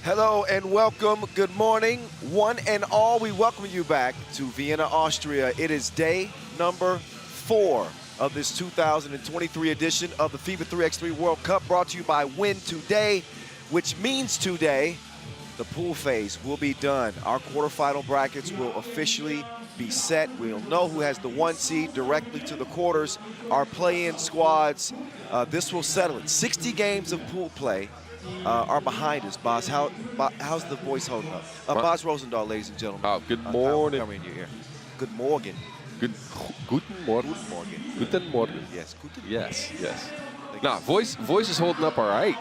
Hello and welcome. Good morning, one and all. We welcome you back to Vienna, Austria. It is day number 4 of this 2023 edition of the FIBA 3x3 World Cup, brought to you by Win Today, which means today the pool phase will be done. Our quarterfinal brackets will officially be set. We'll know who has the 1 seed directly to the quarters. Our play-in squads, this will settle it. 60 games of pool play are behind us, Boss. How's the voice holding up? Boss Rosendahl, ladies and gentlemen. Good morning. Coming in your ear. Good morning. Guten Morgen. Good morning. Guten Morgen. Yes. Guten. Yes. Nah, voice is holding up all right.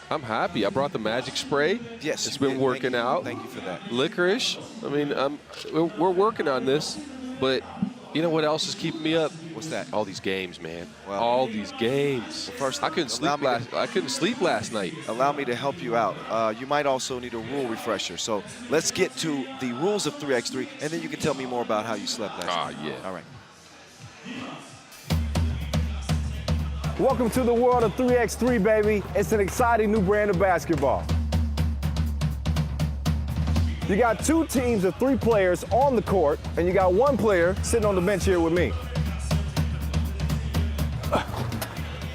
I'm happy. I brought the magic spray. Yes. It's been working out. Thank you for that. Licorice. I mean, we're working on this, but you know what else is keeping me up? What's that? All these games, man. Well, all these games. Well, first, I couldn't sleep last night. Allow me to help you out. You might also need a rule refresher. So let's get to the rules of 3x3, and then you can tell me more about how you slept last night. Yeah. All right. Welcome to the world of 3x3, baby. It's an exciting new brand of basketball. You got 2 teams of 3 players on the court, and you got 1 player sitting on the bench here with me.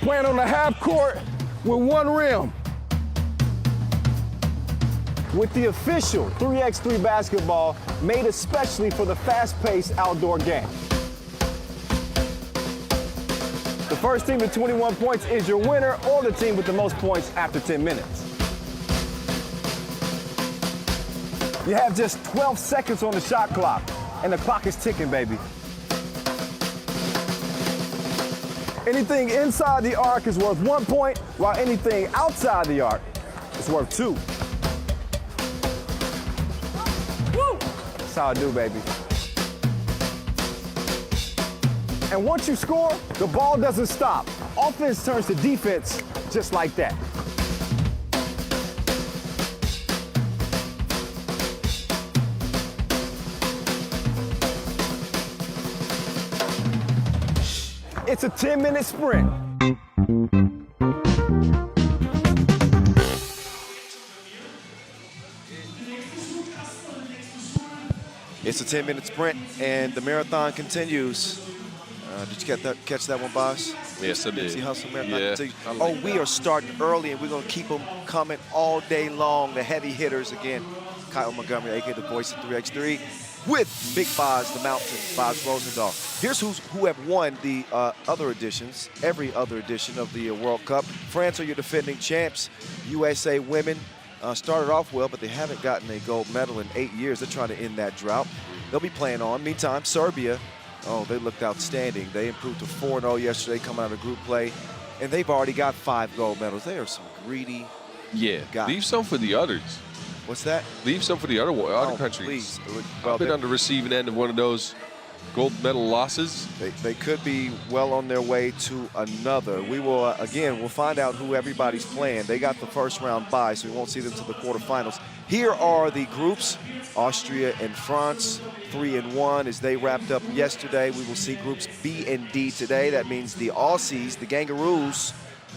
Playing on the half court with 1 rim. With the official 3x3 basketball made especially for the fast-paced outdoor game. The first team to 21 points is your winner, or the team with the most points after 10 minutes. You have just 12 seconds on the shot clock, and the clock is ticking, baby. Anything inside the arc is worth 1 point, while anything outside the arc is worth 2. Woo! That's how I do, baby. And once you score, the ball doesn't stop. Offense turns to defense just like that. It's a 10-minute sprint. It's a 10-minute sprint, and the marathon continues. Did you catch that one, Boss? Yes, I did. See Hustle Marathon Yeah. continues. We are starting early, and we're going to keep them coming all day long. The heavy hitters again. Kyle Montgomery, a.k.a. the voice of 3x3, with Big Boz, the Mountain, Boz Rosendahl. Here's who have won the other editions, every other edition of the World Cup. France are your defending champs. USA women started off well, but they haven't gotten a gold medal in 8 years. They're trying to end that drought. They'll be playing on. Meantime, Serbia, they looked outstanding. They improved to 4-0 yesterday coming out of group play, and they've already got 5 gold medals. They are some greedy guys. Leave some for the others. What's that? Leave some for the other countries. Please. I've been on the receiving end of one of those gold medal losses. They could be well on their way to another. We will, again, we'll find out who everybody's playing. They got the first round bye, so we won't see them to the quarterfinals. Here are the groups. Austria and France, 3-1 as they wrapped up yesterday. We will see groups B and D today. That means the Aussies, the Gangaroos,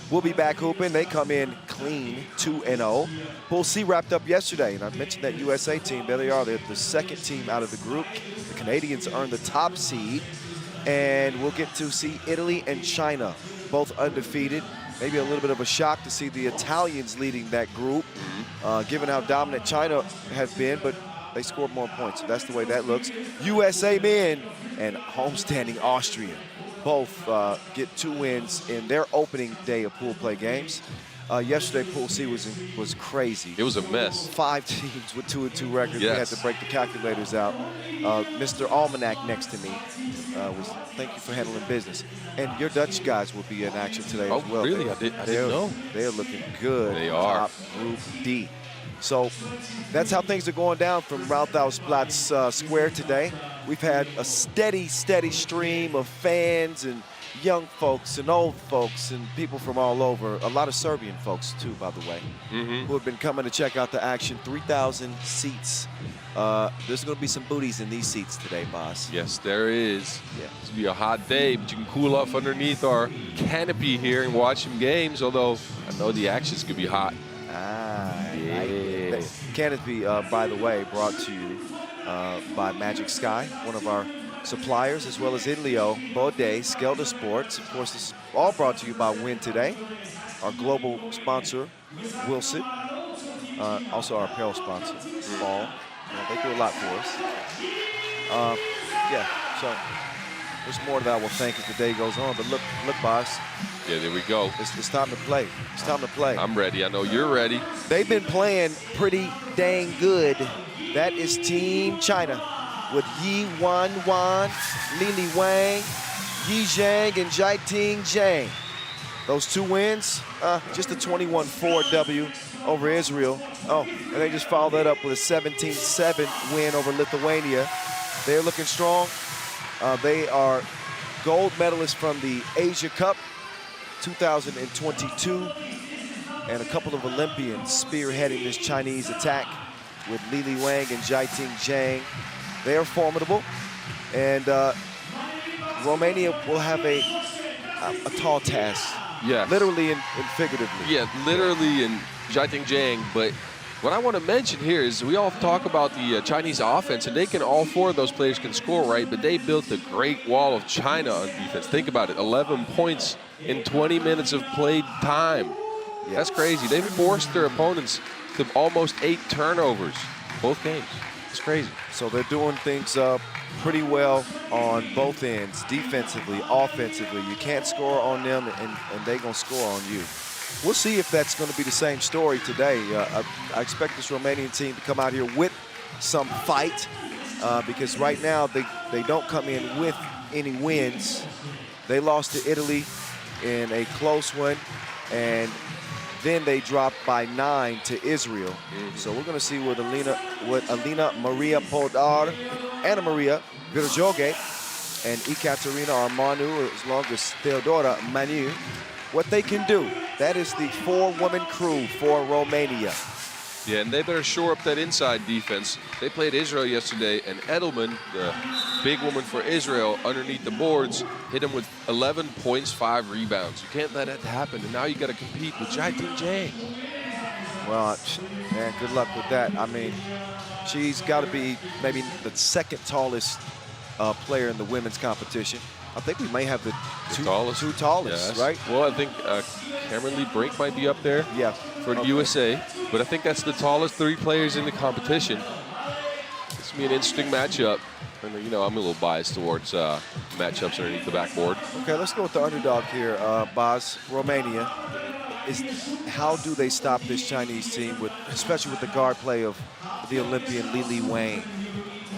will be back hooping. They come in clean, 2-0. Pool C wrapped up yesterday, and I mentioned that USA team. There they are. They're the second team out of the group. The Canadians earned the top seed, and we'll get to see Italy and China, both undefeated. Maybe a little bit of a shock to see the Italians leading that group, given how dominant China has been, but they scored more points, so that's the way that looks. USA men and homestanding Austria both get 2 wins in their opening day of pool play games. Yesterday, Pool C was crazy. It was a mess. 5 teams with 2-2 records. Yes. We had to break the calculators out. Mr. Almanac next to me thank you for handling business. And your Dutch guys will be in action today as well. Really? I didn't know. They are looking good. They are. Top Group D. So that's how things are going down from Rathausplatz Square today. We've had a steady stream of fans and young folks and old folks and people from all over. A lot of Serbian folks, too, by the way, who have been coming to check out the action. 3,000 seats. There's going to be some booties in these seats today, Boss. Yes, there is. Yeah. It's going to be a hot day, but you can cool off underneath our canopy here and watch some games, although I know the action's going to be hot. Ah, yeah. Canopy, by the way, brought to you by Magic Sky, one of our suppliers, as well as Idlio, Bode, Skelda Sports. Of course, this is all brought to you by Win Today, our global sponsor, Wilson. Also our apparel sponsor, Ball. They do a lot for us. Yeah, so there's more that I will thank as the day goes on. But look, boss. Yeah, there we go. It's time to play. It's time to play. I'm ready. I know you're ready. They've been playing pretty dang good. That is Team China with Yi Wanwan, Lili Wang, Yi Zhang, and Jiting Zhang. Those 2 wins, just a 21-4 W over Israel. Oh, and they just followed that up with a 17-7 win over Lithuania. They're looking strong. They are gold medalists from the Asia Cup 2022, and a couple of Olympians spearheading this Chinese attack with Lili Wang and Jiting Zhang. They are formidable, and Romania will have a tall task. Yeah. Literally and figuratively. Yeah, literally in Jiting Zhang. But what I want to mention here is we all talk about the Chinese offense, and all 4 of those players can score, right? But they built a great wall of China on defense. Think about it, 11 points in 20 minutes of played time. Yeah. That's crazy. They forced their opponents to almost 8 turnovers both games. It's crazy. So they're doing things pretty well on both ends, defensively, offensively. You can't score on them, and they're going to score on you. We'll see if that's going to be the same story today. I expect this Romanian team to come out here with some fight because right now they don't come in with any wins. They lost to Italy in a close one, and then they dropped by 9 to Israel. So we're going to see what Alina Maria Podar, Anna Maria Virjoge, and Ekaterina Armanu, as long as Theodora Manu, what they can do. That is the 4-woman crew for Romania. Yeah, and they better shore up that inside defense. They played Israel yesterday, and Edelman, the big woman for Israel, underneath the boards, hit him with 11 points, 5 rebounds. You can't let that happen, and now you got to compete with Jiting Zhang. Well, man, good luck with that. I mean, she's got to be maybe the 2nd tallest player in the women's competition. I think we may have the two tallest, yes. Right? Well, I think Cameron Lee Brink might be up there for the USA, but I think that's the tallest 3 players in the competition. This will be an interesting matchup. And, you know, I'm a little biased towards matchups underneath the backboard. Okay, let's go with the underdog here, Baz. Romania. How do they stop this Chinese team, especially with the guard play of the Olympian Lili Wang?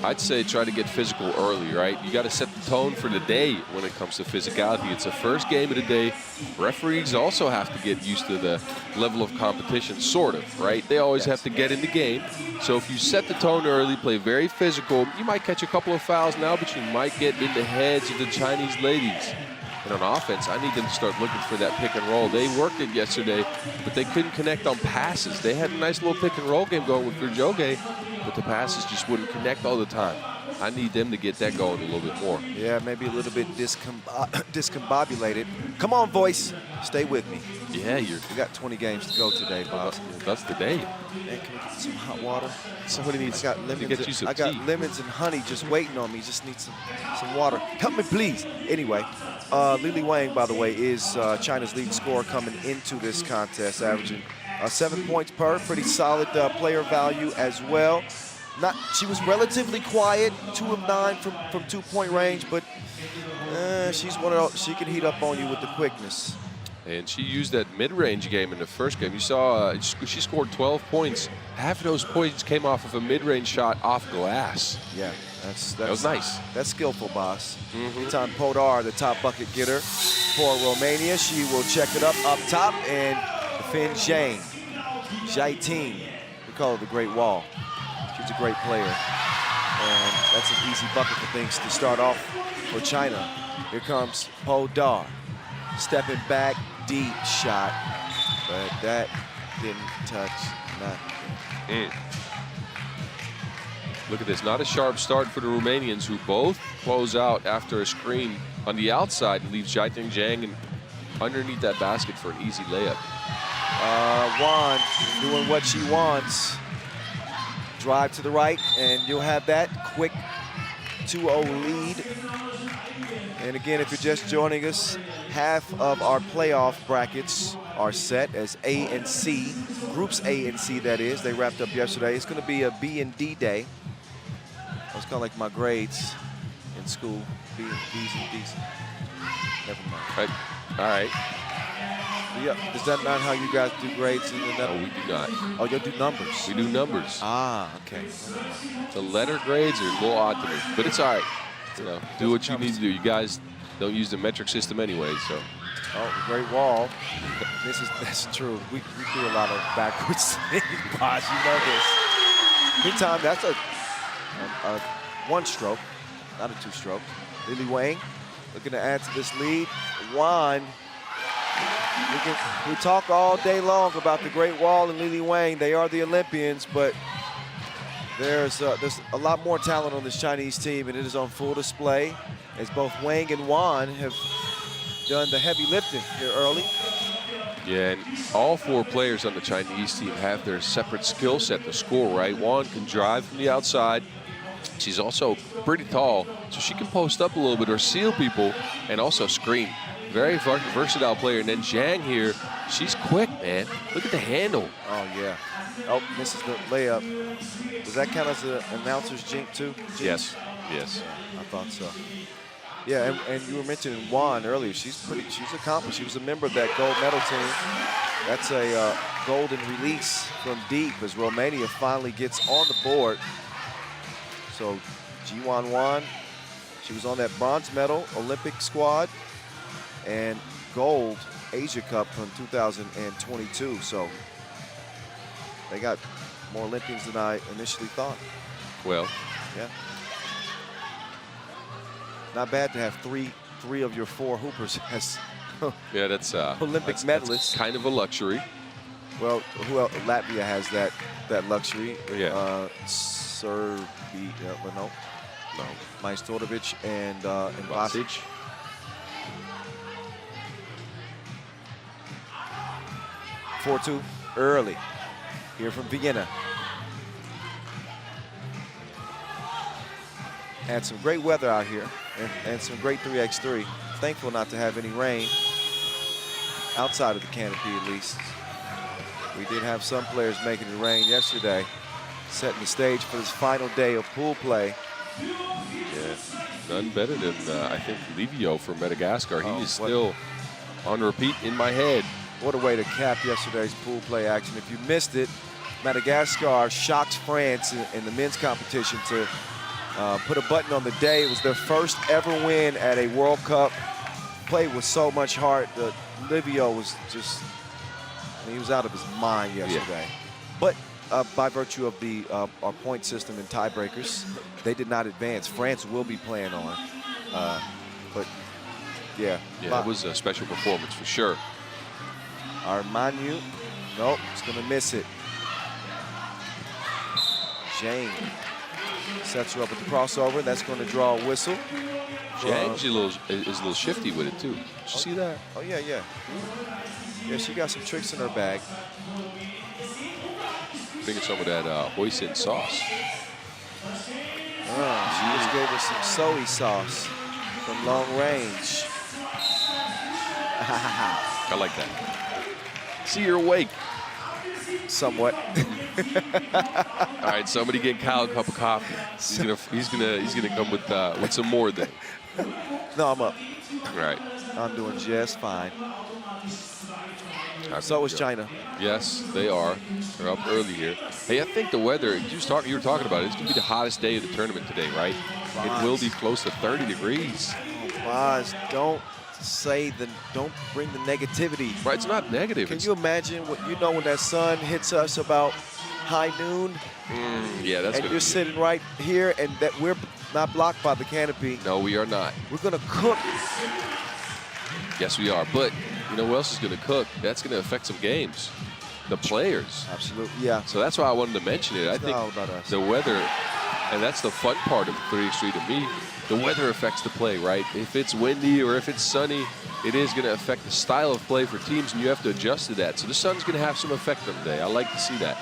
I'd say try to get physical early, right? You got to set the tone for the day when it comes to physicality. It's the first game of the day. Referees also have to get used to the level of competition, sort of, right? They always have to get in the game. So if you set the tone early, play very physical, you might catch a couple of fouls now, but you might get in the heads of the Chinese ladies. And on offense, I need them to start looking for that pick and roll. They worked it yesterday, but they couldn't connect on passes. They had a nice little pick and roll game going with Virjoge, but the passes just wouldn't connect all the time. I need them to get that going a little bit more. Yeah, maybe a little bit discombobulated. Come on, voice. Stay with me. Yeah, We got 20 games to go today, Bob. That's the day. Man, can we get some hot water? Somebody needs to get you some I got lemons and honey just waiting on me. Just need some water. Help me, please. Anyway, Lili Wang, by the way, is China's lead scorer coming into this contest, averaging 7 points per. Pretty solid player value as well. She was relatively quiet, 2 of 9 from 2-point range, but she's one of those. She can heat up on you with the quickness. And she used that mid-range game in the first game. You saw she scored 12 points. Half of those points came off of a mid-range shot off glass. Yeah, that was nice. That's skillful, boss. Time Podar, the top bucket getter for Romania. She will check it up top and defend Zhang. Jiting, we call it the Great Wall. She's a great player. And that's an easy bucket for things to start off for China. Here comes Podar. Stepping back, deep shot. But that didn't touch nothing. Look at this, not a sharp start for the Romanians, who both close out after a screen on the outside and leaves Jiting Zhang and underneath that basket for an easy layup. Juan doing what she wants. drive to the right, and you'll have that quick 2-0 lead. And again, if you're just joining us, half of our playoff brackets are set as A and C, groups A and C, that is. They wrapped up yesterday. It's going to be a B and D day. That's kind of like my grades in school, B's and D's. Never mind. All right. Yeah, is that not how you guys do grades? No, we do not. Oh, you'll do numbers. We do numbers. Ah, okay. The letter grades are a little odd to me, but it's all right. You know, do what you need to do. You guys don't use the metric system anyway, so. Oh, great wall. That's true. We do a lot of backwards things, Bosh. You know this. Meantime, that's a one stroke, not a two stroke. Lily Wang looking to add to this lead. Juan. We talk all day long about the Great Wall and Lily Wang. They are the Olympians, but there's a lot more talent on this Chinese team, and it is on full display as both Wang and Juan have done the heavy lifting here early. Yeah, and all four players on the Chinese team have their separate skill set to score, right? Juan can drive from the outside. She's also pretty tall, so she can post up a little bit or seal people and also screen. Very versatile player. And then Zhang here, she's quick, man. Look at the handle. Oh, yeah. Oh, misses the layup. Does that count as an announcer's jink, too? Jinx? Yes. Yes. I thought so. Yeah, and you were mentioning Juan earlier. She's accomplished. She was a member of that gold medal team. That's a golden release from deep as Romania finally gets on the board. So, Jiwan Juan, she was on that bronze medal Olympic squad and gold Asia Cup from 2022. So, they got more Olympians than I initially thought. Well, yeah. Not bad to have three of your four hoopers as yeah, that's Olympic medalists. That's kind of a luxury. Well, who else? Latvia has that luxury. Yeah. Serbia, no. Majstorovic and Vasic. 4-2 early here from Vienna. Had some great weather out here and some great 3x3. Thankful not to have any rain outside of the canopy at least. We did have some players making it rain yesterday, setting the stage for this final day of pool play. Yeah, none better than I think Livio from Madagascar. He is still on repeat in my head. What a way to cap yesterday's pool play action. If you missed it, Madagascar shocked France in the men's competition to put a button on the day. It was their first ever win at a World Cup. Played with so much heart. Livio was just, he was out of his mind yesterday. Yeah. But by virtue of the our point system and tiebreakers, they did not advance. France will be playing on. But yeah. Yeah, it was a special performance for sure. Armanu, nope, it's gonna miss it. Zhang sets her up with the crossover. That's going to draw a whistle. Zhang is a little shifty with it too. Did you see that? Oh yeah, yeah. Yeah, she got some tricks in her bag. Bringing some of that hoisin sauce. She just gave us some soy sauce from long range. I like that. See, you're awake. Somewhat. All right, somebody get Kyle a cup of coffee. He's gonna come with some more then. No, I'm up. All right. I'm doing just fine. So is China. Yes, they are. They're up early here. Hey, I think the weather, you were talking about it, it's going to be the hottest day of the tournament today, right? It will be close to 30 degrees. Oh, Boz, don't bring the negativity. Right, it's not negative. Can you imagine when that sun hits us about high noon? Yeah, that's and you're sitting right here and that we're not blocked by the canopy. No, we are not. We're going to cook. Yes, we are. But you know who else is going to cook? That's going to affect some games. The players. Absolutely, yeah. So that's why I wanted to mention it. I think the weather, and that's the fun part of 3x3 to me, the weather affects the play, right? If it's windy or if it's sunny, it is going to affect the style of play for teams, and you have to adjust to that. So the sun's going to have some effect on the day. I like to see that.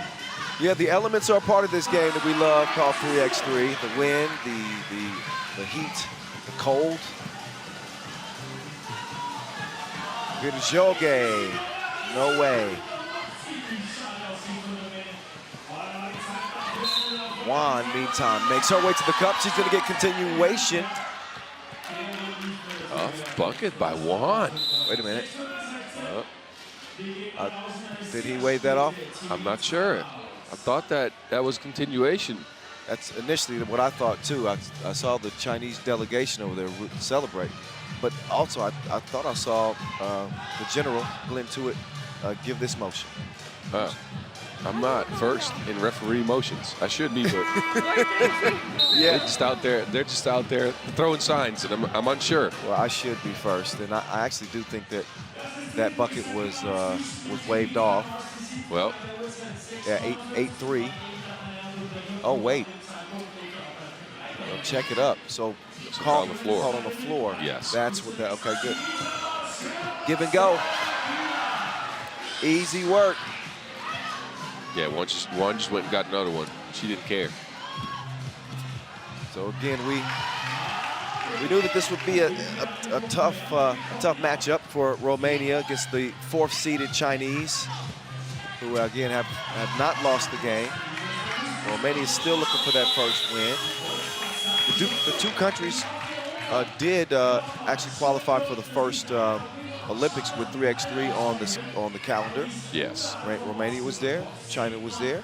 Yeah, the elements are a part of this game that we love, called 3x3. The wind, the heat, the cold. Virjoge, no way. Juan, meantime, makes her way to the cup. She's going to get continuation. Tough bucket by Juan. Wait a minute. Did he wave that off? I'm not sure. I thought that was continuation. That's initially what I thought too. I saw the Chinese delegation over there celebrate, but also I thought I saw the general Glenn Tuitt give this motion. I'm not first in referee motions. I should be, but yeah, they're just out there throwing signs, and I'm unsure. Well, I should be first, and I actually do think that bucket was waved off. Well, yeah, 8-3. Oh wait, check it up. So call on the floor. Call on the floor. Yes. That's what that. Okay, good. Give and go. Easy work. Yeah, one just went and got another one. She didn't care. So again, we knew that this would be a tough matchup for Romania against the 4th seeded Chinese, who again have not lost the game. Romania is still looking for that first win. The two countries did actually qualify for the first Olympics with 3x3 on the calendar. Yes. Romania was there. China was there.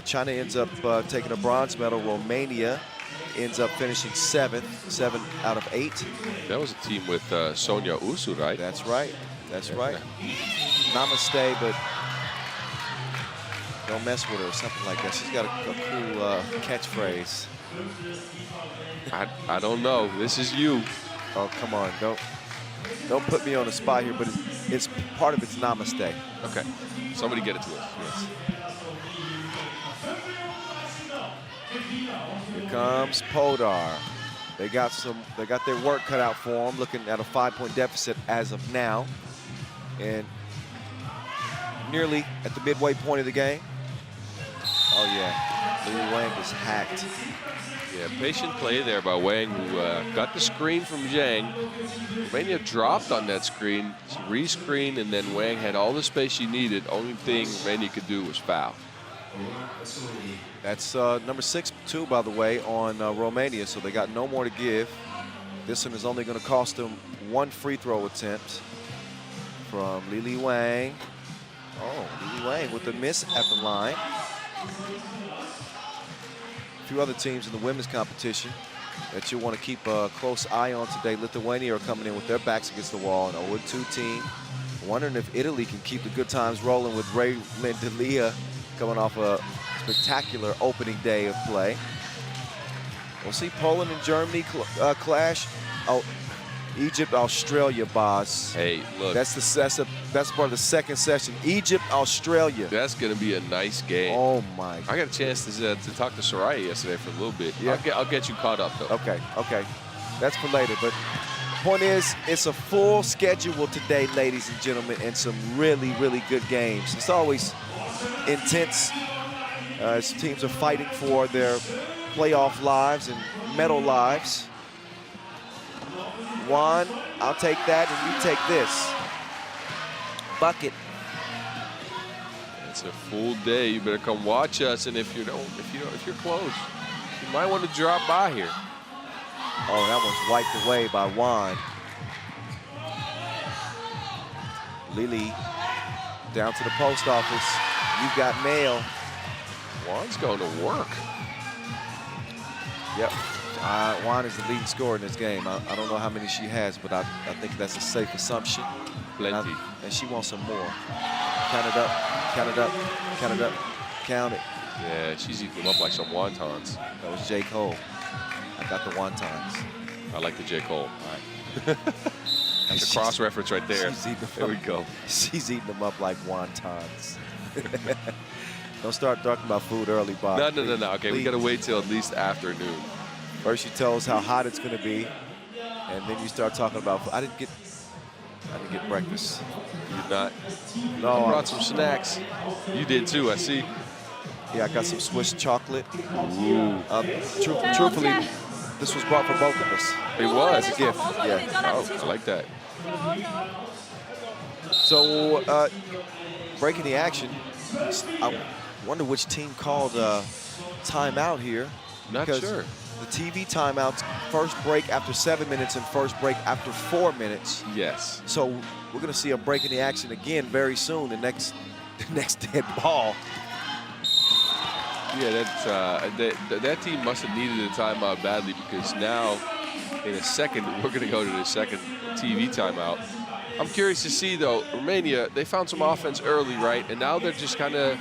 China ends up taking a bronze medal. Romania ends up finishing 7th, 7 out of 8. That was a team with Sonia Usu, right? That's right. That's right. Namaste, but don't mess with her or something like that. She's got a cool catchphrase. I don't know. This is you. Oh, come on. Don't put me on the spot here, but it's part of it's namaste. Okay. Somebody get it to us. Yes. Here comes Podar. They got their work cut out for them, looking at a 5-point deficit as of now. And nearly at the midway point of the game. Oh yeah, Liu Wang was hacked. Yeah, patient play there by Wang, who got the screen from Zhang. Romania dropped on that screen, re-screened, and then Wang had all the space she needed. Only thing Romania could do was foul. That's number 6, too, by the way, on Romania, so they got no more to give. This one is only going to cost them 1 free throw attempt from Li Wang. Oh, Li Wang with the miss at the line. A few other teams in the women's competition that you want to keep a close eye on today. Lithuania are coming in with their backs against the wall, an 0-2 team. Wondering if Italy can keep the good times rolling with Ray Mendelia coming off a spectacular opening day of play. We'll see Poland and Germany clash. Oh, Egypt, Australia, boss. Hey, look. That's part of the second session. Egypt, Australia. That's going to be a nice game. Oh my! I got a chance to talk to Soraya yesterday for a little bit. Yeah. I'll get you caught up though. Okay. That's for later. But point is, it's a full schedule today, ladies and gentlemen, and some really, really good games. It's always intense as teams are fighting for their playoff lives and medal lives. Juan, I'll take that, and you take this. Bucket. It's a full day. You better come watch us, and if you're close, you might want to drop by here. Oh, that one's wiped away by Juan. Lily down to the post office. You got mail. Juan's going to work. Yep. Juan is the leading scorer in this game. I don't know how many she has, but I think that's a safe assumption. Plenty. And she wants some more. Count it up, count it up, count it up, count it. Yeah, she's eating them up like some wontons. That was J. Cole. I got the wontons. I like the J. Cole. All right. That's a cross reference right there. There we go. She's eating them up like wontons. Don't start talking about food early, Bob. No. Okay, we got to wait till at least afternoon. First you tell us how hot it's going to be, and then you start talking about food. I didn't get breakfast. did not. No, I brought some snacks. You did too, I see. Yeah, I got some Swiss chocolate. Ooh. Truthfully, this was brought for both of us. It was. As a gift, yeah. Oh, I like that. So, breaking the action, I wonder which team called timeout here. Not sure. The TV timeouts, first break after 7 minutes and first break after 4 minutes. Yes. So we're going to see a break in the action again very soon, the next dead ball. Yeah, that team must have needed a timeout badly, because now, in a second, we're going to go to the second TV timeout. I'm curious to see, though, Romania, they found some offense early, right? And now they're just kind of,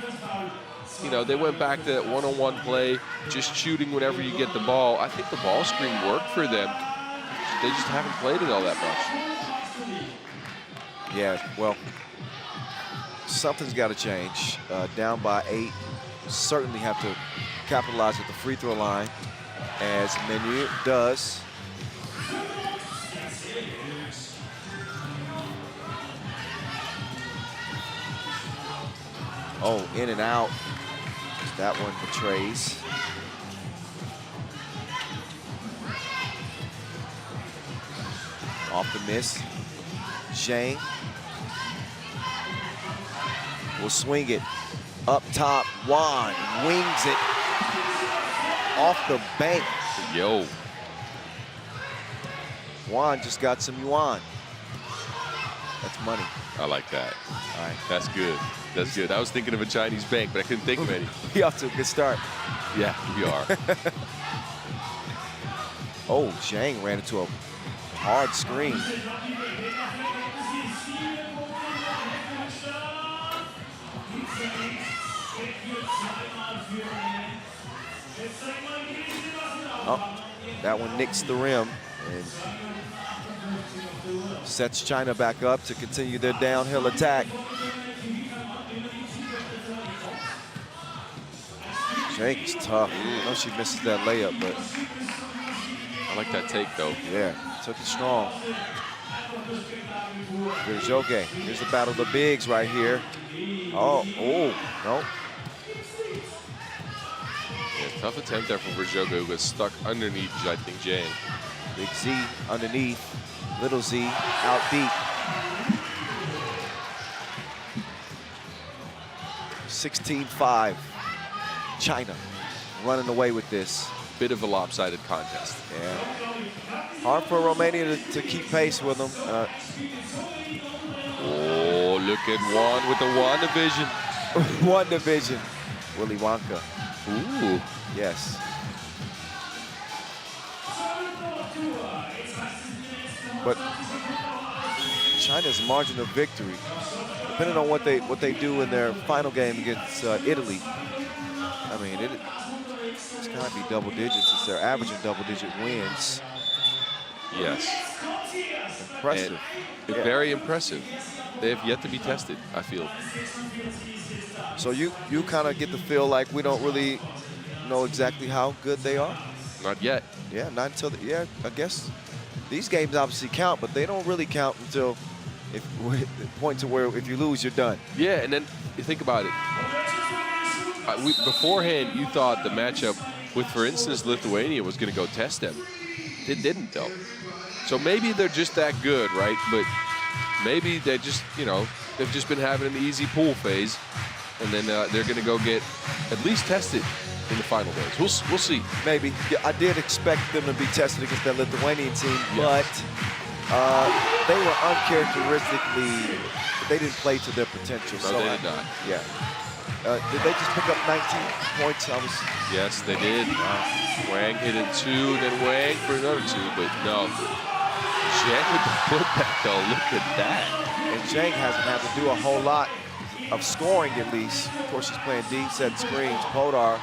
you know, they went back to that one-on-one play, just shooting whenever you get the ball. I think the ball screen worked for them. They just haven't played it all that much. Yeah, well, something's got to change. Down by 8. Certainly have to capitalize at the free throw line, as Menu does. Oh, in and out. That one betrays. Off the miss. Zhang will swing it. Up top, Juan wings it off the bank. Yo. Juan just got some yuan. That's money. I like that. All right. That's good. That's good. I was thinking of a Chinese bank, but I couldn't think of any. We off to a good start. Yeah, we are. Oh, Zhang ran into a hard screen. Oh, that one nicks the rim and sets China back up to continue their downhill attack. Zhang's tough. I know she misses that layup, but I like that take, though. yeah, took it strong. Virjoge, here's the battle of the bigs right here. Oh, no. Yeah, tough attempt there from Virjoge, who got stuck underneath, I think, Zhang. Big Z underneath, little Z out deep. 16-5, China running away with this. Bit of a lopsided contest. Yeah. Hard for Romania to keep pace with them. Oh, look at Juan with the Juan division. One division, Willy Wonka. Ooh. Yes. But China's margin of victory, depending on what they do in their final game against Italy, I mean, it's got to be double digits. It's their averaging double-digit wins. Yes. Impressive. And Yeah. very impressive. They have yet to be tested, I feel. So you kind of get the feel like we don't really know exactly how good they are? Not yet. Yeah, not until, yeah, I guess these games obviously count, but they don't really count until the point to where if you lose, you're done. Yeah, and then you think about it. Beforehand, you thought the matchup with, for instance, Lithuania was going to go test them. It didn't, though. So maybe they're just that good, right? But maybe they just, you know, they've just been having an easy pool phase, and then they're going to go get at least tested in the final days. We'll see. Maybe. Yeah, I did expect them to be tested against that Lithuanian team, Yes. but they were uncharacteristically, they didn't play to their potential. No, they did not. Yeah. Did they just pick up 19 points? Yes, they did. Wang hit it 2, then Wang for another 2, but no. Zhang with the putback, though. Look at that. And Zhang hasn't had to do a whole lot of scoring, at least. Of course, she's playing D, setting screens. Podar,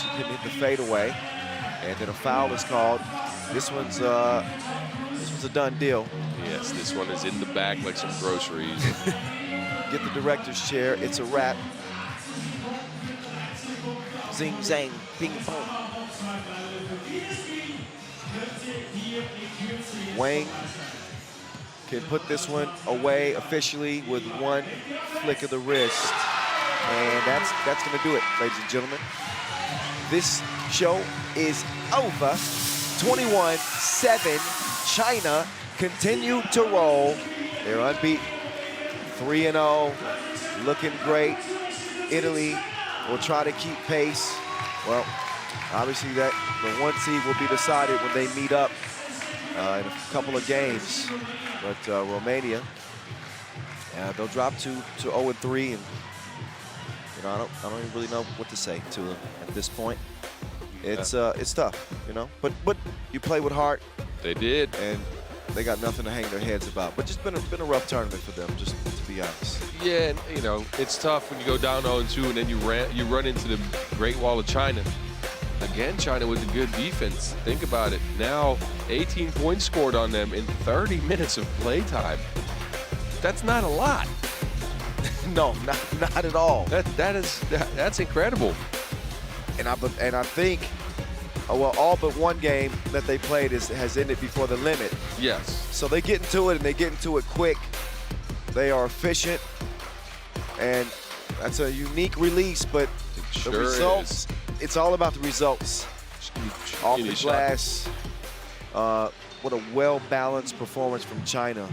she couldn't hit the fadeaway. And then a foul is called. This one's a done deal. Yes, this one is in the bag like some groceries. Get the director's chair. It's a wrap. Zing, zang, ping, pong. Wang can put this one away officially with one flick of the wrist. And that's going to do it, ladies and gentlemen. This show is over. 21-7. China continue to roll. They're unbeaten. 3-0. Looking great. Italy will try to keep pace. Well, obviously the one seed will be decided when they meet up in a couple of games. But Romania, they'll drop to 0-3, and you know, I don't even really know what to say to them at this point. It's tough, you know. But you play with heart. They did, and they got nothing to hang their heads about. But just been a rough tournament for them, just to be honest. Yeah, and you know, it's tough when you go down 0-2 and then you run into the Great Wall of China. Again, China with a good defense. Think about it. Now, 18 points scored on them in 30 minutes of playtime. That's not a lot. No, not at all. That's incredible. And I think, well, all but one game that they played has ended before the limit. Yes. So they get into it, and they get into it quick. They are efficient, and that's a unique release, but the results, it's all about the results. Off the glass, what a well-balanced performance from China,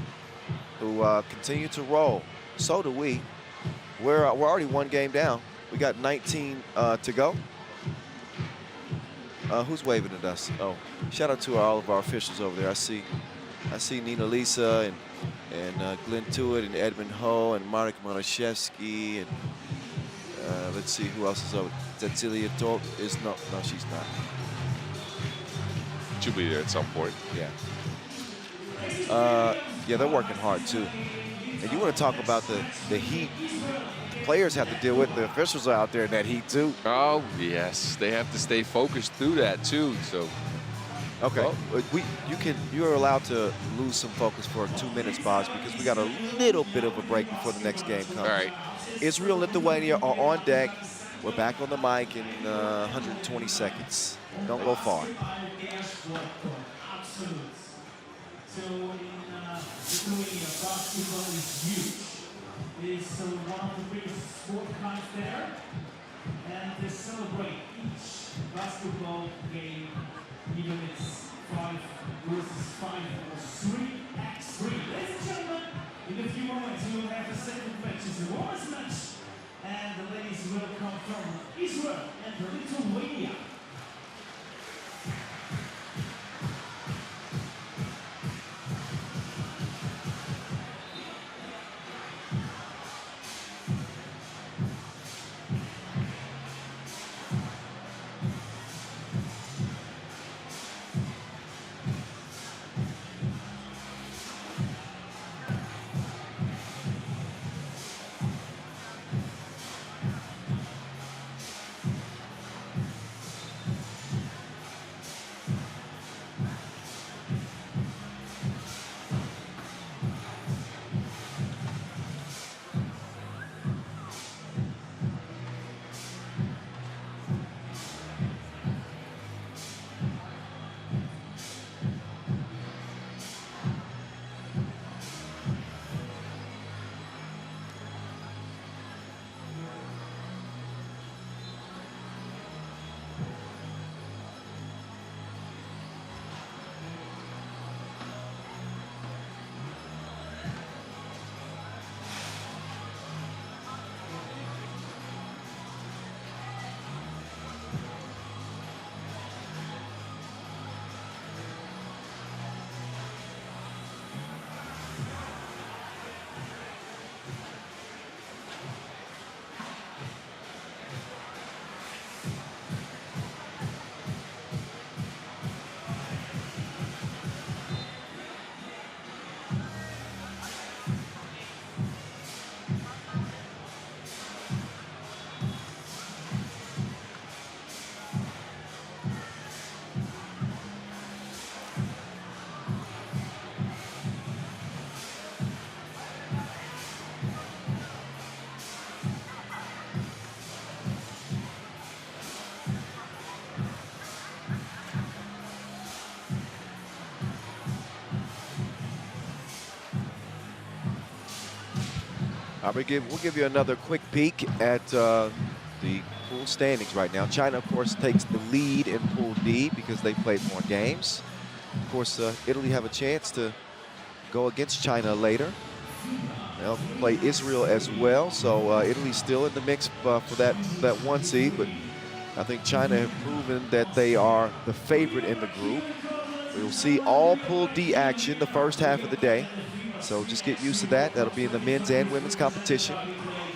who continue to roll. So do we. We're already one game down. We got 19 to go. Who's waving at us? Oh, shout out to all of our officials over there. I see Nina Lisa and Glenn Tewitt and Edmund Ho and Marek Maraszewski, and let's see who else is over. Cecilia Dorp is no, she's not. She'll be there at some point. Yeah. Yeah, they're working hard too. And you want to talk about the heat the players have to deal with. The officials are out there in that heat too. Oh yes, they have to stay focused through that too. So. Okay, well, you're allowed to lose some focus for 2 minutes, Boz, because we got a little bit of a break before the next game comes. All right. Israel and Lithuania are on deck. We're back on the mic in 120 seconds. Don't go far. So in Lithuania, basketball is huge. It's one of the biggest sport kinds there, and they celebrate each basketball game, even it's 5 versus 5 or 3x3. Ladies and gentlemen, in a few moments we will have the second match. It's a women's match, and the ladies will come from Israel and Lithuania. We'll give you another quick peek at the pool standings right now. China, of course, takes the lead in Pool D because they played more games. Of course, Italy have a chance to go against China later. They'll play Israel as well, so Italy's still in the mix for that 1 seed, but I think China have proven that they are the favorite in the group. We'll see all Pool D action the first half of the day, so just get used to that. That'll be in the men's and women's competition.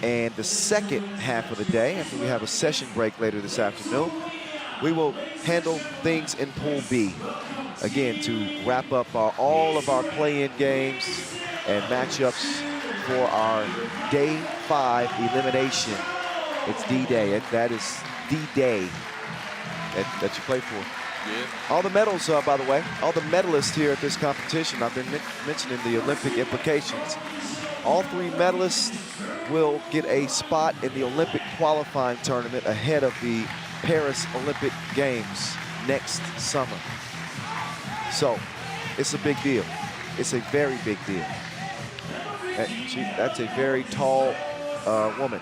And the second half of the day, after we have a session break later this afternoon, we will handle things in Pool B. Again, to wrap up all of our play-in games and matchups for our Day 5 elimination. It's D-Day. That is D-Day that you play for. Yeah. All the medals, by the way, all the medalists here at this competition, I've been mentioning the Olympic implications. All 3 medalists will get a spot in the Olympic qualifying tournament ahead of the Paris Olympic Games next summer. So it's a big deal. It's a very big deal. That's a very tall woman.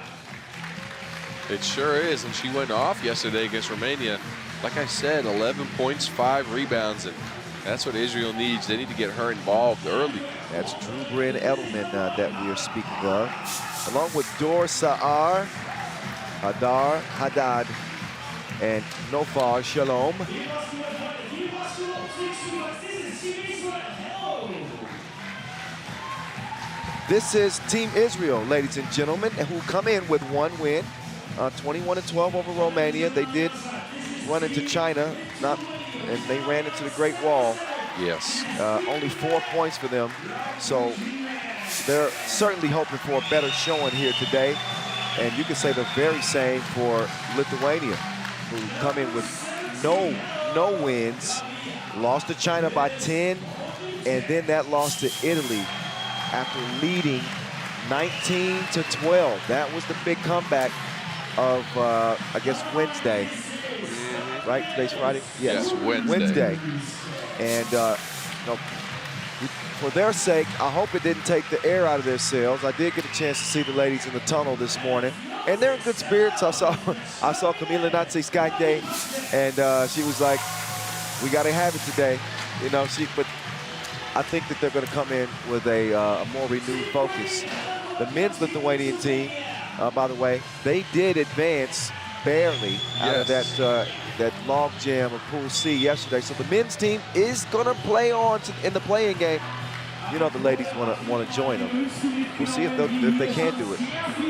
It sure is, and she went off yesterday against Romania. Like I said, 11 points, 5 rebounds, and that's what Israel needs. They need to get her involved early. That's Drew Bryn Edelman that we are speaking of, along with Dor Saar, Hadar Haddad, and Nofar Shalom. This is Team Israel, ladies and gentlemen, who come in with 1 win, 21-12 over Romania. They did run into China, and they ran into the Great Wall. Yes. Only 4 points for them, so they're certainly hoping for a better showing here today. And you can say the very same for Lithuania, who come in with no wins, lost to China by 10, and then that loss to Italy after leading 19-12. That was the big comeback of, I guess, Wednesday. Right? Today's Friday? Yes, Wednesday. And for their sake, I hope it didn't take the air out of their sails. I did get a chance to see the ladies in the tunnel this morning, and they're in good spirits. I saw Camila Natsi-Skake, and she was like, "We got to have it today," you know. But I think that they're going to come in with a more renewed focus. The men's Lithuanian team, by the way, they did advance barely out of that log jam of Pool C yesterday. So the men's team is going to play on in the playing game. You know, the ladies want to join them. We'll see if they can do it.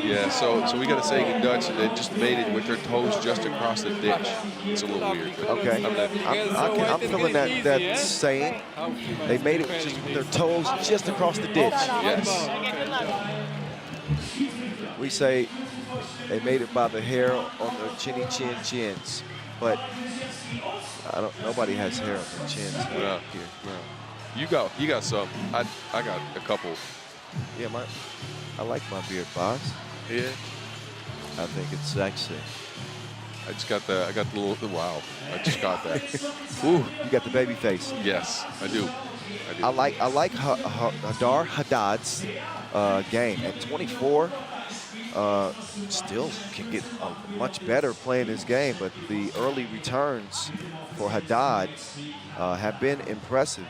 Yeah, so we got to say in Dutch, they just made it with their toes just across the ditch. It's a little weird. But Okay, I'm feeling that saying. They made it just with their toes just across the ditch. Yes. We say they made it by the hair on their chinny chins, but nobody has hair on their chins No. here. No. You got some. I got a couple. Yeah, I like my beard, boss. Yeah. I think it's sexy. I got the little, wow. I just got that. Ooh. You got the baby face. Yes, I do. I like Hadar Haddad's game at 24. Still can get much better playing this game, but the early returns for Haddad have been impressive.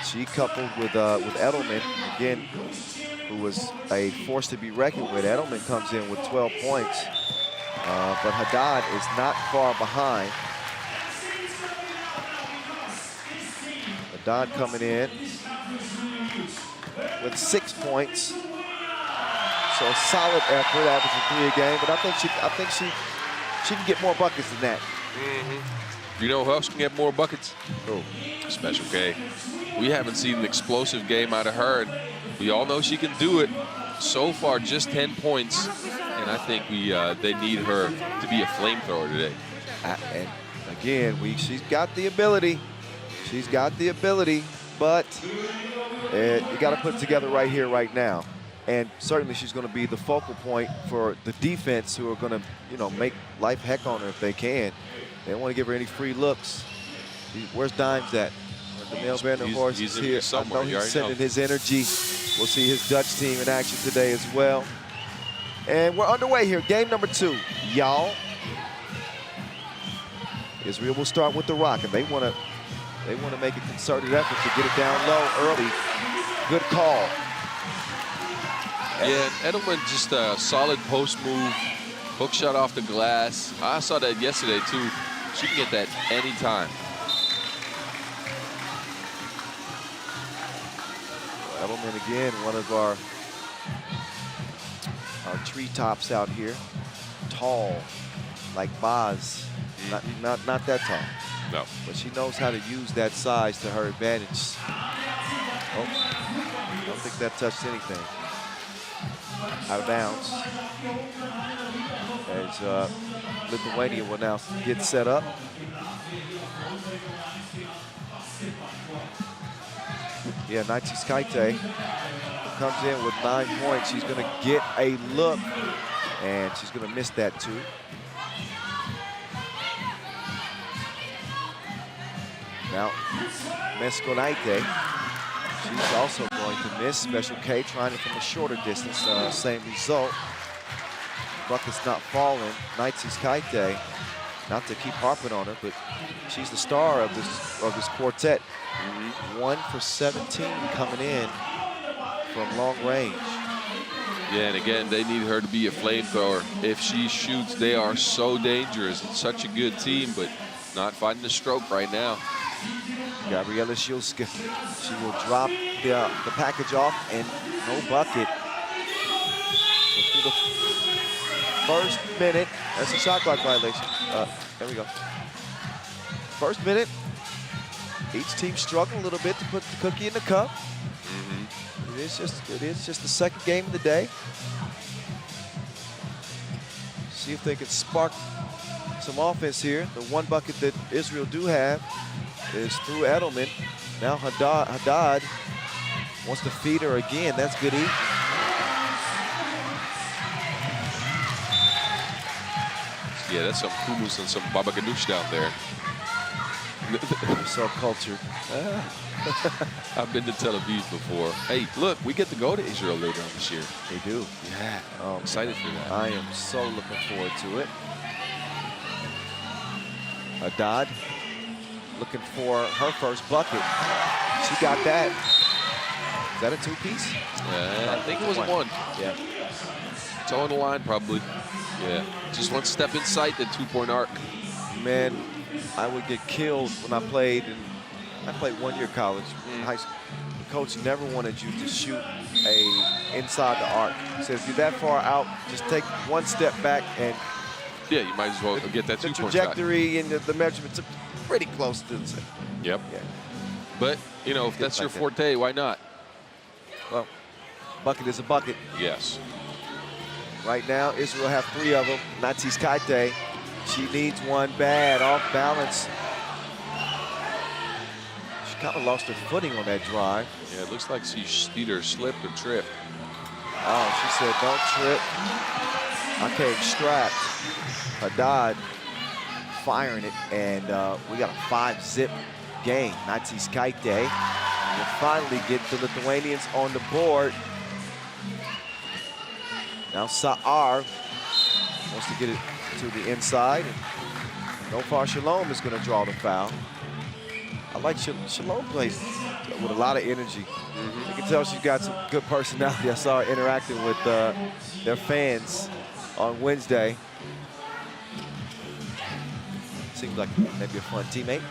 She coupled with Edelman, again, who was a force to be reckoned with. Edelman comes in with 12 points, but Haddad is not far behind. Haddad coming in with 6 points. So a solid effort, averaging 3 a game, but I think she can get more buckets than that. Mm-hmm. You know who else can get more buckets? Oh, Special K. We haven't seen an explosive game out of her, and we all know she can do it. So far, just 10 points, and I think they need her to be a flamethrower today. And again, she's got the ability. She's got the ability, but you got to put it together right here, right now. And certainly she's going to be the focal point for the defense, who are going to, make life heck on her if they can. They don't want to give her any free looks. Where's Dimes at? Daniel Vanderhorst is here. I know he's sending his energy. We'll see his Dutch team in action today as well. And we're underway here. Game number 2, y'all. Israel will start with the rock, and they want to make a concerted effort to get it down low early. Good call. Yeah, and Edelman just a solid post move, hook shot off the glass. I saw that yesterday too. She can get that anytime. Edelman again, one of our treetops out here. Tall, like Boz. Not that tall. No. But she knows how to use that size to her advantage. Oh, I don't think that touched anything. Out of bounds. As Lithuania will now get set up. Yeah, Naitskaite comes in with 9 points. She's going to get a look, and she's going to miss that too. Now, Mesconaite, she's also going to miss. Special K trying it from a shorter distance. Same result. Bucket's not falling. Naitskaite, not to keep harping on her, but she's the star of this quartet. 1 for 17 coming in from long range. Yeah, and again, they need her to be a flamethrower. If she shoots, they are so dangerous. It's such a good team, but not finding the stroke right now. Gabriela Shulska, she will drop the package off, and no bucket. So through the first minute, that's a shot clock violation. There we go. First minute, each team struggled a little bit to put the cookie in the cup. It is just the second game of the day. See if they can spark some offense here. The one bucket that Israel do have is through Edelman. Now Haddad wants to feed her again. That's good eat. Yeah, that's some hummus and some baba ganoush down there. So cultured. I've been to Tel Aviv before. Hey, look, we get to go to Israel later on this year. They do. Yeah, I'm excited for that. I am so looking forward to it. Haddad looking for her first bucket. She got that. Is that a 2-piece? I think it was a 1. Yeah. Toe on the line, probably. Yeah, just one step inside the 2-point arc. Man, I would get killed when I played. I played 1-year college in high school. The coach never wanted you to shoot inside the arc. He said, if you're that far out, just take one step back, and yeah, you might as well get that 2-point shot. The trajectory and the measurements are pretty close to the same. Yep. Yeah. But, you know, if that's your forte, why not? Well, bucket is a bucket. Yes. Right now, Israel have 3 of them. Naitskaite, she needs one bad, off balance. She kind of lost her footing on that drive. Yeah, it looks like she either slipped or tripped. Oh, she said, don't trip. I came strapped. Haddad firing it, and we got a 5-zip game. Naitskaite will finally get the Lithuanians on the board. Now Sa'ar wants to get it to the inside, and Nofar Shalom is going to draw the foul. I like Shalom plays with a lot of energy. You can tell she's got some good personality. I saw her interacting with their fans on Wednesday. Seems like maybe a fun teammate.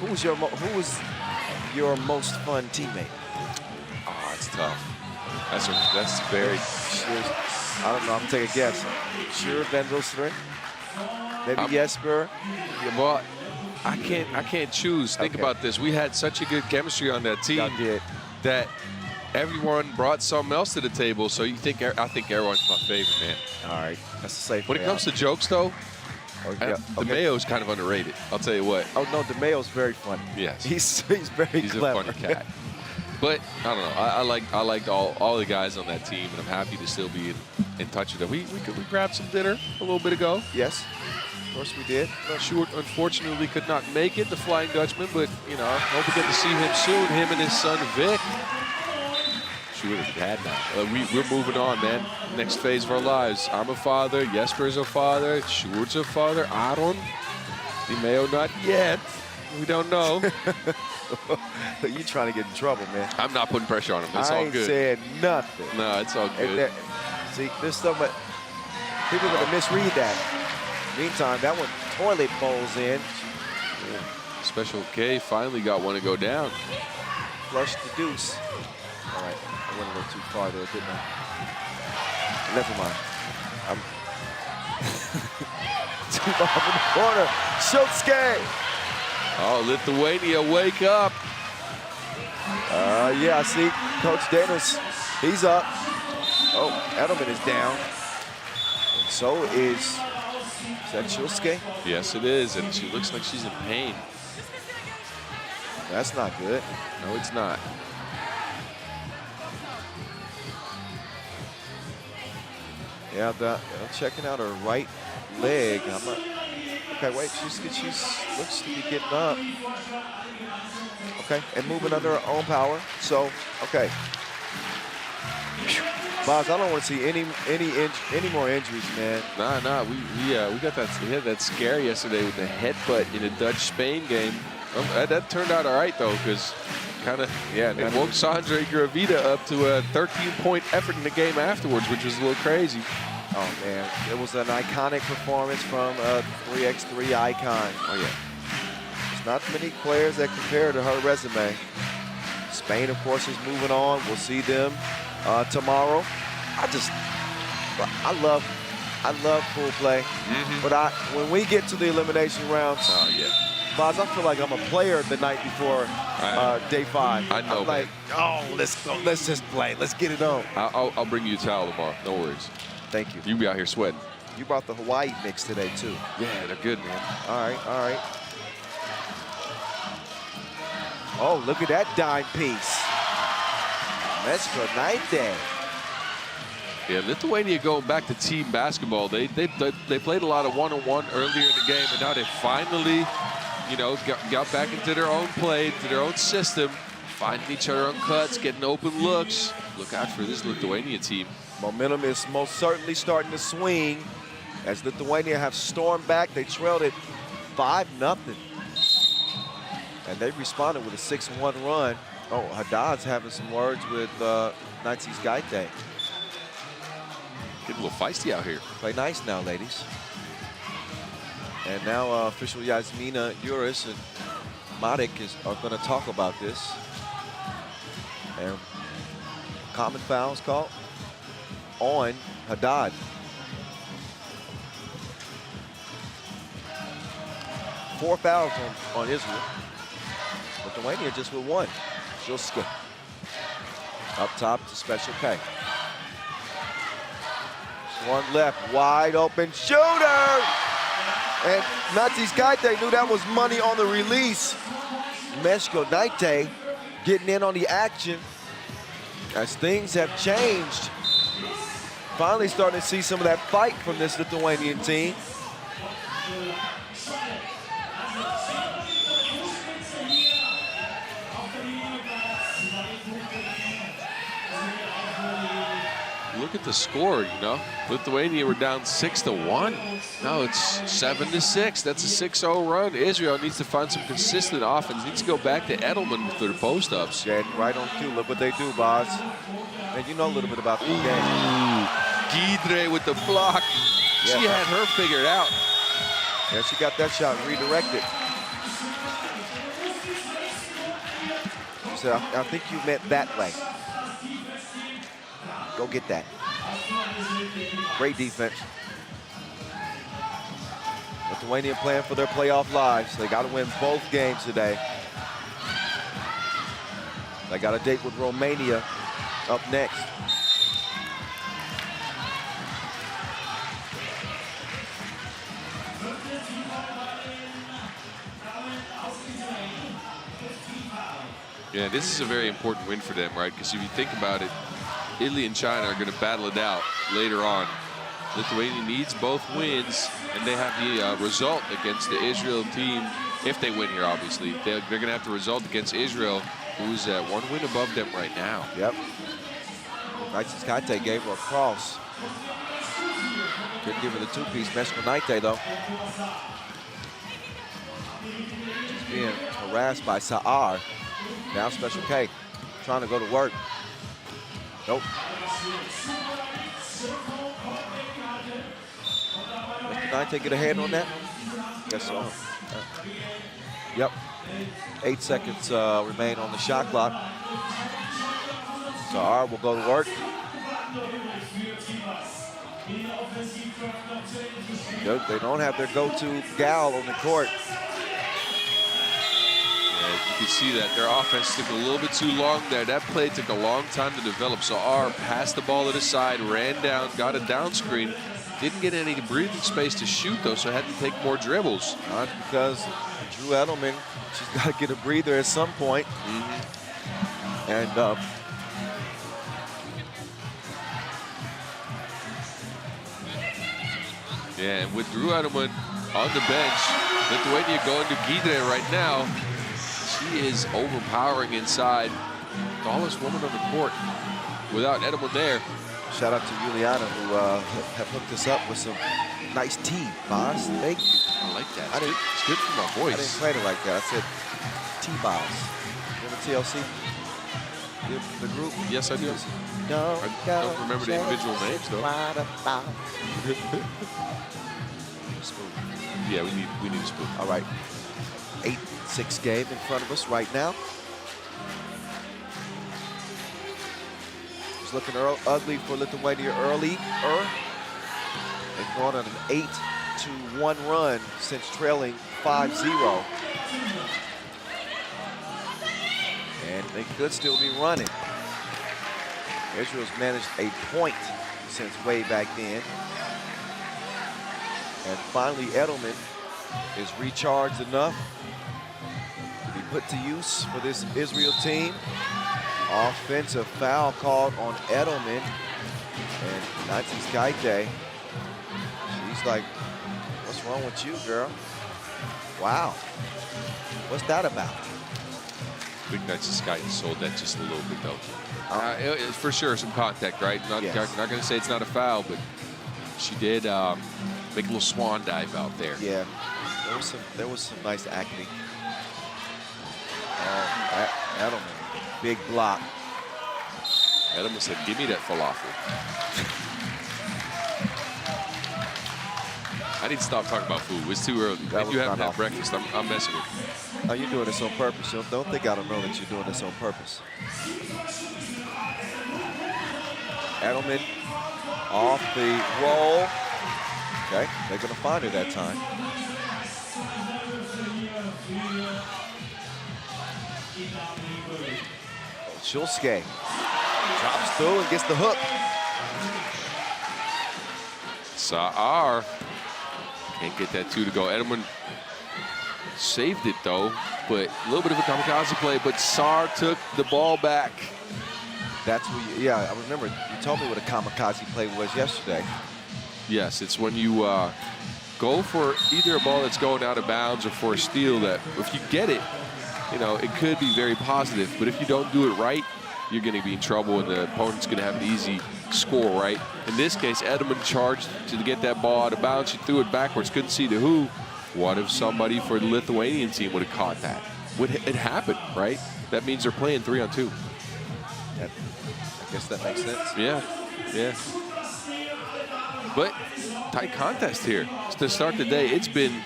Who was your most fun teammate? Oh, it's tough. That's very. I don't know. I'm gonna take a guess. Sure, Vendelstra. Maybe Jesper. Yeah, well, I can't choose. Think about this. We had such a good chemistry on that team that everyone brought something else to the table. So I think everyone's my favorite, man. All right, that's a safe. When it comes to jokes, though, DeMayo's kind of underrated. I'll tell you what. Oh no, DeMayo's very funny. Yes, he's very he's clever. a funny cat. But I don't know. I liked all the guys on that team, and I'm happy to still be in touch with them. We grabbed some dinner a little bit ago. Yes, of course we did. Short, unfortunately, could not make it, the Flying Dutchman, but you know, hope we get to see him soon. Him and his son Vic. She would have had now. We're moving on, man. Next phase of our lives. I'm a father. Jesper's a father. Sjoerd's a father. Aaron. Dimeo, not yet. We don't know. You trying to get in trouble, man. I'm not putting pressure on him. It's I all ain't good. said nothing. No, it's all good. See, there's so much. People are going to misread that. Meantime, that one toilet bowls in. Special K finally got one to go down. Flush the deuce. All right, I went a little too far there, didn't I? Never mind. I'm too far from the corner. Schultzke. Oh, Lithuania, wake up. Yeah, I see Coach Dennis. He's up. Oh, Edelman is down. And so is that Schultzke? Yes, it is, and she looks like she's in pain. That's not good. No, it's not. Yeah, checking out her right leg. Okay, wait, she looks to be getting up. Okay, and moving under her own power. So, okay. Boz, I don't want to see any more injuries, man. Nah. We had that scare yesterday with the headbutt in a Dutch-Spain game. That turned out all right though, because it woke Sandra Gravida up to a 13-point effort in the game afterwards, which was a little crazy. Oh man, it was an iconic performance from a 3x3 icon. Oh yeah. There's not many players that compare to her resume. Spain, of course, is moving on. We'll see them tomorrow. I love pool play. But when we get to the elimination rounds, oh yeah. Boz, I feel like I'm a player the night before day 5. I know, I'm like, oh, let's go. Let's just play. Let's get it on. I'll bring you a towel tomorrow. No worries. Thank you. You be out here sweating. You brought the Hawaii mix today, too. Yeah, they're good, man. All right. Oh, look at that dime piece. Mexico night day. Yeah, Lithuania going back to team basketball. They played a lot of one-on-one earlier in the game, and now they finally, got back into their own play, into their own system, finding each other on cuts, getting open looks. Look out for this Lithuania team. Momentum is most certainly starting to swing as Lithuania have stormed back. They trailed it 5-0. And they responded with a 6-1 run. Oh, Haddad's having some words with Nazis Gaite. Getting a little feisty out here. Play nice now, ladies. And now official Yasmina Uris and Madik are going to talk about this. And common fouls called on Haddad. Four fouls on Israel. Lithuania just with one. Schultzke. Up top to Special K. One left, wide open shooter! And Nazis Gaite knew that was money on the release. Mexico Naite getting in on the action as things have changed. Finally starting to see some of that fight from this Lithuanian team. Look at the score, Lithuania were down 6-1. Now it's 7-6. That's a 6-0 run. Israel needs to find some consistent offense. Needs to go back to Edelman for their post-ups. Yeah, right on cue. Look what they do, Boz. And you know a little bit about the game. Guidre with the block. Yeah. She had her figured out. Yeah, she got that shot redirected. She said, I think you meant that way. Go get that. Great defense. Lithuania playing for their playoff lives. They got to win both games today. They got a date with Romania up next. Yeah, this is a very important win for them, right? Because if you think about it, Italy and China are going to battle it out later on. Lithuania needs both wins, and they have the result against the Israel team. If they win here, obviously, they're going to have the result against Israel, who's one win above them right now. Yep. Kaite gave her a cross. Couldn't give her the two-piece. Mesconaite, though. She's being harassed by Saar. Now Special K trying to go to work. Nope. Mesconaite get a hand on that? Guess so. Yep. 8 seconds remain on the shot clock. Saar will go to work. They don't have their go-to gal on the court. Yeah, you can see that their offense took a little bit too long there. That play took a long time to develop. Saar passed the ball to the side, ran down, got a down screen. Didn't get any breathing space to shoot, though, so had to take more dribbles. Not because Drew Edelman, she's got to get a breather at some point. And yeah, and with Drew Edelman on the bench, Lithuania going to Gidre right now. She is overpowering inside. Tallest woman on the court. Without Edelman there. shout out to Juliana who have hooked us up with some nice tea, Boz. Thank you. I like that. It's good for my voice. I didn't play it like that. I said tea, Boz. Remember TLC? The group? Yes, I do. No, I don't remember the individual names, though. Spoon. Yeah, we need a spoon. All right. 8-6 game in front of us right now. It's looking ugly for Lithuania early. They've gone on an 8-1 run since trailing 5-0. And they could still be running. Israel's managed a point since way back then. And finally, Edelman is recharged enough to be put to use for this Israel team. Offensive foul called on Edelman. And Nancy Skaite, she's like, what's wrong with you, girl? Wow. What's that about? I think Nancy Skaite sold that just a little bit, though. It's for sure some contact, right? Not going to say it's not a foul, but she did make a little swan dive out there. Yeah, there was some nice acting. Edelman, big block. Edelman said, "Give me that falafel." I need to stop talking about food. It's too early. If you haven't had breakfast, I'm messing with you. Oh, you're doing this on purpose. You don't think I don't know that you're doing this on purpose. Edelman off the roll. Okay, they're going to find her that time. Schulske drops through and gets the hook. Saar can't get that two to go. Edelman saved it though, but a little bit of a kamikaze play, but Saar took the ball back. That's what you, I remember you told me what a kamikaze play was yesterday. Yes, it's when you go for either a ball that's going out of bounds or for a steal that if you get it, you know, it could be very positive, but if you don't do it right, you're going to be in trouble and the opponent's going to have an easy score, right? In this case, Edelman charged to get that ball out of bounds. She threw it backwards, couldn't see the who. What if somebody for the Lithuanian team would have caught that? It happened, right? That means they're playing 3-on-2. I guess that makes sense. Yeah. But tight contest here. To start the day, it's been,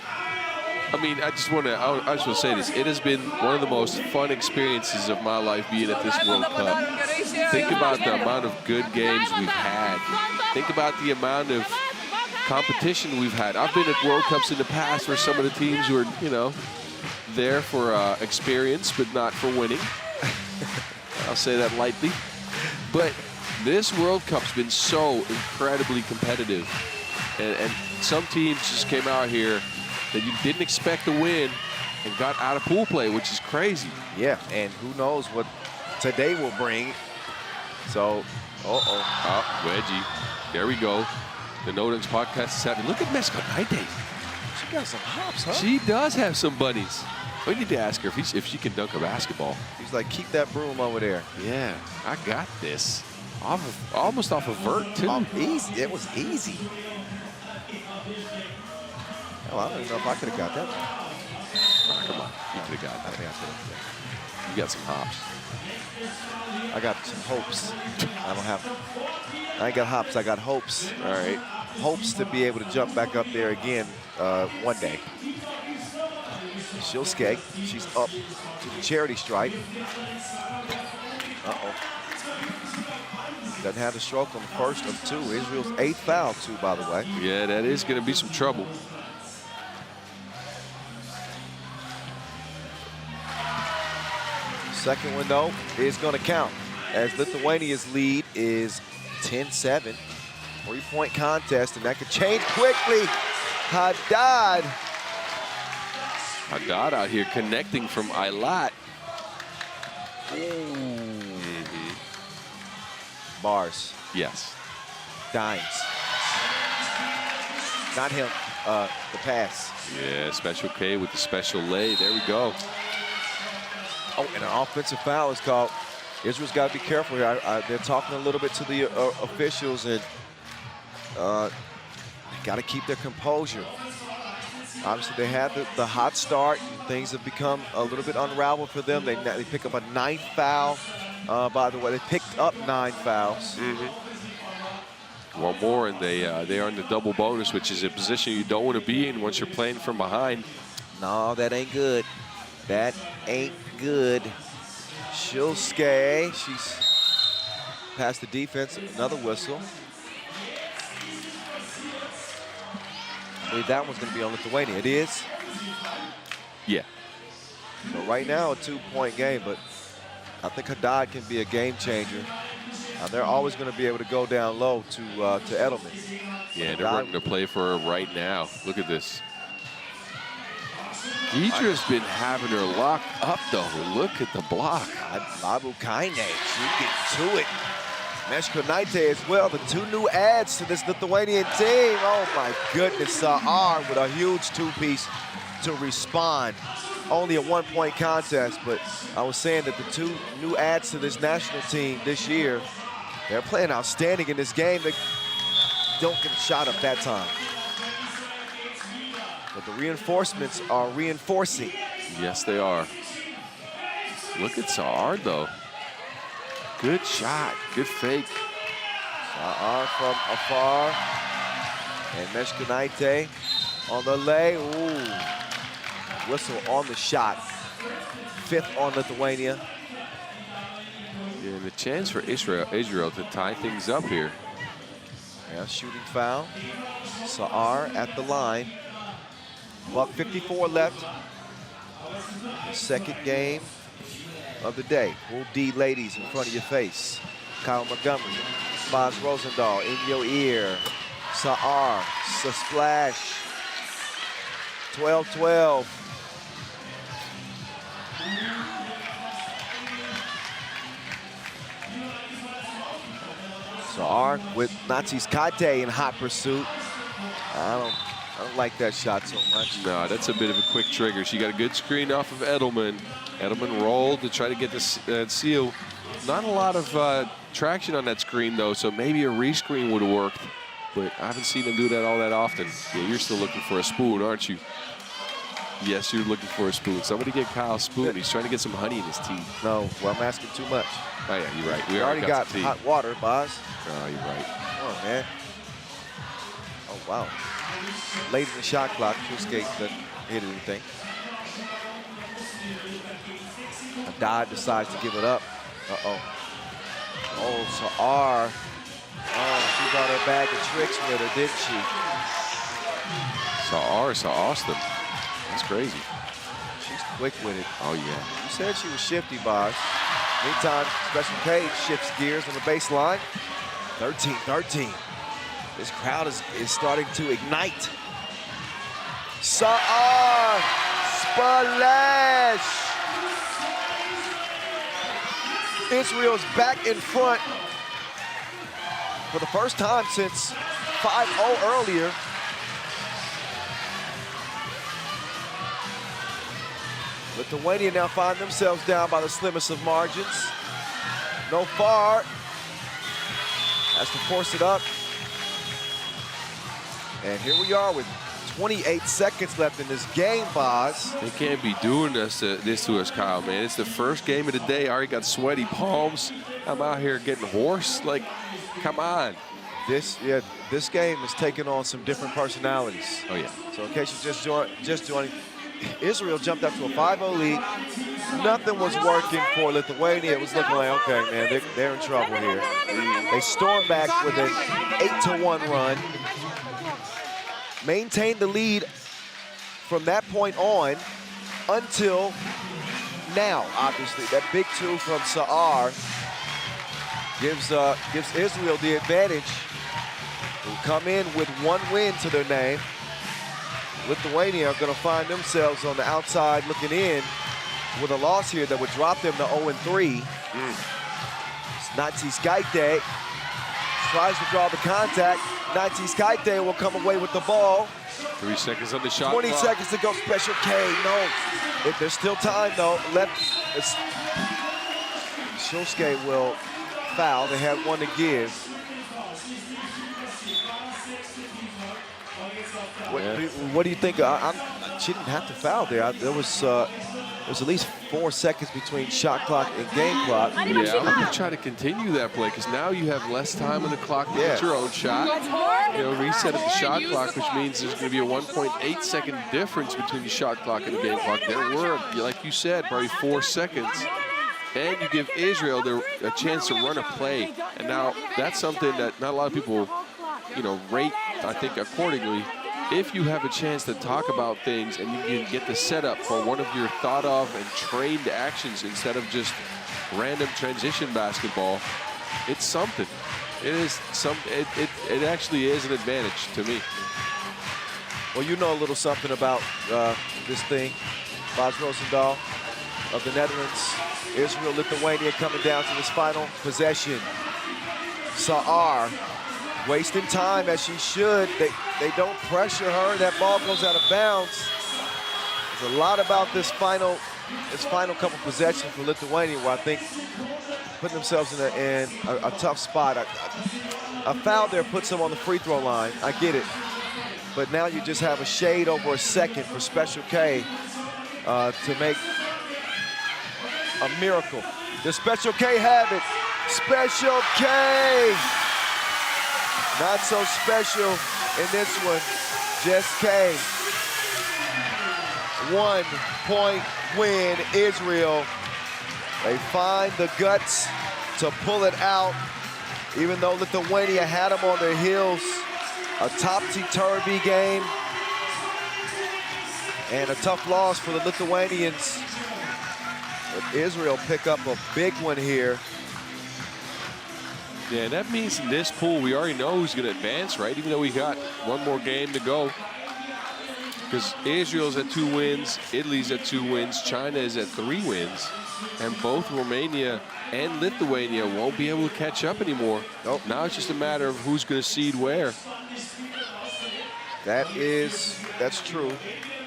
I mean, I just want to say this. It has been one of the most fun experiences of my life being at this World Cup. Think about the amount of good games we've had. Think about the amount of competition we've had. I've been at World Cups in the past where some of the teams were, you know, there for experience, but not for winning. I'll say that lightly. But this World Cup's been so incredibly competitive. And some teams just came out here that you didn't expect to win and got out of pool play, which is crazy. Yeah, and who knows what today will bring. So, Wedgie. There we go. The No Dunks podcast is happening. Look at Mesconaite. She got some hops, huh? She does have some bunnies. We need to ask her if she can dunk a basketball. He's like, keep that broom over there. Yeah, I got this. Almost off a vert, too. Easy. It was easy. Oh, I don't even know if I could have got that. Oh, come on. You could have got I that. think I could have. You got some hops. I got some hopes. I ain't got hops, I got hopes. All right. Hopes to be able to jump back up there again one day. She'll skate. She's up to the charity stripe. Uh-oh. Doesn't have the stroke on the first of two. Israel's 8th foul, too, by the way. Yeah, that is going to be some trouble. Second one, though, is going to count, as Lithuania's lead is 10-7. 3-point contest, and that could change quickly. Haddad. Haddad out here connecting from Eilat. Bars. Yes. Dimes. Not him, the pass. Yeah, special K with the special lay. There we go. Oh, and an offensive foul is called. Israel's got to be careful here. They're talking a little bit to the officials, and they got to keep their composure. Obviously, they had the hot start, and things have become a little bit unraveled for them. They pick up a 9th foul. By the way, they picked up 9 fouls. One more, and they are in the double bonus, which is a position you don't want to be in once you're playing from behind. No, that ain't good. That ain't good. Shilske, she's past the defense, another whistle. I believe that one's going to be on Lithuania. It is. Yeah. So right now, a 2-point game, but I think Haddad can be a game changer. They're always going to be able to go down low to Edelman. Yeah, they're running to play for her right now. Look at this. Deidre's been having her locked up, though. Look at the block. Labu Kaine, she getting to it. Meshkonaite as well, the 2 new adds to this Lithuanian team. Oh my goodness, Saar with a huge 2-piece to respond. Only a 1-point contest, but I was saying that the 2 new adds to this national team this year, they're playing outstanding in this game. They don't get a shot up that time. But the reinforcements are reinforcing. Yes, they are. Look at Saar, though. Good shot, good fake. Saar from afar. And Meshkonaite on the lay. Ooh. Whistle on the shot. 5th on Lithuania. Yeah, and a chance for Israel to tie things up here. Yeah, shooting foul. Saar at the line. $1:54 left. The second game of the day. Full D ladies in front of your face. Kyle Montgomery, Maz Rosendahl in your ear. Saar, splash. 12-12. Saar with Nazis Kate in hot pursuit. I don't like that shot so much. No, that's a bit of a quick trigger. She got a good screen off of Edelman. Edelman rolled to try to get this seal. Not a lot of traction on that screen, though, so maybe a rescreen would have worked. But I haven't seen him do that all that often. Yeah, you're still looking for a spoon, aren't you? Yes, you're looking for a spoon. Somebody get Kyle a spoon. He's trying to get some honey in his tea. No, well, I'm asking too much. Oh, yeah, you're right. We already got hot water, Boz. Oh, you're right. Come on, man. Oh, wow. Late in the shot clock, Shilske doesn't hit anything. Haddad decides to give it up. Uh-oh. Oh, Saar. Oh, she brought her bag of tricks with her, didn't she? Saw Austin. That's crazy. She's quick with it. Oh, yeah. You said she was shifty, Boz. Meantime, Special K shifts gears on the baseline. 13-13. This crowd is starting to ignite. Saar, splash. Israel's back in front for the first time since 5-0 earlier. Lithuania now find themselves down by the slimmest of margins. No far. has to force it up. And here we are with 28 seconds left in this game, Boz. They can't be doing this to us, Kyle, man. It's the first game of the day. I already got sweaty palms. I'm out here getting hoarse. Like, come on. This game is taking on some different personalities. Oh, yeah. So in case you just joining, Israel jumped up to a 5-0 lead. Nothing was working for Lithuania. It was looking like, okay, man, they're in trouble here. They stormed back with an 8-1 run. Maintained the lead from that point on until now, obviously. That big two from Saar gives Israel the advantage. Who come in with one win to their name. Lithuania are going to find themselves on the outside looking in with a loss here that would drop them to 0-3. Natsis Gaite tries to draw the contact. Natsis Gaite will come away with the ball. 3 seconds on the shot 20 clock. seconds to go. Special K. No. There's still time, though. Shosuke will foul. They had one to give. What do you think? She didn't have to foul there. There was at least 4 seconds between shot clock and game clock. Yeah, I'm going to try to continue that play because now you have less time on the clock to get your own shot. You know, reset at the shot clock, which means there's going to be a 1.8 second difference between the shot clock and the game clock. There were, like you said, probably 4 seconds. And you give Israel a chance to run a play. And now that's something that not a lot of people, you know, rate, I think, accordingly. If you have a chance to talk about things and you can get the setup for one of your thought of and trained actions instead of just random transition basketball, it's something. It is it actually is an advantage to me. Well, you know a little something about this thing. Bas Roosendaal of the Netherlands. Israel, Lithuania coming down to this final possession. Saar wasting time as she should. They don't pressure her. That ball goes out of bounds. There's a lot about this final couple possessions for Lithuania where I think putting themselves in a tough spot. A foul there puts them on the free throw line. I get it. But now you just have a shade over a second for Special K to make a miracle. Does Special K have it? Special K! Not so special in this one. Just K. 1 point win, Israel. They find the guts to pull it out, even though Lithuania had them on their heels. A topsy-turvy game and a tough loss for the Lithuanians. But Israel pick up a big one here. Yeah, and that means in this pool, we already know who's going to advance, right? Even though we got one more game to go. Because Israel's at 2 wins, Italy's at 2 wins, China is at 3 wins. And both Romania and Lithuania won't be able to catch up anymore. Nope. Now it's just a matter of who's going to seed where. That's true.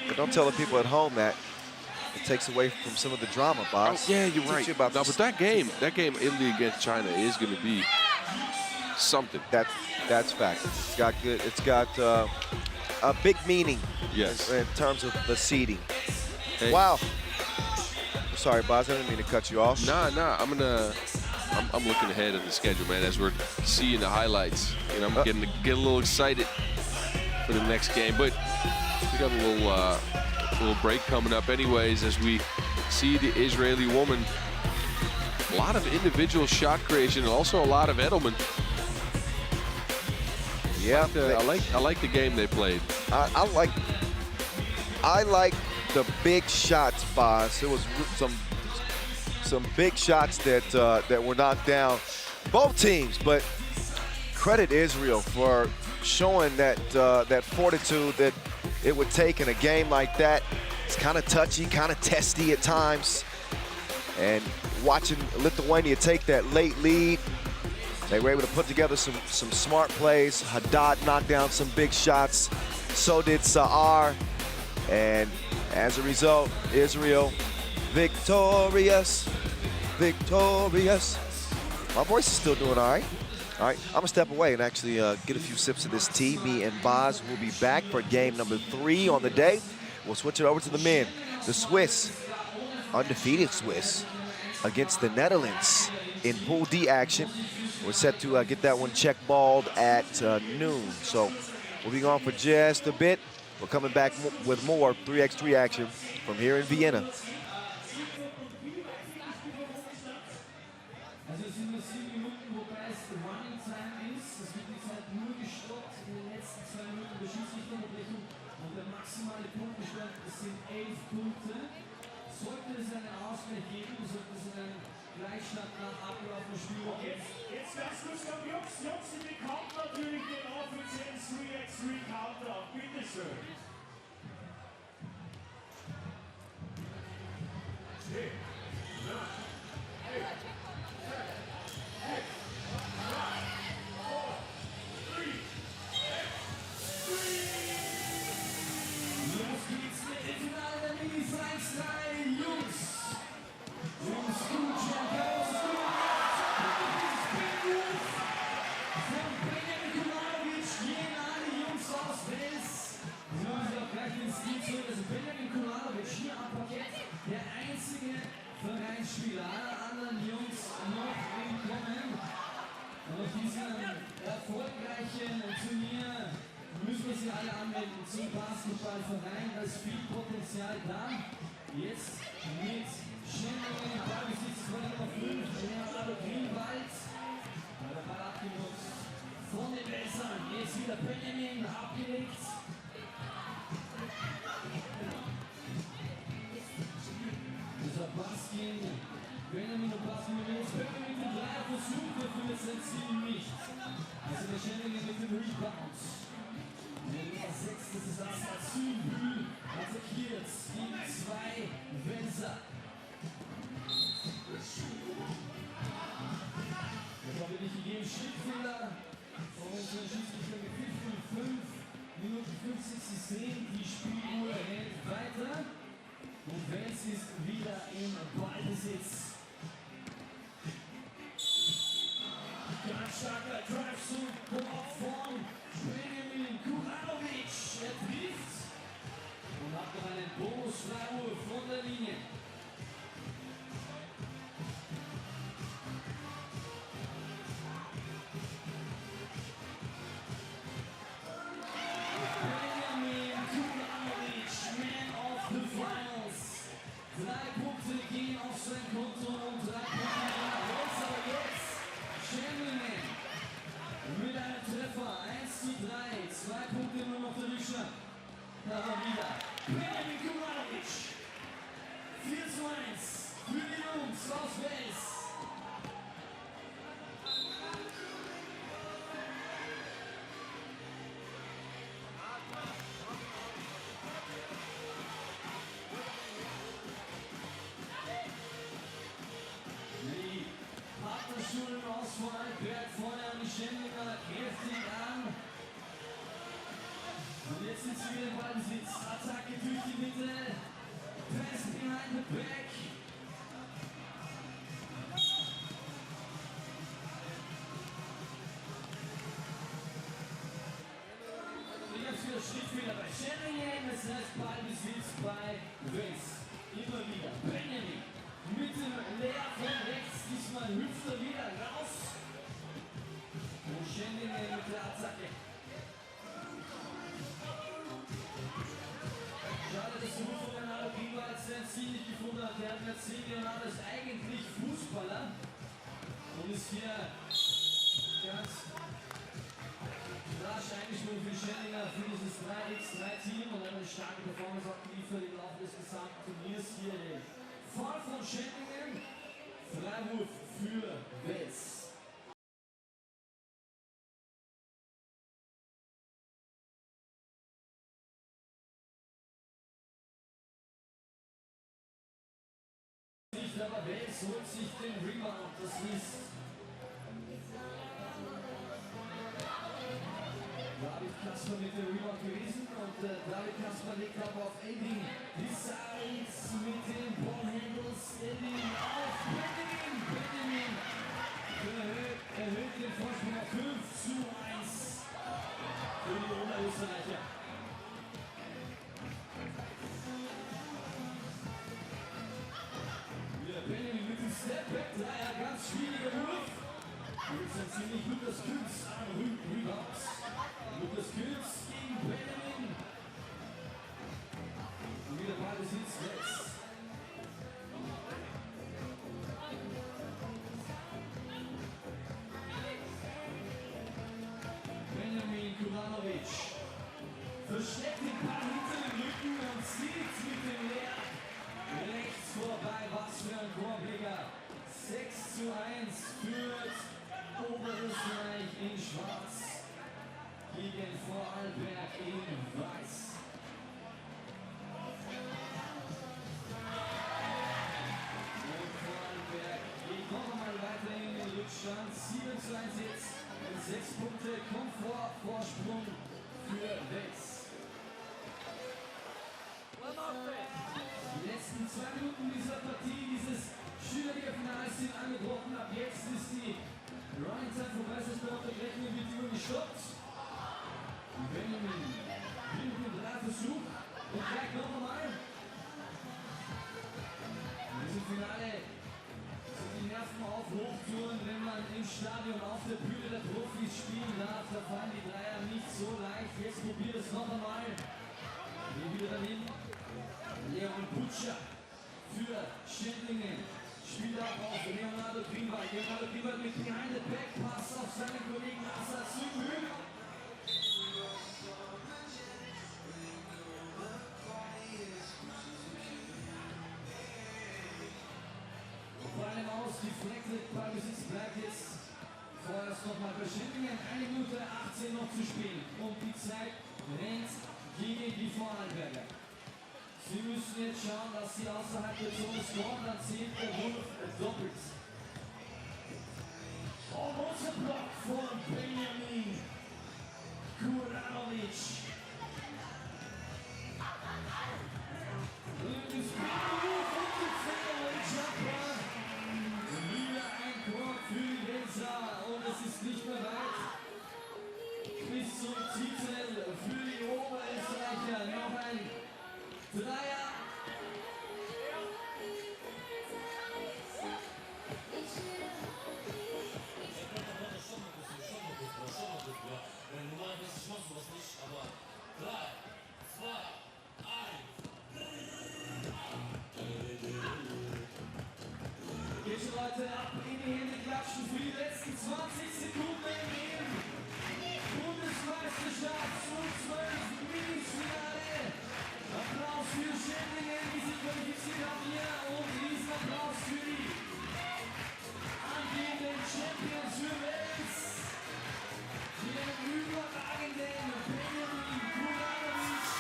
But don't tell the people at home that. It takes away from some of the drama, Boss. Oh, yeah, you're right. No, but that game, Italy against China is going to be something. That's fact. It's got a big meaning. Yes. In terms of the seeding. Hey. Wow. Sorry, Boz. I didn't mean to cut you off. Nah. I'm looking ahead of the schedule, man. As we're seeing the highlights, and I'm getting a little excited for the next game. But we got a little break coming up, anyways, as we see the Israeli woman. A lot of individual shot creation, and also a lot of Edelman. Yeah, I like the game they played. I like the big shots, Boz. There was some big shots that were knocked down, both teams. But credit Israel for showing that fortitude that it would take in a game like that. It's kind of touchy, kind of testy at times. And watching Lithuania take that late lead, they were able to put together some smart plays. Haddad knocked down some big shots. So did Saar. And as a result, Israel victorious. Victorious. My voice is still doing all right. All right, I'm gonna step away and actually get a few sips of this tea. Me and Boz will be back for game number 3 on the day. We'll switch it over to the men. The Swiss, undefeated Swiss, against the Netherlands in Pool D action. We're set to get that one check-balled at noon. So we'll be gone for just a bit. We're coming back with more 3x3 action from here in Vienna. Also es sind nur 7 Minuten, wobei es Running Time ist. Es wird die Zeit nur gestoppt in den letzten 2 Minuten der Schiedsrichterunterbrechung. Und der maximale Punktestand sind 11 Punkte. Sollte es einen Ausgleich geben, sollte es einen Gleichstand nach Ablauf des Spiels geben. Jetzt ganz kurz, Jungs, Sie bekommen natürlich den offiziellen 3x3 Counter. Bitteschön. Spieler, alle anderen Jungs noch entkommen. Und auf diesem erfolgreichen Turnier müssen wir sie alle anmelden zum Basketballverein. Da ist viel Potenzial da. Jetzt mit Schengen, Ballbesitz von Nummer 5, Leonardo Greenwald. Der Ball abgenutzt von den Bessern. Jetzt wieder Benjamin abgelegt. Baskin, Benjamin und Baskin, Benjamin mit dem Dreier versucht, dafür ist sein Ziel nicht. Also der Schengen mit dem Rebound. Der Nummer 6, das ist das Asylbühl, attackiert die 2 Welser. Das war wirklich gegeben, Schrittfehler. Und unsere Schiedsrichter mit 5 Minuten 50 sehen, die Spieluhr rennt weiter. Und Wels ist wieder im Ballbesitz. Ganz starker Drive-Zug von Benjamin Kuranovic. Er trifft und hat noch einen Bonus-Freiwurf von der Linie. Benjamin Kuranovic, man of the finals. 3 Punkte gehen auf sein Konto und 3 Punkte gehen nach Wels, aber jetzt Schengen mit einem Treffer, 1:3, 2 Punkte nur noch der Rückstand. Da war wieder Benjamin Kuranovic, 4:1 für die Jungs aus Wels. Partnerschulenauswahl fährt vorne an die Schengener kräftig an. Und jetzt sind sie wieder im Ballbesitz. Attacke durch die Mitte. Pass behind the back. Jetzt wieder Schrittfehler bei Schengen. Das heißt Ballbesitz bei Wels. Immer wieder. Benjamin. Mit dem Leer von rechts, diesmal hüpft er wieder raus. Und Schengen mit der Attacke. Schade, dass der Ruf von Leonardo Greenwald sein Ziel nicht gefunden hat. Der hat mir erzählt, Leonardo ist eigentlich Fußballer. Und ist hier ganz rasch eingesprungen für Schengener für dieses 3x3-Team. Und eine starke Performance abgeliefert im Laufe des gesamten Turniers hier. Fall von Schengen, Freiwurf für Wels. Nicht, aber Wels holt sich den Rebound, das ist David Kasper mit dem Rebound gewesen und David Kasper legt aber auf Edin. Die Sides mit den Ballhandles. Edin auf Benjamin. Benjamin erhöht den Vorsprung auf Österreicher. Wieder Benjamin mit dem Step-Back-Dreier, ganz schwieriger Wurf. Jetzt ein ziemlich Lukas Künz an Rebounds. Lukas Künz gegen Benjamin. Und wieder Ballbesitz rechts. Benjamin Kuranovic versteckt den Ball hinter dem Rücken und zieht mit dem Leer rechts vorbei. Was für ein Korbleger. 6:1 führt Oberösterreich in Schwarz gegen Vorarlberg in Weiß. Und Vorarlberg geht noch einmal weiter in den Rückstand. 7:1 jetzt. 6 Punkte Komfortvorsprung für Wels. Die letzten 2 Minuten dieser Partie, dieses Schülerliga-Finals sind angebrochen. Ab jetzt ist die Running-Zeit vorbei, das ist bei Unterbrechung, wird die Uhr gestoppt. Benjamin bringt den Dreiversuch und gleich noch einmal. In diesem Finale sind die Nerven auf Hochtouren, wenn man im Stadion auf der Bühne der Profis spielen darf. Da fallen die Dreier nicht so leicht. Jetzt probiert es noch einmal. Hier wieder daneben. Leon Butcher für Schindlingen. Spielt auch auf Leonardo Greenwald. Leonardo Greenwald mit behind the back Pass auf seinen Kollegen Assa Südmühl. Vor allem aus, die Fleckle Ballbesitz bleibt jetzt vorerst nochmal bei Schindlingen. 1 Minute 18 noch zu spielen. Und die Zeit rennt gegen die Vorarlberger. Sie müssen jetzt schauen, dass sie außerhalb der Zone scoren, dann zählt der Wurf doppelt. Almost a block von Benjamin Kuranovic. Und es geht Wurf und die Fairway Jumper. Wieder ein Korb für die Welser und es ist nicht mehr weit bis zum Titel für die Oberösterreicher. Noch ein Dreier. Geht schon Leute ab in die Hände klatschen für die letzten 20 Sekunden im Bundesmeisterschaft und 12 Mini-Finale. Applaus für Schindlingen, die sich qualifiziert haben hier und Riesenapplaus für die angehenden Champions für Wels. Den überragenden Benjamin Kuranovic.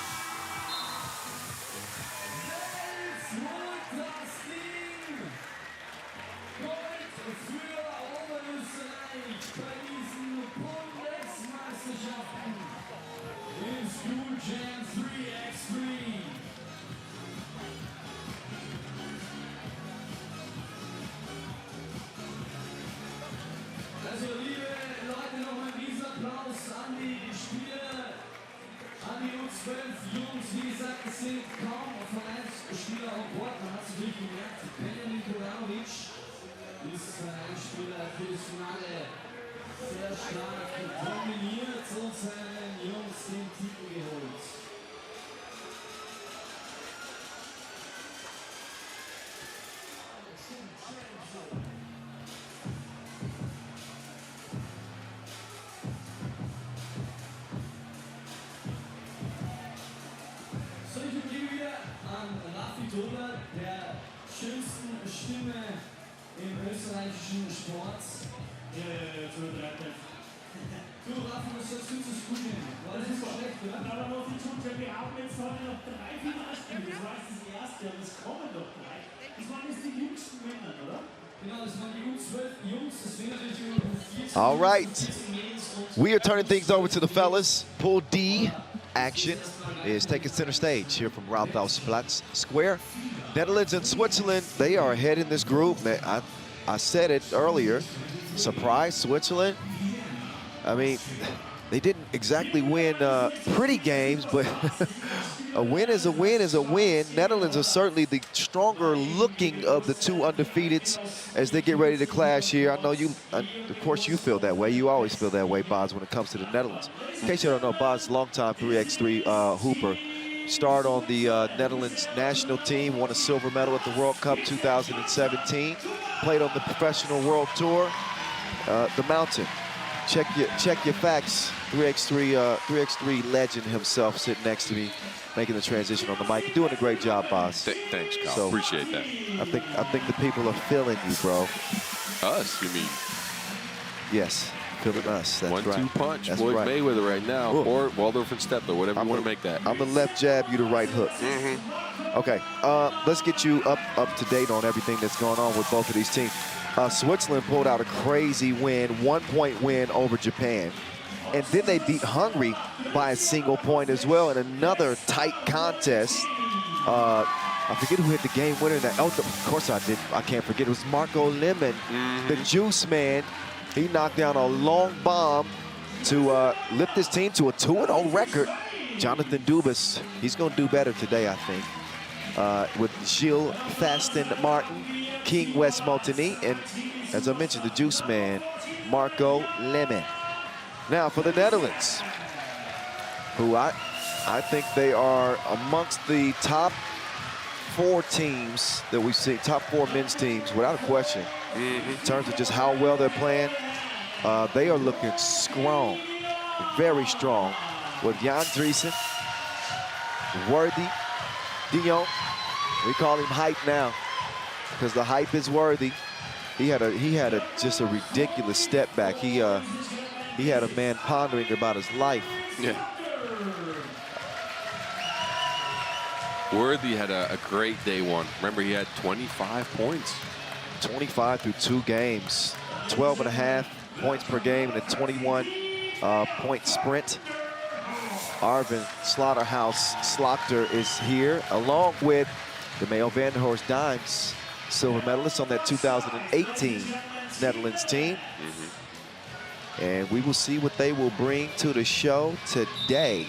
Wels holt das Ding. Gold für Oberösterreich bei diesen Bundesmeisterschaften im School Jam 3x3. Also liebe Leute, noch ein Riesenapplaus an die Spieler, an die U12 Jungs. Wie gesagt, es sind kaum Vereinsspieler an Bord. Man hat es natürlich gemerkt, Benjamin Kuranovic ist ein Spieler für das Finale sehr stark dominiert und seinen Jungs den Titel geholt. So, ich übergebe wieder an Raffi Dober, der schönsten Stimme im österreichischen Sport. Ja, so dreifach. Du, Raffi, was sagst du zu Scootien? War das nicht so schlecht, oder? Aber muss ich schon, wir haben jetzt heute noch 3 Finalspiele. Das war jetzt das erste, aber es kommen noch 3. Das waren jetzt die jüngsten Männer, oder? Genau, das waren die U12 Jungs. Das wäre natürlich über 14. All right. We are turning things over to the fellas. Pool D action is taking center stage here from Rathausplatz Square. Netherlands and Switzerland, they are ahead in this group. I said it earlier. Surprise, Switzerland. I mean, They didn't exactly win pretty games, but a win is a win is a win. Netherlands are certainly the stronger looking of the two undefeateds as they get ready to clash here. I know you, of course, you feel that way. You always feel that way, Boz, when it comes to the Netherlands. In case you don't know, Boz, longtime 3x3 hooper. Starred on the Netherlands national team, won a silver medal at the World Cup 2017. Played on the Professional World Tour. The Mountain. Check your facts. 3x3 legend himself sitting next to me, making the transition on the mic. You're doing a great job, Boz. Thanks, Kyle. So, appreciate that. I think the people are feeling you, bro. Us, you mean? Yes, feeling us. That's right. 1-2 punch. That's Floyd right. Mayweather right now, Ooh. or Waldorf and Steppler, whatever you want to make that. I'm the left jab, you the right hook. Okay, let's get you up to date on everything that's going on with both of these teams. Switzerland pulled out a crazy win, 1-point win over Japan. And then they beat Hungary by a single point as well in another tight contest. I forget who hit the game winner in that. Oh, of course I did. I can't forget. It was Marco Lemon, the juice man. He knocked down a long bomb to lift his team to a 2-0 record. Jonathan Dubas, he's going to do better today, I think. With Gilles Fasten Martin, King West Motini, and as I mentioned, the juice man, Marco Lemon. Now for the Netherlands, who I think they are amongst the top 4 teams that we've seen, top 4 men's teams, without a question. In terms of just how well they're playing, they are looking strong, very strong, with Jan Driesen, Worthy, De Jong. We call him Hype now because the hype is Worthy. He had just a ridiculous step back. He had a man pondering about his life. Yeah. Worthy had a great day one. Remember, he had 25 points. 25 through 2 games. 12.5 points per game in a 21-point sprint. Arvin Slaughterhouse Slaughter is here, along with the Mayo Van der Horst Dimes, silver medalist on that 2018 Netherlands team. And we will see what they will bring to the show today.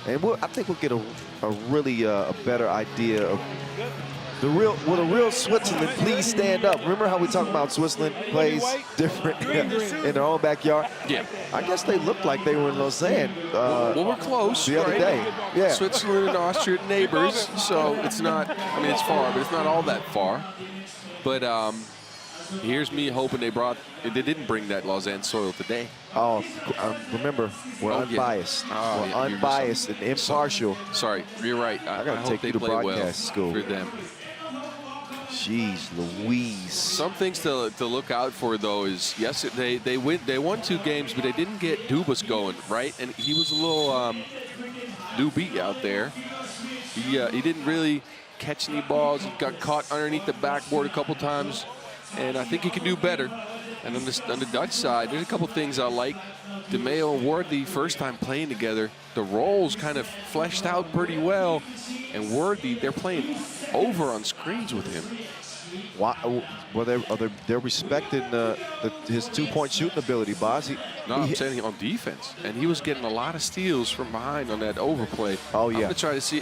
And I think we'll get a really a better idea of the real Switzerland. Please stand up. Remember how we talked about Switzerland plays different in their own backyard? Yeah. I guess they looked like they were in Lausanne. Well, we're close. The other right? day. Yeah. Switzerland and Austria neighbors, so it's not, I mean, it's far, but it's not all that far. But here's me hoping they didn't bring that Lausanne soil today. Oh, remember, we're unbiased. Oh, we're unbiased and impartial. Sorry, you're right. I gotta hope take they you to play well broadcast school. for them. Jeez Louise. Some things to look out for, though, is yes, they won 2 games, but they didn't get Dubas going, right? And he was a little doobie out there. He didn't really catch any balls. He got caught underneath the backboard a couple times, and I think he can do better. And on the Dutch side, there's a couple things I like. DeMeo and Worthy, first time playing together, the roles kind of fleshed out pretty well. And Worthy, they're playing over on screens with him. Why, well, they're respecting his 2-point shooting ability, Boz. I'm saying on defense, and he was getting a lot of steals from behind on that overplay. Oh, yeah. I'm gonna try to see.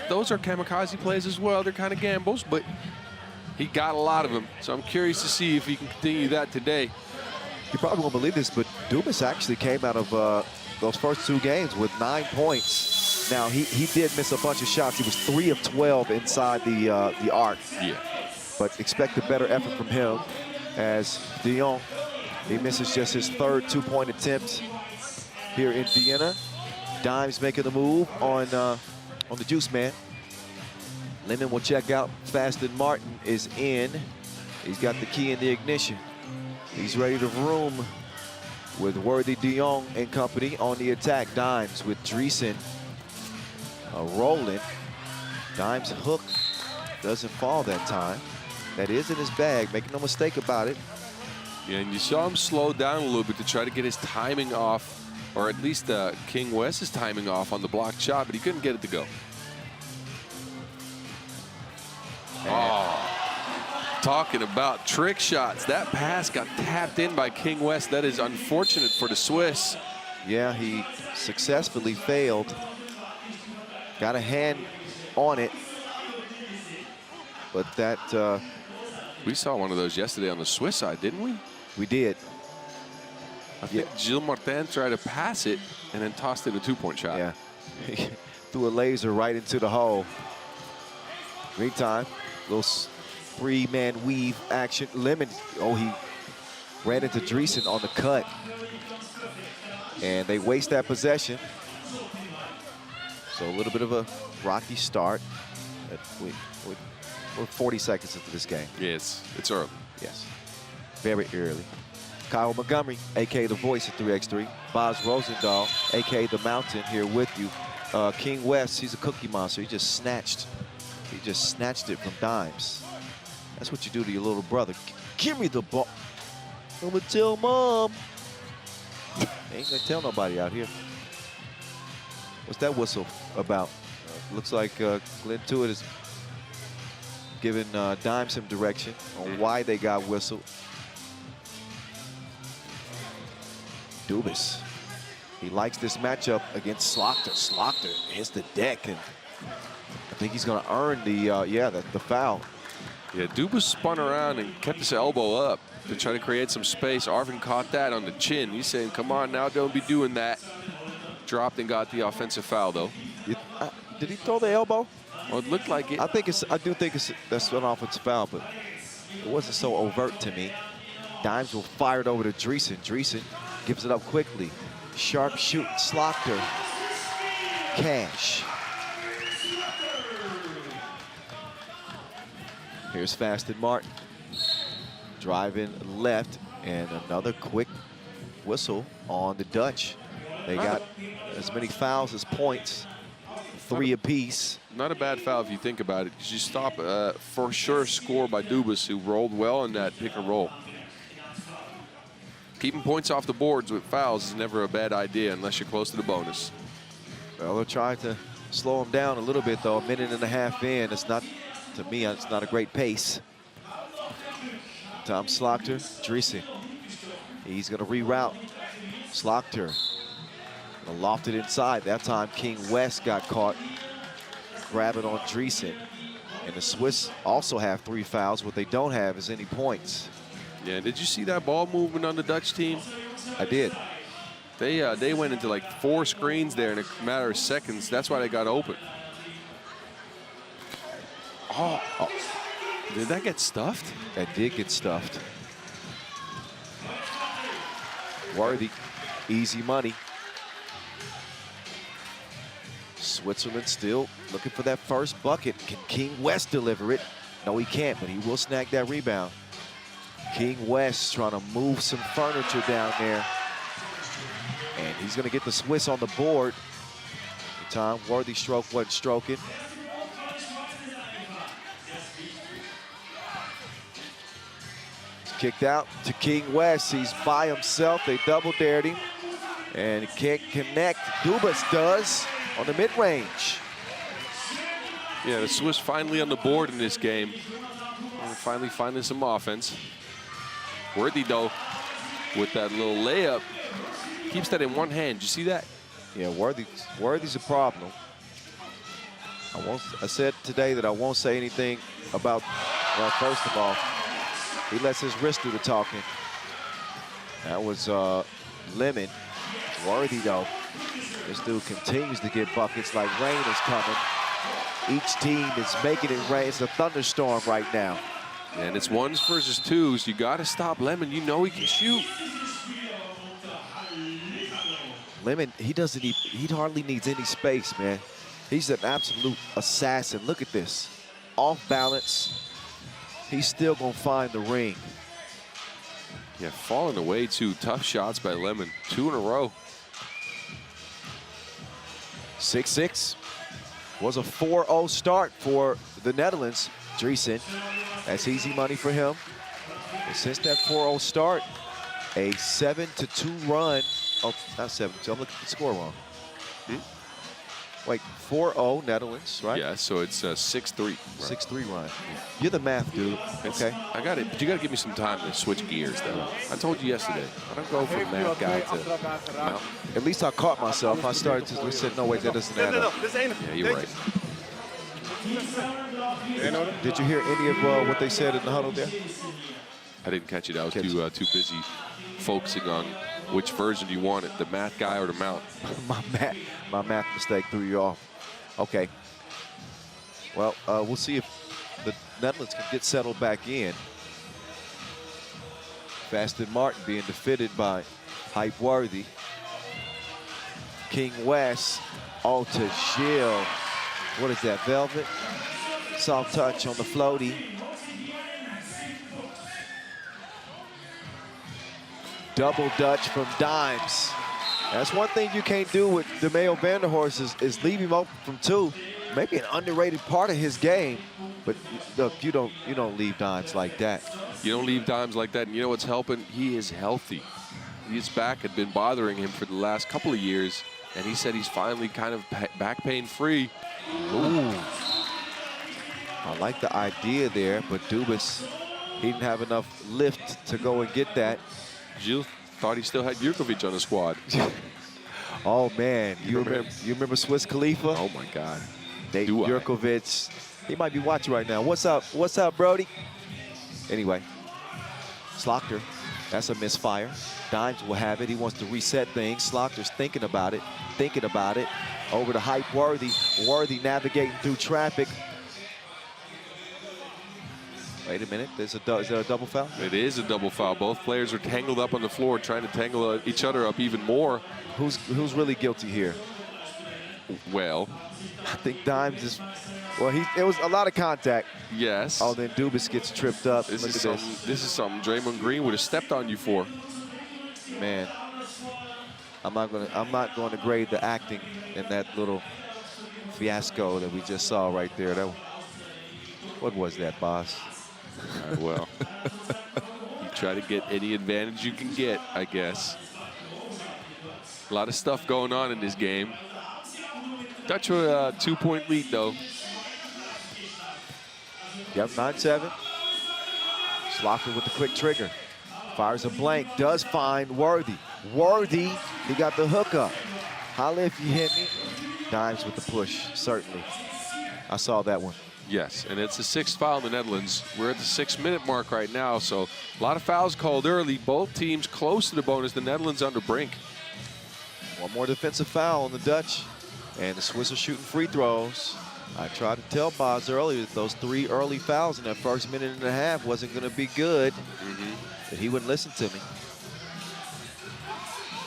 Those are kamikaze plays as well. They're kind of gambles, but he got a lot of them. So I'm curious to see if he can continue that today. You probably won't believe this, but Dubas actually came out of those first 2 games with 9 points. Now, he did miss a bunch of shots. He was 3 of 12 inside the arc. Yeah. But expect a better effort from him as De Jong, he misses just his 3rd 2-point attempt here in Vienna. Dimes making the move on the juice man. Lemon will check out. Fasten Martin is in. He's got the key in the ignition. He's ready to vroom with Worthy, De Jong and company on the attack. Dimes with Driesen rolling. Dimes hook doesn't fall that time. That is in his bag, making no mistake about it. Yeah, and you saw him slow down a little bit to try to get his timing off, or at least King West's timing off on the blocked shot, but he couldn't get it to go. Oh. talking about trick shots. That pass got tapped in by King West. That is unfortunate for the Swiss. Yeah, he successfully failed. Got a hand on it. But that... we saw one of those yesterday on the Swiss side, didn't we? We did. I think Gilles Martin tried to pass it and then tossed it a two-point shot. Yeah. Threw a laser right into the hole. Meantime, little three-man weave action. Lemon, oh, he ran into Dreesen on the cut. And they waste that possession. So a little bit of a rocky start. We're 40 seconds into this game. Yes, it's early. Yes, very early. Kyle Montgomery, a.k.a. The Voice at 3x3. Boz Rosendahl, a.k.a. The Mountain, here with you. King West, he's a cookie monster. He just snatched it from Dimes. That's what you do to your little brother. Give me the ball. I'm gonna tell Mom. Ain't gonna tell nobody out here. What's that whistle about? Looks like Glenn Tuitt is giving Dimes some direction on why they got whistled. Dubas, he likes this matchup against Slaughter. Slaughter hits the deck, and I think he's going to earn the foul. Yeah, Dubas spun around and kept his elbow up to try to create some space. Arvin caught that on the chin. He's saying, come on now, don't be doing that. Dropped and got the offensive foul, though. Did he throw the elbow? Well, it looked like it. I do think that's an offensive foul, but it wasn't so overt to me. Dimes will fire it over to Dreesen. Dreesen gives it up quickly. Sharp shoot, Slaughter. Cash. Here's Faston Martin. Driving left, and another quick whistle on the Dutch. They got as many fouls as points, 3 apiece. Not a bad foul if you think about it, because you stop for sure score by Dubas, who rolled well in that pick and roll. Keeping points off the boards with fouls is never a bad idea unless you're close to the bonus. Well, they'll try to slow him down a little bit, though. A minute and a half in, it's not, to me, it's not a great pace. Tom Slaughter, Dreesen. He's going to reroute. Slaughter lofted inside. That time, King West got caught grabbing on Dreesen. And the Swiss also have 3 fouls. What they don't have is any points. Yeah, did you see that ball movement on the Dutch team? I did. They went into like 4 screens there in a matter of seconds. That's why they got open. Oh. Did that get stuffed? That did get stuffed. Worthy, easy money. Switzerland still looking for that first bucket. Can King West deliver it? No, he can't, but he will snag that rebound. King West trying to move some furniture down there. And he's going to get the Swiss on the board. The time Worthy stroke wasn't stroking. Kicked out to King West. He's by himself. They double dared him. And he can't connect. Dubas does on the mid-range. Yeah, the Swiss finally on the board in this game. And finally finding some offense. Worthy, though, with that little layup, keeps that in one hand. You see that? Yeah, Worthy's a problem. I said today that I won't say anything about, well, first of all, he lets his wrist do the talking. That was Lemon. Worthy, though. This dude continues to get buckets like rain is coming. Each team is making it rain. It's a thunderstorm right now. And it's 1s versus 2s. You got to stop Lemon. You know he can shoot. Lemon, he hardly needs any space, man. He's an absolute assassin. Look at this. Off balance. He's still going to find the ring. Yeah, falling away too. Tough shots by Lemon. 2 in a row. 6-6. Was a 4-0 start for the Netherlands. Dreesen, that's easy money for him. And since that 4-0 start, a 7-2 run. Oh, not 7-2. I'm looking at the score wrong. Wait, 4-0 Netherlands, right? Yeah, so it's 6-3. 6-3 run. You're the math dude. Okay. I got it, but you got to give me some time to switch gears, though. I told you yesterday. I don't go from math guy to mount. At least I caught myself. I started to say, no, wait, that doesn't add up. Yeah, you're right. Did you hear any of what they said in the huddle there? I didn't catch it. I was too busy focusing on which version you wanted, the math guy or the mount. My math mistake threw you off. Okay. Well, we'll see if the Netherlands can get settled back in. Faston Martin being defeated by Hype Worthy. King West, Alta Gilles. What is that, Velvet? Soft touch on the floaty. Double Dutch from Dimes. That's one thing you can't do with DeMeo Vanderhorst is leave him open from 2. Maybe an underrated part of his game, but look, you don't leave Dimes like that. You don't leave Dimes like that, and you know what's helping? He is healthy. His back had been bothering him for the last couple of years, and he said he's finally kind of back pain free. Ooh. I like the idea there, but Dubas, he didn't have enough lift to go and get that. Gilles thought he still had Jurkovic on the squad. Oh man, you remember Swiss Khalifa? Oh my God. Dave Jurkovic. He might be watching right now. What's up? What's up, Brody? Anyway, Slaughter, that's a misfire. Dimes will have it. He wants to reset things. Slaughter's thinking about it. Over to Hype Worthy. Worthy navigating through traffic. Wait a minute, is there a double foul? It is a double foul. Both players are tangled up on the floor, trying to tangle each other up even more. Who's really guilty here? Well, I think Dimes is, well, it was a lot of contact. Yes. Oh, then Dubas gets tripped up. This is something Draymond Green would have stepped on you for. Man, I'm not going to grade the acting in that little fiasco that we just saw right there. What was that, boss? All right, well, you try to get any advantage you can get, I guess. A lot of stuff going on in this game. Dutch with a 2-point lead, though. Yep, 9-7. Slaughter with the quick trigger. Fires a blank, does find Worthy. Worthy, he got the hookup. Holla if you hit me. Dimes with the push, certainly. I saw that one. Yes, and it's the 6th foul in the Netherlands. We're at the 6-minute mark right now, so a lot of fouls called early. Both teams close to the bonus. The Netherlands under brink. One more defensive foul on the Dutch, and the Swiss are shooting free throws. I tried to tell Boz earlier that those 3 early fouls in that first minute and a half wasn't going to be good, but he wouldn't listen to me.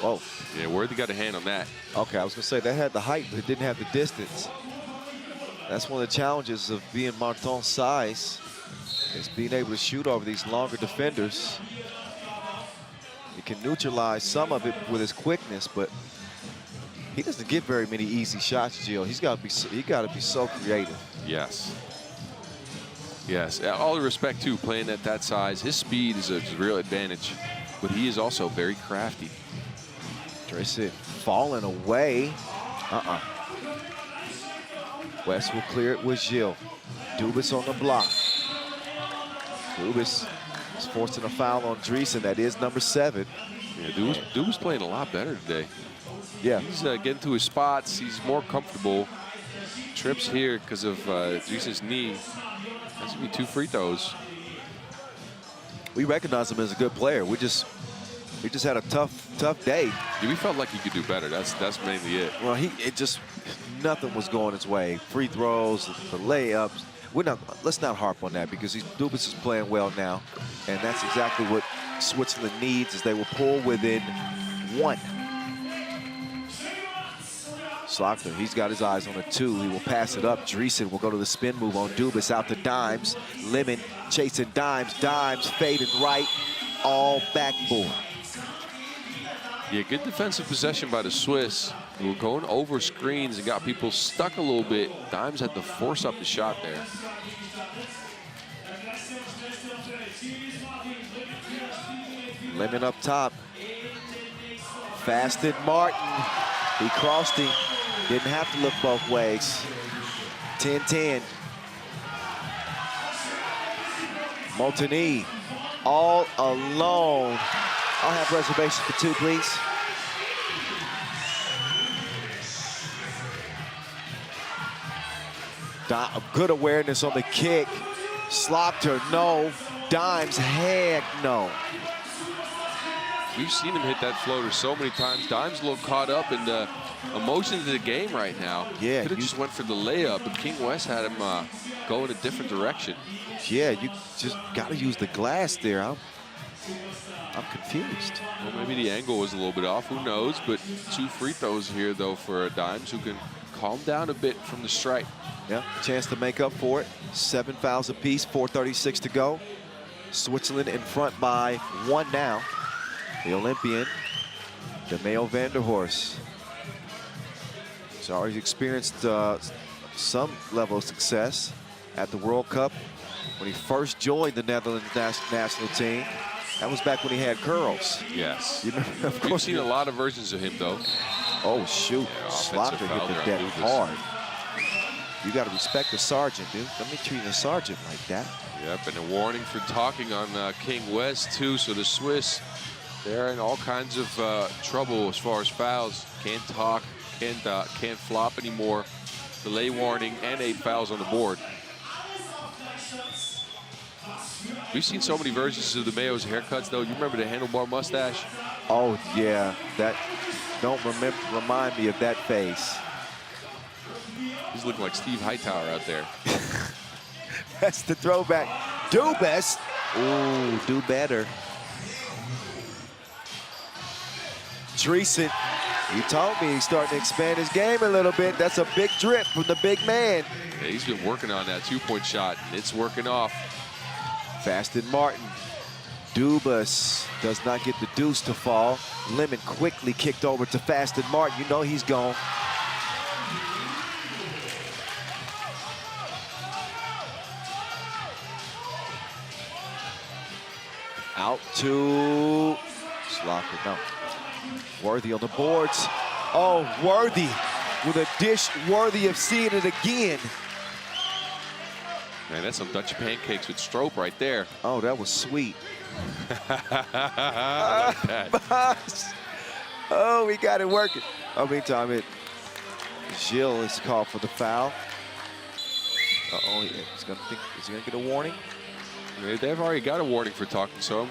Whoa. Yeah, Worthy got a hand on that. Okay, I was going to say that had the height, but it didn't have the distance. That's one of the challenges of being Martin's size, is being able to shoot over these longer defenders. He can neutralize some of it with his quickness, but he doesn't get very many easy shots, Gilles. He got to be so creative. Yes. Yes, all the respect too, playing at that size. His speed is a real advantage, but he is also very crafty. Dressett falling away. West will clear it with Gilles. Dubas on the block. Dubas is forcing a foul on Dreesen. That is number 7. Yeah, Dubas playing a lot better today. Yeah. He's getting to his spots. He's more comfortable. Trips here because of Dreesen's knee. That's going to be 2 free throws. We recognize him as a good player. We just had a tough day. Yeah, we felt like he could do better. That's mainly it. Well, nothing was going his way. Free throws, the layups. Let's not harp on that because Dubas is playing well now, and that's exactly what Switzerland needs. Is they will pull within 1. Slaughter, he's got his eyes on a 2. He will pass it up. Dreesen will go to the spin move on Dubas, out to Dimes. Lemon chasing Dimes. Dimes fading right, all backboard. Yeah, good defensive possession by the Swiss. They were going over screens and got people stuck a little bit. Dimes had to force up the shot there. Lemon up top. Faston Martin. He crossed him. Didn't have to look both ways. 10-10. Molteni all alone. I'll have reservations for 2, please. Good awareness on the kick. Slopped her, no. Dimes, heck no. We've seen him hit that floater so many times. Dimes a little caught up in the emotions of the game right now. Yeah, could have just went for the layup, but King West had him go in a different direction. Yeah, you just got to use the glass there. I'm confused. Well, maybe the angle was a little bit off. Who knows? But 2 free throws here, though, for Dimes, who can calm down a bit from the strike. Yeah, chance to make up for it. 7 fouls apiece, 4:36 to go. Switzerland in front by 1 now. The Olympian, DeMeo Vanderhorst. He's already experienced some level of success at the World Cup when he first joined the Netherlands national team. That was back when he had curls. Yes. You know, of We've course, seen a lot of versions of him, though. Oh, shoot. Yeah, Slocker offensive hit foul the there deck on Lucas. hard. You got to respect the sergeant, dude. Don't be treating a sergeant like that. Yep, and a warning for talking on King West, too. So the Swiss, they're in all kinds of trouble as far as fouls. Can't talk, can't flop anymore. Delay warning and 8 fouls on the board. We've seen so many versions of DeMeo's haircuts, though. You remember the handlebar mustache? Oh, yeah. That, don't remind me of that face. He's looking like Steve Hightower out there. That's the throwback. Do best. Ooh, do better. Dreesen, you told me he's starting to expand his game a little bit. That's a big drip from the big man. Yeah, he's been working on that 2-point shot, and it's working off. Faston Martin. Dubas does not get the deuce to fall. Lemon quickly kicked over to Faston Martin. You know he's gone. Out to Slocker, no. Worthy on the boards. Oh, Worthy with a dish worthy of seeing it again. Man, that's some Dutch pancakes with Stroop right there. Oh, that was sweet. I like that. Boss. Oh, we got it working. Oh, meantime, Gilles is called for the foul. Uh-oh, he's gonna think, is he gonna get a warning? They've already got a warning for talking, so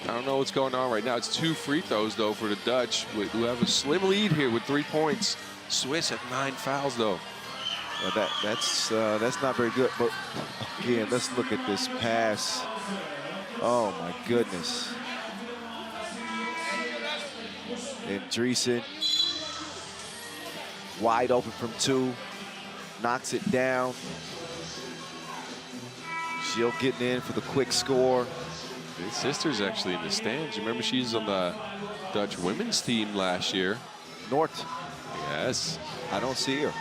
I don't know what's going on right now. It's 2 free throws, though, for the Dutch, who have a slim lead here with 3 points. Swiss at 9 fouls, though. Well, that's not very good. But again, let's look at this pass. Oh my goodness. And Dreesen, wide open from 2, knocks it down. Gilles getting in for the quick score. His sister's actually in the stands. You remember she's on the Dutch women's team last year. Nort. Yes. I don't see her.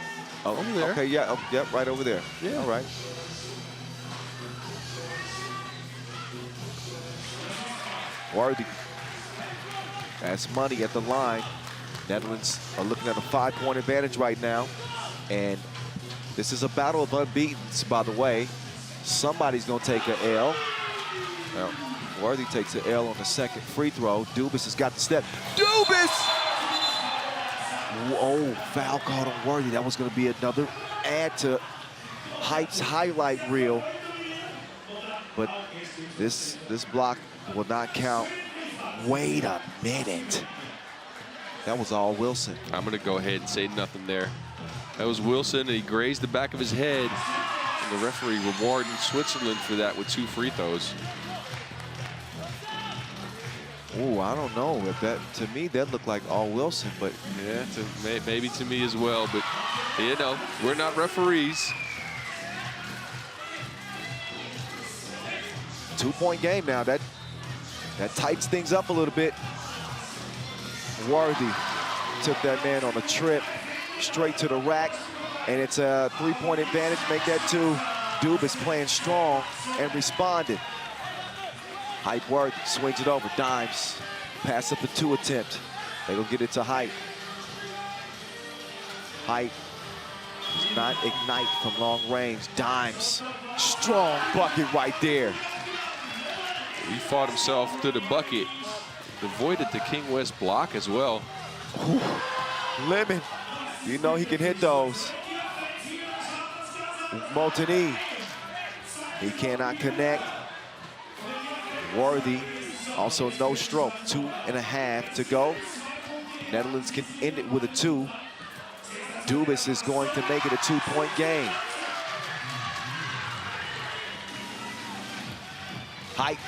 Oh, Over there. Okay, yeah, oh, yep, right over there. Yeah. All right. Worthy. That's money at the line. Netherlands are looking at a 5-point advantage right now. And this is a battle of unbeatens, by the way. Somebody's going to take an L. Well, Worthy takes an L on the second free throw. Dubas has got the step. Dubas! Oh, foul called on Worthy. That was going to be another add to Hype's highlight reel. But this block will not count. Wait a minute. That was all Wilson. I'm going to go ahead and say nothing there. That was Wilson, and he grazed the back of his head. And the referee rewarding Switzerland for that with 2 free throws. Oh, I don't know. If that, to me, that looked like all Wilson, but Yeah, maybe to me as well, but you know, we're not referees. 2-point game now. That tightens things up a little bit. Worthy took that man on a trip straight to the rack, and it's a 3-point advantage. Make that 2. Dubas playing strong and responded. Hype Worthy swings it over. Dimes. Pass up the 2 attempt. They will get it to Hype. Height does not ignite from long range. Dimes, strong bucket right there. He fought himself to the bucket. Avoided the King West block as well. Whew. Lemon, you know he can hit those. Molteni, he cannot connect. Worthy, also no stroke, 2.5 to go. Netherlands can end it with a 2. Dubas is going to make it a 2-point game. Height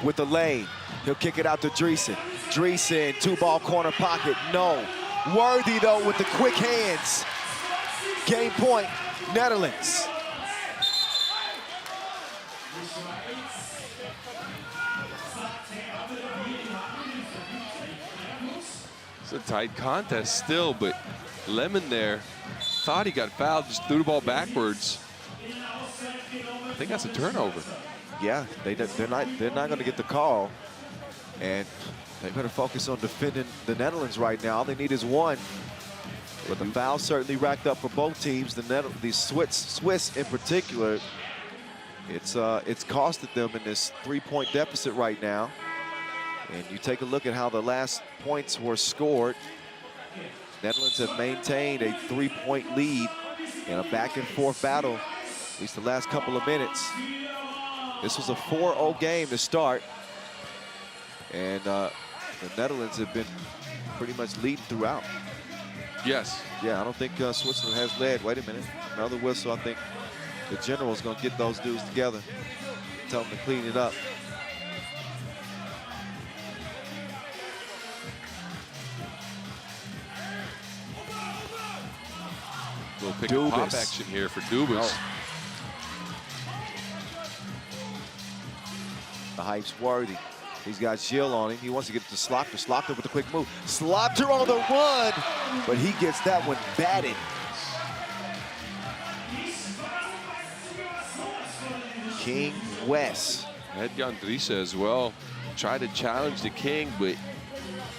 with the lane. He'll kick it out to Dreesen. Dreesen, 2-ball corner pocket, no. Worthy though with the quick hands. Game point, Netherlands. It's a tight contest still, but Lemon there thought he got fouled, just threw the ball backwards. I think that's a turnover. Yeah, they're not going to get the call, and they better focus on defending the Netherlands right now. All they need is 1. But the foul certainly racked up for both teams. The Swiss in particular, it's costed them in this 3-point deficit right now. And you take a look at how the last points were scored. Netherlands have maintained a 3-point lead in a back-and-forth battle, at least the last couple of minutes. This was a 4-0 game to start. And the Netherlands have been pretty much leading throughout. Yes. Yeah, I don't think Switzerland has led. Wait a minute. Another whistle. I think the general's going to get those dudes together. Tell them to clean it up. Little pick and pop action here for Dubas. Oh. The hype's Worthy. He's got Gilles on him. He wants to get to Slaughter. Slaughter with a quick move. Slaughter on the run, but he gets that one batted. King West. Edgan Driessen as well. Tried to challenge the King, but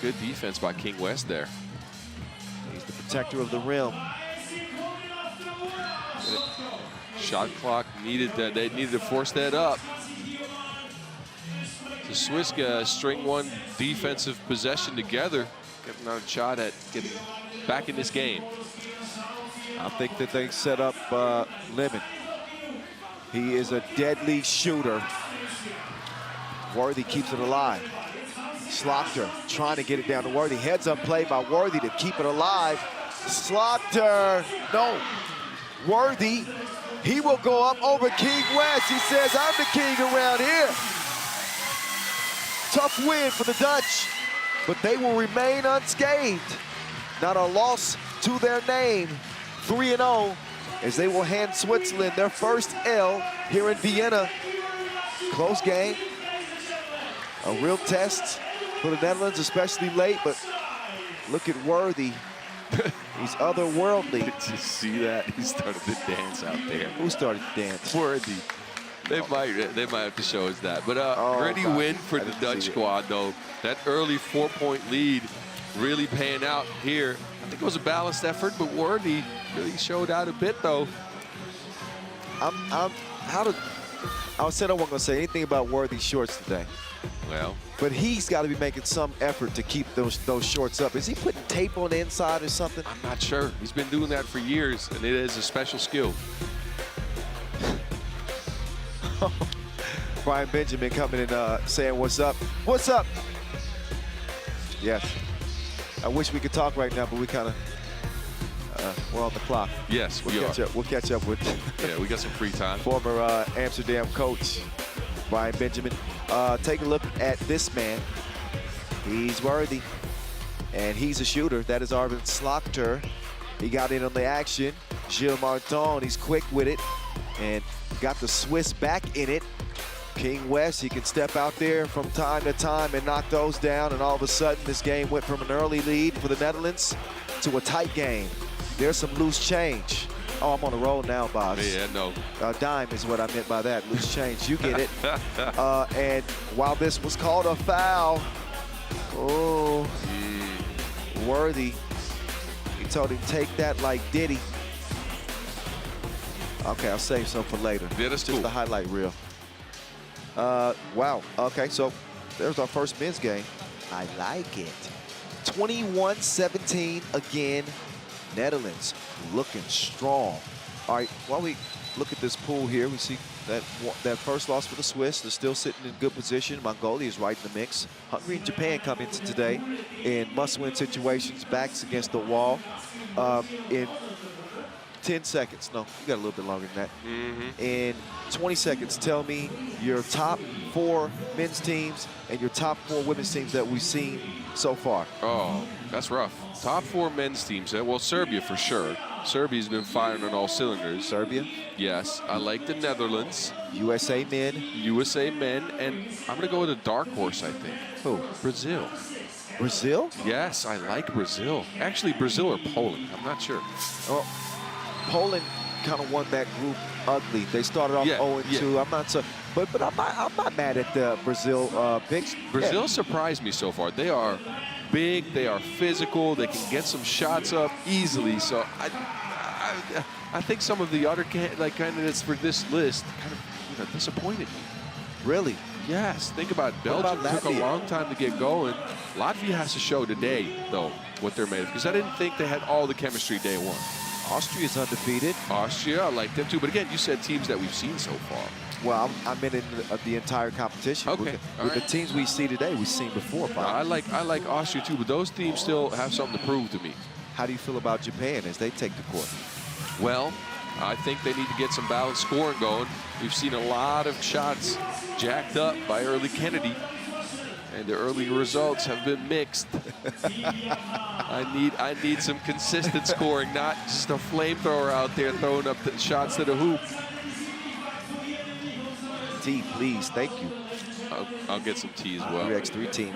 good defense by King West there. He's the protector of the rim. Shot clock needed that. They needed to force that up. The Swiss string one defensive possession together, get another shot at getting back in this game. I think that they set up Lemon. He is a deadly shooter. Worthy keeps it alive. Slaughter trying to get it down to Worthy. Heads up play by Worthy to keep it alive. Slaughter, no. Worthy, he will go up over King West. He says, I'm the king around here. Tough win for the Dutch, but they will remain unscathed. Not a loss to their name. 3-0 as they will hand Switzerland their first L here in Vienna. Close game. A real test for the Netherlands, especially late, but look at Worthy. He's otherworldly. Did you see that? He started to dance out there. Who started to dance? Worthy. They might have to show us that. But gritty win for the Dutch squad, though. That early 4-point lead really paying out here. I think it was a balanced effort, but Worthy really showed out a bit, though. I said I wasn't going to say anything about Worthy's shorts today. Well, but he's got to be making some effort to keep those shorts up. Is he putting tape on the inside or something? I'm not sure. He's been doing that for years, and it is a special skill. Brian Benjamin coming in saying, what's up? What's up? Yes. I wish we could talk right now, but we kind of, we're on the clock. Yes, we are. We'll catch up with yeah, we got some free time. Former Amsterdam coach, Brian Benjamin. Take a look at this man. He's Worthy, and he's a shooter. That is Arvid Slaughter. He got in on the action. Gilles Martin, he's quick with it, and got the Swiss back in it. King West, he can step out there from time to time and knock those down, and all of a sudden this game went from an early lead for the Netherlands to a tight game. There's some loose change. Oh, I'm on the roll now, Bob. Yeah, no. Dime is what I meant by that. Loose change, you get it. And while this was called a foul, Worthy, He told him, take that like Diddy. Okay, I'll save some for later. Yeah, that's Just cool. the highlight reel. Wow. Okay, so there's our first men's game. I like it. 21-17 again. Netherlands looking strong. All right, while we look at this pool here, we see that first loss for the Swiss. They're still sitting in good position. Mongolia is right in the mix. Hungary and Japan come into today in must-win situations, backs against the wall. In 10 seconds, no, you got a little bit longer than that. In 20 seconds, tell me your top 4 men's teams and your top 4 women's teams that we've seen so far. Oh, that's rough. Top 4 men's teams. Well, Serbia for sure. Serbia's been firing on all cylinders. Serbia, Yes, I like the Netherlands, USA men. USA men, and I'm going to go with a dark horse, I think. Who? Brazil. Brazil? Yes, I like Brazil. Actually, Brazil or Poland. I'm not sure. Well, Poland kind of won that group ugly. They started off 0-2. I'm not so, but I'm not mad at the Brazil picks. Brazil surprised me so far. They are big, they are physical, they can get some shots up easily. So I think some of the other candidates for this list kind of disappointed me. Really? Yes. Think about it. Belgium about took a Latvia? long time to get going. Latvia has to show today, though, what they're made of, because I didn't think they had all the chemistry day one. Austria's undefeated. Austria, I like them too. But again, you said teams that we've seen so far. Well, I'm in the entire competition. Okay, With the teams we see today, we've seen before. I like Austria too, but those teams still have something to prove to me. How do you feel about Japan as they take the court? Well, I think they need to get some balanced scoring going. We've seen a lot of shots jacked up by early Kennedy, and the early results have been mixed. I need some consistent scoring, not just a flamethrower out there throwing up the shots to the hoop. T, please, thank you. I'll get some tea as well. 3x3 team.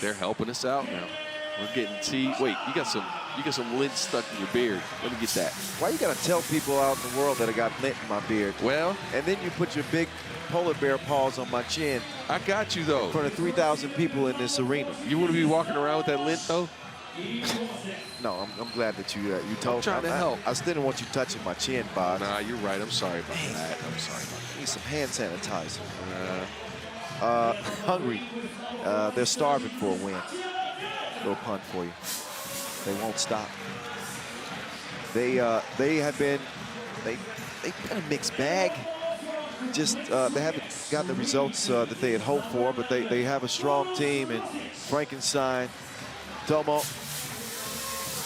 They're helping us out now. We're getting tea. Wait, you got some lint stuck in your beard. Let me get that. Why you gotta tell people out in the world that I got lint in my beard? Well, And then you put your big polar bear paws on my chin I got you though. in front of 3,000 people in this arena. You want to be walking around with that lint though? No, I'm glad that you told me. trying to help. I still didn't want you touching my chin, Bob. Nah, you're right. I'm sorry about that. I'm sorry about that. Need some hand sanitizer. Hungry. They're starving for a win. Little punt for you. They won't stop. They've been a mixed bag. Just they haven't gotten the results that they had hoped for, but they have a strong team. And Frankenstein, Tomo,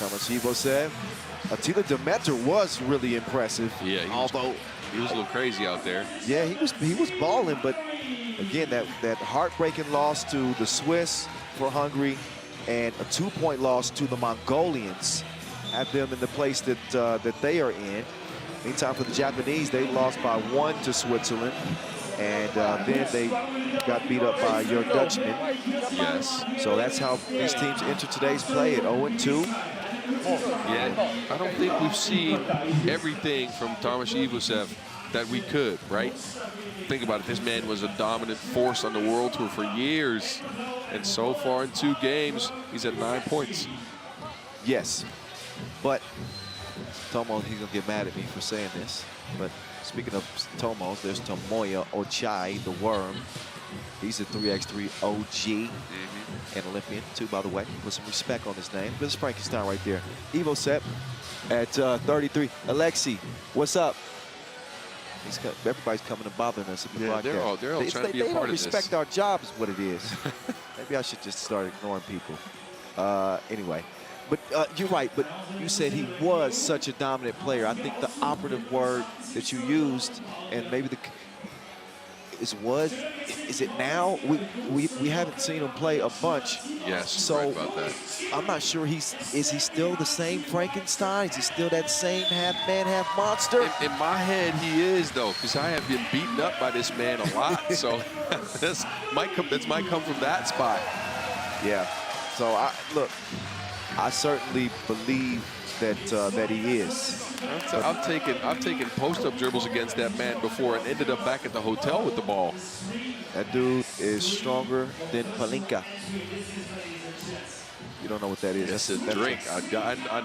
Tomashev, Attila Demeter was really impressive. Yeah, he was a little crazy out there. Yeah, he was balling, but again, that heartbreaking loss to the Swiss for Hungary and a 2-point loss to the Mongolians have them in the place that they are in. Meantime, for the Japanese, they lost by 1 to Switzerland, and then they got beat up by your Dutchmen. Yes. So that's how these teams enter today's play at 0-2. Yeah, I don't think we've seen everything from Tomasz Iwasev that we could, right? Think about it. This man was a dominant force on the World Tour for years. And so far in 2 games, he's at 9 points. Yes, but Tomo, he's gonna get mad at me for saying this. But speaking of Tomos, there's Tomoya Ochai, the Worm. He's a 3x3 OG and Olympian too, by the way. Put some respect on his name. This is Frankenstein right there. Evo Set at 33. Alexi, what's up? Everybody's coming and bothering us at the broadcast. They're all trying to be a part of this. They don't respect our job is what it is. Maybe I should just start ignoring people. Anyway, but you're right. But you said he was such a dominant player. I think the operative word that you used, and maybe is it now? We haven't seen him play a bunch. Yes, so right about that. I'm not sure is he still the same Frankenstein? Is he still that same half man, half monster? In my head, he is though, because I have been beaten up by this man a lot. So this might come from that spot. Yeah. So I certainly believe that he is. I've taken post-up dribbles against that man before and ended up back at the hotel with the ball. That dude is stronger than Palinka. You don't know what that is? That's a drink. I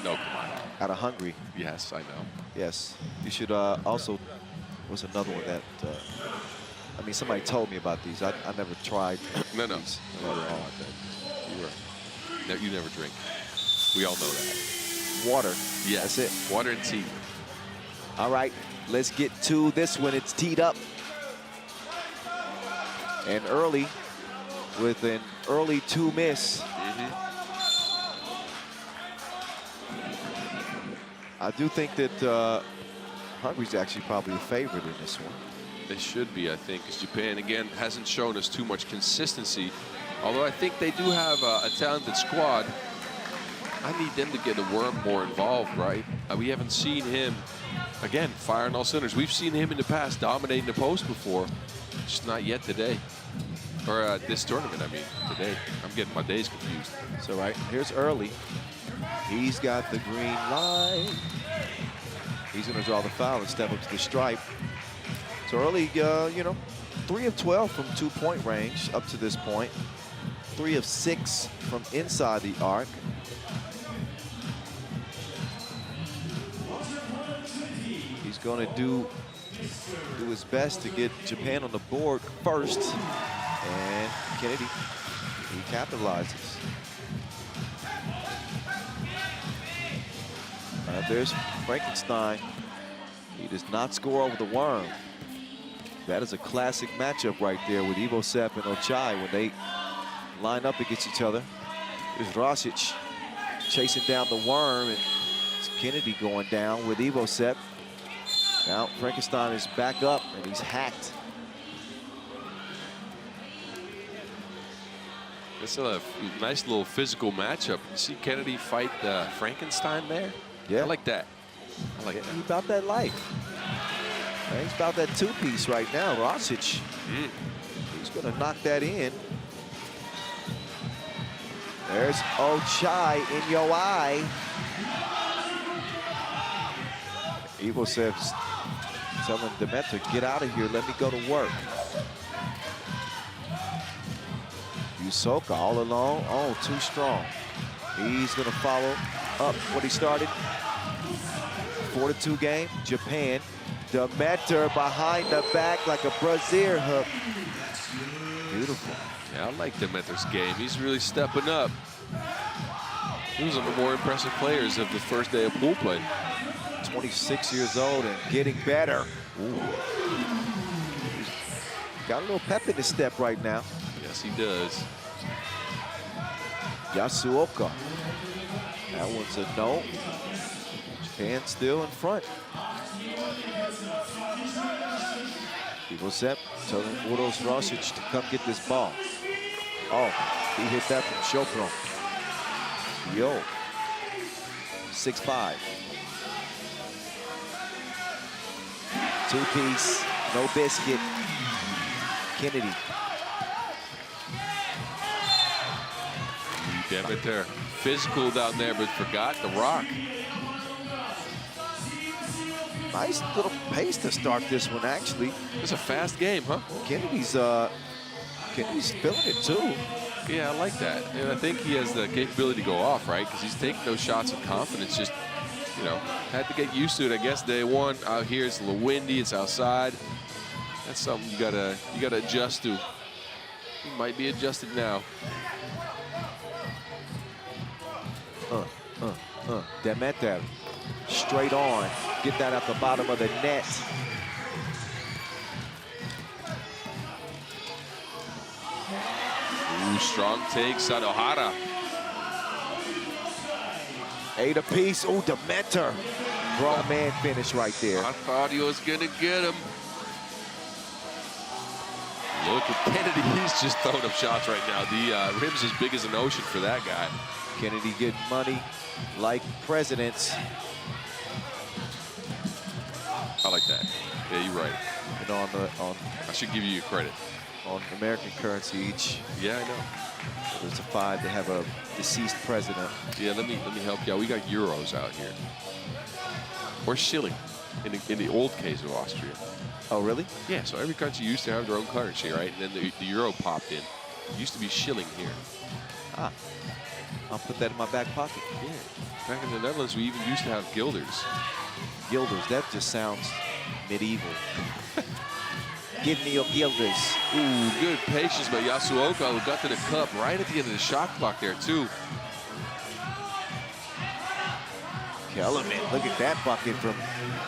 know. Come on. out of Hungary. Yes, I know. Yes. You should also, what's another one that, I mean, somebody told me about these. I never tried. No. These. You never drink. We all know that. Water. Yes. That's it. Water and tea. All right, let's get to this one. It's teed up. And early, with an early 2 miss. I do think that Hungary's actually probably the favorite in this one. They should be, I think, because Japan, again, hasn't shown us too much consistency. Although I think they do have a talented squad. I need them to get the Worm more involved, right? We haven't seen him, again, firing all cylinders. We've seen him in the past dominating the post before, just not yet today. Or this tournament, I mean, today. I'm getting my days confused. It's all right. Here's Early. He's got the green line. He's going to draw the foul and step up to the stripe. So Early, you know, 3 of 12 from 2-point range up to this point. 3 of 6 from inside the arc. He's going to do his best to get Japan on the board first. And Kennedy, he capitalizes. There's Frankenstein. He does not score over the Worm. That is a classic matchup right there with Ivosep and Ochai when they line up against each other. There's Rosic chasing down the Worm, and it's Kennedy going down with Ivosep. Now Frankenstein is back up and he's hacked. It's a nice little physical matchup. You see Kennedy fight Frankenstein there? Yeah. I like that. I like that. He's about that life. He's about that 2-piece right now. Rosic, he's going to knock that in. There's Ochai in your eye. Ivosep's telling Demeter, get out of here, let me go to work. Yusoka all alone. Oh, too strong. He's going to follow up what he started. 4-2 game. Japan. Demeter behind the back like a brazier hook. Beautiful. Yeah, I like Demeter's game. He's really stepping up. He was one of the more impressive players of the first day of pool play. 26 years old and getting better. Ooh. Got a little pep in his step right now. Yes, he does. Yasuoka. That one's a no. Japan still in front. Ivosep telling Uros Rosic to come get this ball. Oh, he hit that from Chopron. Yo. 6'5". 2-piece, no biscuit. Kennedy. Demeter, physical down there, but forgot the rock. Nice little pace to start this one, actually. It's a fast game, huh? Kennedy's feeling it too. Yeah, I like that. And I think he has the capability to go off, right? Because he's taking those shots with confidence. Just, you know, had to get used to it. I guess day one out here, it's a little windy. It's outside. That's something you gotta adjust to. He might be adjusted now. Demeter, straight on. Get that at the bottom of the net. Ooh, strong take, Sadohara. 8 apiece. Ooh, Demeter. Grown man finish right there. I thought he was gonna get him. Look at Kennedy, he's just throwing up shots right now. The rim's as big as an ocean for that guy. Kennedy getting money like presidents. I like that. Yeah, you're right. And on I should give you your credit. On American currency each. Yeah, I know. There's a 5 to have a deceased president. Yeah, let me help you out. We got euros out here. Or shilling in the old case of Austria. Oh, really? Yeah, so every country used to have their own currency, right? And then the euro popped in. It used to be shilling here. Ah, I'll put that in my back pocket. Yeah. Back in the Netherlands, we even used to have gilders. Gilders, that just sounds medieval. Give me your gilders. Ooh, good patience by Yasuoka, who got to the cup right at the end of the shot clock there, too. Kellerman, look at that bucket from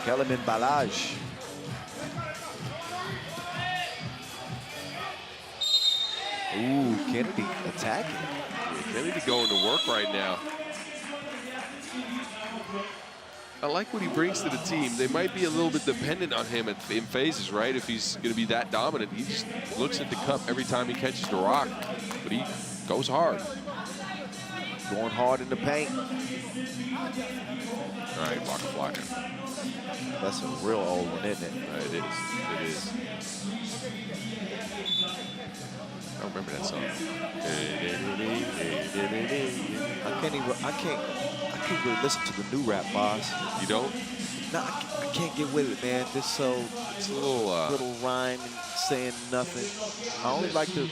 Kellerman Balaj. Ooh, Kennedy attacking. Yeah, Kennedy going to work right now. I like what he brings to the team. They might be a little bit dependent on him in phases, right? If he's going to be that dominant, he just looks at the cup every time he catches the rock, but he goes hard. Going hard in the paint. All right, Waka Flocka. That's a real old one, isn't it? It is. It is. I don't remember that song. I can't really listen to the new rap, boss. You don't? No, I can't get with it, man. It's so It's a little rhyme and saying nothing. I only like the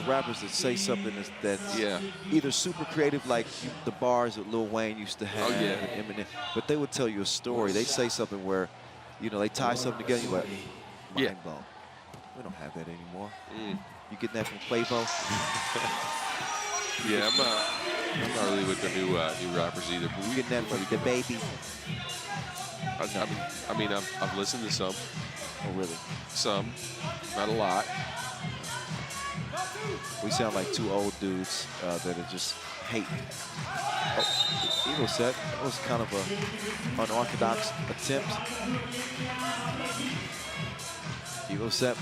rappers that say something that's yeah. either super creative, like the bars that Lil Wayne used to have, Oh, yeah. and Eminem, but they would tell you a story. They say something where, you know, they tie something together. You're like, Yeah. mind blown. We don't have that anymore. Mm. You getting that from Quavo? Yeah, I'm not really with the new rappers either. But You getting that from the baby? I mean, I've listened to some, Oh, really? not a lot. We sound like two old dudes that are just hating. Oh, Eagle set. That was kind of a unorthodox attempt. Eagle set, a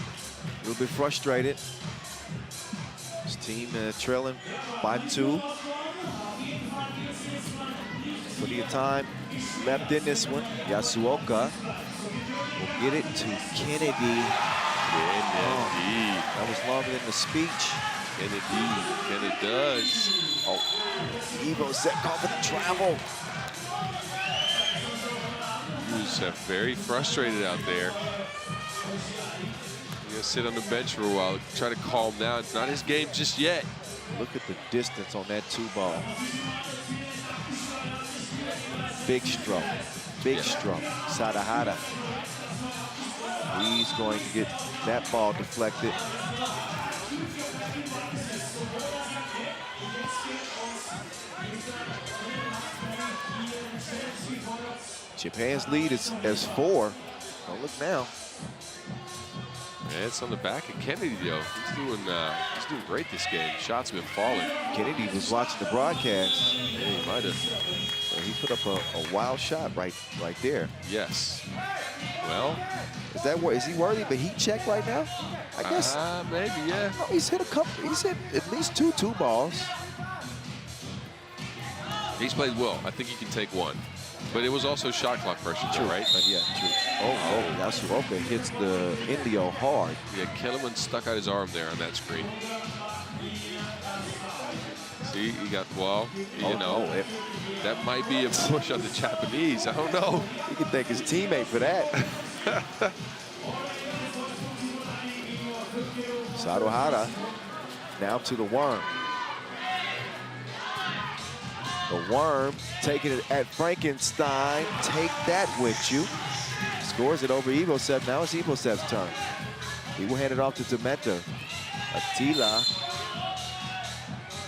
little bit frustrated. His team trailing by 2. Plenty of time left in this one. Yasuoka will get it to Kennedy. Kennedy. That was longer than the speech. Kennedy. And it does. Oh, Evo set call for the travel. He was very frustrated out there. He's gonna sit on the bench for a while, try to calm down. It's not his game just yet. Look at the distance on that 2-ball. Big stroke. Big stroke. Sadahara. He's going to get that ball deflected. Japan's lead is 4. Oh, look now. Yeah, it's on the back of Kennedy, though. He's doing great this game. Shots have been falling. Kennedy was watching the broadcast. Yeah, he might have. So he put up a wild shot right there. Yes. Well, Is he worthy of a heat check right now? I guess. maybe, yeah. Oh, he's hit at least 2 balls. He's played well. I think he can take one. But it was also shot clock pressure, too, right? Yeah, true. Oh, Yasuoka hits the Indio hard. Yeah, Kellerman stuck out his arm there on that screen. See, he got, well, you know, that might be a push on the Japanese. I don't know. He can thank his teammate for that. Sadohara now to the Worm. The Worm taking it at Frankenstein. Take that with you. Scores it over Evosev. Now it's Evosev's turn. He will hand it off to Dementa. Attila.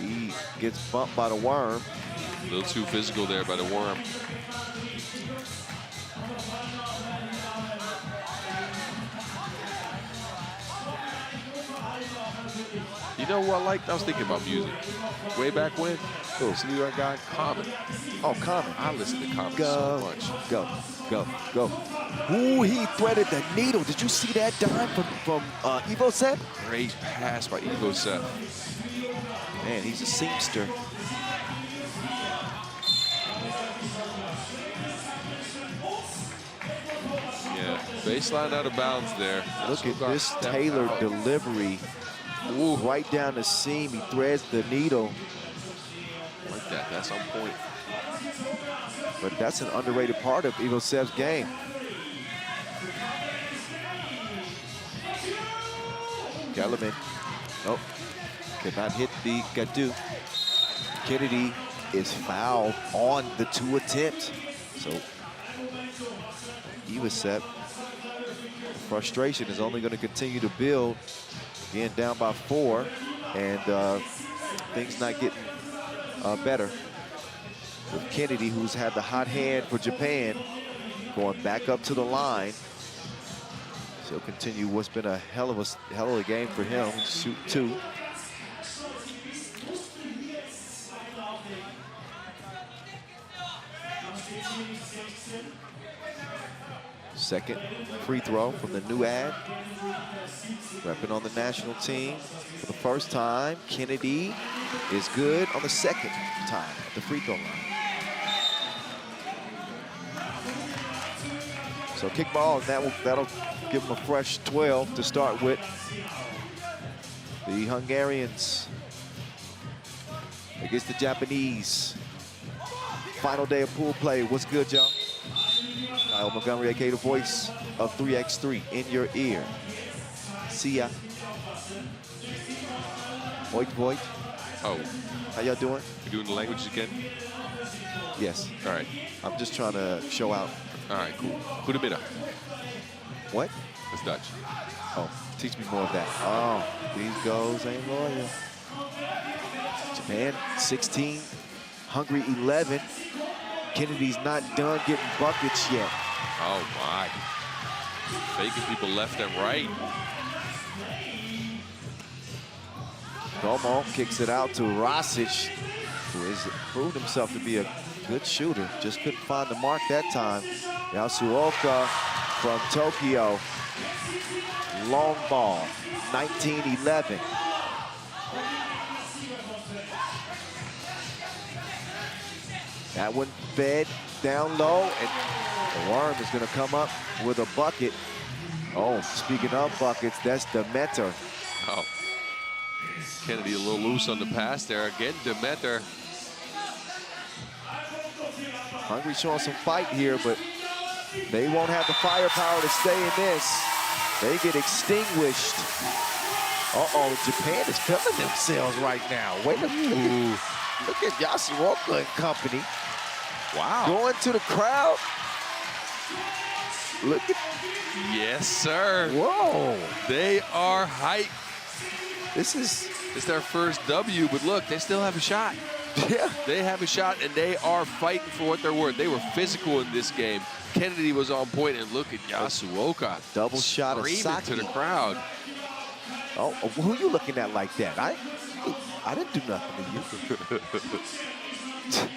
He gets bumped by the Worm. A little too physical there by the Worm. You know what I liked? I was thinking about music. Way back when, see New York guy, Common. Oh, Common. I listen to Common so much. Go. Ooh, he threaded the needle. Did you see that dime from Evosev? Great pass by Evosev. Man, he's a seamster. Yeah, baseline out of bounds there. Look at this tailored delivery. Ooh, right down the seam. He threads the needle. Like that. That's on point. But that's an underrated part of Evosev's game. Kellerman. Nope. Cannot hit the Gadu. Kennedy is fouled on the 2 attempt. So Ivasep, frustration is only going to continue to build. Again, down by 4, and things not getting better. With Kennedy, who's had the hot hand for Japan, going back up to the line. So continue what's been a hell of a game for him. Shoot 2. Second free throw from the new ad. Repping on the national team for the first time. Kennedy is good on the second time at the free throw line. So kick ball, and that'll give them a fresh 12 to start with. The Hungarians against the Japanese. Final day of pool play. What's good, y'all? Kyle Montgomery, aka the voice of 3x3 in your ear. See ya. Voit, Voit. Oh. How y'all doing? You doing the languages again? Yes. All right. I'm just trying to show out. All right, cool. Goedemiddag. What? That's Dutch. Oh, teach me more of that. Oh, these goals ain't loyal. Japan 16, Hungary 11. Kennedy's not done getting buckets yet. Oh my. Faking people left and right. Domo kicks it out to Rasic, who has proved himself to be a good shooter. Just couldn't find the mark that time. Yasuoka from Tokyo. Long ball, 19-11. That one fed down low, and the Worm is going to come up with a bucket. Oh, speaking of buckets, that's Demeter. Oh. Kennedy a little loose on the pass there. Again, Demeter. Hungary showing some fight here, but they won't have the firepower to stay in this. They get extinguished. Uh-oh, Japan is feeling themselves right now. Wait a minute. Look at Yasuoka and company. Wow. Going to the crowd. Look at. Yes, sir. Whoa. They are hyped. It's their first W, but look, they still have a shot. Yeah. They have a shot, and they are fighting for what they're worth. They were physical in this game. Kennedy was on point, and look at Yasuoka. Double shot of screaming Saki. to the crowd. Oh, who you looking at like that? I didn't do nothing to you.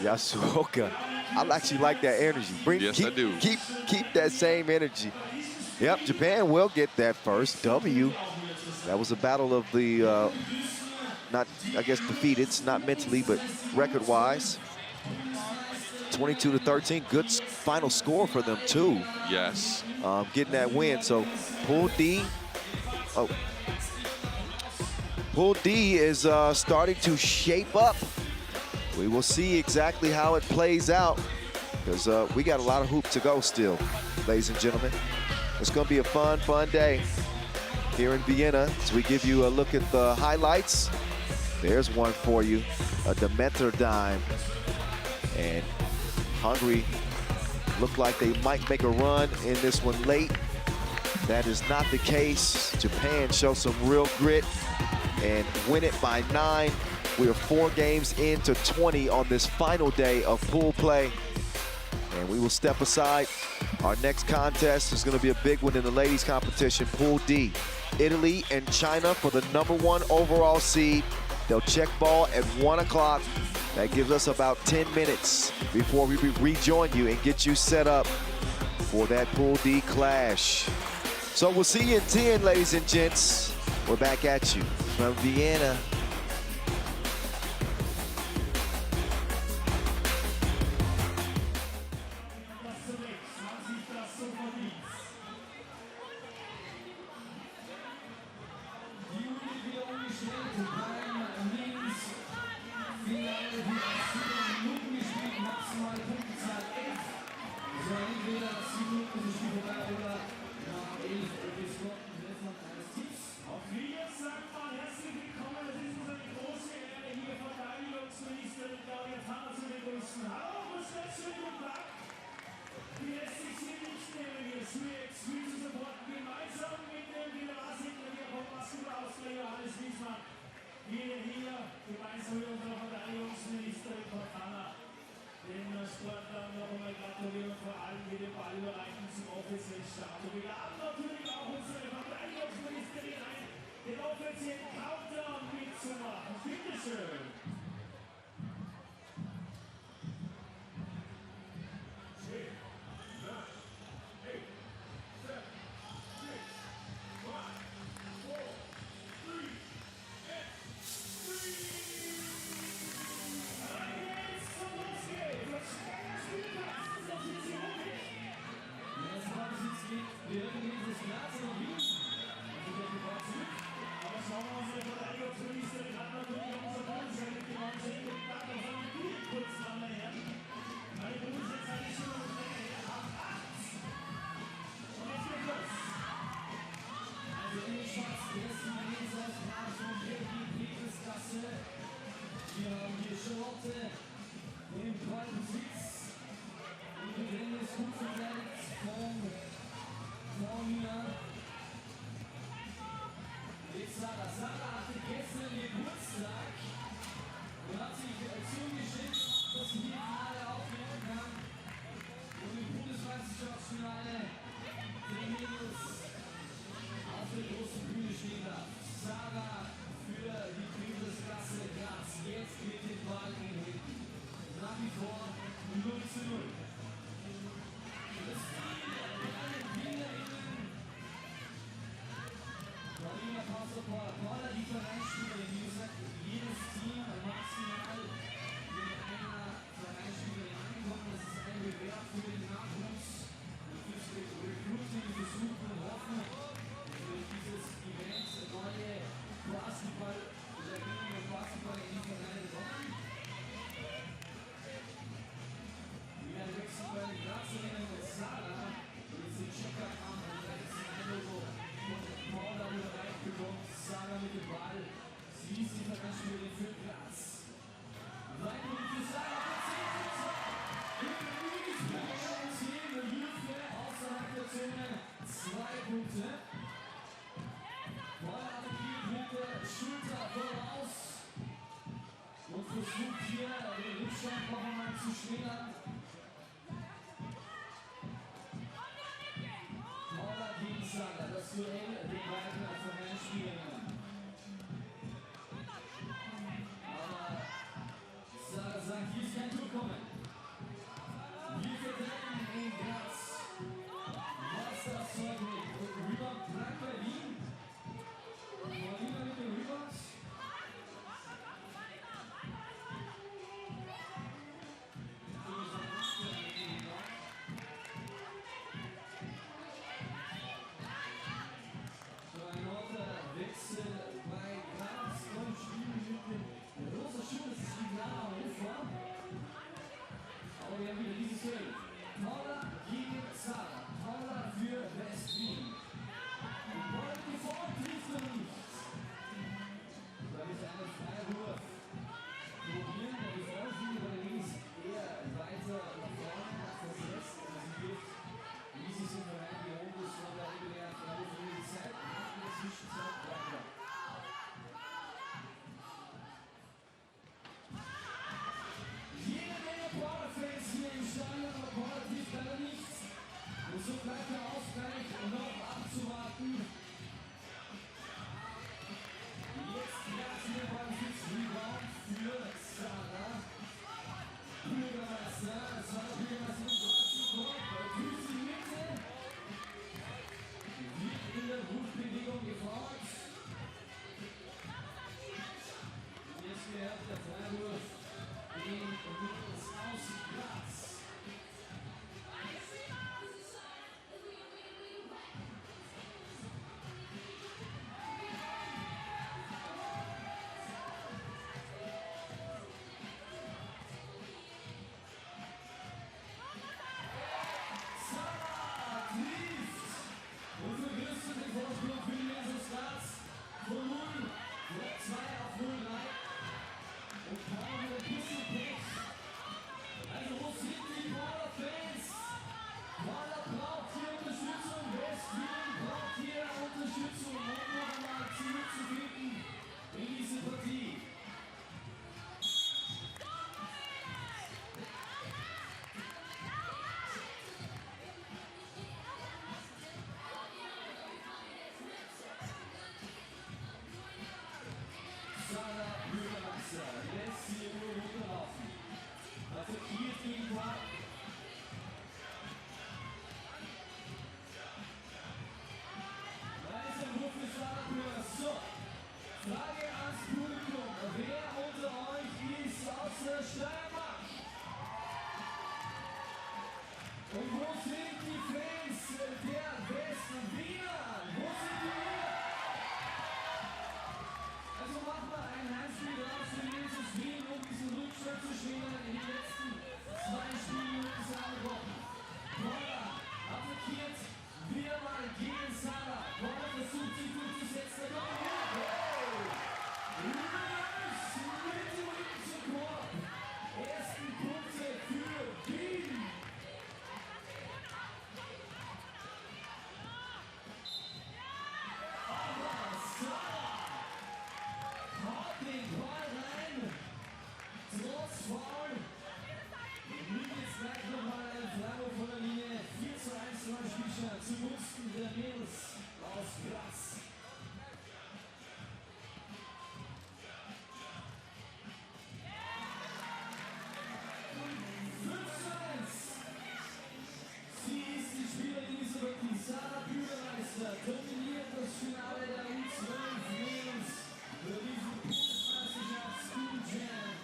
Yasuoka. I actually like that energy. I do. Keep that same energy. Yep, Japan will get that first W. That was a battle of the, not, I guess, defeated, not mentally, but record-wise. 22-13, good final score for them, too. Yes. Getting that win, so Pool D, Pool D is starting to shape up. We will see exactly how it plays out, because we got a lot of hoop to go still, ladies and gentlemen. It's going to be a fun day here in Vienna as we give you a look at the highlights. There's one for you, a Demeter dime. And Hungary look like they might make a run in this one late. That is not the case. Japan show some real grit and win it by 9. We are 4 games into 20 on this final day of pool play. And we will step aside. Our next contest is going to be a big one in the ladies competition, Pool D. Italy and China for the #1 overall seed. They'll check ball at 1 o'clock. That gives us about 10 minutes before we rejoin you and get you set up for that Pool D clash. So we'll see you in 10, ladies and gents. We're back at you from Vienna. Zeichen zum offiziellen Start. Und wir laden natürlich auch unsere Verteidigungsministerin ein, den offiziellen Countdown mitzumachen. Bitteschön. Wir werden dieses Glas noch liegen. Aber schauen wir unsere Verteidigungsministerin an, natürlich unser Bundeswehr gewonnen sind. Und dann noch eine Bild kurz dran her. Meine Bundeswehr ist schon auf 8. Und jetzt geht los. Also in den Shots, der erste Leser von Belgien, Petersklasse. Wir haben hier Charlotte im Ballbesitz. Und die Rennen ist gut verteidigt von Romania. Jetzt Sarah hatte gestern Geburtstag und hat sich zugeschickt, dass sie hier Finale aufnehmen kann. Und im Bundesmeisterschaftsfinale den Mädels auf der großen Bühne stehen darf. Sarah für die Bundesklasse Graz. Jetzt mit dem Ball in den Händen. Nach wie vor 0:0. Das Ziel der Gewinnerinnen. Marina Paula, die Vereinsspielerin, wie gesagt, jedes Team maximal mit einer Vereinsspielerin ankommen. Das ist ein Bewerb für den Nachwuchs und fürs Recruiting. Wir suchen und hoffen, durch dieses Event neue Basketball-Spielerinnen und Basketballer in die Vereine kommen. Wir wechseln bei den Grazerinnen mit Sarah. Jetzt den Checker-Kampf und da ist ein Logo von Paula wieder reingekommen. Sarah mit dem Ball. Sie ist die Vereinsspielerin für Graz. Weiter für Sarah. 10 Hilfe außerhalb der Zone. 2 Punkte. Paula attackiert mit der Schulter voraus. Und versucht hier den Rückstand noch einmal zu schmälern. Paula gegen Sarah, das Duell den beiden Vereinsspielerinnen. Aber Sarah sagt, hier ist kein Durchkommen. Wir verteidigen in Graz. Was das Zeug mit? Und Rebound bleibt bei Wien. Marina mit dem Rebound. Wechsel bei Graz und Spiel mit dem rosa Schuh, das ist die Lara Hofer. Aber wir haben wieder dieses Duell. Paula gegen Sarah. Paula für West-Wien. Und Paula mit dem Vorhand trifft noch nicht. Da ist eine Freiwurf. Probieren, der die Vorhand über links eher weiter nach vorne, nach das Rest. Sie wird, wie sie es im Verein gewohnt ist, von der regulären Freiwurf in die Zeit. Zwischenzeit weiter. Jede Menge Paula-Fans hier im Stadion, aber Paula trifft leider nichts. Und so bleibt der Ausgleich noch abzuwarten. Jetzt gleich hier beim Rebound für Sarah. Bürgermeister, Sarah Bürgermeister im deutschen Korb, prüft die Mitte. Wird in der Rufbewegung gefault. Jetzt gehört der Freiwurf in das Aus Graz. Von 0, 2 auf 0,3. Und Paula mit ein bisschen Pech. Also wo sind die Paula-Fans? Paula braucht hier Unterstützung. West-Wien braucht hier Unterstützung, um noch einmal zurückzufinden in diese Partie. Ausgleicher zugunsten der Mädels aus Graz. Sie ist die Spielerin dieser Rookie, Sarah Bürgermeister, dominiert das Finale der U12 Mädels für diesen Bundesmeisterschaft School Jam.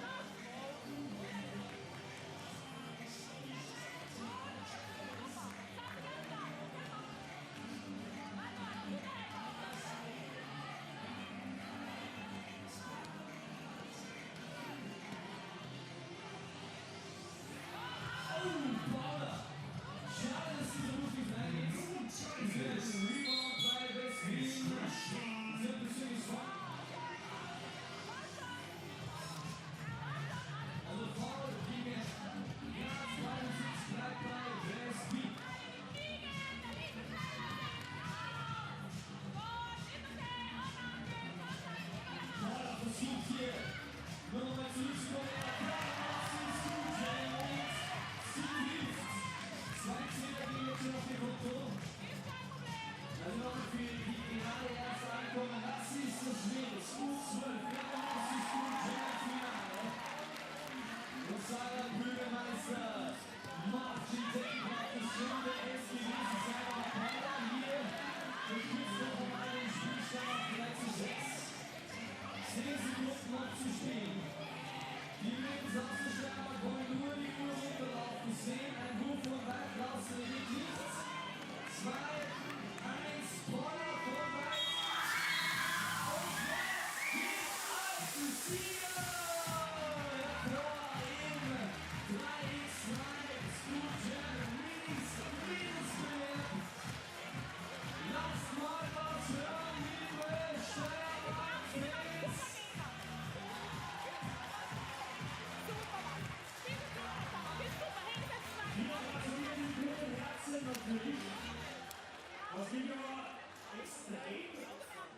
Was mich aber extrem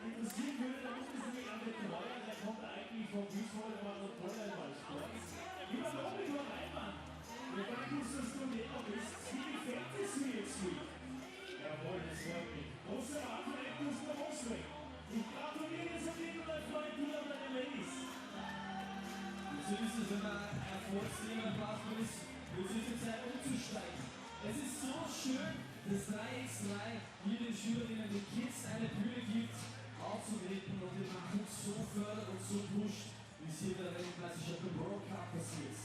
interessieren würde, da muss man sich an Lithuania, der kommt eigentlich vom Fußball, aber noch toller als Sport. Lieber Dominik Reimann, wir fragen uns, dass du Lehrer bist. Wie gefällt es mir jetzt nicht? Jawohl, das freut mich. Große Ablenkung muss man auswählen. Ich gratuliere jetzt an jeden mein Freund, du und deine Ladies. So ist es, wenn man Erfolgsthema im Basketball ist, wird es jetzt Zeit umzusteigen. Es ist so schön, dass 3x3 hier den Schülerinnen, den Kids eine Bühne gibt, aufzutreten und den Nachwuchs so fördert und so pusht, wie es hier bei der Weltmeisterschaft im World Cup passiert.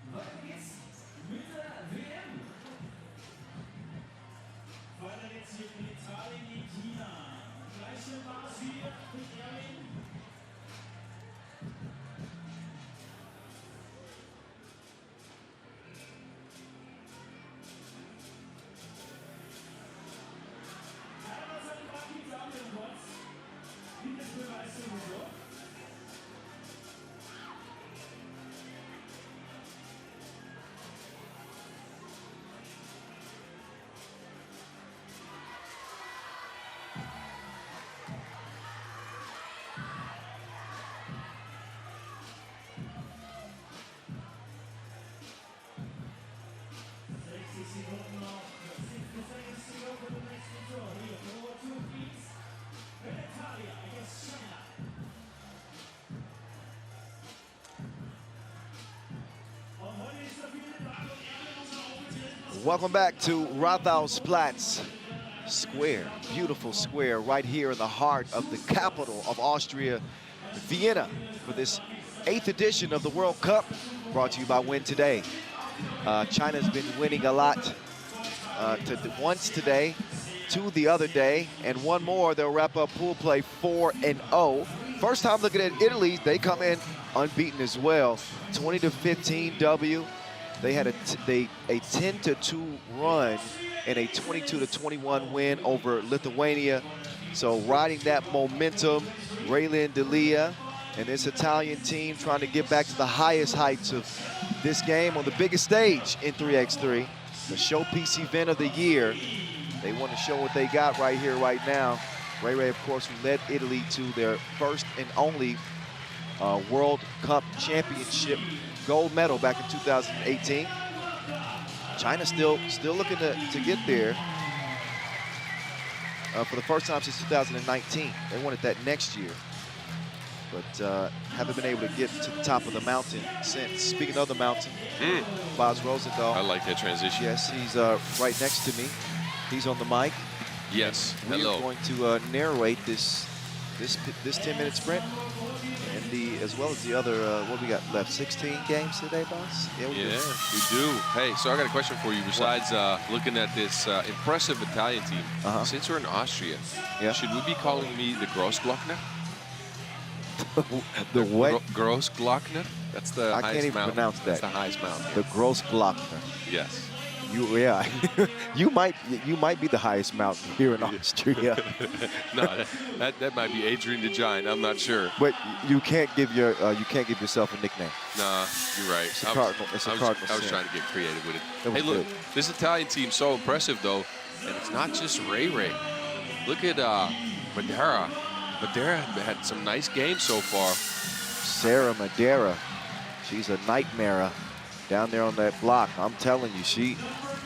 Weiter geht's mit der WM. Weiter geht's hier mit Italien gegen China. Gleiche Maß wie mit Erwin. Welcome back to Rathausplatz Square, beautiful square right here in the heart of the capital of Austria, Vienna, for this 8th edition of the World Cup, brought to you by Win Today. China's been winning a lot, once today, 2 the other day, and 1 more. They'll wrap up pool play 4-0. First time looking at Italy, they come in unbeaten as well, 20-15 W. They had a 10-2 run and a 22-21 win over Lithuania. So riding that momentum, Raylin D'Elia and this Italian team trying to get back to the highest heights of this game on the biggest stage in 3x3, the showpiece event of the year. They want to show what they got right here, right now. Ray, of course, who led Italy to their first and only World Cup championship gold medal back in 2018. China still looking to get there. for the first time since 2019. They wanted that next year, but haven't been able to get to the top of the mountain since. Speaking of the mountain, Boz Rosendahl. I like that transition. Yes, he's right next to me. He's on the mic. Yes. We Hello. are going to narrate this 10-minute sprint, and as well as the other. What we got left? 16 games today, boss. Yeah, we do. Hey, so I got a question for you. Besides looking at this impressive Italian team, since we're in Austria, should we be calling me the Grossglockner? The what? Grossglockner. That's the I highest can't even mountain. pronounce that. That's the highest mountain. The Grossglockner. Yes. Yeah. you might be the highest mountain here in Austria. No, that might be Adrian the Giant. I'm not sure. But you can't give yourself a nickname. Nah, you're right. It's a cardinal. I was trying to get creative with it. Was Hey, look, good. this Italian team's so impressive though, and it's not just Ray Ray. Look at Madeira. Madeira had some nice games so far. Sarah Madeira, she's a nightmare down there on that block. I'm telling you, she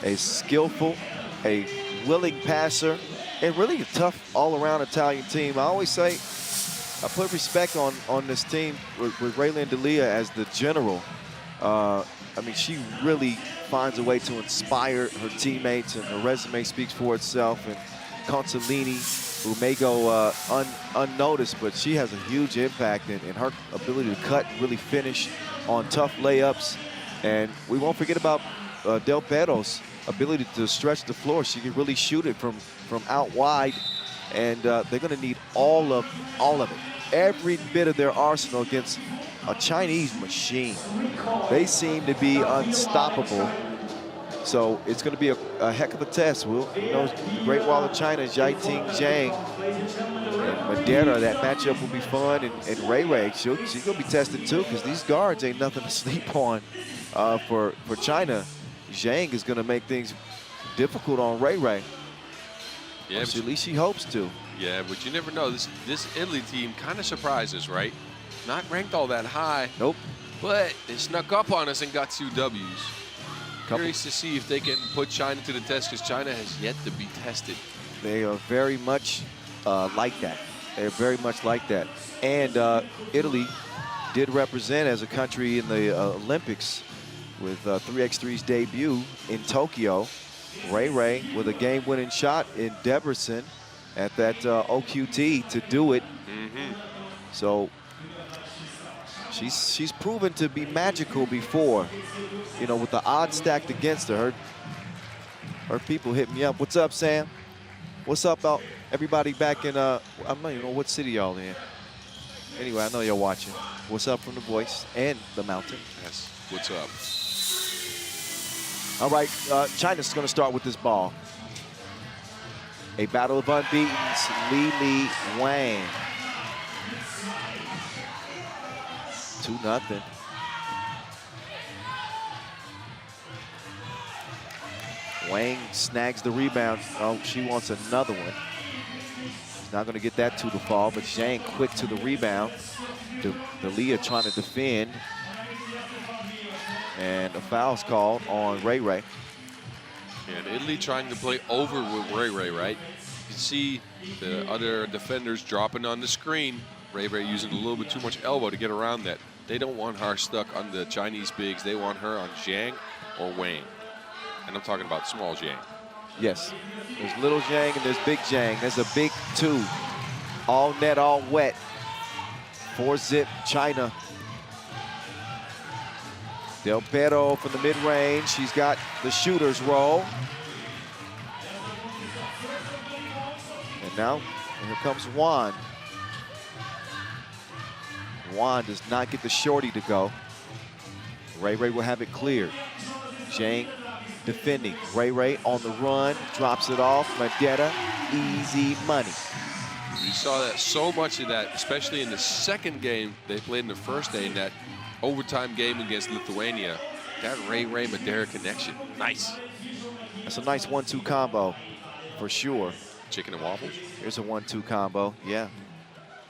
a skillful, a willing passer, and really a tough all-around Italian team. I always say, I put respect on this team with Raylene D'Elia as the general. I mean, she really finds a way to inspire her teammates, and her resume speaks for itself. And Consolini, who may go unnoticed, but she has a huge impact in her ability to cut and really finish on tough layups. And we won't forget about Del Pero's ability to stretch the floor. She can really shoot it from out wide, and they're going to need all of it, every bit of their arsenal against a Chinese machine. They seem to be unstoppable. So it's going to be a heck of a test. Will you know the Great Wall of China, Jiating Zhang, and Madeira. That matchup will be fun. And Ray Ray, she's going to be tested too, because these guards ain't nothing to sleep on. For China, Zhang is going to make things difficult on Ray Ray. Yeah, at least she hopes to. Yeah, but you never know. This Italy team kind of surprises, right? Not ranked all that high. Nope. But they snuck up on us and got 2 W's. Curious to see if they can put China to the test, because China has yet to be tested. They are very much like that. They're very much like that. And Italy did represent as a country in the Olympics with 3x3's debut in Tokyo. Ray Ray with a game-winning shot in Debrecen at that OQT to do it. So she's proven to be magical before, you know, with the odds stacked against her. Her people hit me up. What's up, Sam? What's up, everybody back in, I don't even know what city y'all in. Anyway, I know you're watching. What's up from the voice and the mountain? Yes, what's up? All right, China's going to start with this ball. A battle of unbeatens, Li Wang. 2-0. Wang snags the rebound. Oh, she wants another one. She's not going to get that to the fall, but Zhang quick to the rebound. D'Elia trying to defend. And a foul's called on Ray Ray. And Italy trying to play over with Ray Ray, right? You can see the other defenders dropping on the screen. Ray Ray using a little bit too much elbow to get around that. They don't want her stuck on the Chinese bigs. They want her on Zhang or Wang. And I'm talking about small Zhang. Yes. There's little Zhang and there's big Zhang. There's a big 2. All net, all wet. 4-zip China. Del Pero from the mid-range. She's got the shooter's roll. And now, here comes Juan. Juan does not get the shorty to go. Ray Ray will have it cleared. Zhang defending. Ray Ray on the run, drops it off. Madeira, easy money. We saw that so much of that, especially in the second game they played in the first day, in that overtime game against Lithuania. That Ray Ray Madeira connection, nice. That's a nice 1-2 combo for sure. Chicken and waffles. Here's a 1-2 combo, yeah.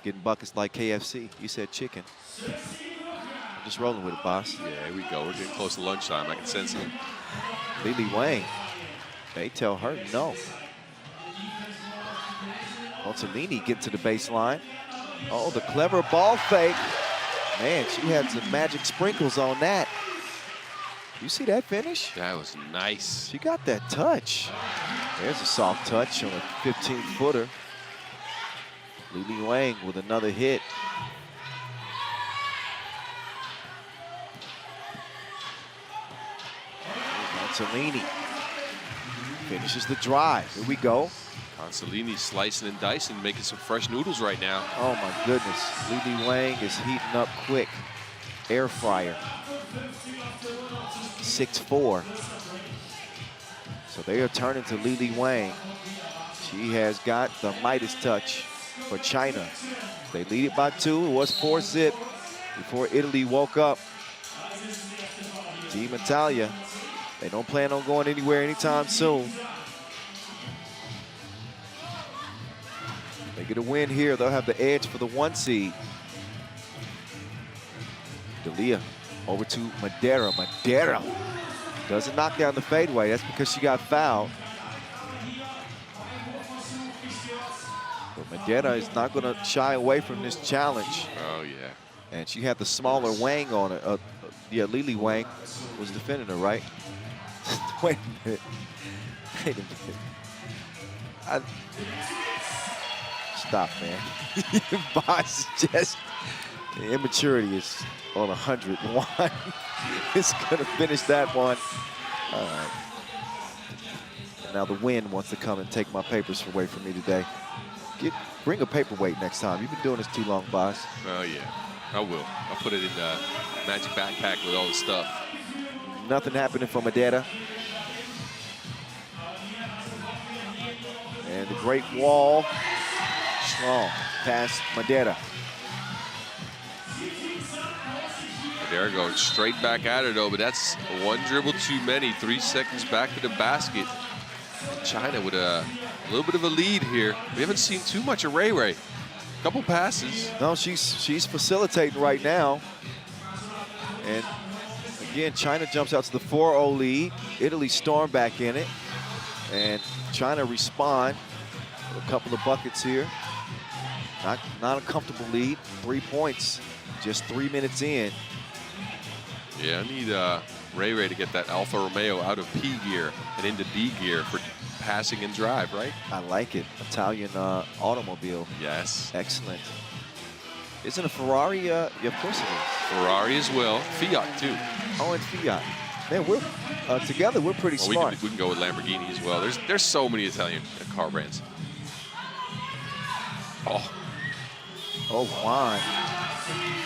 Getting buckets like KFC. You said chicken. I'm just rolling with it, boss. Yeah, here we go. We're getting close to lunchtime. I can sense it. Li Wang, they tell her no. Montalini get to the baseline. Oh, the clever ball fake. Man, she had some magic sprinkles on that. You see that finish? That was nice. She got that touch. There's a soft touch on a 15-footer. Lili Wang with another hit. Montalini finishes the drive. Here we go. Consolini slicing and dicing, making some fresh noodles right now. Oh my goodness. Lili Wang is heating up quick. Air fryer. 6'4". So they are turning to Lili Wang. She has got the Midas touch for China. They lead it by 2. It was 4-zip before Italy woke up. Team Italia, they don't plan on going anywhere anytime soon. They get a win here, they'll have the edge for the 1 seed. D'Elia over to Madeira. Madeira doesn't knock down the fadeaway. That's because she got fouled. But Madeira is not going to shy away from this challenge. Oh, yeah. And she had the smaller Wang on it. Yeah, Lili Wang was defending her, right? Wait a minute. Wait a minute. Stop, man. Boss just, the immaturity is on 101. It's gonna finish that one. All right. And now the wind wants to come and take my papers away from me today. Bring a paperweight next time. You've been doing this too long, boss. Oh, yeah. I will. I'll put it in the magic backpack with all the stuff. Nothing happening for Madeira. And the great wall. Strong past Madeira. Madeira going straight back at her, though, but that's 1 dribble too many. 3 seconds back to the basket. China with a little bit of a lead here. We haven't seen too much of Ray Ray. Couple passes. No, she's facilitating right now. And again, China jumps out to the 4-0 lead. Italy storm back in it. And China respond with a couple of buckets here. Not a comfortable lead. 3 points, just 3 minutes in. Yeah, I need Ray Ray to get that Alfa Romeo out of P gear and into D gear for passing and drive, right? I like it. Italian automobile. Yes. Excellent. Isn't a Ferrari? Yeah, of course it is. Ferrari as well. Fiat, too. Oh, and Fiat. Man, we're together. We're pretty smart. We can go with Lamborghini as well. There's so many Italian car brands. Oh, Juan.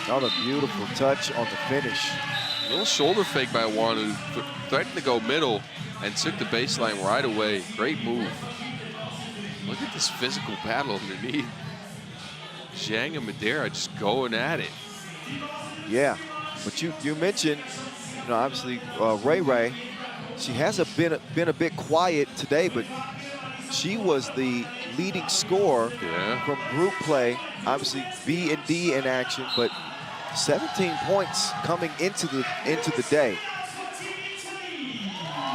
Another beautiful touch on the finish. A little shoulder fake by Juan, who threatened to go middle and took the baseline right away. Great move. Look at this physical battle underneath. Zhang and Madeira just going at it. Yeah, but you mentioned, you know, obviously Ray Ray. She has been a bit quiet today, but she was the leading scorer from group play. Obviously B and D in action, but 17 points coming into the day.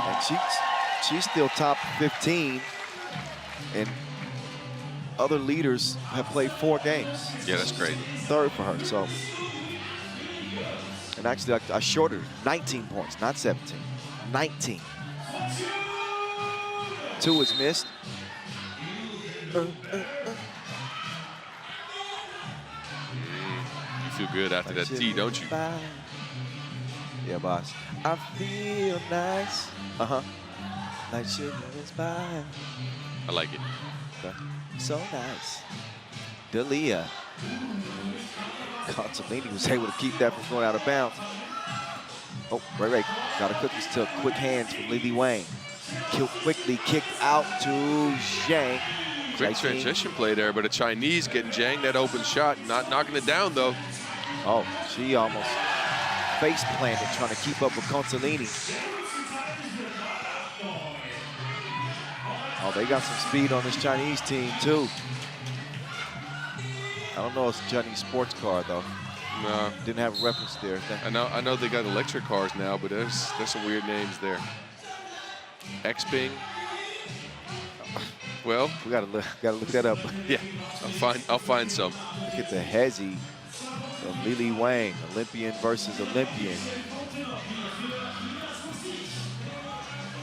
And she's still top 15, and other leaders have played 4 games. Yeah, that's crazy. Third for her, so. And actually, I shorted her. 19 points, not 17. 19. 2 is missed. You feel good after that tee, don't you? Yeah, boss. I feel nice. Like sugar is fine. I like it. Okay. So nice. D'Elia. Consolini was able to keep that from going out of bounds. Oh, Ray got a cookies to quick hands from Lili Wang. Quickly kicked out to Zhang. Quick transition play there, but a Chinese getting Zhang that open shot, not knocking it down though. Oh, she almost face planted trying to keep up with Consolini. Oh, they got some speed on this Chinese team too. I don't know if it's a Chinese sports car though. No. Didn't have a reference there. I know they got electric cars now, but there's some weird names there. Xpeng. Well, we gotta look that up. yeah, I'll find some. Look at the hezzy of Lili Wang, Olympian versus Olympian.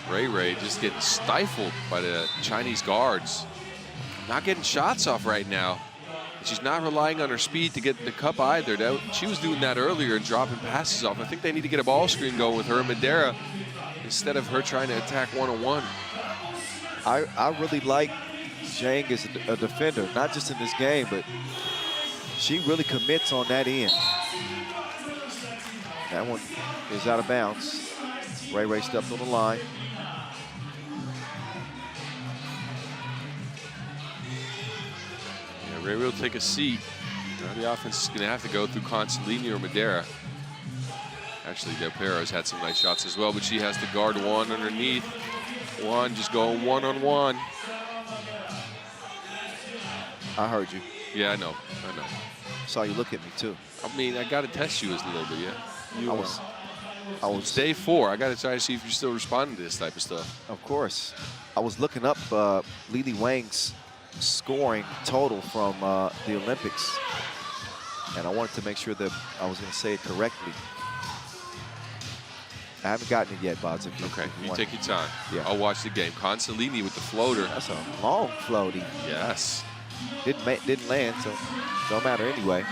Ray Ray just getting stifled by the Chinese guards. Not getting shots off right now. She's not relying on her speed to get the cup either. She was doing that earlier and dropping passes off. I think they need to get a ball screen going with her and Madera instead of her trying to attack one-on-one. I really like Zhang as a defender, not just in this game, but she really commits on that end. That one is out of bounds. Ray Ray stepped on the line. Ray will take a seat. Now the offense is going to have to go through Consolini or Madera. Actually, Del Perro's had some nice shots as well, but she has to guard Juan underneath. Juan just going one-on-one. I heard you. Yeah, I know. Saw you look at me too. I mean, I got to test you a little bit, yeah. I was It's day 4. I got to try to see if you're still responding to this type of stuff. Of course. I was looking up Lili Wang's scoring total from the Olympics, and I wanted to make sure that I was going to say it correctly. I haven't gotten it yet, Bods. Okay, you take your time. Yeah. I'll watch the game. Consolini with the floater. That's a long floaty. Yes. Didn't land, so don't matter anyway.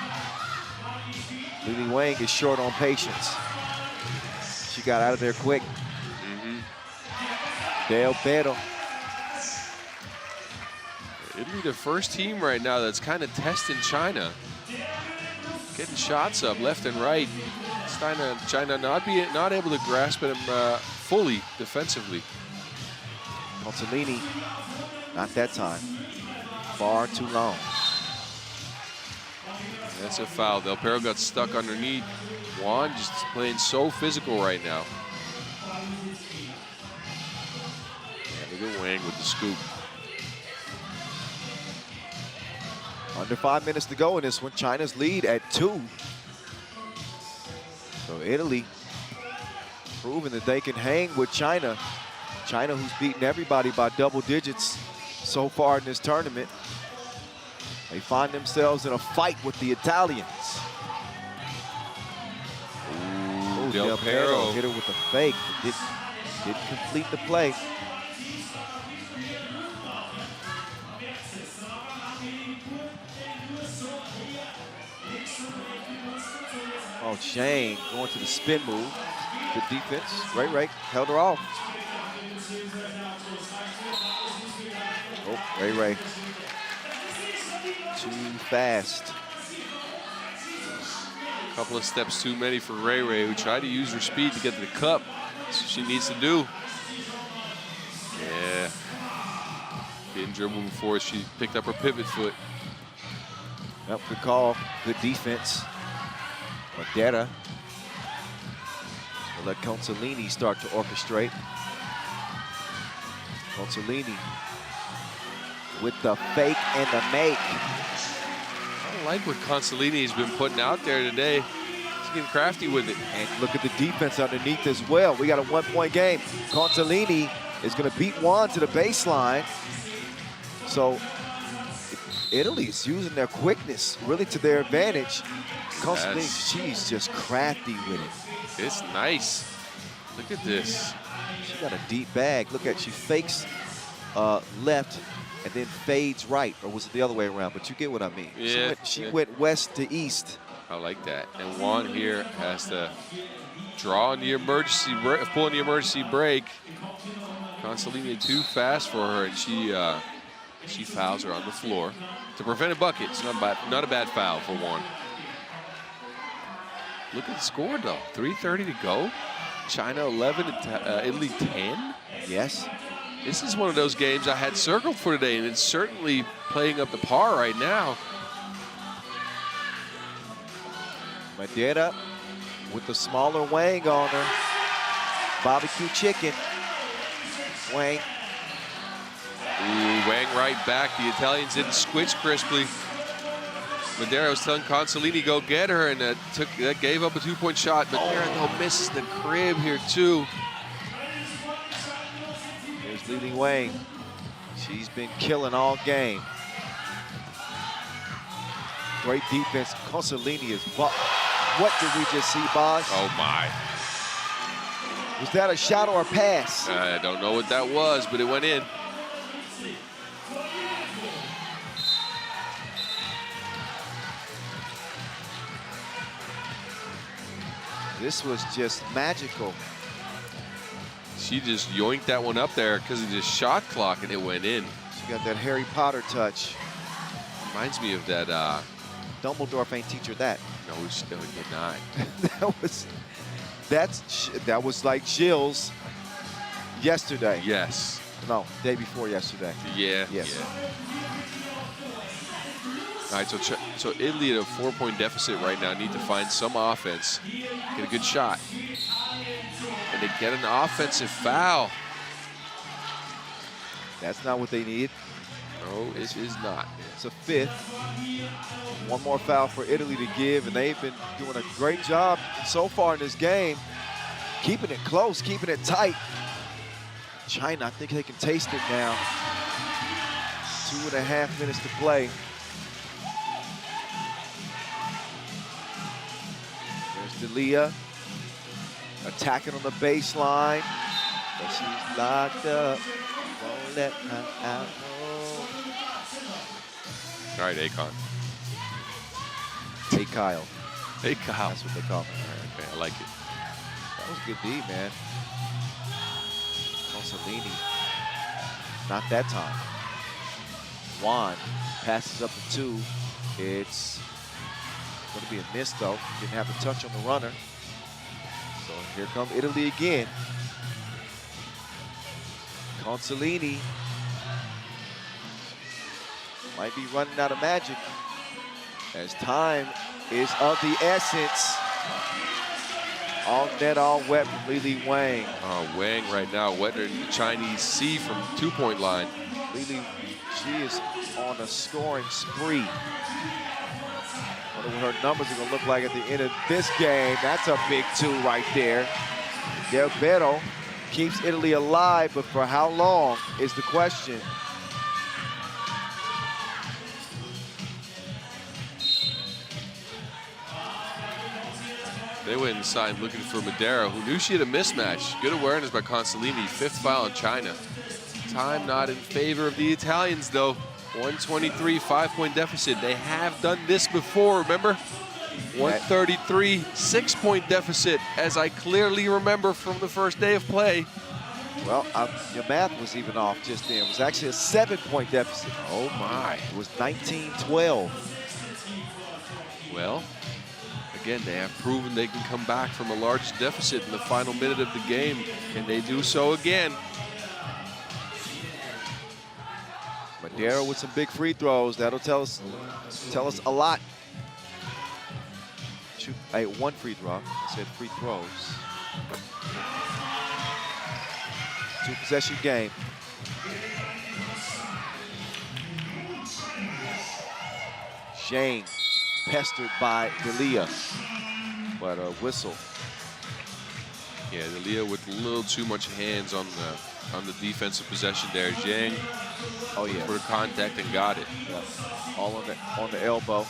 Lili Wang is short on patience. She got out of there quick. Del Perro. Italy, the first team right now that's kind of testing China. Getting shots up left and right. China not able to grasp him fully defensively. Consolini, not that time. Far too long. That's a foul. Del Perro got stuck underneath. Juan just playing so physical right now. Yeah, look at Wang with the scoop. Under 5 minutes to go in this one. China's lead at 2. So Italy proving that they can hang with China. China, who's beaten everybody by double digits so far in this tournament. They find themselves in a fight with the Italians. Ooh, Del Perro hit her with a fake. Didn't complete the play. Oh, Shane going to the spin move. Good defense. Ray held her off. Oh, Ray. Too fast. A couple of steps too many for Ray, who tried to use her speed to get to the cup. That's what she needs to do. Yeah. Getting dribbled before she picked up her pivot foot. Yep, good call. Good defense. Madera will let Consolini start to orchestrate. Consolini with the fake and the make. I like what Consolini's been putting out there today. He's getting crafty with it. And look at the defense underneath as well. We got a 1-point game. Consolini is going to beat Juan to the baseline. So Italy's using their quickness really to their advantage. Consolini, she's just crafty with it. It's nice. Look at this. She got a deep bag. Look at, she fakes left and then fades right, or was it the other way around? But you get what I mean. Yeah. She went west to east. I like that. And Juan here has to draw on the emergency break, pull in the emergency break. Consolini too fast for her, and she fouls her on the floor to prevent a bucket. It's not a bad foul for Juan. Look at the score though. 3:30 to go. China 11, Italy 10. Yes. This is one of those games I had circled for today, and it's certainly playing up to par right now. Madera with the smaller Wang on her. Barbecue chicken. Wang. Ooh, Wang right back. The Italians didn't switch crisply. Madera was telling Consolini go get her, and that gave up a 2-point shot. Madera though misses the crib here too. Here's Lili Wang. She's been killing all game. Great defense. Consolini is. What did we just see, Boz? Oh my. Was that a shot or a pass? I don't know what that was, but it went in. This was just magical. She just yoinked that one up there because of the shot clock, and it went in. She got that Harry Potter touch. Reminds me of that. Dumbledore ain't teach her that. No, he did not. that was like Gilles yesterday. Yes. No, day before yesterday. Yeah. Yes. Yeah. All right, so Italy at a 4-point deficit right now need to find some offense, get a good shot, and they get an offensive foul. That's not what they need. No, it is not. It's a fifth. One more foul for Italy to give, and they've been doing a great job so far in this game, keeping it close, keeping it tight. China, I think they can taste it now. 2.5 minutes to play. There's Delia attacking on the baseline, but she's locked up. Won't let her out. All right, Akon. Hey, Kyle. Hey, Kyle. That's what they call me. All right, okay, I like it. That was a good D, man. Consolini. Not that time. Juan passes up the 2. It's going to be a miss, though. Didn't have the touch on the runner. So here come Italy again. Consolini might be running out of magic as time is of the essence. All net, all wet from Lili Wang. Wang right now wetter in the Chinese sea from 2-point line. Lili, she is on a scoring spree. Wonder what her numbers are gonna look like at the end of this game. That's a big 2 right there. Del Vero keeps Italy alive, but for how long is the question. They went inside looking for Madeira, who knew she had a mismatch. Good awareness by Consolini. 5th foul on China. Time not in favor of the Italians, though. 123, 5-point deficit. They have done this before, remember? 133, 6-point deficit, as I clearly remember from the first day of play. Well, your math was even off just then. It was actually a 7-point deficit. Oh, my. It was 19-12. Well, again, they have proven they can come back from a large deficit in the final minute of the game. Can they do so again? Madeira with some big free throws. That'll tell us a lot. Shoot, hey, 1 free throw. I said free throws. 2-possession game. Shane pestered by Delia, but a whistle. Yeah, Delia with a little too much hands on the defensive possession there. Zhang, Oh yeah, for the contact and got it. yeah. All on the elbow.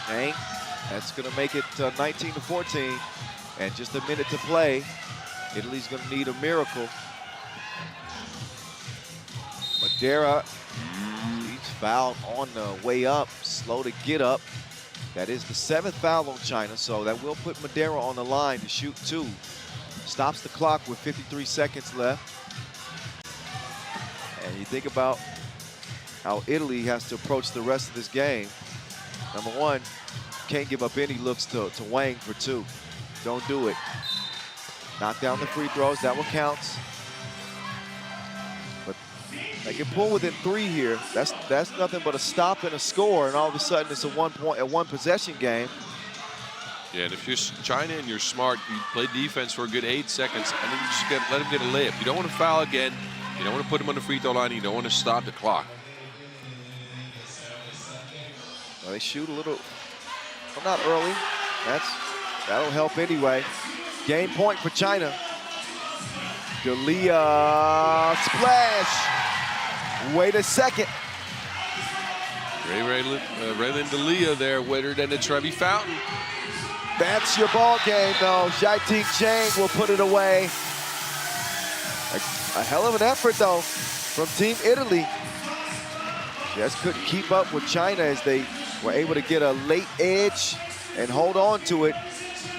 Shane, that's gonna make it 19-14, and just a minute to play. Italy's gonna need a miracle. Madeira, she's fouled on the way up, slow to get up. That is the 7th foul on China, so that will put Madeira on the line to shoot 2. Stops the clock with 53 seconds left. And you think about how Italy has to approach the rest of this game. Number 1, can't give up any looks to Wang for 2. Don't do it. Knock down the free throws, that one counts. But they can pull within 3 here. That's nothing but a stop and a score, and all of a sudden it's a 1 possession game. Yeah, and if you're China and you're smart, you play defense for a good 8 seconds, and then you just let them get a layup. You don't want to foul again. You don't want to put them on the free throw line. You don't want to stop the clock. Well, they shoot a little Well, not early. That'll help anyway. Game point for China. D'Elia splash. Wait a second. Raylan D'Elia there, wetter than the Trevi Fountain. That's your ball game, though. Jiating Chang will put it away. A hell of an effort, though, from Team Italy. Just couldn't keep up with China as they were able to get a late edge and hold on to it.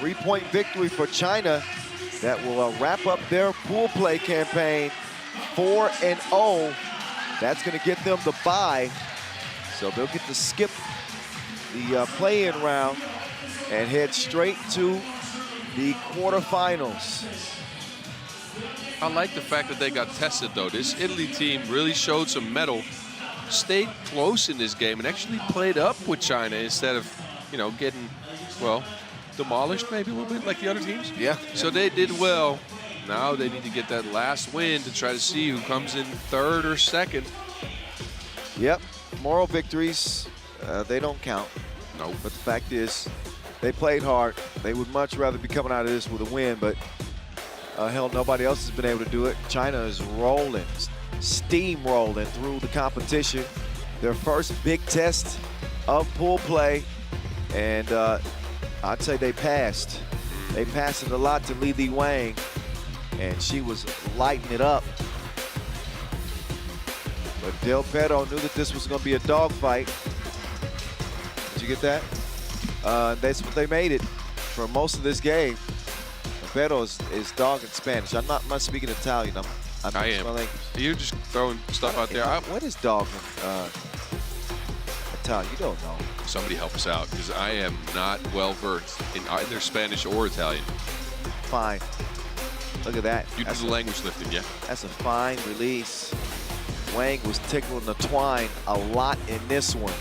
3-point victory for China that will wrap up their pool play campaign 4-0. That's going to get them the bye. So they'll get to skip the play-in round and head straight to the quarterfinals. I like the fact that they got tested, though. This Italy team really showed some mettle, stayed close in this game, and actually played up with China instead of, you know, getting, well, demolished maybe a little bit like the other teams. Yeah. So they did well. Now they need to get that last win to try to see who comes in third or second. Yep. Moral victories, they don't count. No. But the fact is, they played hard. They would much rather be coming out of this with a win, but hell, nobody else has been able to do it. China is rolling, steamrolling through the competition. Their first big test of pool play, and I'd say they passed. They passed it a lot to Li Wang, and she was lighting it up. But Del Perro knew that this was going to be a dogfight. Did you get that? That's what they made it for most of this game. Perro is dog in Spanish. I'm not speaking Italian. I am. You're just throwing stuff out there. What is dog in Italian? You don't know. Somebody help us out, because I am not well versed in either Spanish or Italian. Fine. Look at that. You do the language lifting, yeah? That's a fine release. Wang was tickling the twine a lot in this one.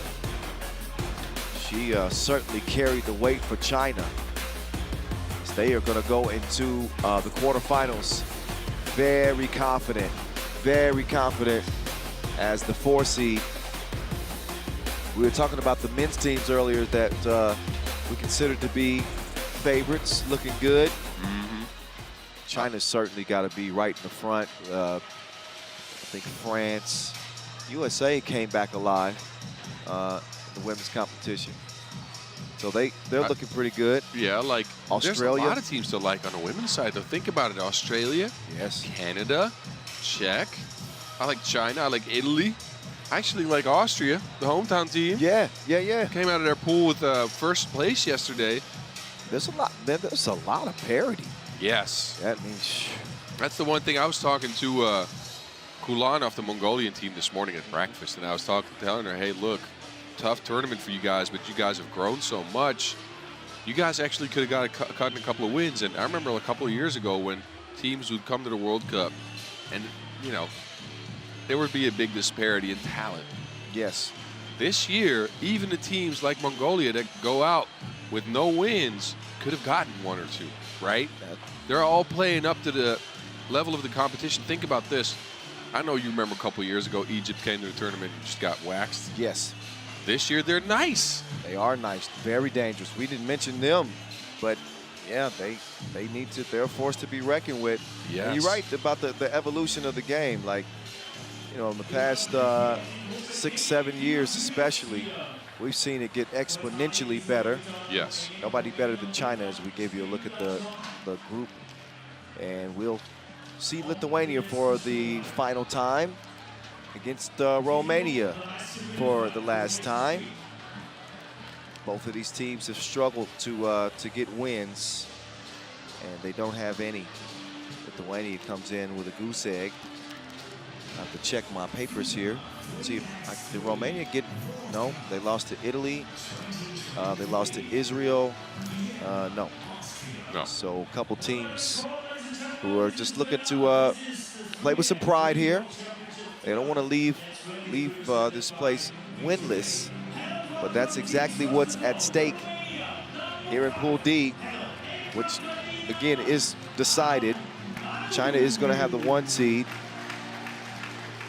She certainly carried the weight for China. They are going to go into the quarterfinals very confident as the 4 seed. We were talking about the men's teams earlier that we considered to be favorites, looking good. Mm-hmm. China's certainly got to be right in the front. I think France, USA came back alive in the women's competition. So they're looking pretty good. Yeah, like Australia. There's a lot of teams to like on the women's side, though. Think about it. Australia. Yes. Canada. Czech. I like China. I like Italy. I actually like Austria, the hometown team. Yeah. Came out of their pool with first place yesterday. There's a lot of parity. Yes. That means. That's the one thing. I was talking to Kulan off the Mongolian team this morning at breakfast, and I was telling her, hey, look, tough tournament for you guys, but you guys have grown so much. You guys actually could have gotten a couple of wins. And I remember a couple of years ago when teams would come to the World Cup, and, you know, there would be a big disparity in talent. Yes. This year, even the teams like Mongolia that go out with no wins could have gotten 1 or 2, right? They're all playing up to the level of the competition. Think about this. I know you remember a couple of years ago, Egypt came to the tournament and just got waxed. Yes. This year, they're nice. They are nice, very dangerous. We didn't mention them, but yeah, they need to. They're a force to be reckoned with. Yes. And you're right about the evolution of the game. Like, you know, in the past 6-7 years, especially, we've seen it get exponentially better. Yes. Nobody better than China, as we gave you a look at the group, and we'll see Lithuania for the final time against Romania for the last time. Both of these teams have struggled to get wins, and they don't have any. Lithuania comes in with a goose egg. I have to check my papers here. Let's see if did Romania get? No, they lost to Italy. They lost to Israel. No. So a couple teams who are just looking to play with some pride here. They don't want to leave this place winless, but that's exactly what's at stake here in Pool D, which again is decided. China is going to have the 1 seed,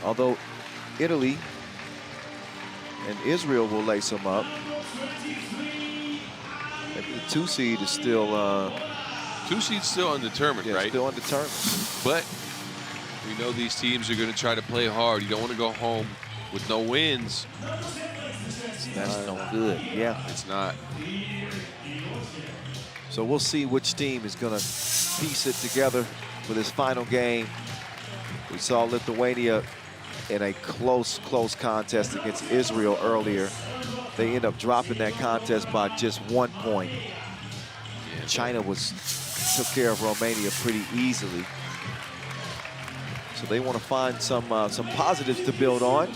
although Italy and Israel will lace them up. 2 seed is still 2 seeds still undetermined, right? Still undetermined. But we know these teams are going to try to play hard. You don't want to go home with no wins. That's no good. Yeah, it's not. So we'll see which team is going to piece it together for this final game. We saw Lithuania in a close contest against Israel earlier. They end up dropping that contest by just 1 point. Yeah. China took care of Romania pretty easily. So they want to find some positives to build on.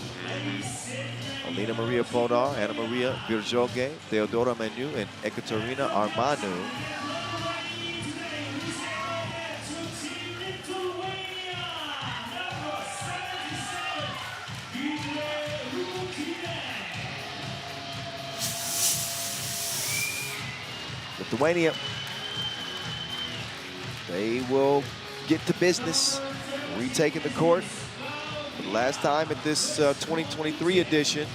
Alina Maria Podar, Anna Maria Virjoge, Theodora Menu, and Ekaterina Armanu. Lithuania, they will get to business, retaking the court. For the last time at this 2023 edition,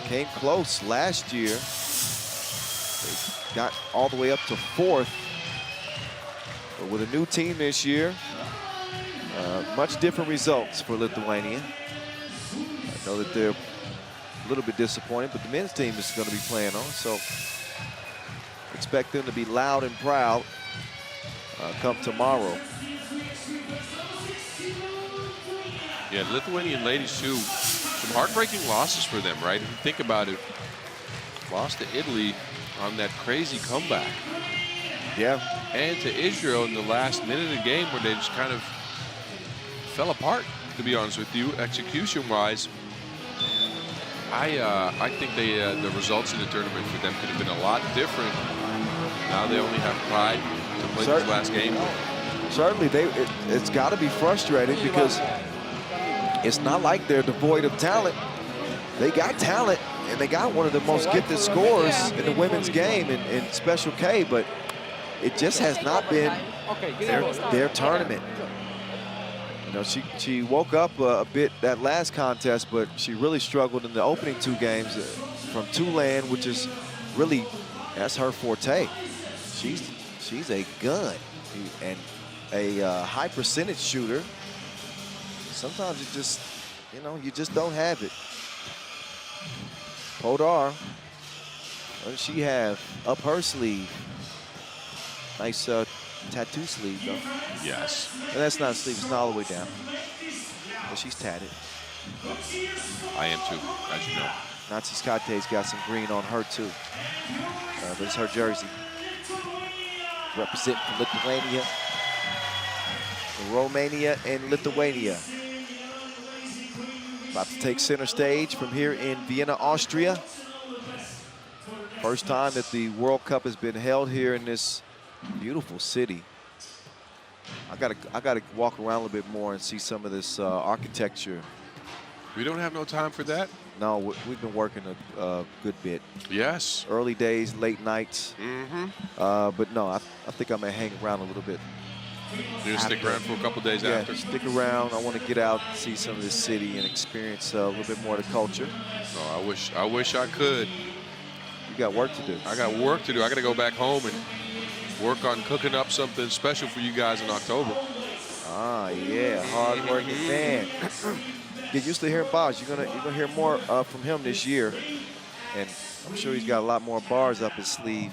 they came close last year. They got all the way up to 4th. But with a new team this year, much different results for Lithuania. I know that they're a little bit disappointed, but the men's team is going to be playing on, so expect them to be loud and proud come tomorrow. Yeah, Lithuanian ladies too. Some heartbreaking losses for them, right? If you think about it, lost to Italy on that crazy comeback. Yeah. And to Israel in the last minute of the game where they just kind of fell apart, to be honest with you, execution-wise. I think the results in the tournament for them could have been a lot different. Now they only have pride to play this last game. Certainly, it's got to be frustrating because it's not like they're devoid of talent. They got talent, and they got one of the most gifted scorers in the women's game in Special K, but it just has not been their tournament. You know, she woke up a bit that last contest, but she really struggled in the opening 2 games from Tulane, which is really, that's her forte. She's a gun and a high percentage shooter. Sometimes you just don't have it. Podar, what does she have up her sleeve? Nice tattoo sleeve, though. Yes. And that's not a sleeve, it's not all the way down. But she's tatted. I am too, as you know. Nazi Skate's got some green on her, too. But it's her jersey. Representing for Lithuania. Romania and Lithuania. About to take center stage from here in Vienna, Austria. First time that the World Cup has been held here in this beautiful city. I gotta walk around a little bit more and see some of this architecture. We don't have no time for that? No, we've been working a good bit. Yes. Early days, late nights. But no, I think I'm gonna hang around a little bit. You're gonna stick around for a couple days after? Stick around. I want to get out and see some of this city and experience a little bit more of the culture. No, I wish I could. You got work to do. I got work to do. I got to go back home and work on cooking up something special for you guys in October. Ah, yeah, hard-working man. Get used to hearing bars. You're gonna hear more from him this year, and I'm sure he's got a lot more bars up his sleeve.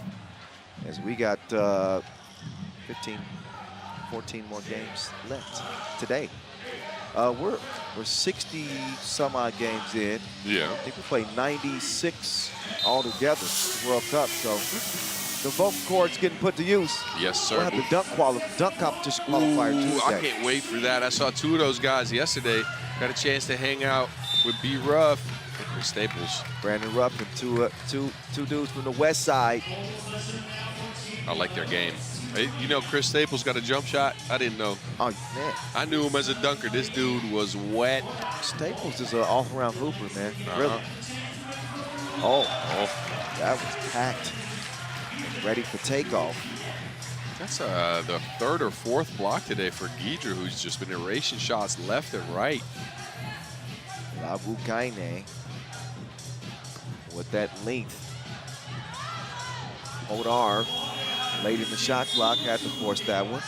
As we got 14 more games left today. We're 60 some odd games in. Yeah. I think we played 96 altogether the World Cup. So the vocal cords getting put to use. Yes, sir. We'll have the dunk competition qualifier Tuesday. I can't wait for that. I saw 2 of those guys yesterday. Got a chance to hang out with B. Ruff and Chris Staples. Brandon Ruff and two dudes from the West Side. I like their game. Hey, you know Chris Staples got a jump shot? I didn't know. Oh, man. I knew him as a dunker. This dude was wet. Staples is an all-around hooper, man. Really. Oh, that was packed. Ready for takeoff. That's the 3rd or 4th block today for Guidra, who's just been erasing shots left and right. Labukaine with that length. Odar, late in the shot clock, had to force that one.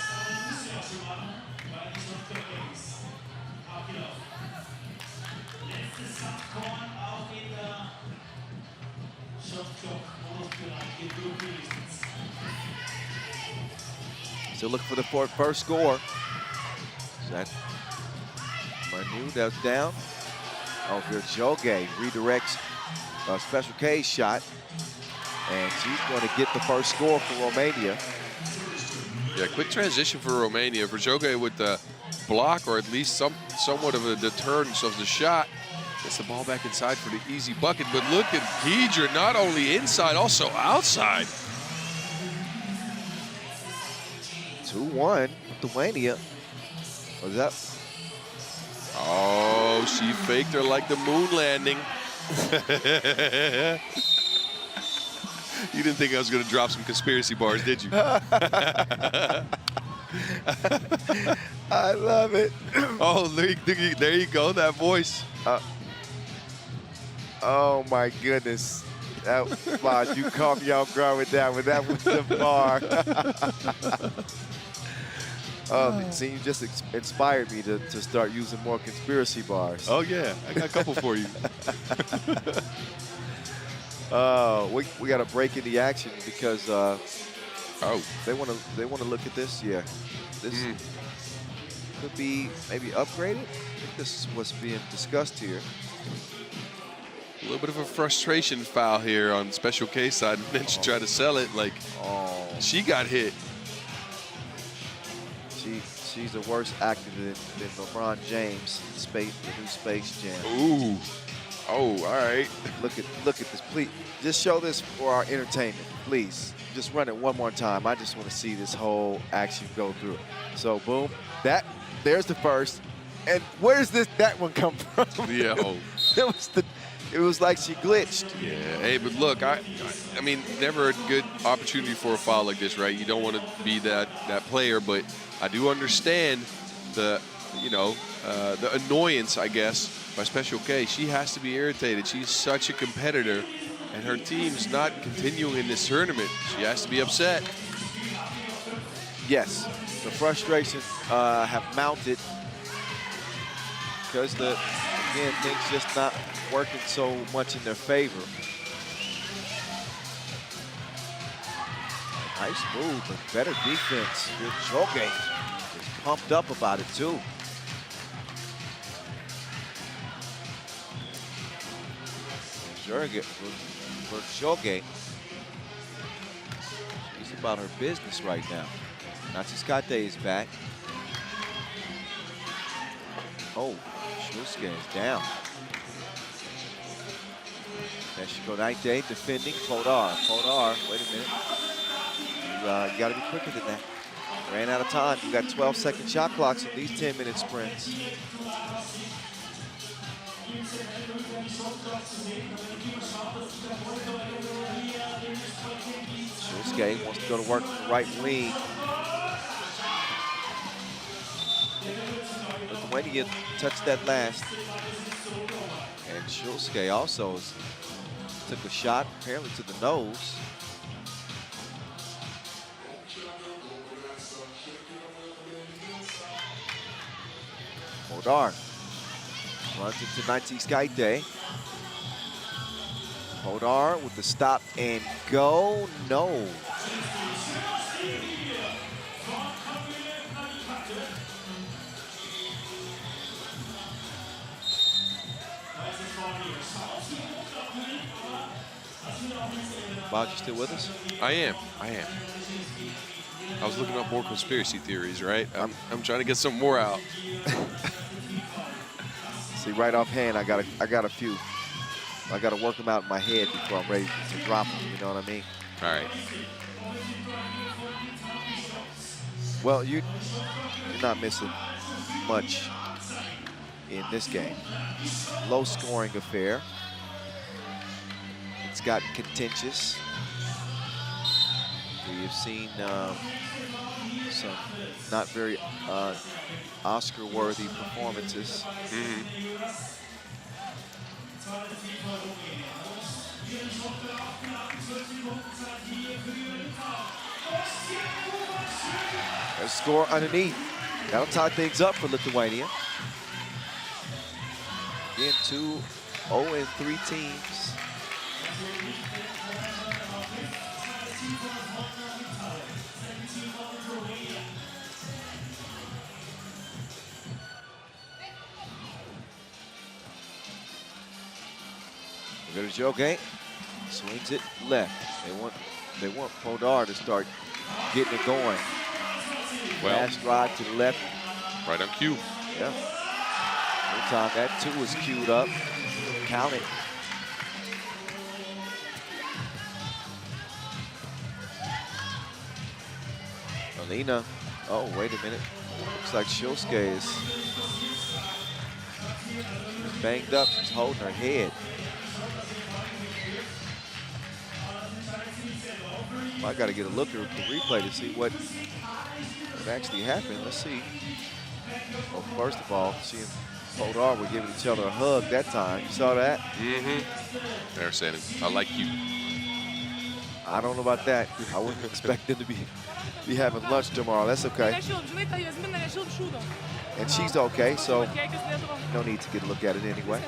Still looking for the first score. Is that Manu? That's down. Oh, here's Joge redirects a Special K shot, and she's going to get the first score for Romania. Yeah, quick transition for Romania. For Joge with the block, or at least somewhat of a deterrence of the shot. Gets the ball back inside for the easy bucket. But look at Giedra, not only inside, also outside. 2-1, Lithuania. Was that? Oh, she faked her like the moon landing. You didn't think I was going to drop some conspiracy bars, did you? I love it. Oh, there you go, that voice. Oh my goodness. That, you caught me off guard with that one. That was the bar. See, you just inspired me to start using more conspiracy bars. Oh yeah, I got a couple for you. We got to break in the action because they want to look at this. Yeah, this could be maybe upgraded. I think this is what's being discussed here. A little bit of a frustration foul here on Special K side, and then she tried to sell it like she got hit. She's a worse actor than LeBron James in the new Space Jam. Ooh. Oh, all right. Look at this. Please, just show this for our entertainment. Please, just run it one more time. I just want to see this whole action go through. So, boom. There's the first. And where's that one come from? Yeah. It was like she glitched. Yeah. Hey, but look, I mean, never a good opportunity for a foul like this, right? You don't want to be that player, but I do understand the annoyance, I guess, by Special K. She has to be irritated. She's such a competitor, and her team's not continuing in this tournament. She has to be upset. Yes, the frustrations have mounted because again, things just not working so much in their favor. Nice move, but better defense. Joge is pumped up about it too. Joge, she's about her business right now. Natsuskate is back. Oh, Shulske is down. Neshikonaite defending. Podar, wait a minute. You got to be quicker than that. Ran out of time. You got 12-second shot clocks in these 10-minute sprints. Shulske wants to go to work from the right wing. Lithuania touched that last. And Shulske also took a shot, apparently to the nose. Podar runs into Natsuskate. Podar with the stop and go. No. Bob, you still with us? I am. I was looking up more conspiracy theories, right? I'm trying to get some more out. See, right offhand, I got a few. I got to work them out in my head before I'm ready to drop them. You know what I mean? All right. Well, you're not missing much in this game. Low-scoring affair. It's gotten contentious. We have seen some not very Oscar-worthy performances. A score underneath. That'll tie things up for Lithuania. Again, 2-0-3 teams. Joke swings it left. They want Podar to start getting it going. Well, Fast ride to the left. right on cue. Yeah. Meantime, that 2 is queued up. Count it. Alina. Oh, wait a minute. Looks like Shilske is banged up. She's holding her head. I got to get a look at the replay to see what actually happened. Let's see. Well, first of all, seeing Podar were giving each other a hug that time. You saw that? Mm-hmm. They're saying, I like you. I don't know about that. I wouldn't expect them to be having lunch tomorrow. That's okay. And she's okay, so no need to get a look at it anyway.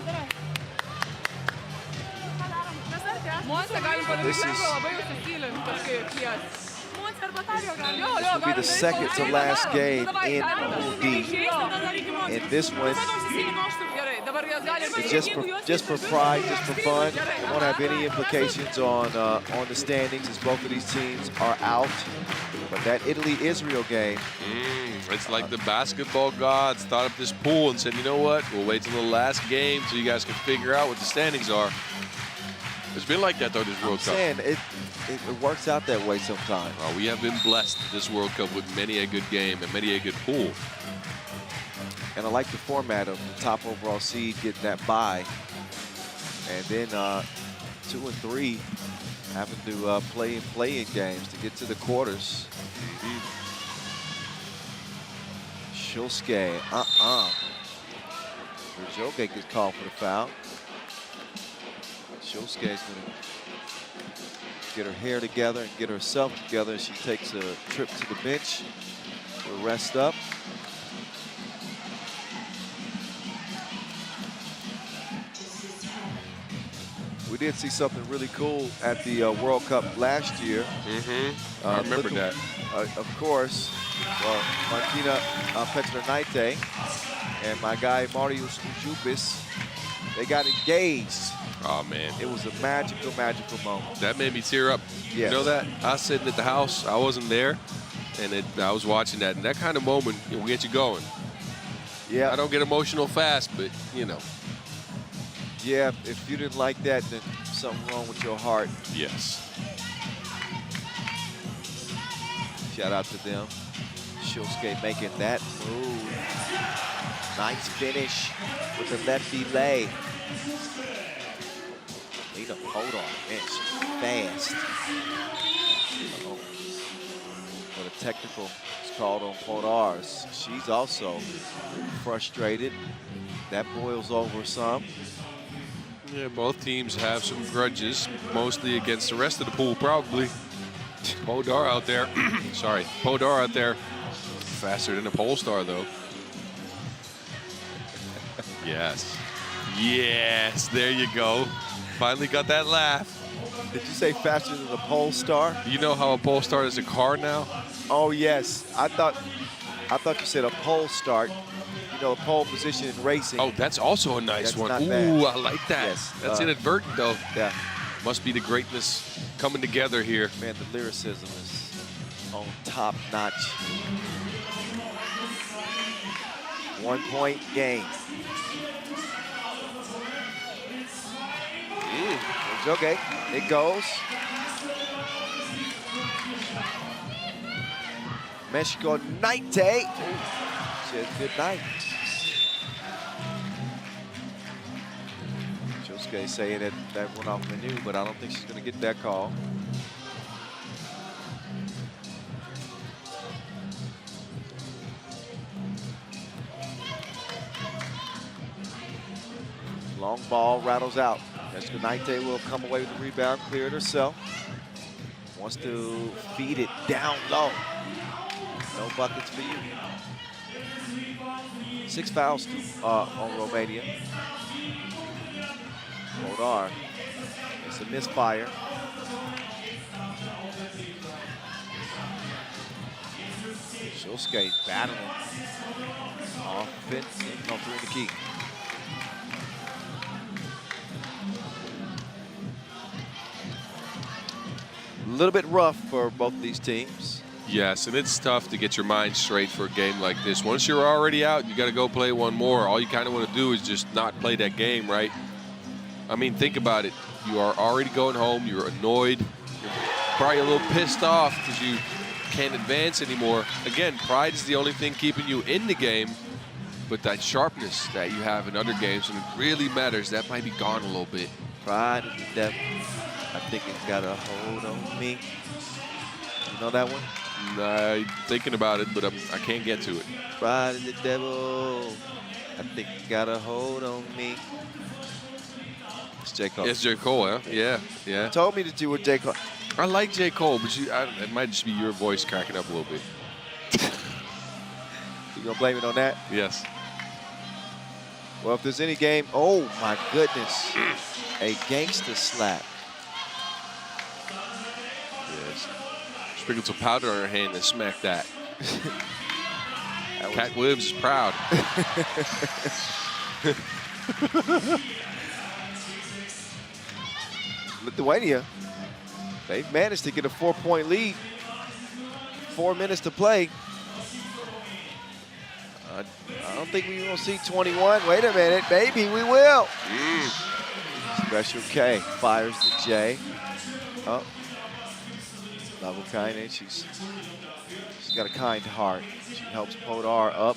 This will be the second to last game in Pool D. And this one, it's just for pride, just for fun. It won't have any implications on the standings, as both of these teams are out. But that Italy-Israel game. It's like the basketball gods thought up this pool and said, you know what? We'll wait till the last game so you guys can figure out what the standings are. It's been like that, though, this World Cup. I'm saying it works out that way sometimes. We have been blessed this World Cup with many a good game and many a good pool. And I like the format of the top overall seed getting that bye. And then 2 and 3 having to play in play-in games to get to the quarters. Shilske, Joke gets called for the foul. Shilske is going to get her hair together and get herself together. She takes a trip to the bench to rest up. We did see something really cool at the World Cup last year. I remember that. Of course, well, Martina Petranaite and my guy Marius Ujupis, they got engaged. Oh, man. It was a magical, magical moment. That made me tear up. Yes. You know that? I was sitting at the house. I wasn't there. And I was watching that. And that kind of moment will get you going. Yeah. I don't get emotional fast, but, you know. Yeah, if you didn't like that, then something wrong with your heart. Yes. Shout out to them. Shilske making that move. Nice finish with the lefty lay. Lena, hold on, man, she's fast. But a technical is called on Podars. She's also frustrated. That boils over some. Yeah, both teams have some grudges, mostly against the rest of the pool, probably. Podar out there, sorry, Podar out there, faster than a Polestar, though. Yes. Yes, there you go. Finally got that laugh. Did you say faster than a Polestar? You know how a Polestar is a car now? Oh, yes. I thought you said a pole start. You know, pole position in racing. Oh, that's also a nice That's one. not Ooh, bad. I like that. Yes, That's inadvertent, though. Yeah. Must be the greatness coming together here. Man, the lyricism is on top notch. 1 point game. It's okay. It goes. Mexico Night. She has a good night. Shilske saying that went off menu, but I don't think she's going to get that call. Long ball rattles out. Escalante will come away with the rebound, clear it herself. Wants to feed it down low. No buckets for you. 6 fouls on Romania. Podar. It's a misfire. Shulske battling. Offense, no three in the key. A little bit rough for both these teams. Yes, and it's tough to get your mind straight for a game like this. Once you're already out, you got to go play one more. All you kind of want to do is just not play that game, right? I mean, think about it. You are already going home. You're annoyed. You're probably a little pissed off because you can't advance anymore. Again, pride is the only thing keeping you in the game, but that sharpness that you have in other games, and it really matters, that might be gone a little bit. Pride is the devil. I think it's got a hold on me. You know that one? I'm thinking about it, but I can't get to it. Pride is the devil. I think it got a hold on me. It's J. Cole. It's J. Cole, huh? Yeah, yeah. You told me that you were J. Cole. I like J. Cole, but it might just be your voice cracking up a little bit. You gonna blame it on that? Yes. Well, if there's any game, oh my goodness, a gangster slap. Yes. Sprinkled some powder on her hand and smack that. Cat Williams is proud. Lithuania, they've managed to get a 4-point lead. 4 minutes to play. I don't think we're going to see 21. Wait a minute, maybe we will. Special K fires the J. Oh, Levelkainen, she's got a kind heart. She helps Podar up.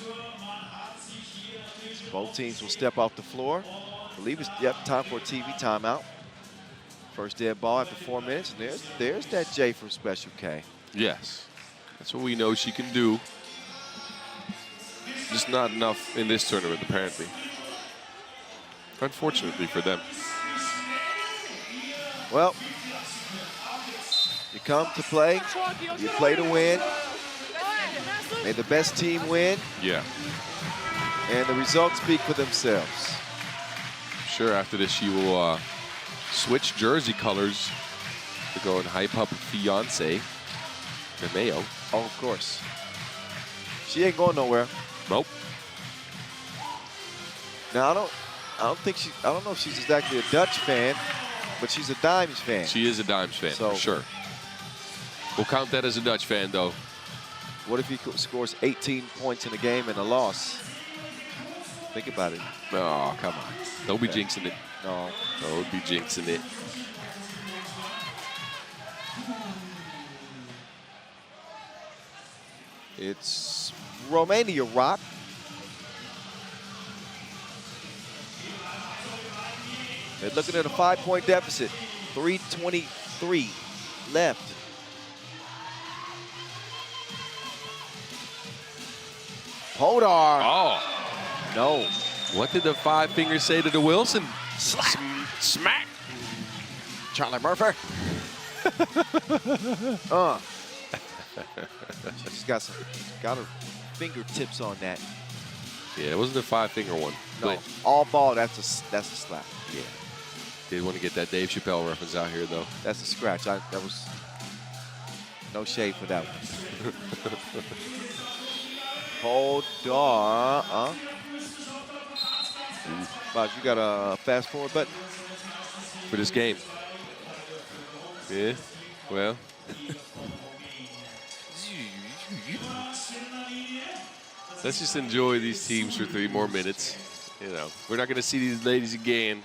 Both teams will step off the floor. I believe it's time for a TV timeout. First dead ball after 4 minutes. And there's that J from Special K. Yes, that's what we know she can do. Just not enough in this tournament, apparently. Unfortunately for them. Well, you come to play, you play to win. May the best team win. Yeah. And the results speak for themselves. Sure, after this, she will switch jersey colors to go and hype up fiance, Mayo. Oh, of course. She ain't going nowhere. Nope. Now I don't know if she's exactly a Dutch fan, but she's a Dimes fan. She is a Dimes fan, So- for sure. We'll count that as a Dutch fan, though. What if he scores 18 points in a game and a loss? Think about it. Oh, come on. Don't be jinxing it. No. Don't be jinxing it. It's Romania rock. They're looking at a 5-point deficit. 3:23 left. Podar. Oh. No. What did the 5 fingers say to the Wilson? Smack. Charlie Murphy. She's got her fingertips on that. Yeah, it wasn't a 5-finger one. No, But all ball. That's a slap. yeah, did want to get that Dave Chappelle reference out here, though. That's a scratch. That was no shade for that one. Podar. Bob, you got a fast forward button? For this game. Yeah, well. Let's just enjoy these teams for 3 more minutes. You know, we're not going to see these ladies again,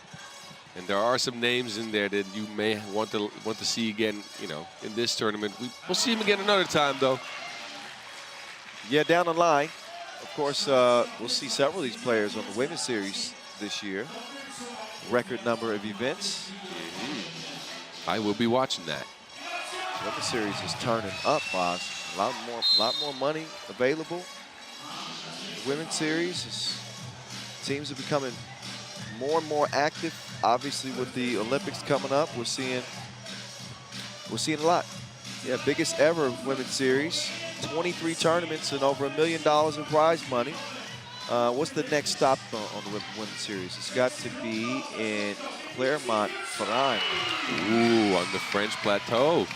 and there are some names in there that you may want to see again. You know, in this tournament, we'll see them again another time, though. Yeah, down the line. Of course, we'll see several of these players on the women's series this year. Record number of events. I will be watching that. The women's series is turning up, boss. A lot more money available. The women's series teams are becoming more and more active. obviously with the Olympics coming up, we're seeing a lot. Yeah, biggest ever women's series, 23 tournaments and over $1 million in prize money. What's the next stop on the women's series? It's got to be in Clermont-Ferrand. Ooh, on the French plateau.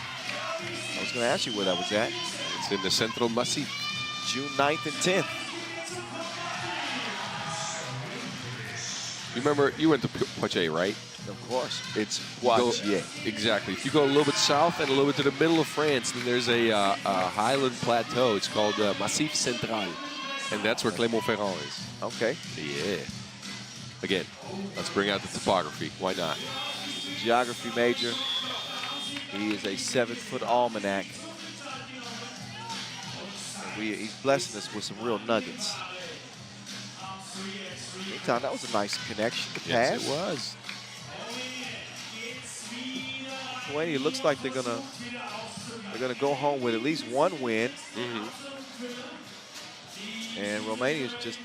I was going to ask you where that was at. It's in the Central Massif. June 9th and 10th. You remember, you went to Poitiers, right? Of course. It's Go- Poitiers. Exactly. If you go a little bit south and a little bit to the middle of France, then there's a highland plateau. It's called Massif Central. And that's where Clermont-Ferrand is. Okay. Yeah. Again, let's bring out the topography. Why not? He's a geography major. He is a 7-foot almanac. And he's blessing us with some real nuggets. Meantime, that was a nice connection to pass. Yes, it was. Lithuania looks like they're gonna go home with at least one win. And Romania's just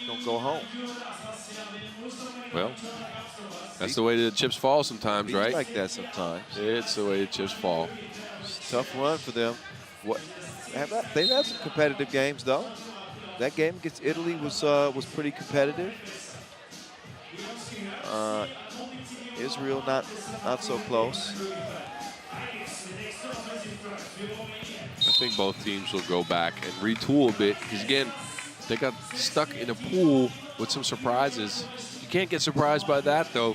gonna go home. Well, that's the way the chips fall sometimes, It's right? like that sometimes. It's the way the chips fall. It's a tough run for them. They've had some competitive games though. That game against Italy was pretty competitive. Israel not so close. I think both teams will go back and retool a bit because, again, they got stuck in a pool with some surprises. You can't get surprised by that, though.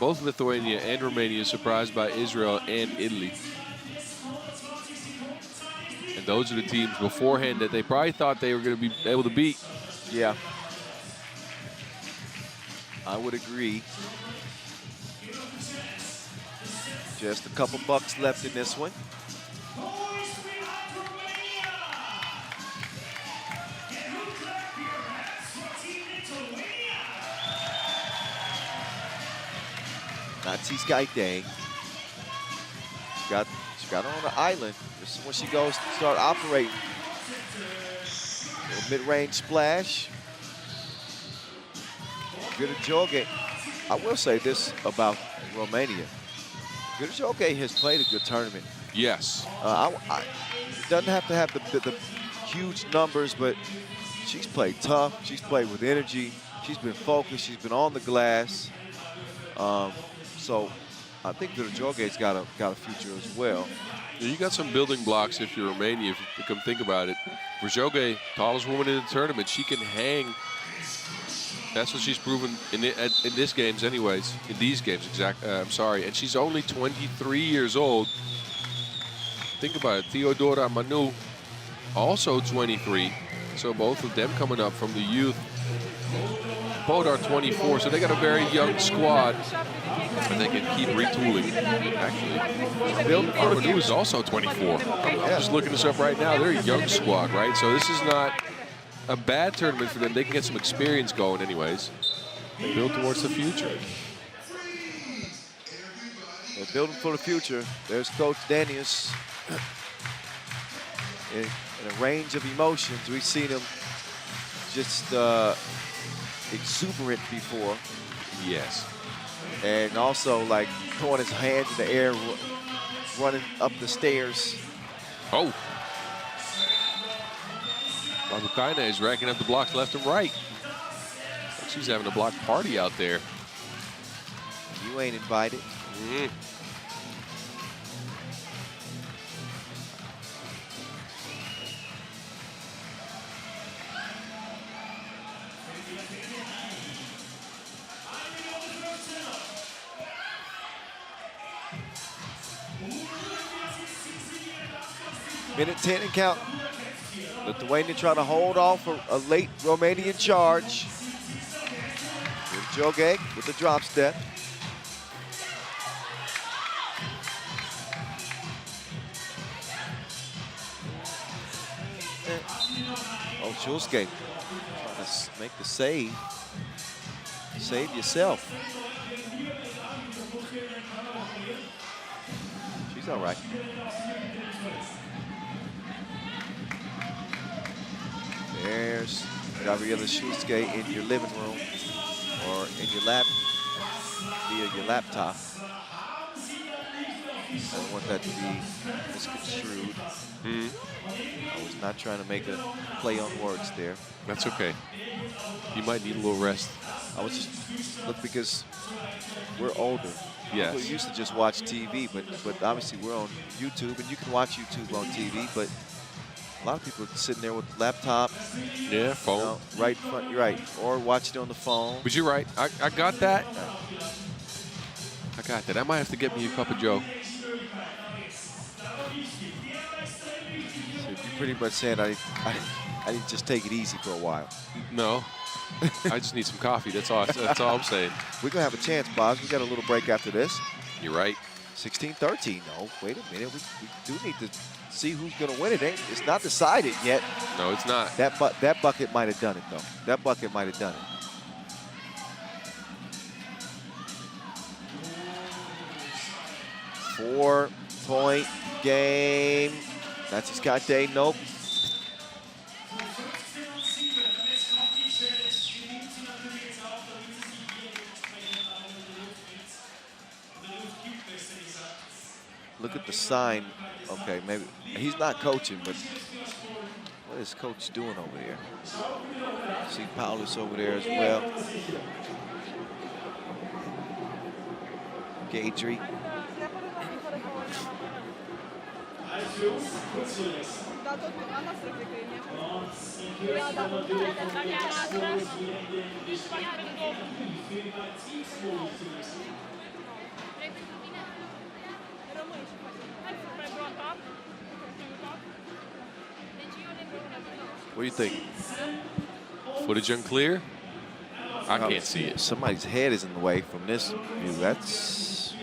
Both Lithuania and Romania surprised by Israel and Italy. And those are the teams beforehand that they probably thought they were going to be able to beat. Yeah. I would agree. Just a couple bucks left in this one. Nazi Sky Day. She got her on the island. This is when she goes to start operating. A mid-range splash. Gudjoge. I will say this about Romania. Gudjoge has played a good tournament. Yes. It doesn't have to have the huge numbers, but she's played tough. She's played with energy. She's been focused. She's been on the glass. So I think Gudjoge's got a future as well. Yeah, you got some building blocks if you're Romania, if you come think about it. Gudjoge, tallest woman in the tournament, she can hang. That's what she's proven in this games anyways. In these games, I'm sorry. And she's only 23 years old. Think about it. Theodora Manu, also 23. So both of them coming up from the youth. Both are 24, so they got a very young squad. And they can keep retooling, actually. Manu is also 24. I'm just looking this up right now. They're a young squad, right? So this is not a bad tournament for them. They can get some experience going anyways. They build towards the future. They're building for the future. There's Coach Danius. In a range of emotions. We've seen him just exuberant before. Yes. And also like throwing his hands in the air, running up the stairs. Oh. Babukaina is racking up the blocks left and right. She's having a block party out there. You ain't invited. Minute 10 and count. Lithuania trying to hold off a late Romanian charge. Gudjoge with the drop step. Oh, Julske trying to make the save. Save yourself. She's all right. There's Gabriela Julske in your living room. or in your lap via your laptop. I don't want that to be misconstrued. I was not trying to make a play on words there. That's okay. You might need a little rest. I was just, look, because we're older. Yes. We used to just watch TV, but obviously we're on YouTube, and you can watch YouTube on TV, but a lot of people are sitting there with the laptop. Yeah, phone. You know, right in front, you're right. Or watch it on the phone. But you're right. I got that. I got that. I might have to get me a cup of Joe. So you're pretty much saying I need to just take it easy for a while. No. I just need some coffee. That's all I'm saying. We're going to have a chance, Boz. We got a little break after this. You're right. 16-13. No, wait a minute. We do need to see who's going to win it. It's not decided yet. No, it's not. That bucket might have done it, though. That bucket might have done it. Four-point game. That's Scott Day. Nope. Look at the sign. Okay, maybe he's not coaching, but what is coach doing over there? See Paulus over there as well. Gadry. What do you think? Footage unclear? I can't see it. Somebody's head is in the way from this view. That's...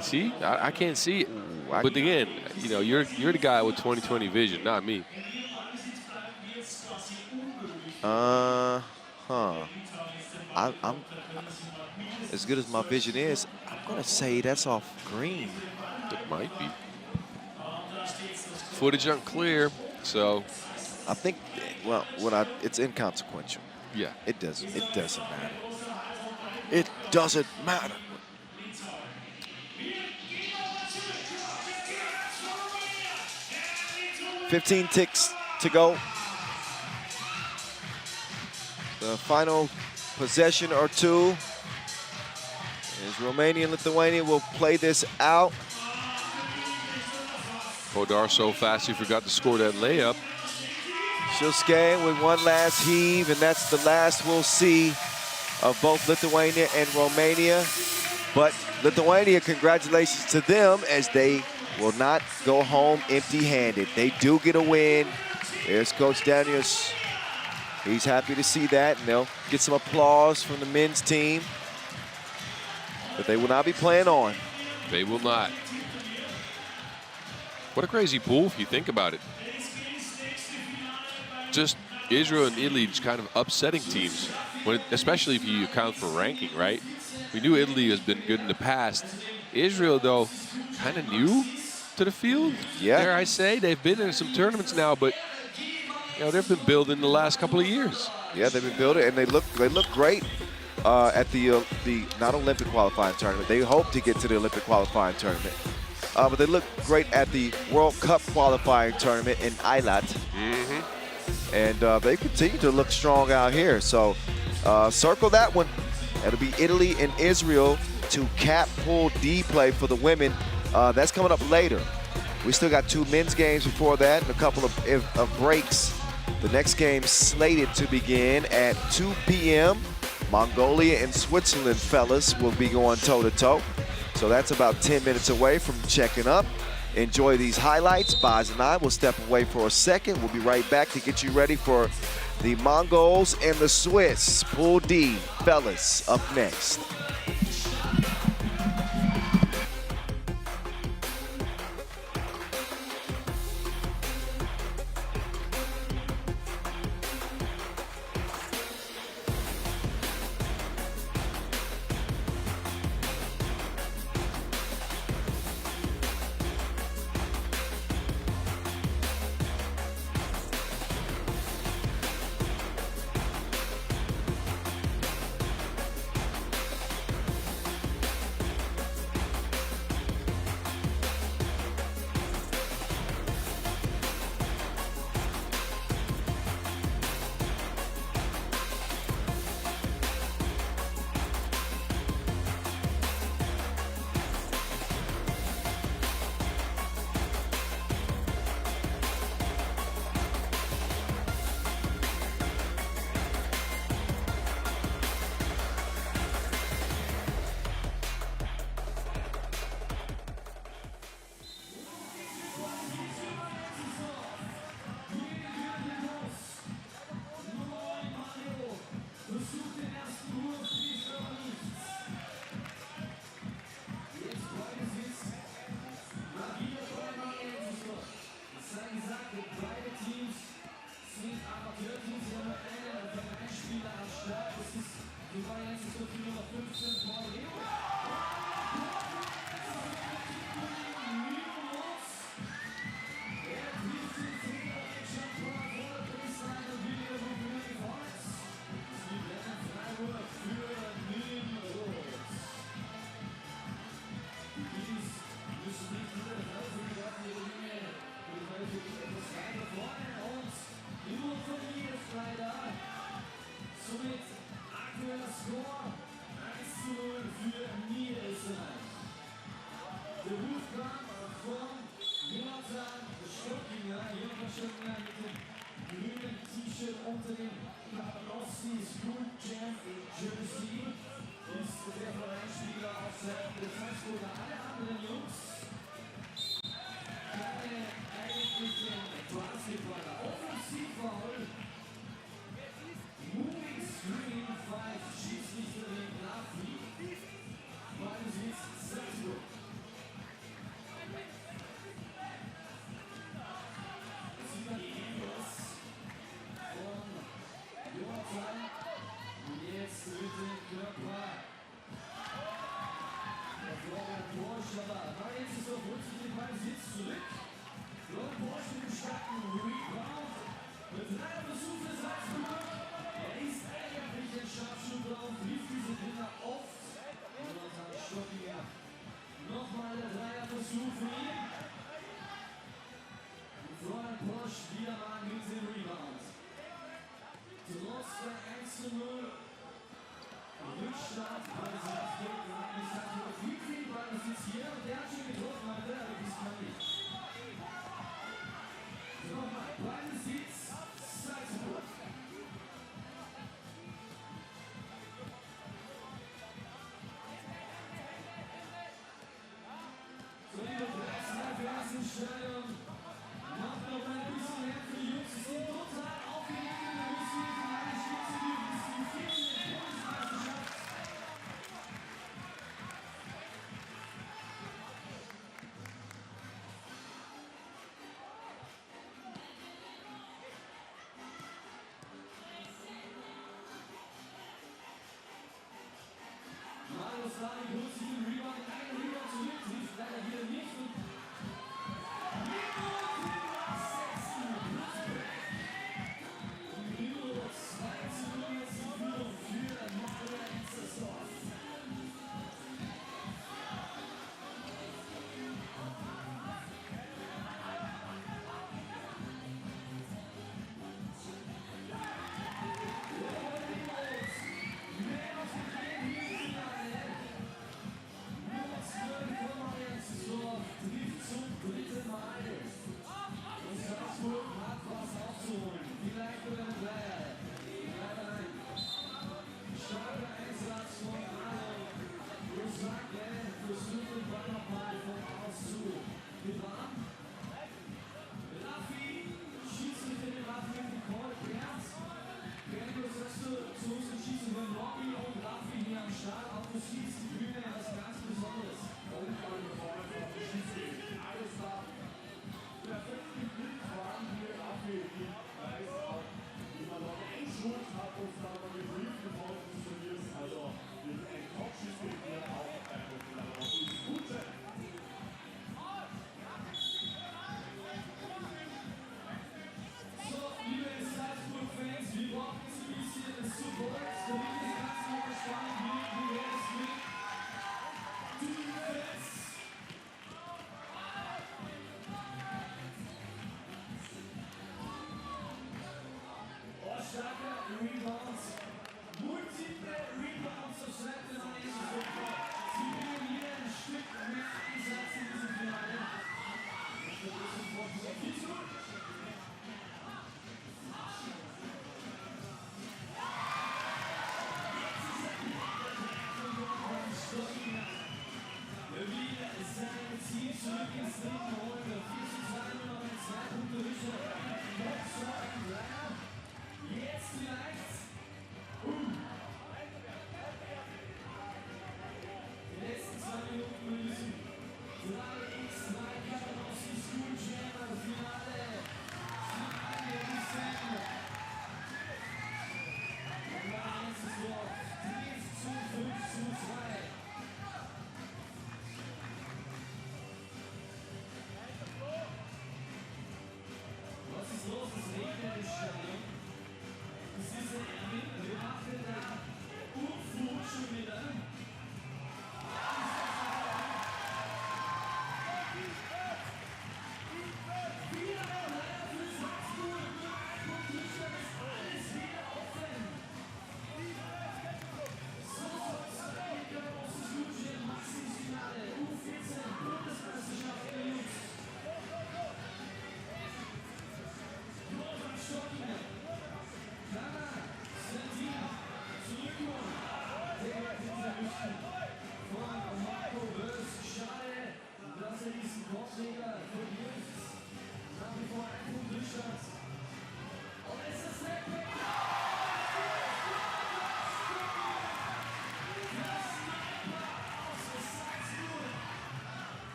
See? I can't see it. Ooh, but again, you know, you're the guy with 20/20 vision, not me. I'm as good as my vision is, I'm gonna say that's off green. It might be. Footage unclear, so I think, well, it's inconsequential. yeah. It doesn't matter. It doesn't matter. $15 ticks to go. The final possession or two is Romania and Lithuania will play this out. Bodar so fast he forgot to score that layup. Shilske with one last heave, and that's the last we'll see of both Lithuania and Romania. But Lithuania, congratulations to them, as they will not go home empty-handed. They do get a win. There's Coach Daniels. He's happy to see that, and they'll get some applause from the men's team. But they will not be playing on. They will not. What a crazy pool if you think about it. Just Israel and Italy just kind of upsetting teams, especially if you account for ranking, right? We knew Italy has been good in the past. Israel, though, kind of new to the field. Yeah. Dare I say, they've been in some tournaments now, but you know, they've been building the last couple of years. Yeah, they've been building, and they look great at the not Olympic qualifying tournament. They hope to get to the Olympic qualifying tournament, but they look great at the World Cup qualifying tournament in Eilat. And they continue to look strong out here. So circle that one. It'll be Italy and Israel to cap Pool D play for the women. That's coming up later. We still got two men's games before that and a couple of breaks. The next game slated to begin at 2 p.m. Mongolia and Switzerland, fellas, will be going toe-to-toe. So that's about 10 minutes away from checking up. Enjoy these highlights. Boz and I will step away for a second. We'll be right back to get you ready for the Mongols and the Swiss. Pool D, fellas, up next. hier unterstützen mit dem grünen T-Shirt unter dem Rossi School Jam Jersey. Ist der Vereinspieler auf Seiten des Salzburger. Alle anderen Jungs keine eigentlichen Basketballer. Offensivfoul. Moving Screen 5, Schiedsrichterin Lafi. Ballbesitz Salzburg. Die Hände von Jonathan. Und jetzt mit dem Körper. Der Florian Borsch, aber jetzt ist er holt sich den Ballbesitz zurück. Florian Borsch mit dem starken Rebound. Mit 3 Versuch für Salzburg. Er ist eigentlich ein Scharfschütze und trifft diese Dinger oft. Jonathan Stockinger. Nochmal der Dreierversuch für ihn. Florian Borsch wieder mal mit dem Rebound. Trotz der 1:0 Rückstand bei der Salzburg. Ich sage nur viel Ball ist jetzt hier und der hat schon getroffen, aber der diesmal nicht. Nochmal, Ballbesitz Salzburg. So, liebe Preisner für das im Stadion. Macht noch ein bisschen mehr für die Jungs. Sie sind total aufgeregt. Wir müssen die Finale schützen dürfen. Das ist die 14. Bundesmeisterschaft.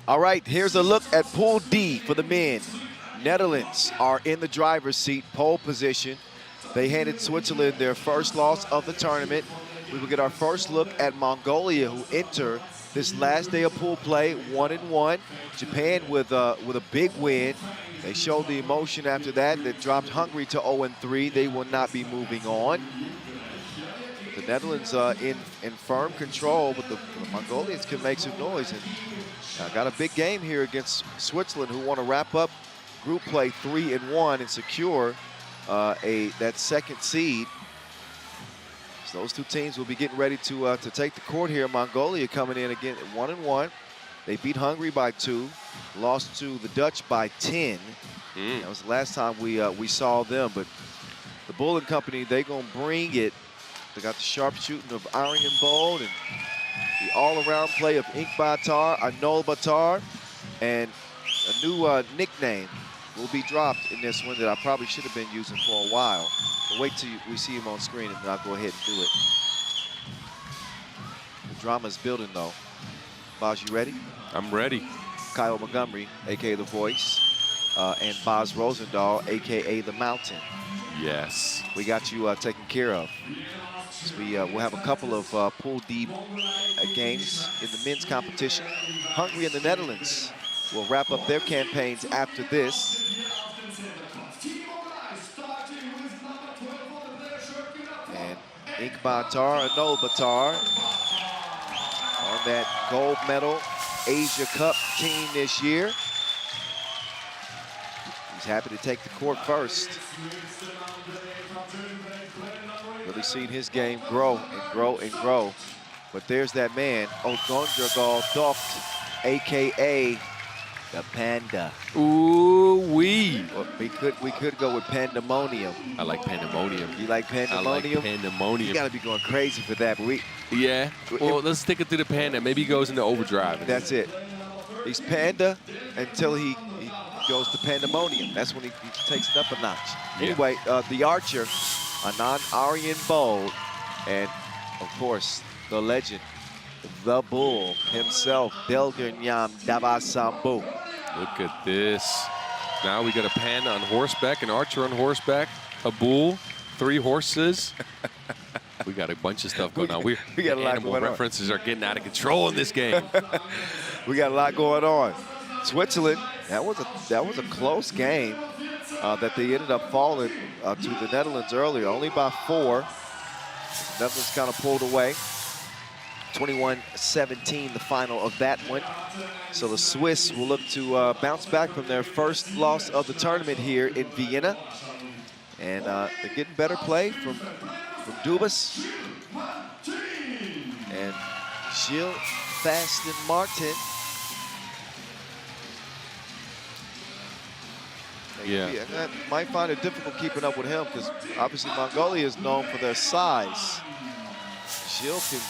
All right, here's a look at Pool D for the men. Netherlands are in the driver's seat, pole position. They handed Switzerland their first loss of the tournament. We will get our first look at Mongolia, who enter this last day of pool play 1-1. Japan with a big win. They showed the emotion after that. That dropped Hungary to 0-3. They will not be moving on. But the Netherlands in firm control, but the Mongolians can make some noise. And got a big game here against Switzerland, who want to wrap up group play 3-1 and secure that second seed. So those two teams will be getting ready to take the court here. Mongolia coming in again at 1-1. They beat Hungary by 2, lost to the Dutch by 10. That was the last time we saw them. But the Bull and Company, they gonna bring it. They got the sharp shooting of Arjen Bold and the all-around play of Inkbatar, Anol Batar, and a new nickname will be dropped in this one that I probably should have been using for a while. But wait till we see him on screen and then I'll go ahead and do it. The drama's building though. Boz, you ready? I'm ready. Kyle Montgomery, AKA The Voice, and Boz Rosendahl, AKA The Mountain. Yes. We got you taken care of. So we'll have a couple of Pool D games in the men's competition. Hungary and the Netherlands will wrap up their campaigns after this. And Inkbatar, Anol Batar on that gold medal Asia Cup team this year. He's happy to take the court first. Really seen his game grow and grow and grow. But there's that man, Odondragal Doft, AKA the Panda. Ooh-wee. Well, we could go with Pandemonium. I like Pandemonium. You like Pandemonium? I like Pandemonium. You gotta be going crazy for that, but Yeah. Well, let's stick it to the Panda. Maybe he goes into overdrive. That's it. He's Panda until he goes to Pandemonium. That's when he takes it up a notch. Yeah. Anyway, the archer, Arjen Bold, and of course, the legend, the Bull himself, Belganyam Davasambu. Look at this. Now we got a Panda on horseback, an archer on horseback, a bull, 3 horses. We got a bunch of stuff going on. We got a lot going on. Animal references are getting out of control in this game. We got a lot going on. Switzerland, that was a close game that they ended up falling to the Netherlands earlier, only by 4. The Netherlands kind of pulled away. 21-17, the final of that one. So the Swiss will look to bounce back from their first loss of the tournament here in Vienna. And they're getting better play from Dubas and Gilles Faston Martin. Yeah. I might find it difficult keeping up with him because obviously Mongolia is known for their size. Gilles can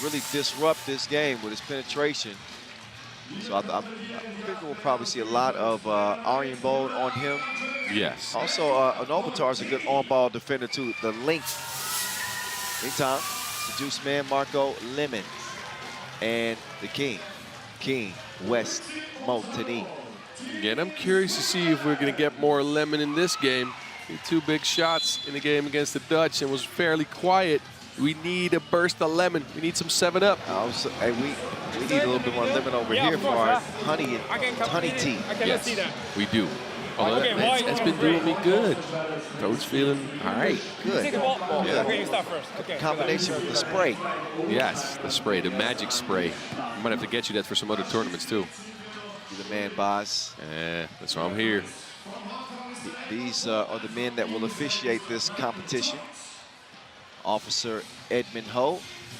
really disrupt this game with his penetration. So I think we'll probably see a lot of Arjen Bold on him. Yes. Also, Anol Batar is a good on-ball defender too. The length. Meantime, it's the juice man, Marco Lemon. And the King, West Motini. Again, I'm curious to see if we're going to get more Lemon in this game. He had 2 big shots in the game against the Dutch and was fairly quiet. We need a burst of lemon. We need some 7-Up. Hey, we need a little bit more lemon over here for our honey tea. Yes, we do. Although that's been doing me good. Throat's feeling all right. Good. Yeah. Okay, you start first. Okay. Combination with the spray. Yes, the spray, the magic spray. I might have to get you that for some other tournaments too. You're the man, Boz. That's why I'm here. These are the men that will officiate this competition. Officer Edmund Ho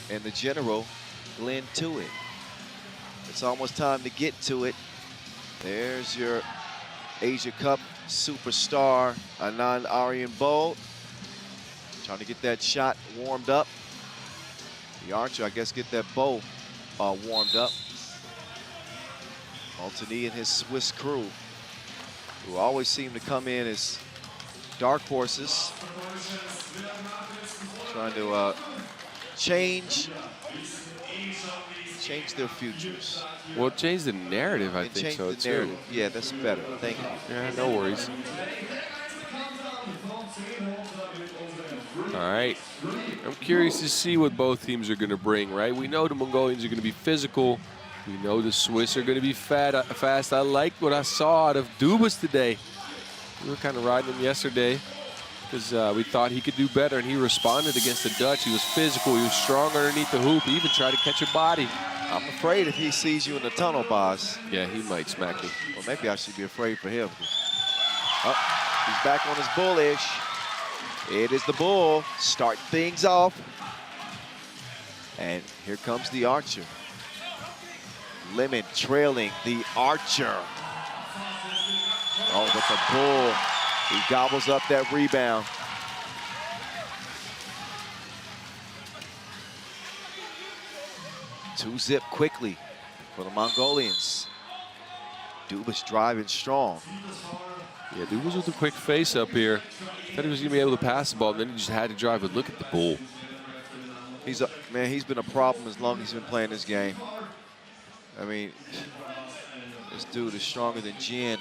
and the General Glenn Tuitt. It's almost time to get to it. There's your Asia Cup superstar, Anand Arjen Bold. Trying to get that shot warmed up. The archer, I guess, get that bow warmed up. Altini and his Swiss crew, who always seem to come in as dark horses. Trying to change change their futures. Well, change the narrative, I And think change so, the too. narrative. Yeah, that's better. Thank you. Yeah, no worries. All right. I'm curious to see what both teams are going to bring, right? We know the Mongolians are going to be physical. We know the Swiss are going to be fast. I liked what I saw out of Dubas today. We were kind of riding him yesterday because we thought he could do better, and he responded against the Dutch. He was physical. He was strong underneath the hoop. He even tried to catch a body. I'm afraid if he sees you in the tunnel, Boz. Yeah, he might smack me. Well, maybe I should be afraid for him. Oh, he's back on his bullish. It is the bull. Start things off. And here comes the archer. Lemon trailing the archer. Oh, but the bull, he gobbles up that rebound. Two-zip quickly for the Mongolians. Dubas driving strong. Yeah, Dubas with a quick face up here. Thought he was going to be able to pass the ball, and then he just had to drive. But look at the bull. He's been a problem as long as he's been playing this game. I mean, this dude is stronger than Jin.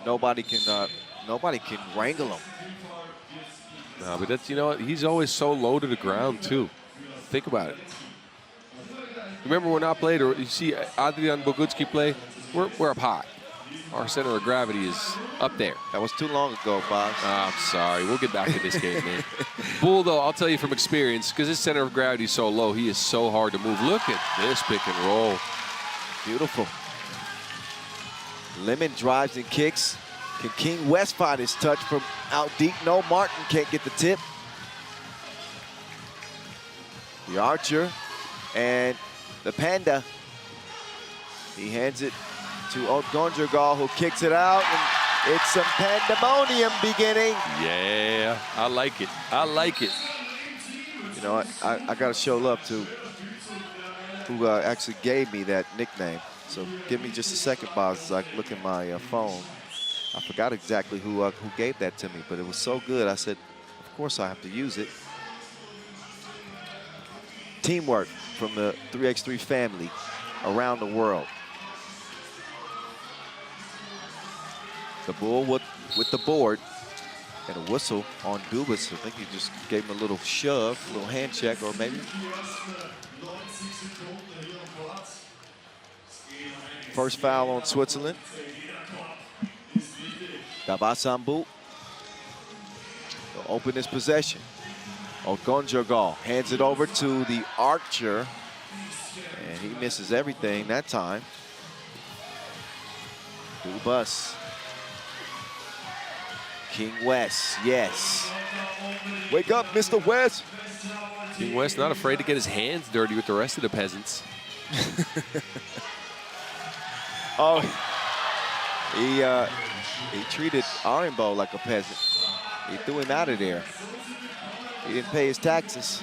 Nobody can wrangle him. No, but that's, you know what? He's always so low to the ground, too. Think about it. Remember when I played, or you see Adrian Bogucki play, we're up high. Our center of gravity is up there. That was too long ago, Boz. I'm sorry. We'll get back to this game, man. Bull, though, I'll tell you from experience, because his center of gravity is so low, he is so hard to move. Look at this pick and roll. Beautiful. Lemon drives and kicks. Can King West find his touch from out deep? No, Martin can't get the tip. The archer and the panda. He hands it to Odgonjergal, who kicks it out, and it's some pandemonium beginning. Yeah, I like it. I like it. You know, I got to show love to who actually gave me that nickname. So give me just a second, Boz, as I look at my phone. I forgot exactly who gave that to me, but it was so good. I said, of course I have to use it. Teamwork from the 3x3 family around the world. The bull with the board and a whistle on Dubas. I think he just gave him a little shove, a little hand check, or maybe. First foul on Switzerland. Dabasambu will open his possession. Odgonjergal hands it over to the archer, and he misses everything that time. Dubas. King West, yes. Wake up, Mr. West. King West not afraid to get his hands dirty with the rest of the peasants. Oh, he treated Arenbo like a peasant. He threw him out of there. He didn't pay his taxes.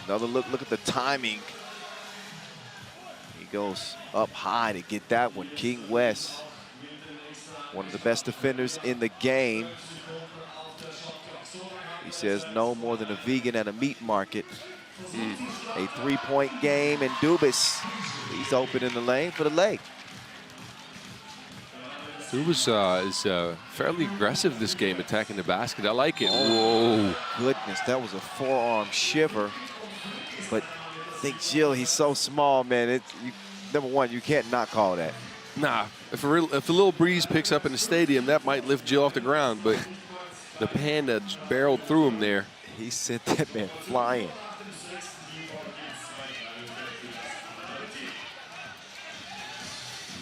Another look at the timing. He goes up high to get that one. King West, one of the best defenders in the game. He says no more than a vegan at a meat market. A three-point game, and Dubas, he's open in the lane for the leg. Dubas is fairly aggressive this game, attacking the basket. I like it. Oh, goodness, that was a forearm shiver. But I think Jill, he's so small, man. Number one, you can't not call that. Nah, if a little breeze picks up in the stadium, that might lift Jill off the ground, but the panda just barreled through him there. He sent that man flying.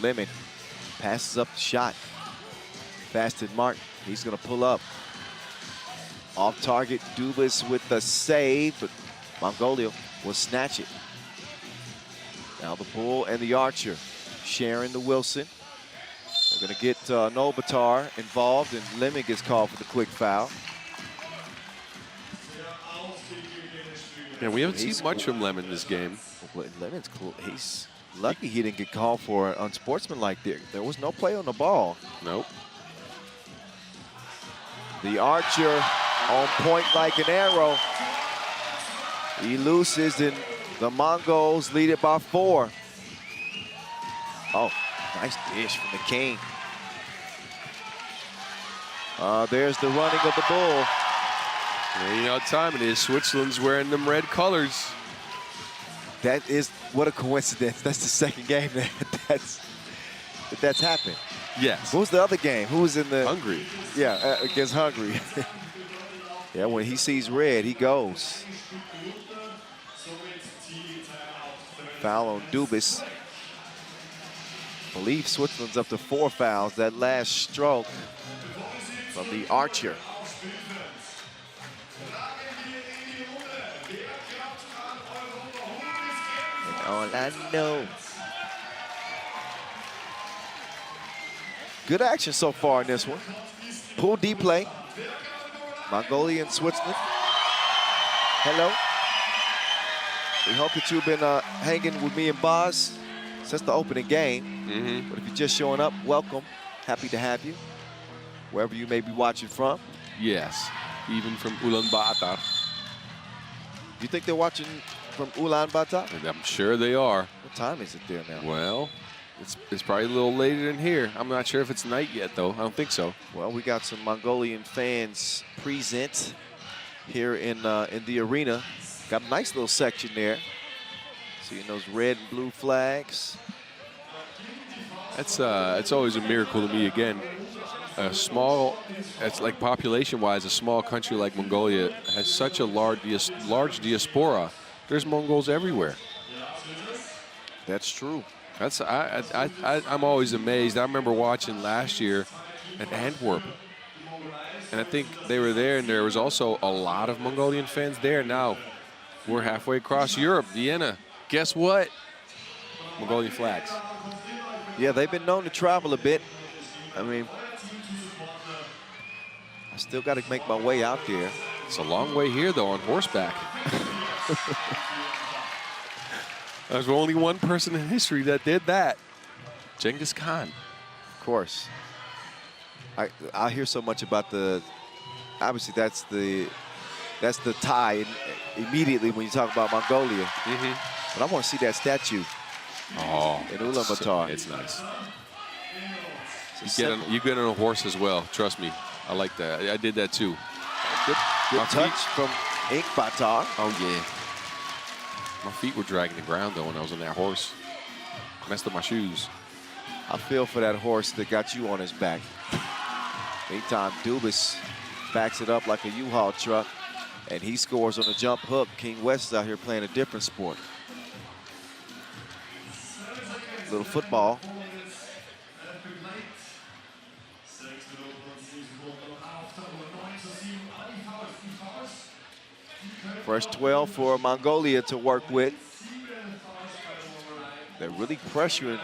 Lemon passes up the shot. Fasted Martin, he's gonna pull up. Off target, Dubas with the save, but Mongolia will snatch it. Now the bull and the archer sharing the Wilson. They're gonna get Nobatar involved, and Lemon gets called for the quick foul. Yeah, we haven't seen much from Lemon this game. Well, Lemon's cool. He's lucky he didn't get called for an unsportsmanlike there. There was no play on the ball. Nope. The archer on point like an arrow. He loses, and the Mongols lead it by 4. Oh, nice dish from the king. There's the running of the bull. Yeah, you know what time it is. Switzerland's wearing them red colors. That is, what a coincidence. That's the second game that's happened. Yes. What was the other game? Who was in the? Hungary. Yeah, against Hungary. Yeah, when he sees red, he goes. Foul on Dubas. I believe Switzerland's up to 4 fouls. That last stroke from the archer. And all I know. Good action so far in this one. Pool D play. Mongolia and Switzerland. Hello. We hope that you've been hanging with me and Boz since the opening game. But if you're just showing up, welcome. Happy to have you, wherever you may be watching from. Yes, even from Ulaanbaatar. Do you think they're watching from Ulaanbaatar? I'm sure they are. What time is it there now? Well, it's probably a little later than here. I'm not sure if it's night yet, though. I don't think so. Well, we got some Mongolian fans present here in the arena. Got a nice little section there. Seeing those red and blue flags. It's always a miracle to me. Again, it's like population-wise, a small country like Mongolia has such a large diaspora. There's Mongols everywhere. That's true. I'm always amazed. I remember watching last year at Antwerp, and I think they were there, and there was also a lot of Mongolian fans there. Now we're halfway across Europe, Vienna. Guess what? Mongolian flags. Yeah, they've been known to travel a bit. I mean, I still got to make my way out there. It's a long way here, though, on horseback. There's only one person in history that did that. Genghis Khan. Of course. I hear so much about obviously that's the tie immediately when you talk about Mongolia. But I want to see that statue in Ulaanbaatar. It's nice. You get on a horse as well. Trust me. I like that. I did that too. Good touch from Inkbatar. Oh, yeah. My feet were dragging the ground, though, when I was on that horse. Messed up my shoes. I feel for that horse that got you on his back. Meantime, Dubas backs it up like a U-Haul truck, and he scores on a jump hook. King West is out here playing a different sport. Little football. Fresh 12 for Mongolia to work with. They're really pressuring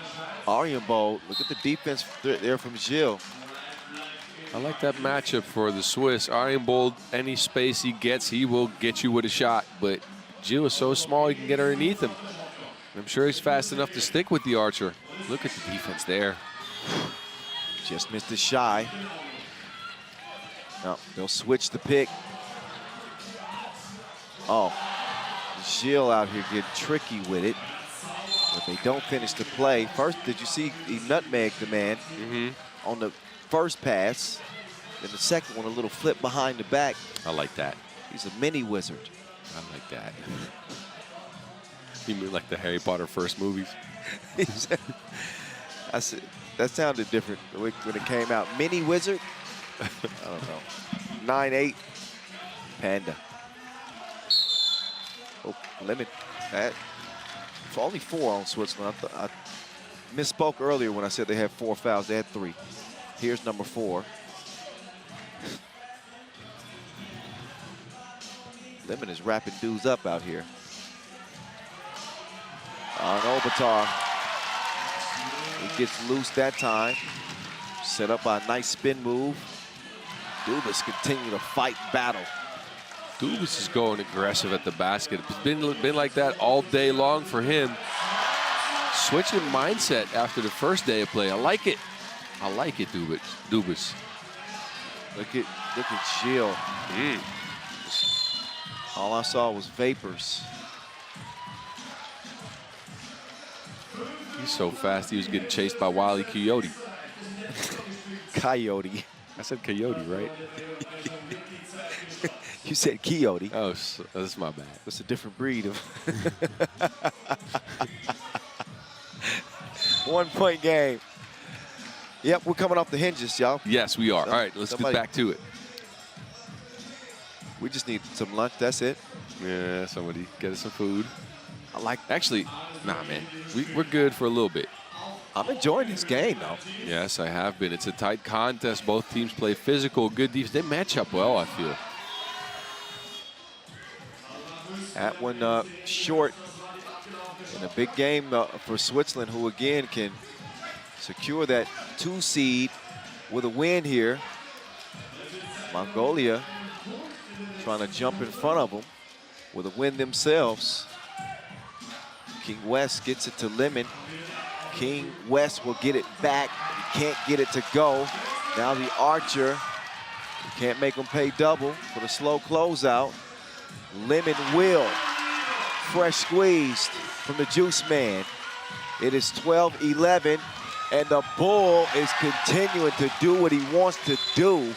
Aryambol. Look at the defense there from Gilles. I like that matchup for the Swiss. Aryambol, any space he gets, he will get you with a shot. But Gilles is so small, he can get underneath him. I'm sure he's fast enough to stick with the archer. Look at the defense there. Just missed the shy. Now they'll switch the pick. Oh, Gilles out here getting tricky with it. But they don't finish the play. First, did you see he nutmegged the man on the first pass? Then the second one, a little flip behind the back. I like that. He's a mini wizard. I like that. You mean like the Harry Potter first movies? That sounded different when it came out. Mini wizard? I don't know. 9'8", Panda. Oh, limit. That. For only 4 on Switzerland. I misspoke earlier when I said they had 4 fouls. They had 3. Here's number 4. Lemon is wrapping dudes up out here. On Obatar. He gets loose that time. Set up by a nice spin move. Dubas continue to fight battle. Dubas is going aggressive at the basket. It's been like that all day long for him. Switching mindset after the first day of play. I like it. I like it, Dubas. Look at Gilles. All I saw was vapors. He's so fast, he was getting chased by Wile E. Coyote. Coyote. I said coyote, right? You said coyote. Oh, that's my bad. It's a different breed of 1 point game. Yep, we're coming off the hinges, y'all. Yes, we are. All right, let's get back to it. We just need some lunch, that's it. Yeah, somebody get us some food. I like. Actually, nah, man. We're good for a little bit. I'm enjoying this game, though. Yes, I have been. It's a tight contest. Both teams play physical, good defense. They match up well, I feel. That one short in a big game for Switzerland, who again can secure that 2 seed with a win here. Mongolia trying to jump in front of them with a win themselves. King West gets it to Lemon. King West will get it back. He can't get it to go. Now the Archer can't make him pay double for the slow closeout. Lemon will. Fresh squeezed from the Juice Man. It is 12-11, and the Bull is continuing to do what he wants to do.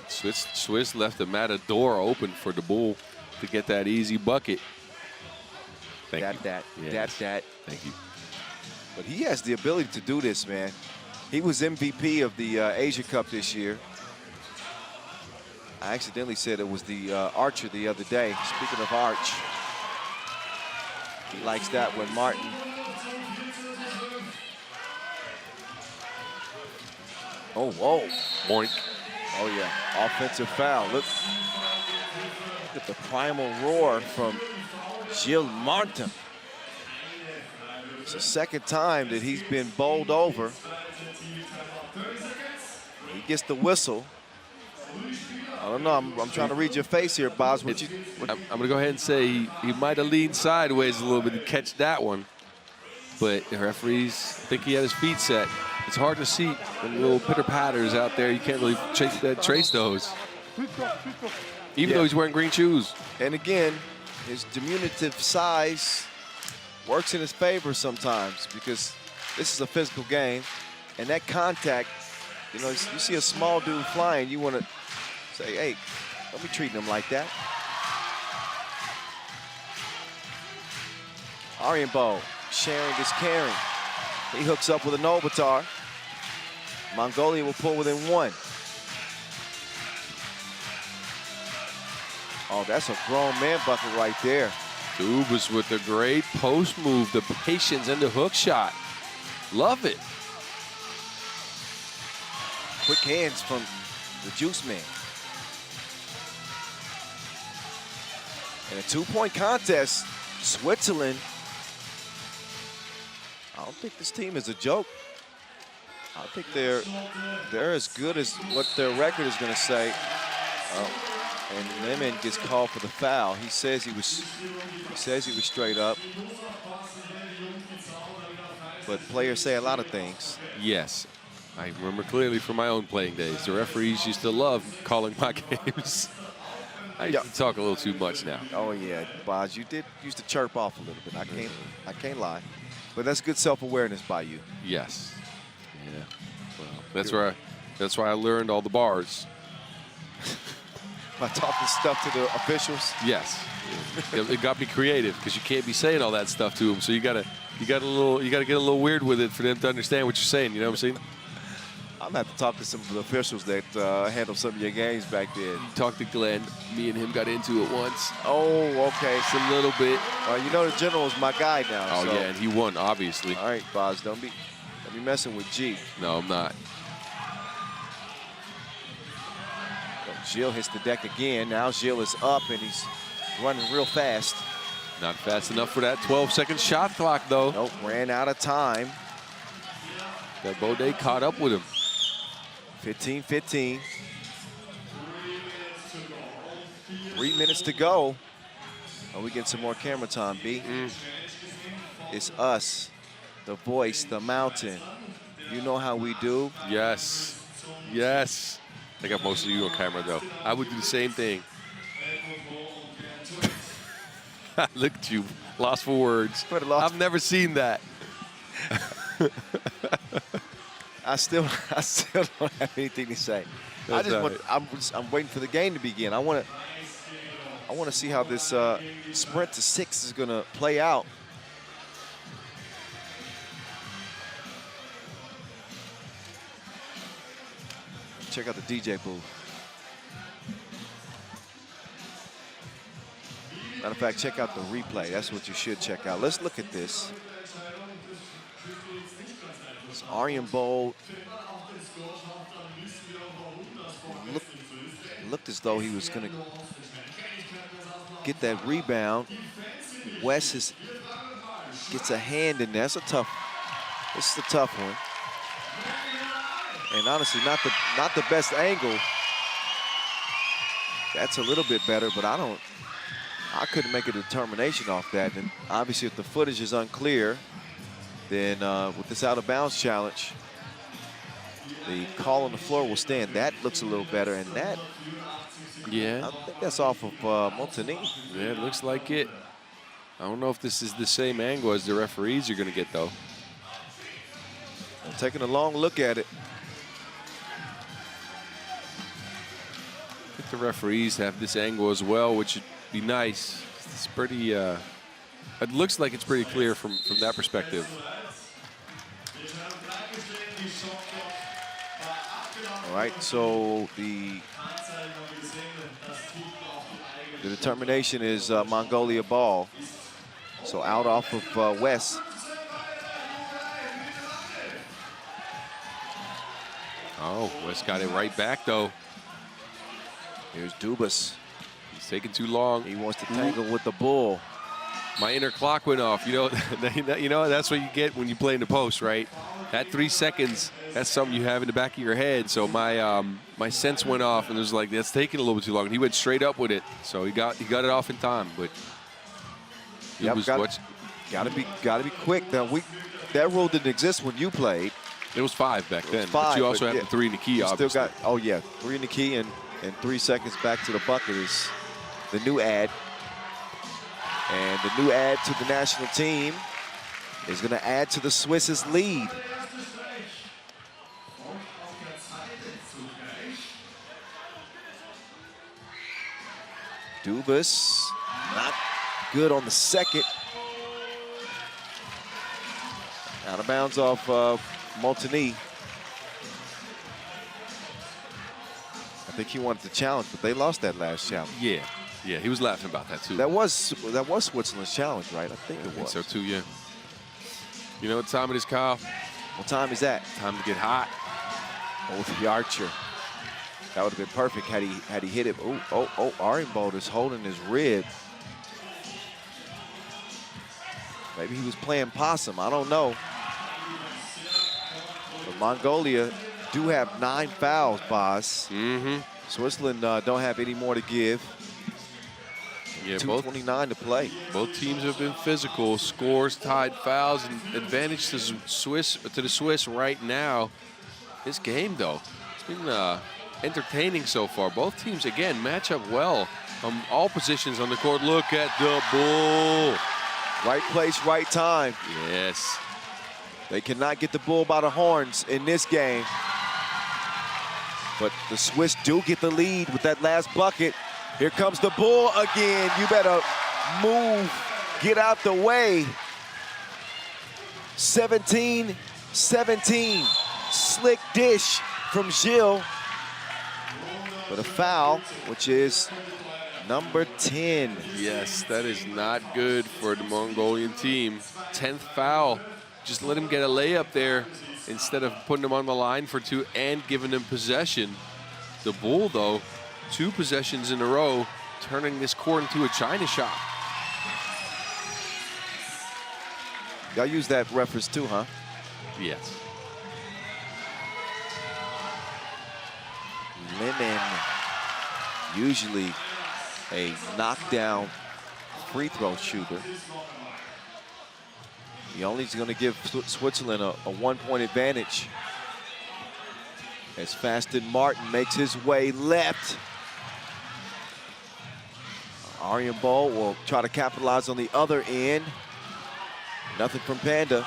Swiss left the Matador open for the Bull to get that easy bucket. Thank you. That. Thank you. But he has the ability to do this, man. He was MVP of the Asia Cup this year. I accidentally said it was the Archer the other day. Speaking of Arch, he likes that one, Martin. Oh, whoa. Boink. Oh, yeah. Offensive foul. Look at the primal roar from Gilles Martin. It's the second time that he's been bowled over. He gets the whistle. I don't know. I'm trying to read your face here, Boz. I'm going to go ahead and say he might have leaned sideways a little bit to catch that one. But the referees think he had his feet set. It's hard to see when little pitter-patters out there. You can't really trace those. Even though he's wearing green shoes. And again, his diminutive size works in his favor sometimes because this is a physical game. And that contact, you know, you see a small dude flying, you want to say, hey, don't be treating him like that. Arianbo, sharing is caring. He hooks up with a Novatar. Mongolia will pull within 1. Oh, that's a grown man bucket right there. Dubas with a great post move, the patience and the hook shot. Love it. Quick hands from the Juice Man. In a 2-point contest, Switzerland. I don't think this team is a joke. I think they're as good as what their record is going to say. And Lemon gets called for the foul. He says he was straight up. But players say a lot of things. Yes. I remember clearly from my own playing days. The referees used to love calling my games. I used to talk a little too much now. Oh yeah, Boz, you used to chirp off a little bit. I can't lie. But that's good self-awareness by you. Yes. Yeah. Well, that's where I learned all the bars. By talking stuff to the officials. Yes. It got me creative because you can't be saying all that stuff to them. So you gotta get a little weird with it for them to understand what you're saying. You know what I'm saying? I'm gonna have to talk to some of the officials that handled some of your games back then. Talk to Glenn. Me and him got into it once. Oh, okay. It's a little bit. You know the general is my guy now. Oh so. yeah, and he won obviously. All right, Boz, don't be messing with G. No, I'm not. Gilles hits the deck again. Now Gilles is up and he's running real fast. Not fast enough for that 12-second shot clock though. Nope, ran out of time. That Baudet caught up with him. 15-15. 3 minutes to go. Oh, we get some more camera time, B. It's us, the voice, the mountain. You know how we do. Yes. Yes. I got most of you on camera, though. I would do the same thing. Look at you, lost for words. I've never seen that. I still don't have anything to say. I'm waiting for the game to begin. I want to see how this sprint to 6 is going to play out. Check out the DJ booth. Matter of fact, check out the replay. That's what you should check out. Let's look at this. It's Arjen Bold. Looked as though he was going to get that rebound. Wes gets a hand in there. This is a tough one. And honestly, not the best angle. That's a little bit better, but I couldn't make a determination off that. And obviously, if the footage is unclear, then with this out of bounds challenge, the call on the floor will stand. That looks a little better, and that, yeah, I think that's off of Montenegro. Yeah, it looks like it. I don't know if this is the same angle as the referees are going to get, though. I'm taking a long look at it. I think the referees have this angle as well, which would be nice. It's pretty, it looks like it's pretty clear from that perspective. All right, so the determination is Mongolia ball. So out off of West. Oh, West got it right back, though. Here's Dubas. He's taking too long. He wants to tangle with the bull. My inner clock went off. You know, that's what you get when you play in the post, right? That 3 seconds, that's something you have in the back of your head. So my sense went off, and it was like, that's taking a little bit too long. And he went straight up with it, so he got it off in time. But gotta be quick. Now that rule didn't exist when you played. It was 5 back then. 5, but you also have the 3 in the key, obviously. Still got 3 in the key and 3 seconds back to the bucket is the new ad. And the new add to the national team is going to add to the Swiss's lead. Dubas, not good on the second. Out of bounds off Montenegro. I think he wanted to challenge, but they lost that last challenge. Yeah, he was laughing about that too. That was Switzerland's challenge, right? I think it was. So too, yeah. You know what time it is, Kyle? What time is that? Time to get hot. Oh, the archer. That would have been perfect had he hit it. Oh, Arjenbold is holding his rib. Maybe he was playing possum. I don't know. But Mongolia do have 9 fouls, boss. Switzerland don't have any more to give. Yeah, 2:29 to play. Both teams have been physical. Scores, tied, fouls, and advantage to the Swiss right now. This game, though, it's been entertaining so far. Both teams, again, match up well on all positions on the court. Look at the bull. Right place, right time. Yes. They cannot get the bull by the horns in this game. But the Swiss do get the lead with that last bucket. Here comes the bull again. You better move, get out the way. 17-17. Slick dish from Gilles. But a foul, which is number 10. Yes, that is not good for the Mongolian team. 10th foul. Just let him get a layup there instead of putting him on the line for 2 and giving him possession. The Bull, though, 2 possessions in a row, turning this court into a China shop. Y'all use that reference too, huh? Yes. Lemon, usually a knockdown free throw shooter. He only is going to give Switzerland a 1-point advantage. as Faston Martin makes his way left. Arjen Bol will try to capitalize on the other end. Nothing from Panda.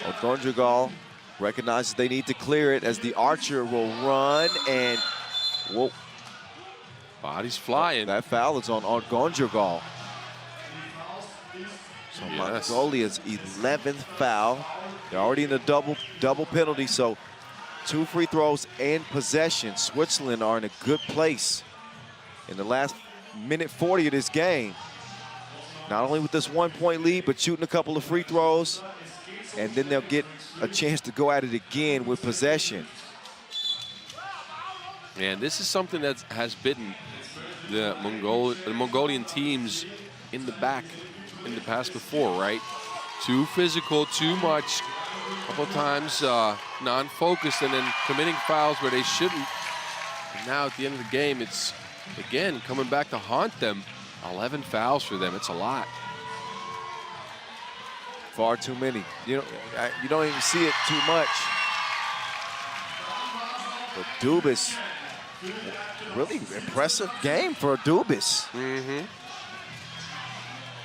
Odondragal recognizes they need to clear it as the archer will run and, whoa. Body's flying. That foul is on Odondragal. So Yes. Mongolia's 11th foul. They're already in the double penalty, so 2 free throws and possession. Switzerland are in a good place in the last minute 40 of this game. Not only with this 1-point lead, but shooting a couple of free throws, and then they'll get a chance to go at it again with possession. And this is something that has bitten the Mongolian teams in the back in the past before, right? Too physical, too much. A couple times non-focused and then committing fouls where they shouldn't. And now at the end of the game, it's, again, coming back to haunt them. 11 fouls for them. It's a lot. Far too many. You don't even see it too much. But Dubas, really impressive game for Dubas.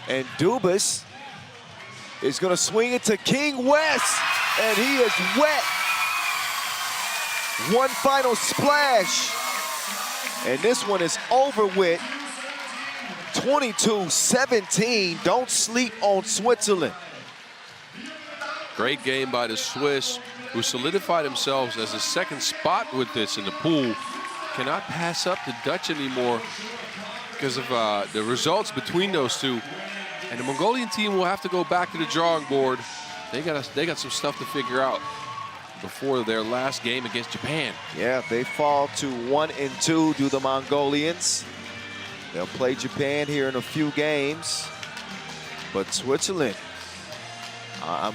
And Dubas is going to swing it to King West, and he is wet. One final splash, and this one is over with. 22-17. Don't sleep on Switzerland. Great game by the Swiss, who solidified themselves as a second spot with this in the pool. Cannot pass up the Dutch anymore because of the results between those two. And the Mongolian team will have to go back to the drawing board. They got some stuff to figure out before their last game against Japan. Yeah, they fall to 1-2 do the Mongolians. They'll play Japan here in a few games. But Switzerland, I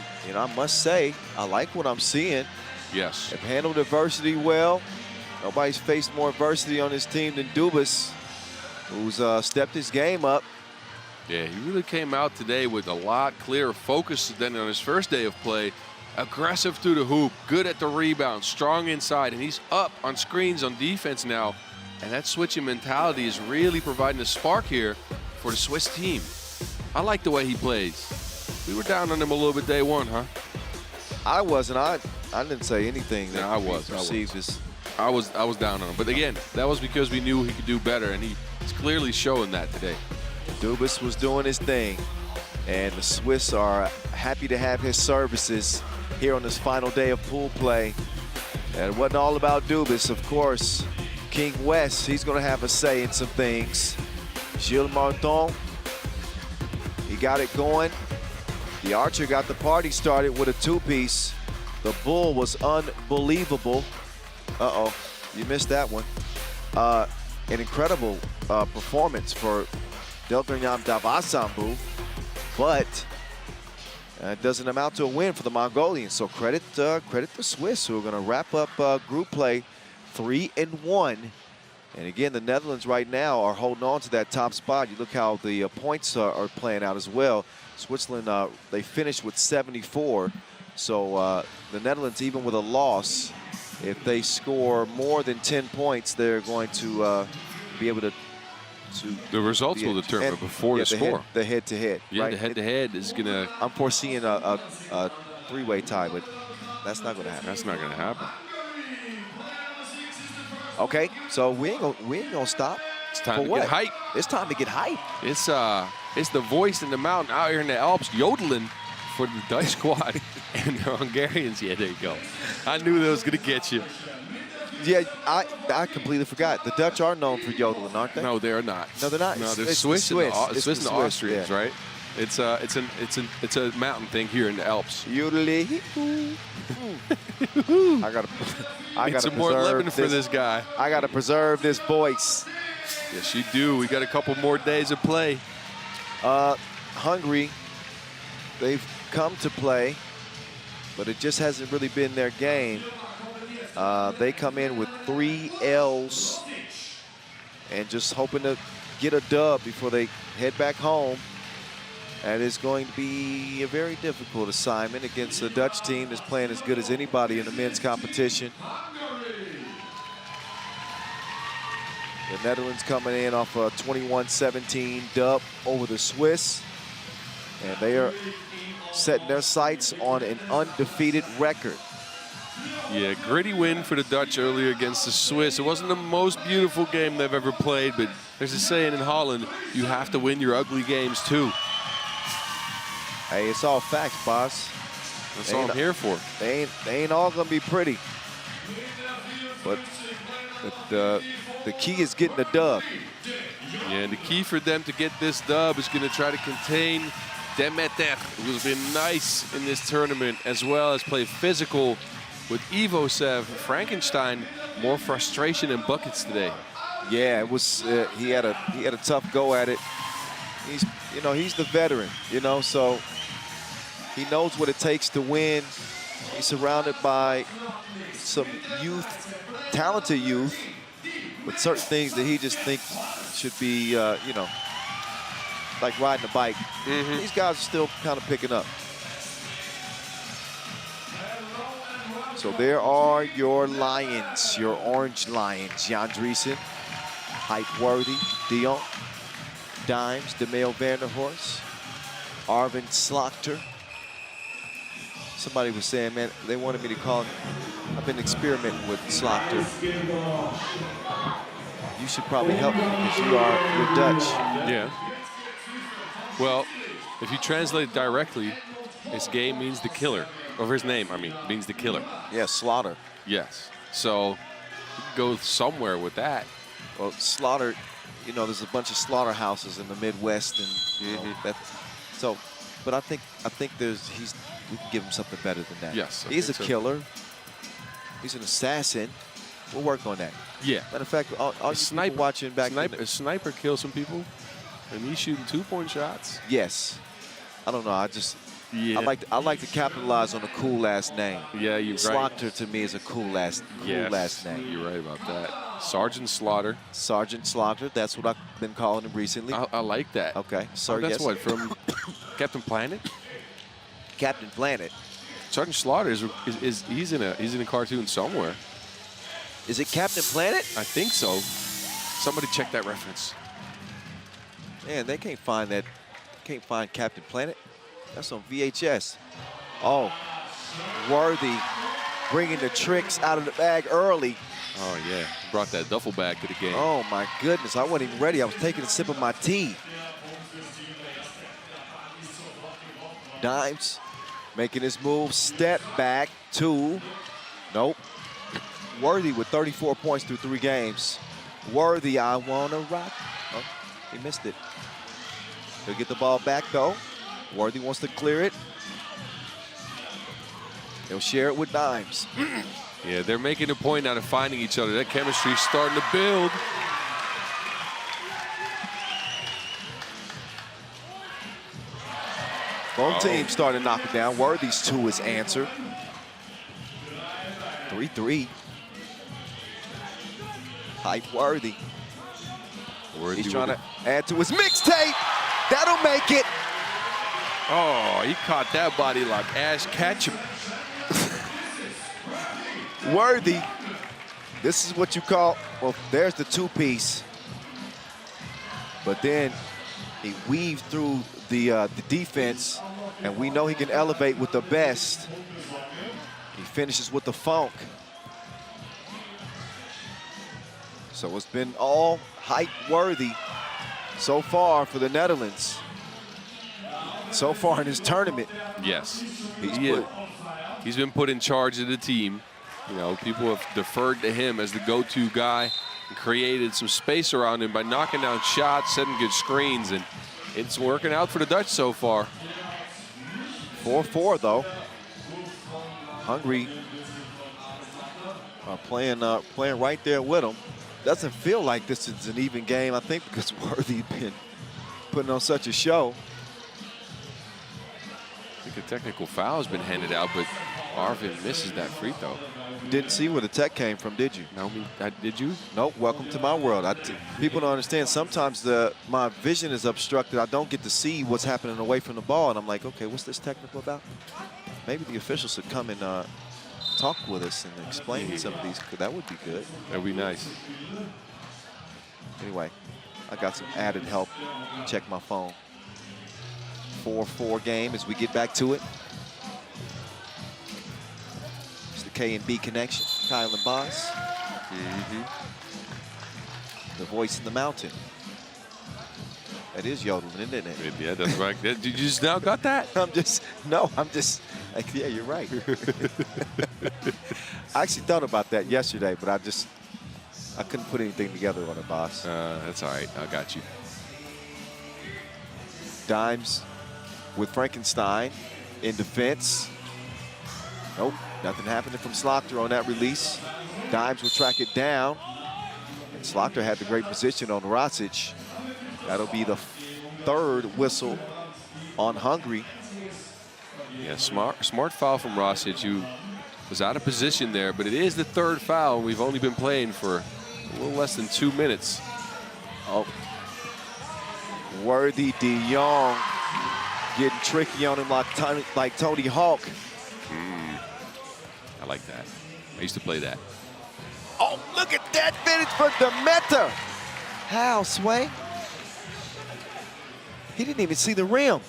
must say, I like what I'm seeing. Yes. They've handled adversity well. Nobody's faced more adversity on his team than Dubas, who's stepped his game up. Yeah, he really came out today with a lot clearer focus than on his first day of play. Aggressive through the hoop, good at the rebound, strong inside, and he's up on screens on defense now. And that switching mentality is really providing a spark here for the Swiss team. I like the way he plays. We were down on him a little bit day one, huh? I wasn't. I didn't say anything. Yeah, I was. I was down on him. But again, that was because we knew he could do better, and he's clearly showing that today. Dubas was doing his thing, and the Swiss are happy to have his services here on this final day of pool play. And it wasn't all about Dubas, of course. King West, he's going to have a say in some things. Gilles Martin, he got it going. The archer got the party started with a 2-piece. The bull was unbelievable. Uh-oh, you missed that one. An incredible performance for Deltanyam Davasambu, but it doesn't amount to a win for the Mongolians. So credit the Swiss, who are going to wrap up group play 3-1. And again, the Netherlands right now are holding on to that top spot. You look how the points are playing out as well. Switzerland, they finished with 74. So the Netherlands, even with a loss, if they score more than 10 points, they're going to be able to the results will determine before the score. The head-to-head. Yeah, right? the head-to-head is going to... I'm foreseeing a 3-way tie, but that's not going to happen. That's not going to happen. Okay, so we ain't gonna stop. It's time to get hype. It's time to get hype. It's the voice in the mountain out here in the Alps yodeling for the Dutch squad and the Hungarians. Yeah, there you go. I knew that was gonna get you. Yeah, I completely forgot. The Dutch are known for yodeling, aren't they? No, they're not. No, they're not. No, they're it's Swiss and the Austrians, yeah. right? It's a mountain thing here in the Alps. Yodeling. I gotta some more lemon for this guy. I gotta preserve this voice. Yes, you do. We got a couple more days of play. Hungary, they've come to play, but it just hasn't really been their game. They come in with 3 L's and just hoping to get a dub before they head back home. And it's going to be a very difficult assignment against a Dutch team that's playing as good as anybody in the men's competition. The Netherlands coming in off a 21-17 dub over the Swiss. And they are setting their sights on an undefeated record. Yeah, gritty win for the Dutch earlier against the Swiss. It wasn't the most beautiful game they've ever played, but there's a saying in Holland, you have to win your ugly games too. Hey, it's all facts, boss. That's all I'm here for. They ain't all gonna be pretty. But the key is getting the dub. Yeah, and the key for them to get this dub is going to try to contain Demeter, who's been nice in this tournament, as well as play physical with Ivosev. Frankenstein, more frustration and buckets today. Yeah, it was. He had a tough go at it. He's the veteran. So he knows what it takes to win. He's surrounded by some youth, talented youth, with certain things that he just thinks should be, like riding a bike. These guys are still kind of picking up. So there are your Lions, your Orange Lions. Jan Driesen, Height-Worthy, Dion, Dimes, DeMeo Vanderhorst, Arvind Slaughter. Somebody was saying, man, they wanted me to call him. I've been experimenting with Slaughter. You should probably help me because you're Dutch. Yeah. Well, if you translate directly, his game means the killer. Or his name, means the killer. Yeah, Slaughter. Yes. So you can go somewhere with that. Well, Slaughter, there's a bunch of slaughterhouses in the Midwest, and so. But I think we can give him something better than that. Yes. He's a killer. He's an assassin. We'll work on that. Yeah. Matter of fact, all sniper watching back. A sniper kills some people, and he's shooting 2-point shots. Yes. I don't know. Yeah. I like to capitalize on a cool last name. Yeah, you're right. Slaughter to me is a cool last name. You're right about that. Sergeant Slaughter. Sergeant Slaughter. That's what I've been calling him recently. I like that. Okay. So that's what, from Captain Planet? Captain Planet. Sergeant Slaughter he's in a cartoon somewhere. Is it Captain Planet? I think so. Somebody check that reference. Man, they can't find that. Can't find Captain Planet. That's on VHS. Oh, Worthy bringing the tricks out of the bag early. Oh, yeah. Brought that duffel bag to the game. Oh, my goodness. I wasn't even ready. I was taking a sip of my tea. Dimes making his move. Step back. 2. Nope. Worthy with 34 points through 3 games. Worthy, I want to rock. Oh, he missed it. He'll get the ball back, though. Worthy wants to clear it. He'll share it with Dimes. Yeah, they're making a point out of finding each other. That chemistry's starting to build. Both teams starting to knock it down. Worthy's 2 is answered. 3-3. Height-Worthy. He's trying to add to his mixtape. That'll make it. Oh, he caught that body like Ash Ketchum. Worthy. This is what you call, well, there's the 2-piece. But then he weaved through the defense, and we know he can elevate with the best. He finishes with the funk. So it's been all Height-Worthy so far for the Netherlands. So far in his tournament. Yes. He's been put in charge of the team. People have deferred to him as the go-to guy and created some space around him by knocking down shots, setting good screens, and it's working out for the Dutch so far. 4-4 though. Hungary are playing right there with them. Doesn't feel like this is an even game, I think, because Worthy been putting on such a show. I think a technical foul has been handed out, but Arvind misses that free throw. Didn't see where the tech came from, did you? No, did you? Nope. Welcome to my world. People don't understand. Sometimes my vision is obstructed. I don't get to see what's happening away from the ball, and I'm like, okay, what's this technical about? Maybe the officials should come and talk with us and explain some of these. That would be good. That would be nice. Anyway, I got some added help. Check my phone. 4-4 game as we get back to it. It's the K and B connection. Kyle and Boss. The voice in the mountain. That is yodeling, isn't it? Yeah, that's right. Did you just now got that? I'm just, like, yeah, you're right. I actually thought about that yesterday, but I couldn't put anything together on it, Boss. That's all right. I got you. Dimes with Frankenstein in defense. Nope, nothing happening from Slaughter on that release. Dimes will track it down. And Slaughter had the great position on Rosic. That'll be the third whistle on Hungary. Yeah, smart foul from Rosic, who was out of position there, but it is the third foul. We've only been playing for a little less than 2 minutes. Oh, Worthy de Jong getting tricky on him like Tony Hawk. I like that. I used to play that. Oh, look at that finish for Demeter. How, Sway? He didn't even see the rim.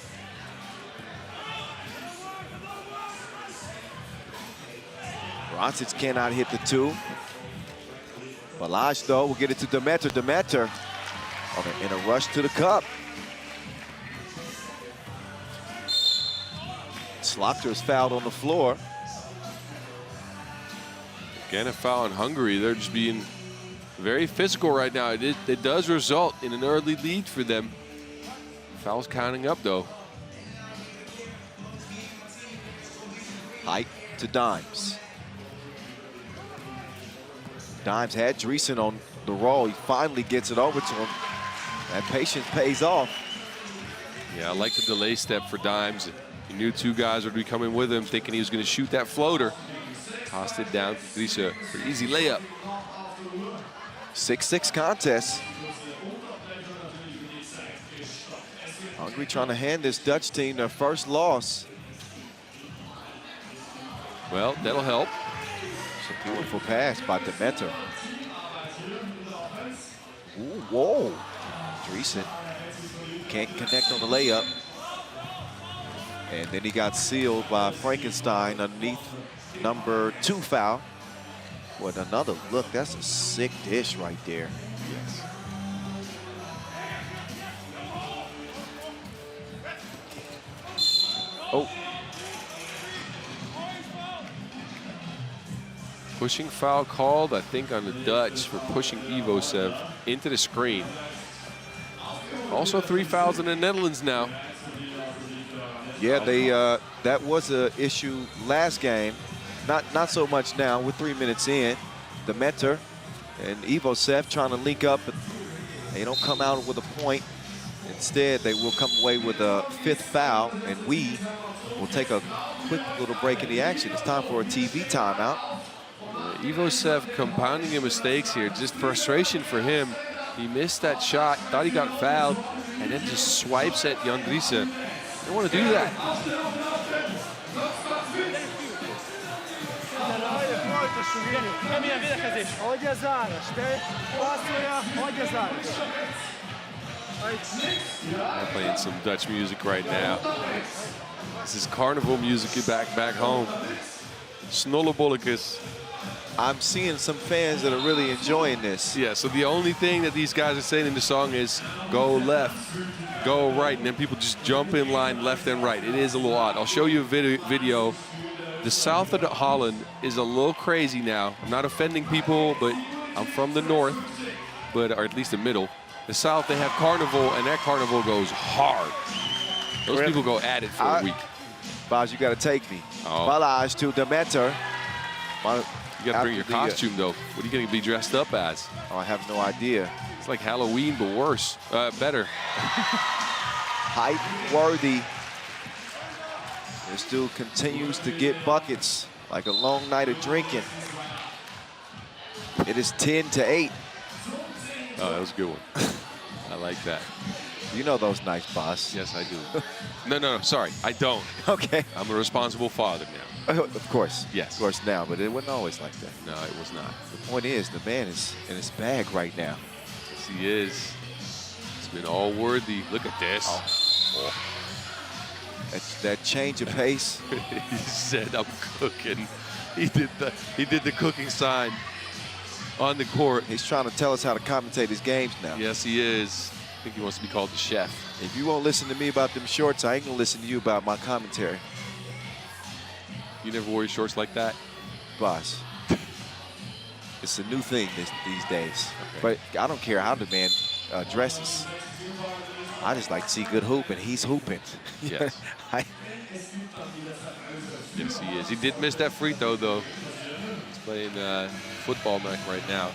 Rosic cannot hit the two. Balazs, though, will get it to Demeter. Demeter in a rush to the cup. Slaughter is fouled on the floor. Again, a foul in Hungary. They're just being very physical right now. It does result in an early lead for them. Foul's counting up, though. Height to Dimes. Dimes had Dreesen on the roll. He finally gets it over to him. That patience pays off. Yeah, I like the delay step for Dimes. He knew two guys would be coming with him, thinking he was going to shoot that floater. Tossed it down to Drisa for an easy layup. 6-6 contest. Hungary trying to hand this Dutch team their first loss. Well, that'll help. It's a beautiful pass by Demeter. Ooh, whoa. Dreesen can't connect on the layup. And then he got sealed by Frankenstein underneath number 2 foul. With another look, that's a sick dish right there. Yes. Oh. Pushing foul called, I think, on the Dutch for pushing Ivosev into the screen. Also 3 fouls in the Netherlands now. Yeah, that was an issue last game. Not so much now. We're 3 minutes in. Demeter and Ivosev trying to link up, but they don't come out with a point. Instead, they will come away with a 5th foul, and we will take a quick little break in the action. It's time for a TV timeout. Ivosev compounding the mistakes here. Just frustration for him. He missed that shot, thought he got fouled, and then just swipes at Jan Driessen. They don't want to do that. I'm playing some Dutch music right now. This is carnival music back home. Snollebolletjes. I'm seeing some fans that are really enjoying this. Yeah, so the only thing that these guys are saying in the song is go left, go right, and then people just jump in line left and right. It is a little odd. I'll show you a video. The south of Holland is a little crazy now. I'm not offending people, but I'm from the north, or at least the middle. The south, they have carnival, and that carnival goes hard. Those people go at it for a week. Baz, you got to take me. Oh. Balazs to Demeter. You got to bring your costume, though. What are you going to be dressed up as? Oh, I have no idea. It's like Halloween, but worse. Better. Height Worthy. This dude continues to get buckets like a long night of drinking. It is 10-8. Oh, that was a good one. I like that. You know those nights, boss. Yes, I do. No, sorry, I don't. Okay. I'm a responsible father now. Of course. Yes. Of course now, but it wasn't always like that. No, it was not. The point is, the man is in his bag right now. Yes, he is. It's been all worthy. Look at this. Oh. That change of pace. He said, "I'm cooking." He did the cooking sign on the court. He's trying to tell us how to commentate his games now. Yes, he is. I think he wants to be called the chef. If you won't listen to me about them shorts, I ain't gonna listen to you about my commentary. You never wore your shorts like that? Boss. It's a new thing these days. Okay. But I don't care how the man dresses. I just like to see good hoop, and he's hooping. Yes. Yes, he is. He did miss that free throw, though. He's playing football right now.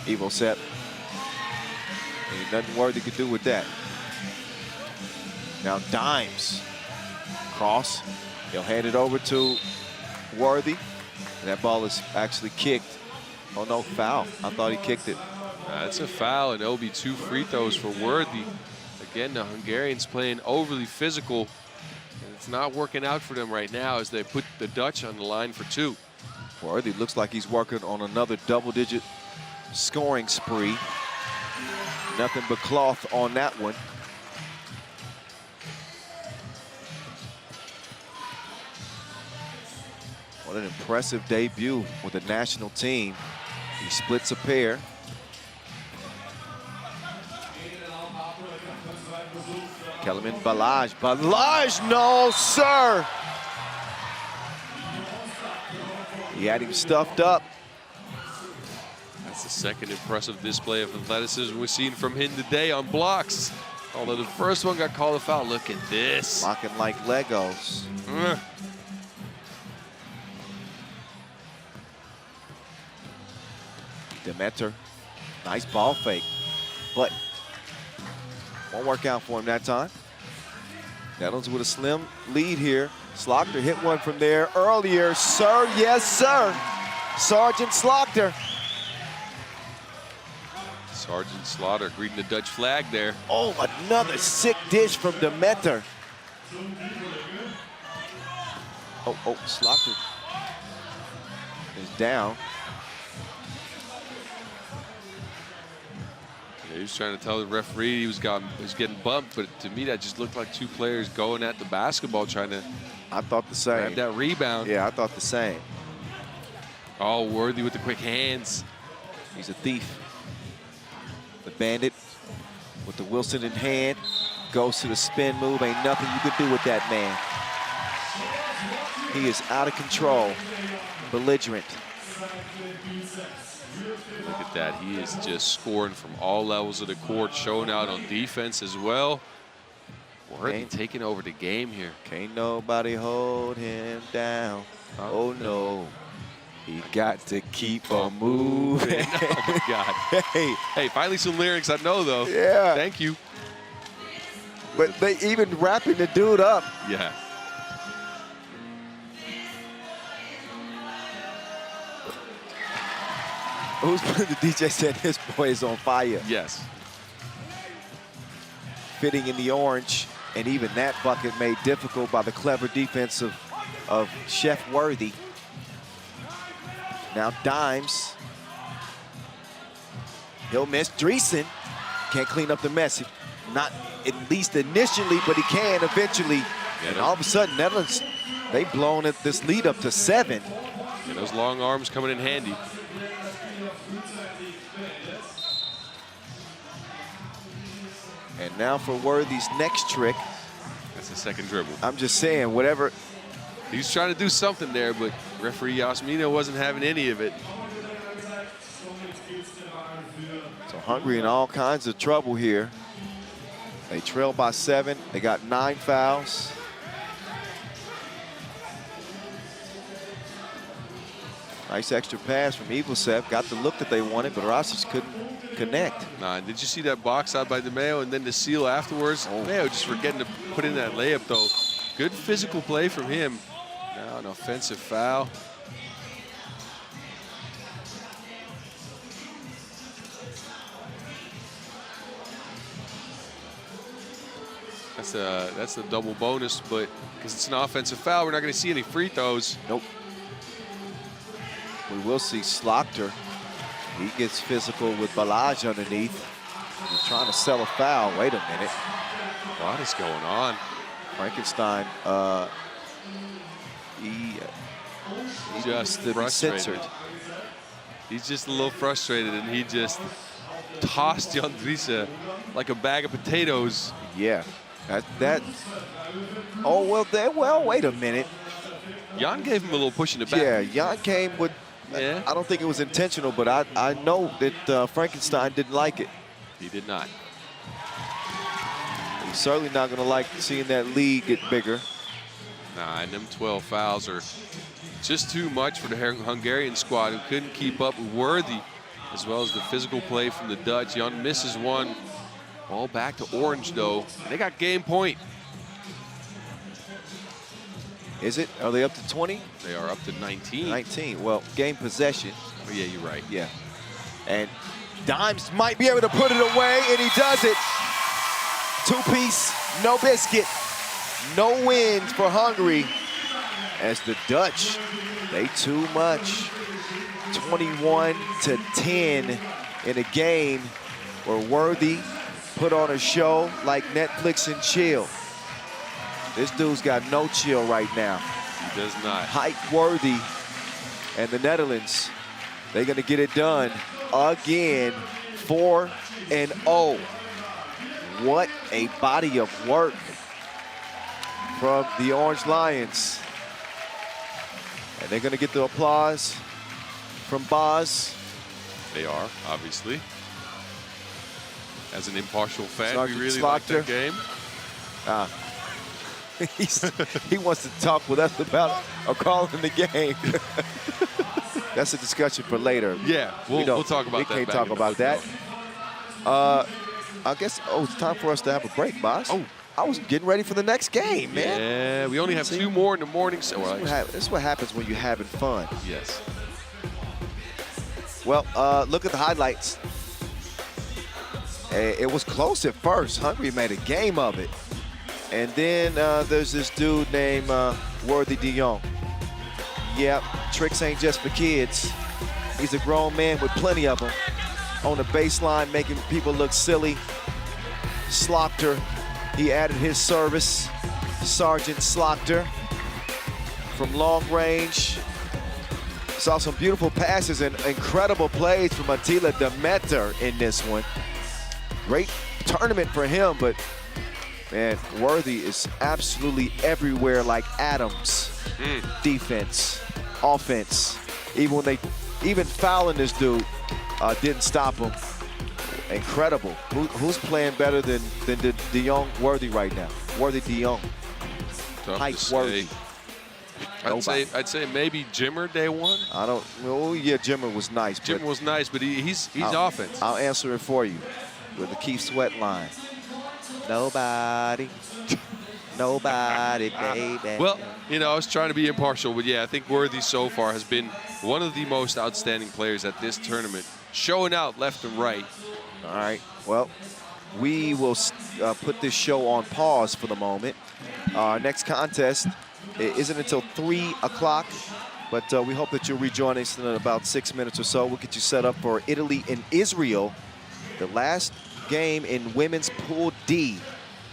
Evo set. Ain't nothing Worthy could do with that. Now Dimes. Cross. He'll hand it over to Worthy. And that ball is actually kicked. Oh, no, foul. I thought he kicked it. That's a foul, and it'll be 2 free throws for Worthy. Again, the Hungarians playing overly physical. And it's not working out for them right now as they put the Dutch on the line for 2. Worthy looks like he's working on another double-digit scoring spree. Nothing but cloth on that one. What an impressive debut with the national team. He splits a pair. Kellerman Balaj. Balaj, no, sir. He had him stuffed up. That's the second impressive display of athleticism we've seen from him today on blocks. Although the first one got called a foul. Look at this. Blocking like Legos. Demeter, nice ball fake, but won't work out for him that time. Netherlands with a slim lead here. Slaughter hit one from there earlier. Sir, yes, sir. Sergeant Slaughter. Sergeant Slaughter greeting the Dutch flag there. Oh, another sick dish from Demeter. Oh, Slaughter is down. Yeah, he was trying to tell the referee he was getting bumped, but to me that just looked like 2 players going at the basketball trying to I thought the same. grab that rebound. Yeah, I thought the same. Oh, Worthy with the quick hands. He's a thief. The Bandit with the Wilson in hand goes to the spin move. Ain't nothing you can do with that man. He is out of control, belligerent. Look at that. He is just scoring from all levels of the court, showing out on defense as well. Worthy taking over the game here. Can't nobody hold him down. Oh, no. He got to keep on moving. Oh, my God. Hey, finally some lyrics I know, though. Yeah. Thank you. But they even wrapping the dude up. Yeah. The DJ said this boy is on fire. Yes. Fitting in the orange, and even that bucket made difficult by the clever defense of Chef Worthy. Now Dimes. He'll miss. Dreesen can't clean up the mess. Not at least initially, but he can eventually. Yeah, and all of a sudden, Netherlands, they've blown this lead up to 7. Yeah, those long arms coming in handy. And now for Worthy's next trick. That's the second dribble. I'm just saying, whatever. He's trying to do something there, but referee Yasmina wasn't having any of it. So Hungary in all kinds of trouble here. They trail by 7. They got 9 fouls. Nice extra pass from Ivosev. Got the look that they wanted, but Rasic couldn't connect. Nah, did you see that box out by DeMeo and then the seal afterwards? Oh. DeMeo just forgetting to put in that layup, though. Good physical play from him. Now an offensive foul. That's the double bonus, but because it's an offensive foul, we're not going to see any free throws. Nope. We will see Slaughter He gets physical with Balaj underneath. He's trying to sell a foul. Wait a minute. What is going on? Frankenstein, he Just frustrated. He's just a little frustrated, and he just tossed Jan Driessen like a bag of potatoes. Yeah, that. Oh well, wait a minute. Jan gave him a little push in the back. Yeah, Jan came with. Yeah. I don't think it was intentional, but I know that Frankenstein didn't like it. He did not. He's certainly not going to like seeing that lead get bigger. Nah, and them 12 fouls are just too much for the Hungarian squad, who couldn't keep up with Worthy, as well as the physical play from the Dutch. Jan misses one. Ball back to Orange, though. They got game point. Is it? Are they up to 20? They are up to 19. 19. Well, game possession. Oh, yeah, you're right. Yeah. And Dimes might be able to put it away, and he does it. Two-piece, no biscuit. No wins for Hungary, as the Dutch, they too much. 21-10 in a game where Worthy put on a show like Netflix and chill. This dude's got no chill right now. He does not. Height Worthy and the Netherlands, they're gonna get it done again, 4-0. What a body of work from the Orange Lions. And they're gonna get the applause from Boz. They are, obviously. As an impartial fan, Sergeant we really like that game. He wants to talk with us about a call in the game. That's a discussion for later. Yeah, we'll talk about that. We can't talk about that. I guess, it's time for us to have a break, Boz. Oh. I was getting ready for the next game, man. Yeah, we only have 2 more in the morning. So This is what happens when you're having fun. Yes. Well, look at the highlights. It was close at first. Hungary made a game of it. And then there's this dude named Worthy de Jong. Yep, tricks ain't just for kids. He's a grown man with plenty of them. On the baseline, making people look silly. Slaughter, he added his service. Sergeant Slaughter from long range. Saw some beautiful passes and incredible plays from Attila Demeter in this one. Great tournament for him, but man, Worthy is absolutely everywhere like Adams. Defense, offense. Even fouling this dude didn't stop him. Incredible. Who's playing better than de Jong Worthy right now? Worthy de Jong. Height Worthy. I'd say maybe Jimmer day one. I don't. Oh yeah, Jimmer was nice. Jimmer was nice, but he's offense. I'll answer it for you with the Keith Sweat line. Nobody. Nobody, baby. Well, I was trying to be impartial, but yeah, I think Worthy so far has been one of the most outstanding players at this tournament, showing out left and right. All right. Well, we will put this show on pause for the moment. Our next contest isn't until 3 o'clock, but we hope that you'll rejoin us in about 6 minutes or so. We'll get you set up for Italy and Israel, the last game in women's Pool D.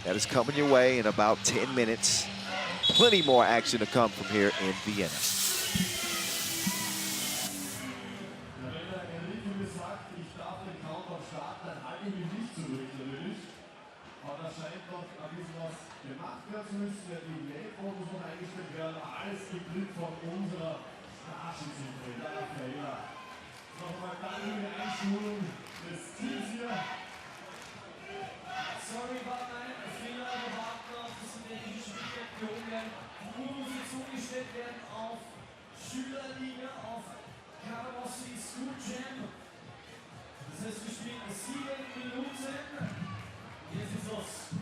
That is coming your way in about 10 minutes. Plenty more action to come from here in Vienna. Sorry about mein Fehler, wir warten auf das technische Feedback. Nur muss zugestellt werden auf Schülerliga, auf Karamossi School Jam. Das heißt, wir spielen 7 Minuten. Jetzt ist los.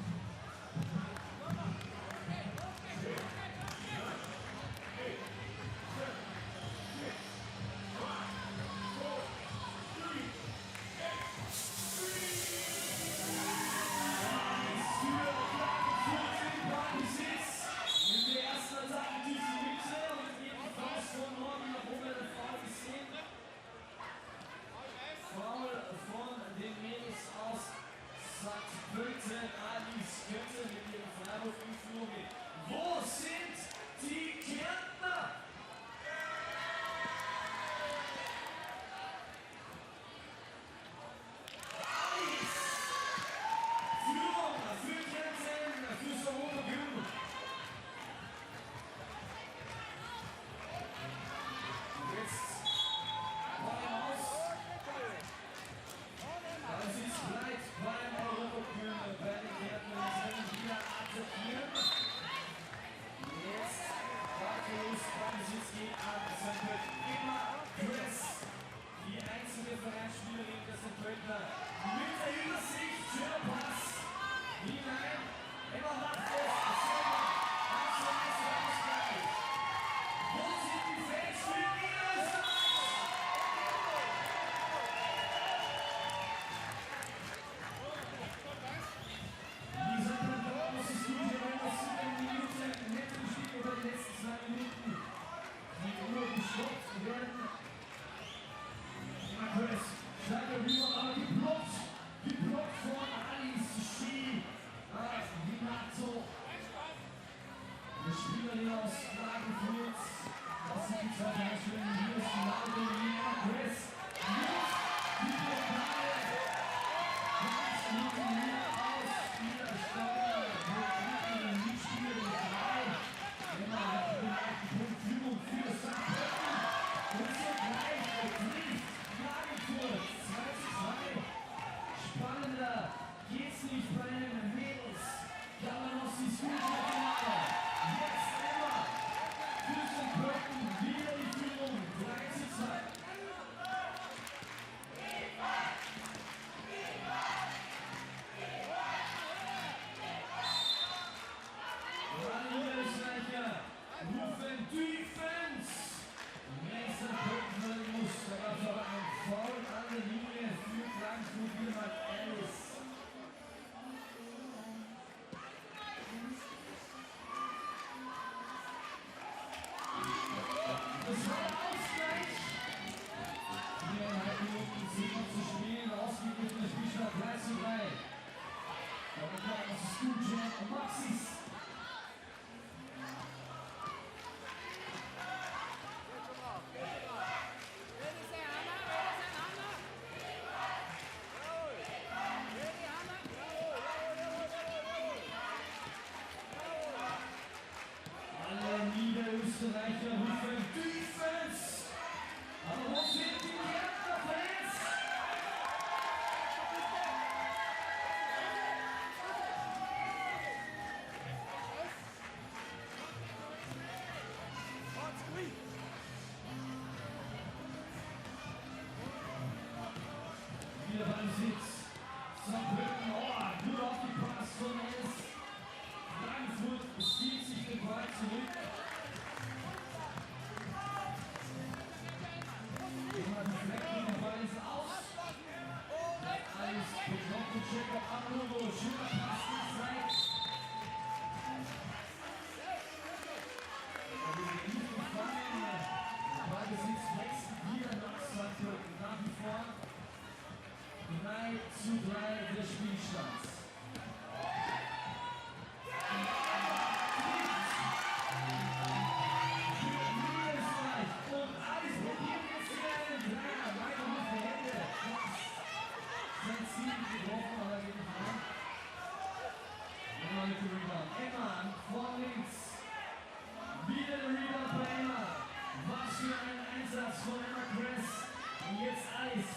Ballbesitz. Saarbrücken, gut aufgepasst von S. Frankfurt spielt sich den Ball zurück. Immer deflecting, der Ball ist aus. Alles bekommt den Checker ab, Hugo. Schöner Pass ins Seid. Ballbesitz wechselt wieder nach Saarbrücken. Nach wie vor 3:3 des Spielstands. Und alles probiert jetzt wieder einen Dreier. Weiter mit der Hände. Sein Ziel gebrochen, aber geht nicht rein. Immer mit dem Rebound. Emma vor links. Wieder der Rebound bei Emma. Was für ein Einsatz von Emma Kress. Und jetzt Eis.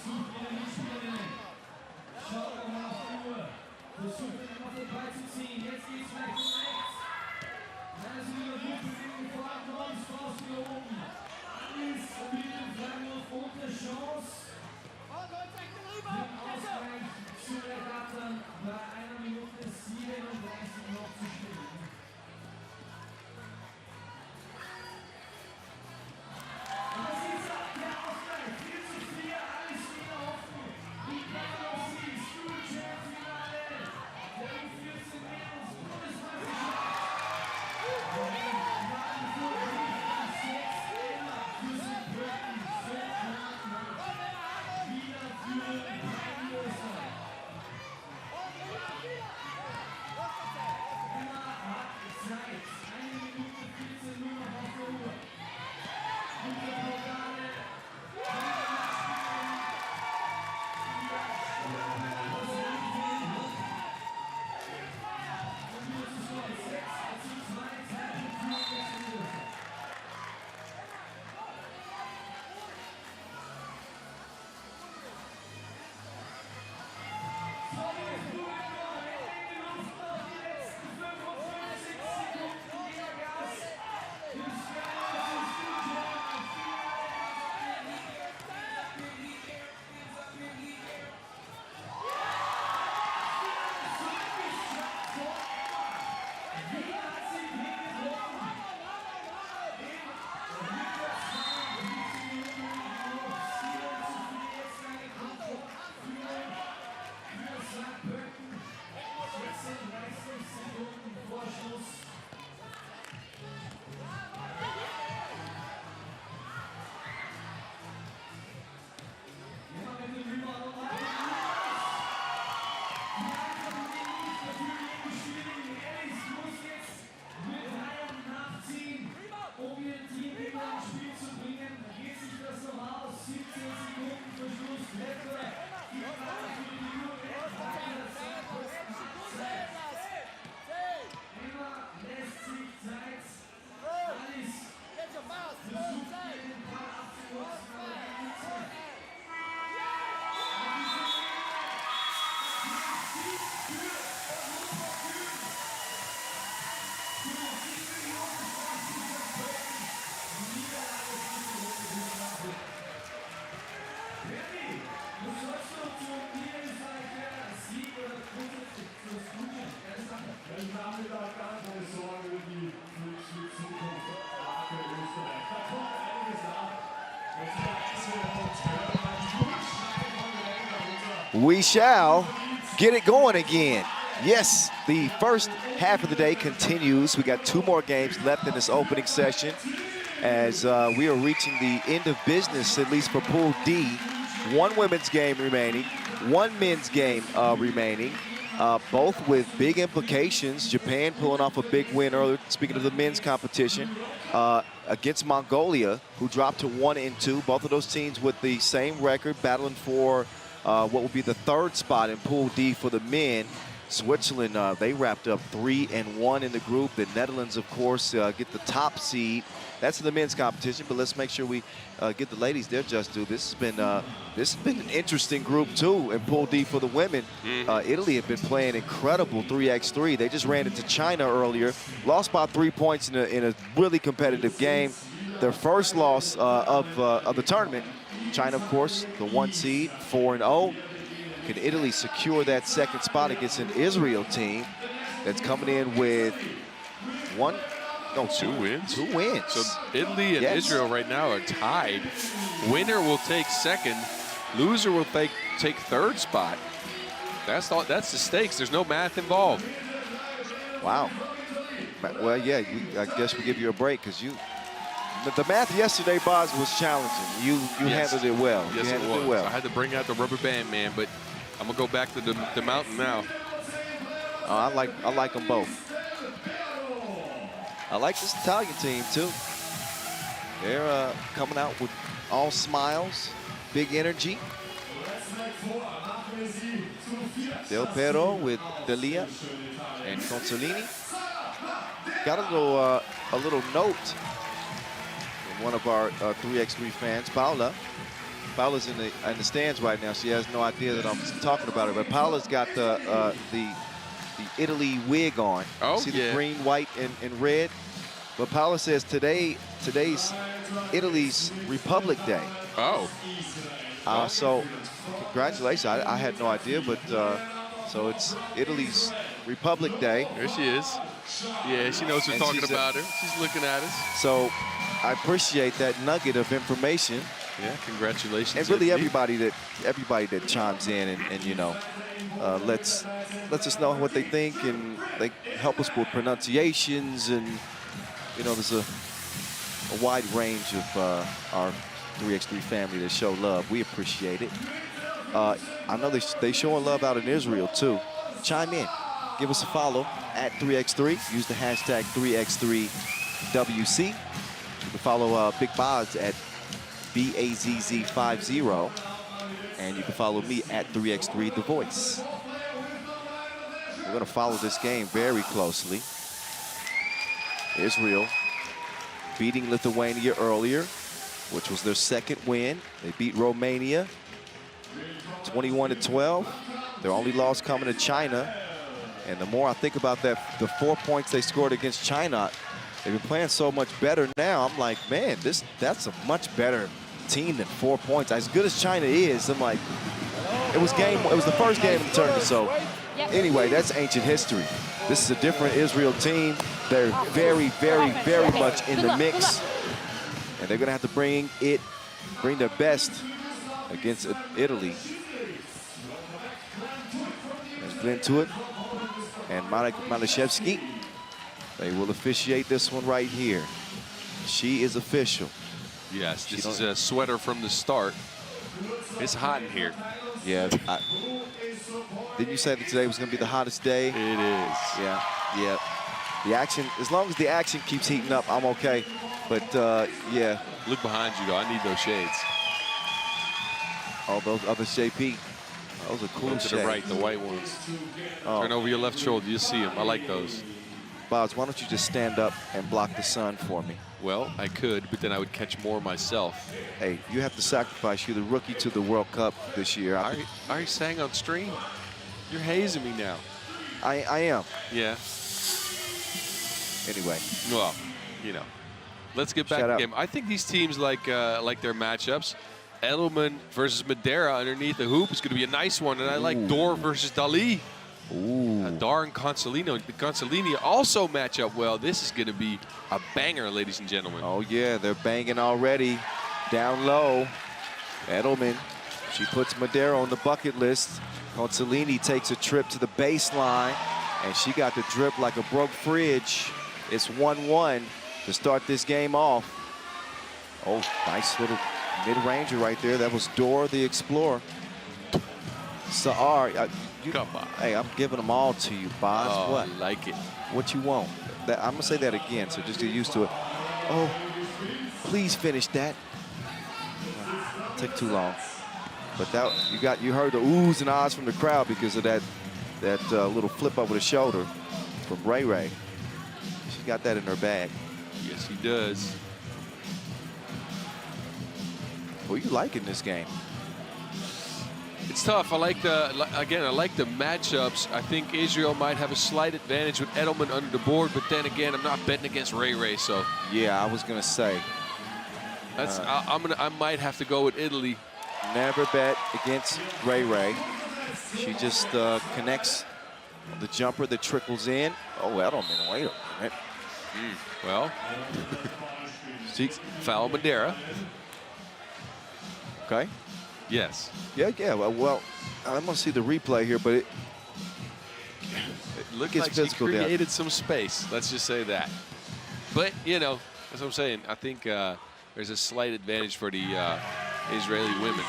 Sucht wieder die Spielerinnen. Schaut nochmal auf die Uhr. Versucht den Emma vorbeizuziehen. Jetzt geht's vielleicht um rechts. Da ist wieder gut Bewegung vor Adams. Faust wieder oben. Alles mit dem Freiwurf ohne Chance. Den Ausgleich zu ergattern bei 1 Minute 37 noch zu spielen. We shall get it going again. Yes, the first half of the day continues. We got 2 more games left in this opening session. as we are reaching the end of business, at least for Pool D. One women's game remaining, one men's game remaining, both with big implications. Japan pulling off a big win earlier, speaking of the men's competition, against Mongolia, who dropped to 1-2. Both of those teams with the same record, battling for what will be the third spot in Pool D for the men. Switzerland, they wrapped up 3-1 in the group. The Netherlands, of course, get the top seed. That's in the men's competition, but let's make sure we give the ladies their just due. This has been an interesting group too in Pool D for the women. Italy have been playing incredible 3x3. They just ran into China earlier, lost by 3 points in a really competitive game. Their first loss of the tournament. China, of course, the 1 seed, 4-0. Can Italy secure that second spot against an Israel team that's coming in with two wins? Two wins. So Italy and Israel right now are tied. Winner will take second. Loser will take third spot. That's the stakes. There's no math involved. Wow. Well, yeah, I guess we give you a break because the math yesterday, Boz, was challenging. You handled it well. Yes, you handled it well. I had to bring out the rubber band, man, but I'm gonna go back to the mountain now. I like them both. I like this Italian team too. They're coming out with all smiles, big energy. Del Pero with Delia and Consolini. Got a little note from one of our 3x3 fans, Paula. Paula's in the stands right now. She has no idea that I'm talking about her, but Paula's got the Italy wig on. Oh, see the green, white, and red. But Paula says today's Italy's Republic Day. Oh. So congratulations. I had no idea, but so it's Italy's Republic Day. There she is. Yeah, she knows we're talking about her. She's looking at us. So I appreciate that nugget of information. Yeah, congratulations. And really everybody that chimes in and you know, lets us know what they think, and they help us with pronunciations, and you know, there's a wide range of our 3x3 family that show love. We appreciate it. I know they showing love out in Israel too. Chime in, give us a follow at 3x3. Use the hashtag 3x3WC. You can follow Big Boz at BAZZ50, and you can follow me at 3x3 The Voice. We're going to follow this game very closely. Israel beating Lithuania earlier, which was their second win. They beat Romania 21-12. Their only loss coming to China. And the more I think about that, the 4 points they scored against China, they've been playing so much better now. I'm like, man, that's a much better team than 4 points. As good as China is, I'm like, it was the first game of the tournament. So anyway, that's ancient history. This is a different Israel team. They're very, very, very much in the mix. And they're gonna have to bring their best against Italy. There's Glenn Tuitt and Malashevsky. They will officiate this one right here. She is official. Yes, this is a sweater from the start. It's hot in here. Yeah. Didn't you say that today was going to be the hottest day? It is. Yeah, yeah. The action, as long as the action keeps heating up, I'm okay. But, yeah. Look behind you, though. I need those shades. All those other JP. Those are cool shades. To the right, the white ones. Oh. Turn over your left shoulder. You'll see them. I like those. Boz, why don't you just stand up and block the sun for me? Well, I could, but then I would catch more myself. Hey, you have to sacrifice. You're the rookie to the World Cup this year. Are you saying on stream? You're hazing me now. I am. Yeah. Anyway. Well, you know. Let's get back to the game. I think these teams like their matchups. Edelman versus Madeira underneath the hoop is going to be a nice one. And I like Dor versus Dali. Ooh. Dar and Consolini also match up well. This is going to be a banger, ladies and gentlemen. Oh, yeah, they're banging already. Down low. Edelman, she puts Madeira on the bucket list. Consolini takes a trip to the baseline, and she got the drip like a broke fridge. It's 1-1 to start this game off. Oh, nice little mid-ranger right there. That was Dora the Explorer. Saar, Come on. hey, I'm giving them all to you, Boz. Oh, What? I like it. What you want? I'm gonna say that again, so just get used to it. Oh, please finish that. Took too long. But that you heard the oohs and ahs from the crowd because of that little flip over the shoulder from Ray Ray. She got that in her bag. Yes, he does. Well, you liking this game? It's tough. I like the matchups. I think Israel might have a slight advantage with Edelman under the board, but then again, I'm not betting against Ray Ray, so Yeah, I was gonna say. that's I might have to go with Italy. Never bet against Ray Ray. She just connects the jumper that trickles in. Oh, Edelman, wait a minute. Well, foul Madeira. Okay. Yes. Yeah. Well, I'm gonna see the replay here, but it Looked gets like she physical there. created some space. Let's just say that. But you know, that's what I'm saying. I think there's a slight advantage for the Israeli women.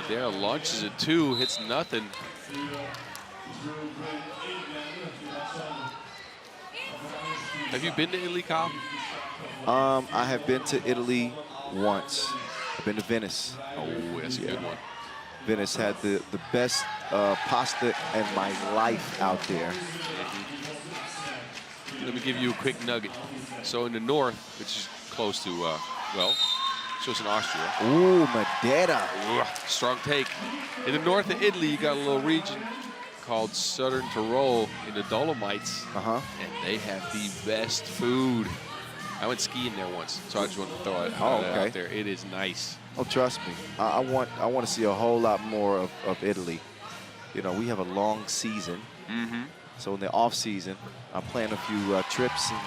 Madeira launches it 2, hits nothing. Have you been to Italy, Kyle? I have been to Italy once. I've been to Venice. Oh, that's a good one. Venice had the best pasta in my life out there. Let me give you a quick nugget. So in the north, which is close to, well, so it's in Austria. Ooh, Madeira. Ugh, strong take. In the north of Italy, you got a little region called Southern Tyrol in the Dolomites. Uh-huh. And they have the best food. I went skiing there once, so I just wanted to throw it okay. out there. It is nice. Oh, trust me. I want to see a whole lot more of Italy. You know, we have a long season. Mm-hmm. So in the off season, I'm planning a few trips, and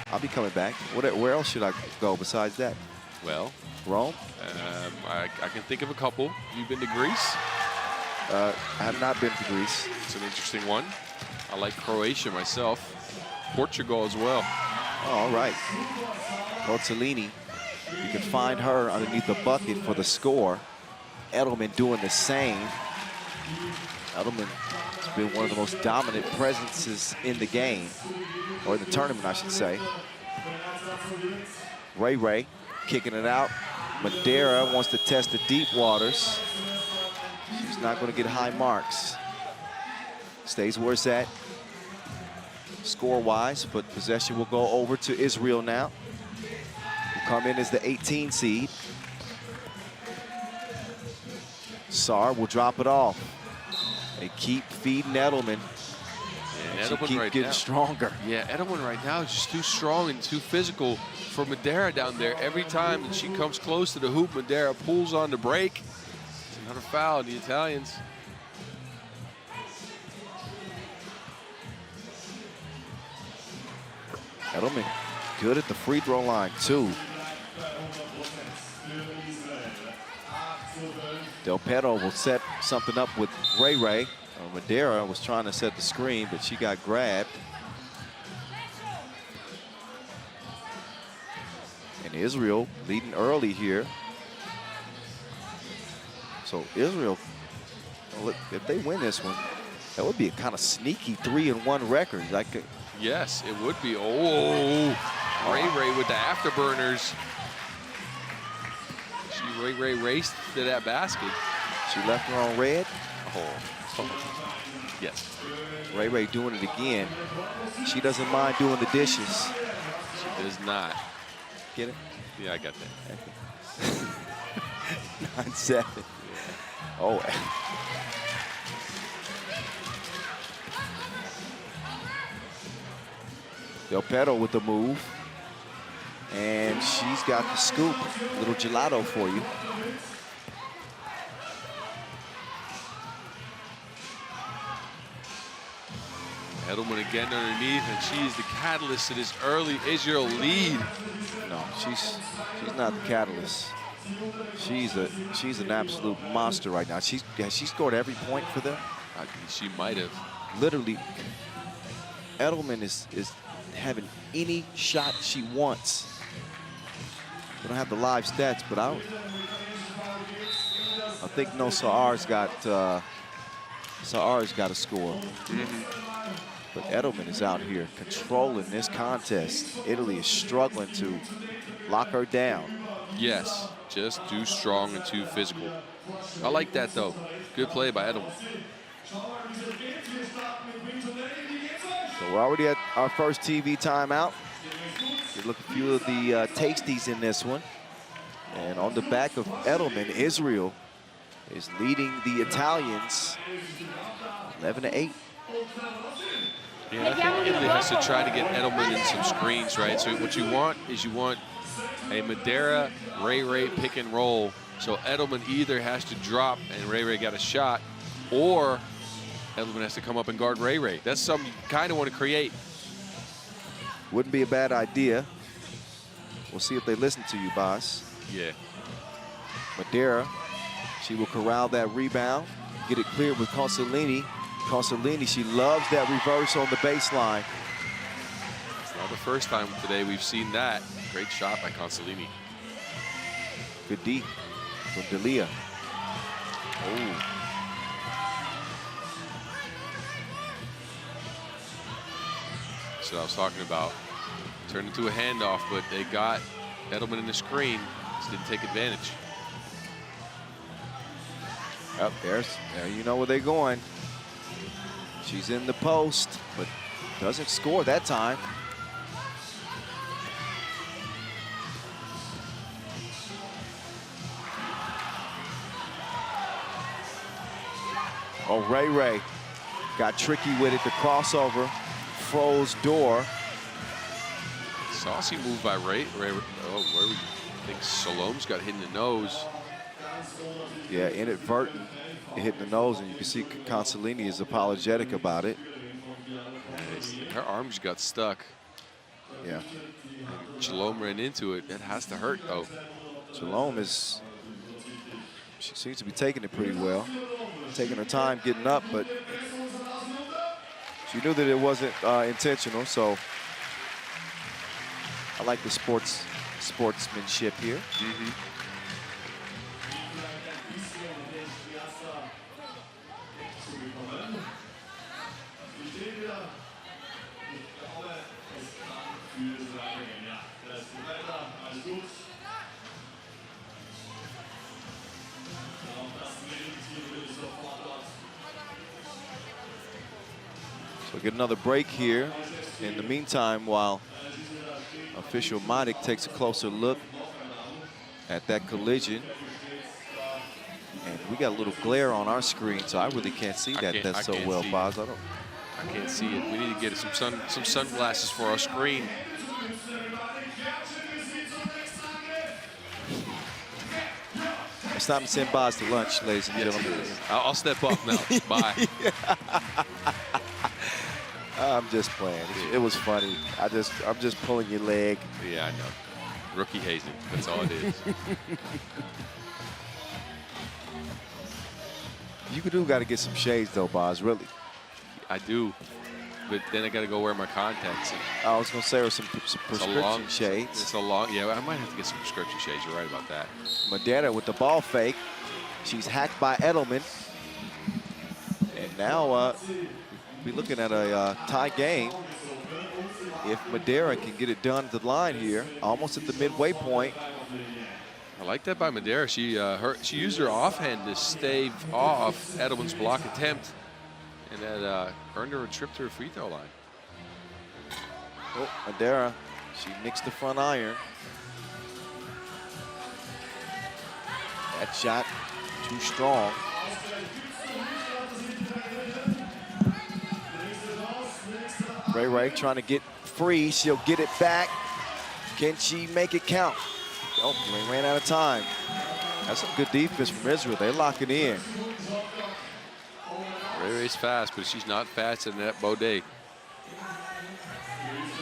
I'll be coming back. Where else should I go besides that? Well, Rome? I can think of a couple. You've been to Greece? I have not been to Greece. It's an interesting one. I like Croatia myself. Portugal as well. Oh, all right. Rossellini, you can find her underneath the bucket for the score. Edelman doing the same. Edelman has been one of the most dominant presences in the game, or in the tournament, I should say. Ray Ray kicking it out. Madeira wants to test the deep waters. She's not going to get high marks. Stays where it's at score-wise, but possession will go over to Israel now. Will come in as the 18 seed. Saar will drop it off. They keep feeding Edelman. And She Edelman keep right getting now. stronger. Yeah, Edelman right now is just too strong and too physical for Madeira down there. Every time that she comes close to the hoop, Madeira pulls on the break. It's another foul on the Italians. Edelman good at the free throw line, too. Del Petto will set something up with Ray Ray. Madeira was trying to set the screen, but she got grabbed. And Israel leading early here. So Israel, if they win this one, that would be a kind of sneaky 3-1 record. Yes, it would be. Oh, Ray Ray with the afterburners. Ray Ray raced to that basket. She left her on red. Oh. Yes. Ray Ray doing it again. She doesn't mind doing the dishes. She does not. Get it? Yeah, I got that. 9-7. Oh. Del Petto with the move. And she's got the scoop. Little gelato for you. Edelman again underneath, and she is the catalyst to this early Israel lead. No, she's not the catalyst. She's an absolute monster right now. Has she scored every point for them? She might have. Literally, Edelman is having any shot she wants. We don't have the live stats, but I think no Saar's got a score. But Edelman is out here controlling this contest. Italy is struggling to lock her down. Yes, just too strong and too physical. I like that though. Good play by Edelman. So we're already at our first TV timeout. You look at a few of the tasties in this one. And on the back of Edelman, Israel is leading the Italians 11-8. Yeah, I think Italy has to try to get Edelman in some screens, right? So what you want is a Madeira Ray pick and roll. So Edelman either has to drop and Ray got a shot, or Edelman has to come up and guard Ray. That's something you kind of want to create. Wouldn't be a bad idea. We'll see if they listen to you, boss. Yeah. Madeira, she will corral that rebound, get it cleared with Consolini. Consolini, she loves that reverse on the baseline. It's not the first time today we've seen that. Great shot by Consolini. Good D from D'Elia. Oh. That's what I was talking about. Turned into a handoff, but they got Edelman in the screen. Just didn't take advantage. Up there, you know where they're going. She's in the post, but doesn't score that time. Oh, Ray got tricky with it. The crossover froze door. Saucy move by Ray. Oh, where we think Salome's got hit in the nose. Yeah, inadvertent. It hit the nose, and you can see Consolini is apologetic about it. Her arms got stuck. Yeah. And Shalom ran into it. That has to hurt, though. Shalom she seems to be taking it pretty well. Taking her time getting up, but she knew that it wasn't intentional, so I like the sportsmanship here. So get another break here. In the meantime, while official Matic takes a closer look at that collision. And we got a little glare on our screen, so I really can't see that so well, Boz. I can't see it. We need to get some sunglasses for our screen. It's time to send Boz to lunch, ladies and gentlemen. I'll step up now. Bye. I'm just playing. It was funny. I'm just pulling your leg. Yeah, I know. Rookie hazing. That's all it is. You got to get some shades though, Boz. Really. I do, but then I got to go wear my contacts. I was gonna say, or some prescription shades. It's a long. Yeah, I might have to get some prescription shades. You're right about that. Madeira with the ball fake. She's hacked by Edelman. And now we're looking at a tie game. If Madeira can get it done at the line here, almost at the midway point. I like that by Madeira. She used her offhand to stave off Edelman's block attempt, and that earned her a trip to her free throw line. Oh, Madeira, she nixed the front iron. That shot too strong. Ray trying to get free. She'll get it back. Can she make it count? Oh, we ran out of time. That's some good defense from Israel. They lock it in. Ray's fast, but she's not faster than that Baudet.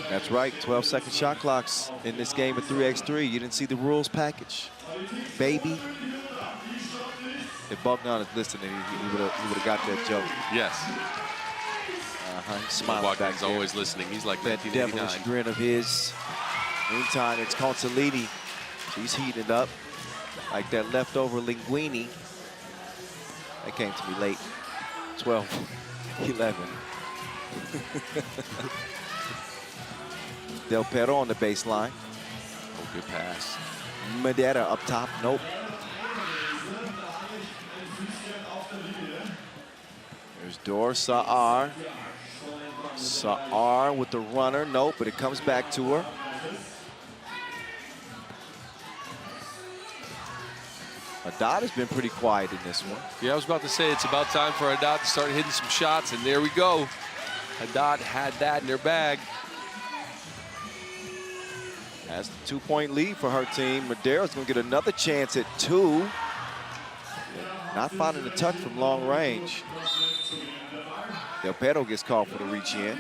That's right. 12-second shot clocks in this game of 3x3. You didn't see the rules package, baby. If Bogdan is listening, he would have got that joke. Yes. He's smiling back Watkins there. always listening. He's like That devilish 1989. grin of his. Meantime, it's Consolini. She's heating it up like that leftover linguine. That came to me late. 12, 11. Del Perro on the baseline. Oh, good pass. Madeira up top. Nope. There's Dor Saar. Saar with the runner. Nope, but it comes back to her. Haddad has been pretty quiet in this one. Yeah, I was about to say it's about time for Haddad to start hitting some shots, and there we go. Haddad had that in their bag. That's the 2-point lead for her team. Madeira's going to get another chance at 2. Not finding the touch from long range. Del Perro gets called for the reach in.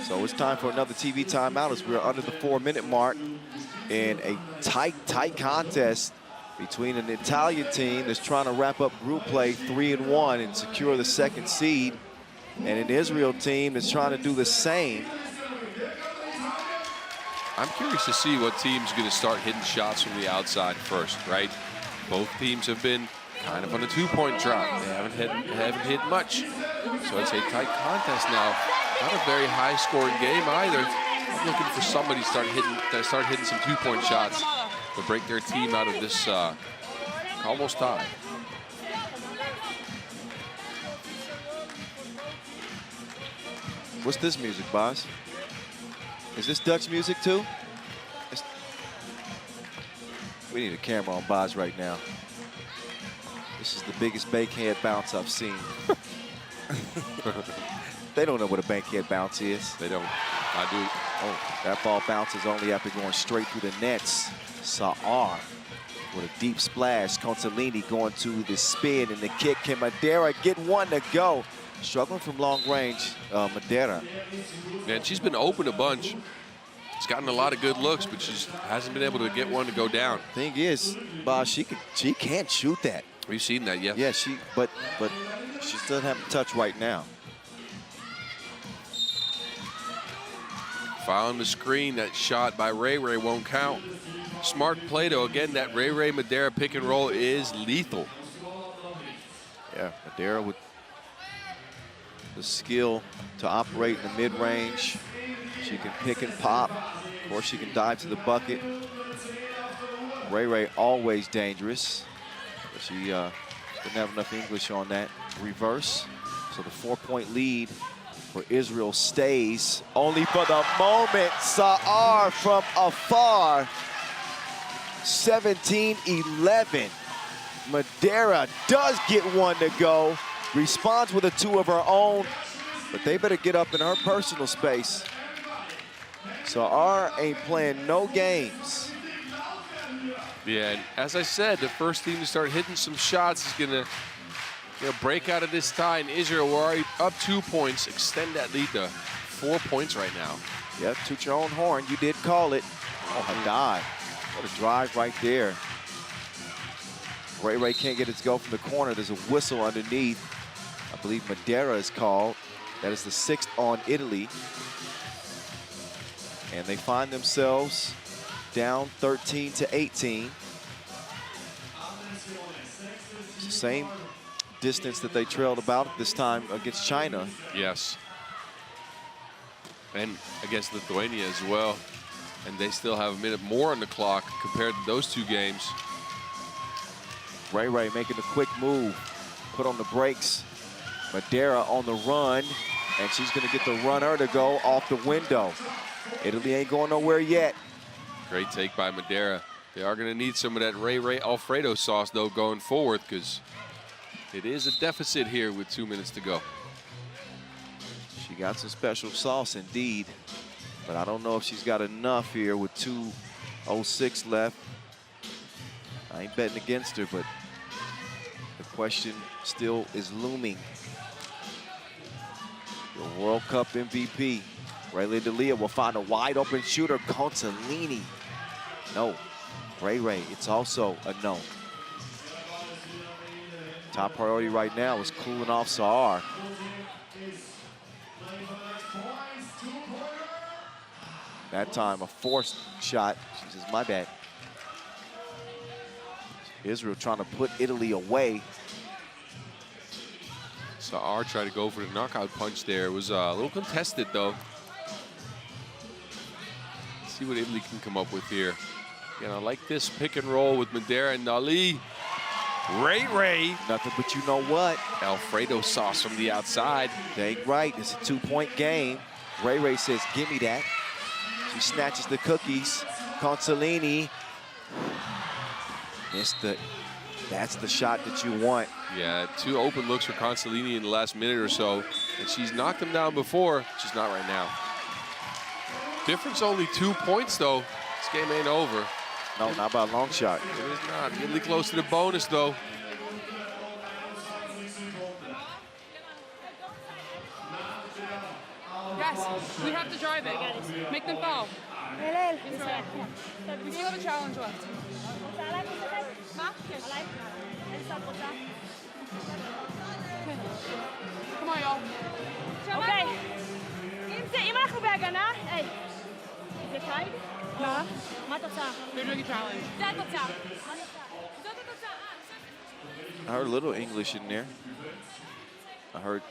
So it's time for another TV timeout as we're under the 4-minute mark in a tight contest between an Italian team that's trying to wrap up group play 3-1 and secure the 2nd seed, and an Israel team that's trying to do the same. I'm curious to see what team's going to start hitting shots from the outside first, right? Both teams have been kind of on a 2-point drought. They haven't hit much. So it's a tight contest now. Not a very high-scoring game either. I'm looking for somebody to start hitting some 2-point shots to break their team out of this almost tie. What's this music, Boz? Is this Dutch music too? We need a camera on Boz right now. This is the biggest bankhead bounce I've seen. They don't know what a bankhead bounce is. They don't. I do. Oh, that ball bounces only after going straight through the nets. Saar with a deep splash. Consolini going to the spin and the kick. Can Madeira get one to go? Struggling from long range, Madeira. Man, she's been open a bunch. She's gotten a lot of good looks, but she hasn't been able to get one to go down. Thing is, Boz, she can't shoot that. We've seen that, yeah. Yeah, but she doesn't have the touch right now. Following the screen, that shot by Ray won't count. Smart play, though. Again, that Ray Madeira pick and roll is lethal. Yeah, Madeira with the skill to operate in the mid-range. She can pick and pop. Of course, she can dive to the bucket. Ray always dangerous. But she didn't have enough English on that reverse. So the 4-point lead for Israel stays. Only for the moment, Saar from afar. 17-11. Madeira does get one to go. Responds with a 2 of her own, but they better get up in her personal space. Saar ain't playing no games. Yeah, and as I said, the first team to start hitting some shots is gonna break out of this tie. And Israel, we're already up 2 points, extend that lead to 4 points right now. Yep, toot your own horn. You did call it. Oh, Haddad. What a drive right there. Ray can't get his go from the corner. There's a whistle underneath. I believe Madeira is called. That is the 6th on Italy. And they find themselves down 13-18. It's the same distance that they trailed about this time against China. Yes. And against Lithuania as well. And they still have a minute more on the clock compared to those 2 games. Ray making a quick move, put on the brakes. Madeira on the run, and she's gonna get the runner to go off the window. Italy ain't going nowhere yet. Great take by Madeira. They are gonna need some of that Ray Alfredo sauce though going forward, because it is a deficit here with 2 minutes to go. She got some special sauce indeed, but I don't know if she's got enough here with 2:06 left. I ain't betting against her, but the question still is looming. The World Cup MVP, Ray D'Elia will find a wide open shooter, Consolini. No, Ray, it's also a no. Top priority right now is cooling off Saar. That time a forced shot. She says, my bad. Israel trying to put Italy away. Sa'ar tried to go for the knockout punch there. It was a little contested though. Let's see what Italy can come up with here. Again, I like this pick and roll with Madeira and Dali. Ray. Nothing but you know what? Alfredo sauce from the outside. Dang right, it's a 2-point game. Ray says, give me that. She snatches the cookies. Consolini. That's the shot that you want. Yeah, 2 open looks for Consolini in the last minute or so. And she's knocked him down before, just not right now. Difference only 2 points though. This game ain't over. No, not by a long shot. It is not. Italy close to the bonus though. Yes, we have to drive it. Make them foul. We still have a challenge left. Come on, y'all. אוקיי, אם אנחנו בהגנה, היי, זה טייד? מה? מה התוצאה? They're doing a challenge. זה התוצאה. I heard a little English in there. I heard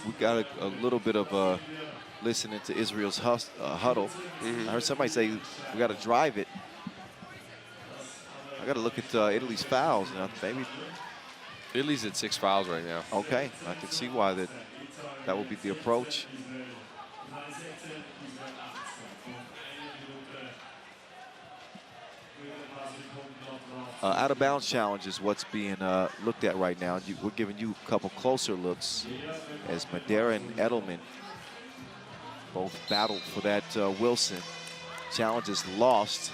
we got a little bit of listening to Israel's huddle. I heard somebody say we got to drive it. I got to look at Italy's fouls now. Maybe Italy's at 6 fouls right now. okay, I can see why that would be the approach. Out of bounds challenge is what's being looked at right now. We're giving you a couple closer looks as Madeira and Edelman both battled for that Wilson. Challenge is lost,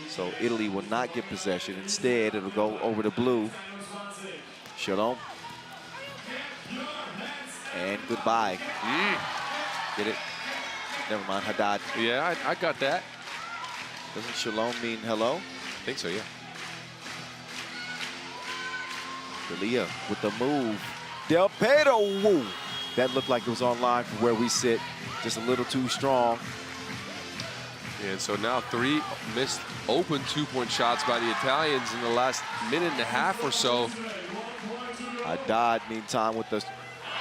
so Italy will not get possession. Instead, it'll go over to blue. Shalom. And goodbye. Get it? Never mind, Haddad. Yeah, I got that. Doesn't shalom mean hello? I think so, yeah. Delia with the move. Del Pedro, woo. That looked like it was on line from where we sit. Just a little too strong. And so now 3 missed open 2-point shots by the Italians in the last minute and a half or so. Haddad, meantime, with the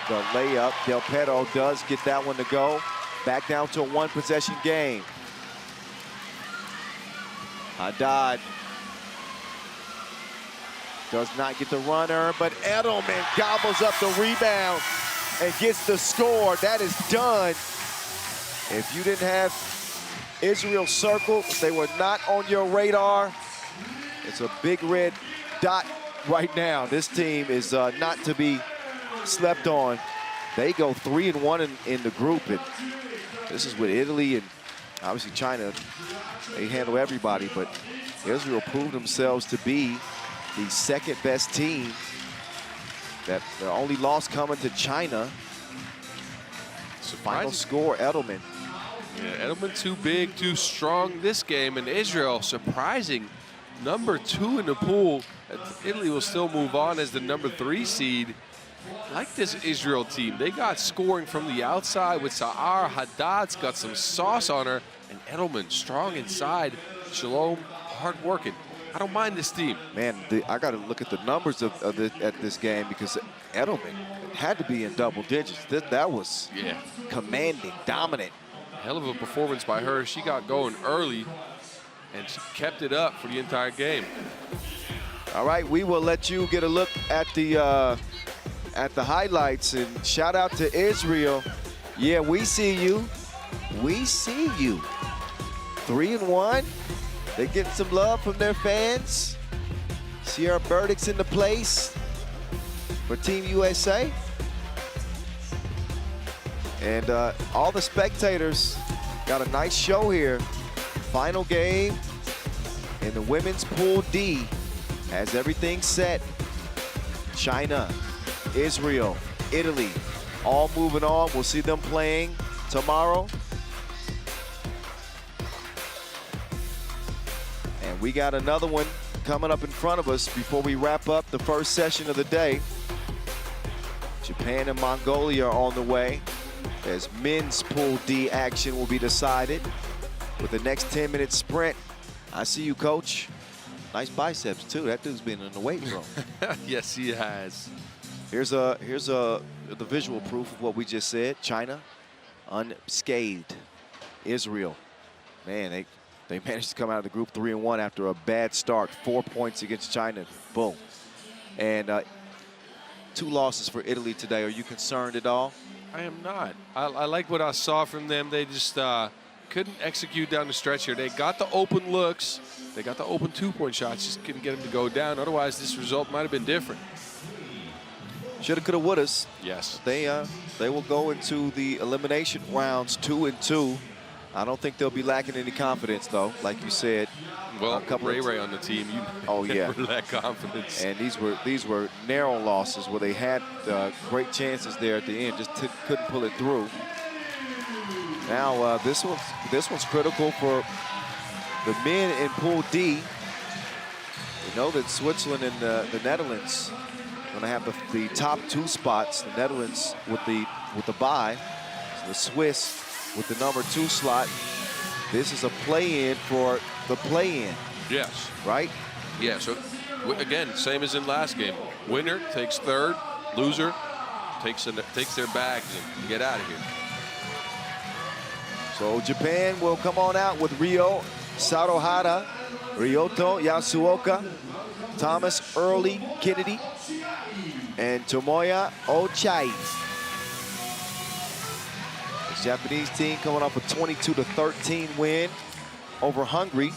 layup. Del Pedro does get that one to go. Back down to a 1-possession game. Haddad does not get the runner, but Edelman gobbles up the rebound and gets the score. That is done. If you didn't have Israel circled, if they were not on your radar, it's a big red dot right now. This team is not to be slept on. They go 3-1 in the group, and this is with Italy and obviously China. They handle everybody, but Israel proved themselves to be the second best team. That their only loss coming to China. Final score, Edelman. Yeah, Edelman too big, too strong this game, and Israel surprising #2 in the pool. Italy will still move on as the #3 seed. Like this Israel team, they got scoring from the outside with Sa'ar. Haddad's got some sauce on her, and Edelman strong inside. Shalom, hard working. I don't mind this team. Man, I got to look at the numbers at this game because Edelman had to be in double digits. That was commanding, dominant. Hell of a performance by her. She got going early, and she kept it up for the entire game. All right, we will let you get a look at the highlights, and shout out to Israel. Yeah, we see you. We see you. 3-1. They getting some love from their fans. Sierra Burdick's in the place for Team USA. And all the spectators got a nice show here. Final game in the women's Pool D has everything set. China, Israel, Italy, all moving on. We'll see them playing tomorrow. And we got another one coming up in front of us before we wrap up the first session of the day. Japan and Mongolia are on the way. as men's Pool D action will be decided with the next 10-minute sprint. I see you, Coach. Nice biceps, too. That dude's been in the weight room. Yes, he has. Here's the visual proof of what we just said. China, unscathed. Israel, man, they managed to come out of the group 3-1 after a bad start. 4 points against China. Boom. And 2 losses for Italy today. Are you concerned at all? I am not. I like what I saw from them. They just couldn't execute down the stretch here. They got the open looks. They got the open 2-point shots. Just couldn't get them to go down. Otherwise, this result might have been different. Shoulda, coulda, wouldas. Yes. They will go into the elimination rounds 2-2. I don't think they'll be lacking any confidence, though, like you said. Well, Ray on the team, you never lack confidence. And these were narrow losses where they had great chances there at the end, just couldn't pull it through. Now this one's critical for the men in Pool D. We know that Switzerland and the Netherlands are going to have the top 2 spots. The Netherlands with the bye, so the Swiss with the number 2 slot. This is a play-in for the play-in. Yes. Right? Yeah, so again, same as in last game. Winner takes 3rd, loser takes their bags and get out of here. So Japan will come on out with Ryo Saruhara, Ryoto Yasuoka, Thomas Early Kennedy, and Tomoya Ochai. This Japanese team coming off a 22-13 win over Hungary.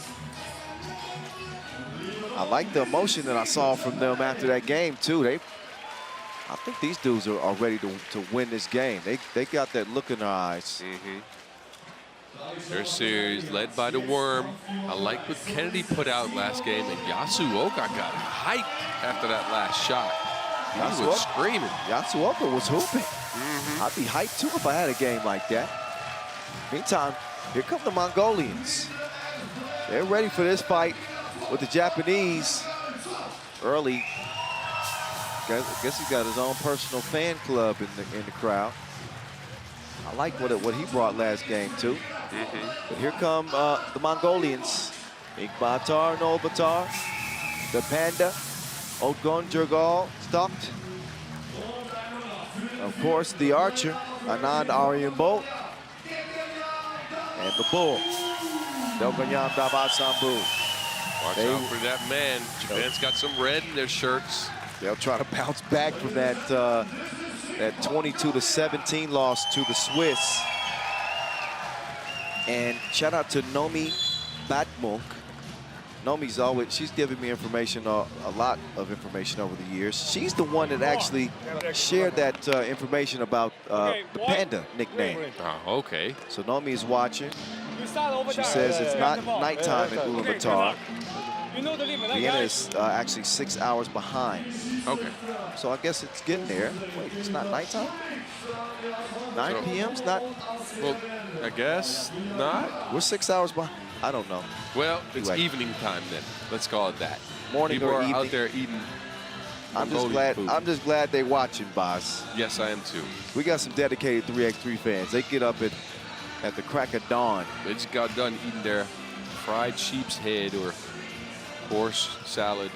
I like the emotion that I saw from them after that game too. I think these dudes are ready to win this game. They got that look in their eyes. Their series led by the Worm. I like what Kennedy put out last game, and Yasuoka got hyped after that last shot. He was screaming. Yasuoka was hooping. I'd be hyped too if I had a game like that. Meantime, here come the Mongolians. They're ready for this fight with the Japanese. Early, I guess he's got his own personal fan club in the crowd. I like what he brought last game too. But here come the Mongolians. Ikbatar, Nolbatar, the Panda, Odgon Jurgal, Stocked. Of course, the Archer, Anand Aryanbo, and the Bull, Delganyam Dabat Sambu. Watch out for that man. Japan's got some red in their shirts. They'll try to bounce back from that 22-17 loss to the Swiss. And shout out to Nomi Batmunk. Nomi's she's given me information, a lot of information over the years. She's the one that actually shared that information about the Panda nickname. Oh, okay. So Nomi's watching. She says it's not nighttime in Ulaanbaatar. Vienna is actually 6 hours behind. Okay. So I guess it's getting there. Wait, it's not nighttime? 9 p.m.'s not? Well, I guess not. We're 6 hours behind. I don't know. Well, it's evening time then. Let's call it that. Morning People or are evening. out there eating. I'm just glad they watching, boss. Yes, I am too. We got some dedicated 3x3 fans. They get up at the crack of dawn. They just got done eating their fried sheep's head or horse salad,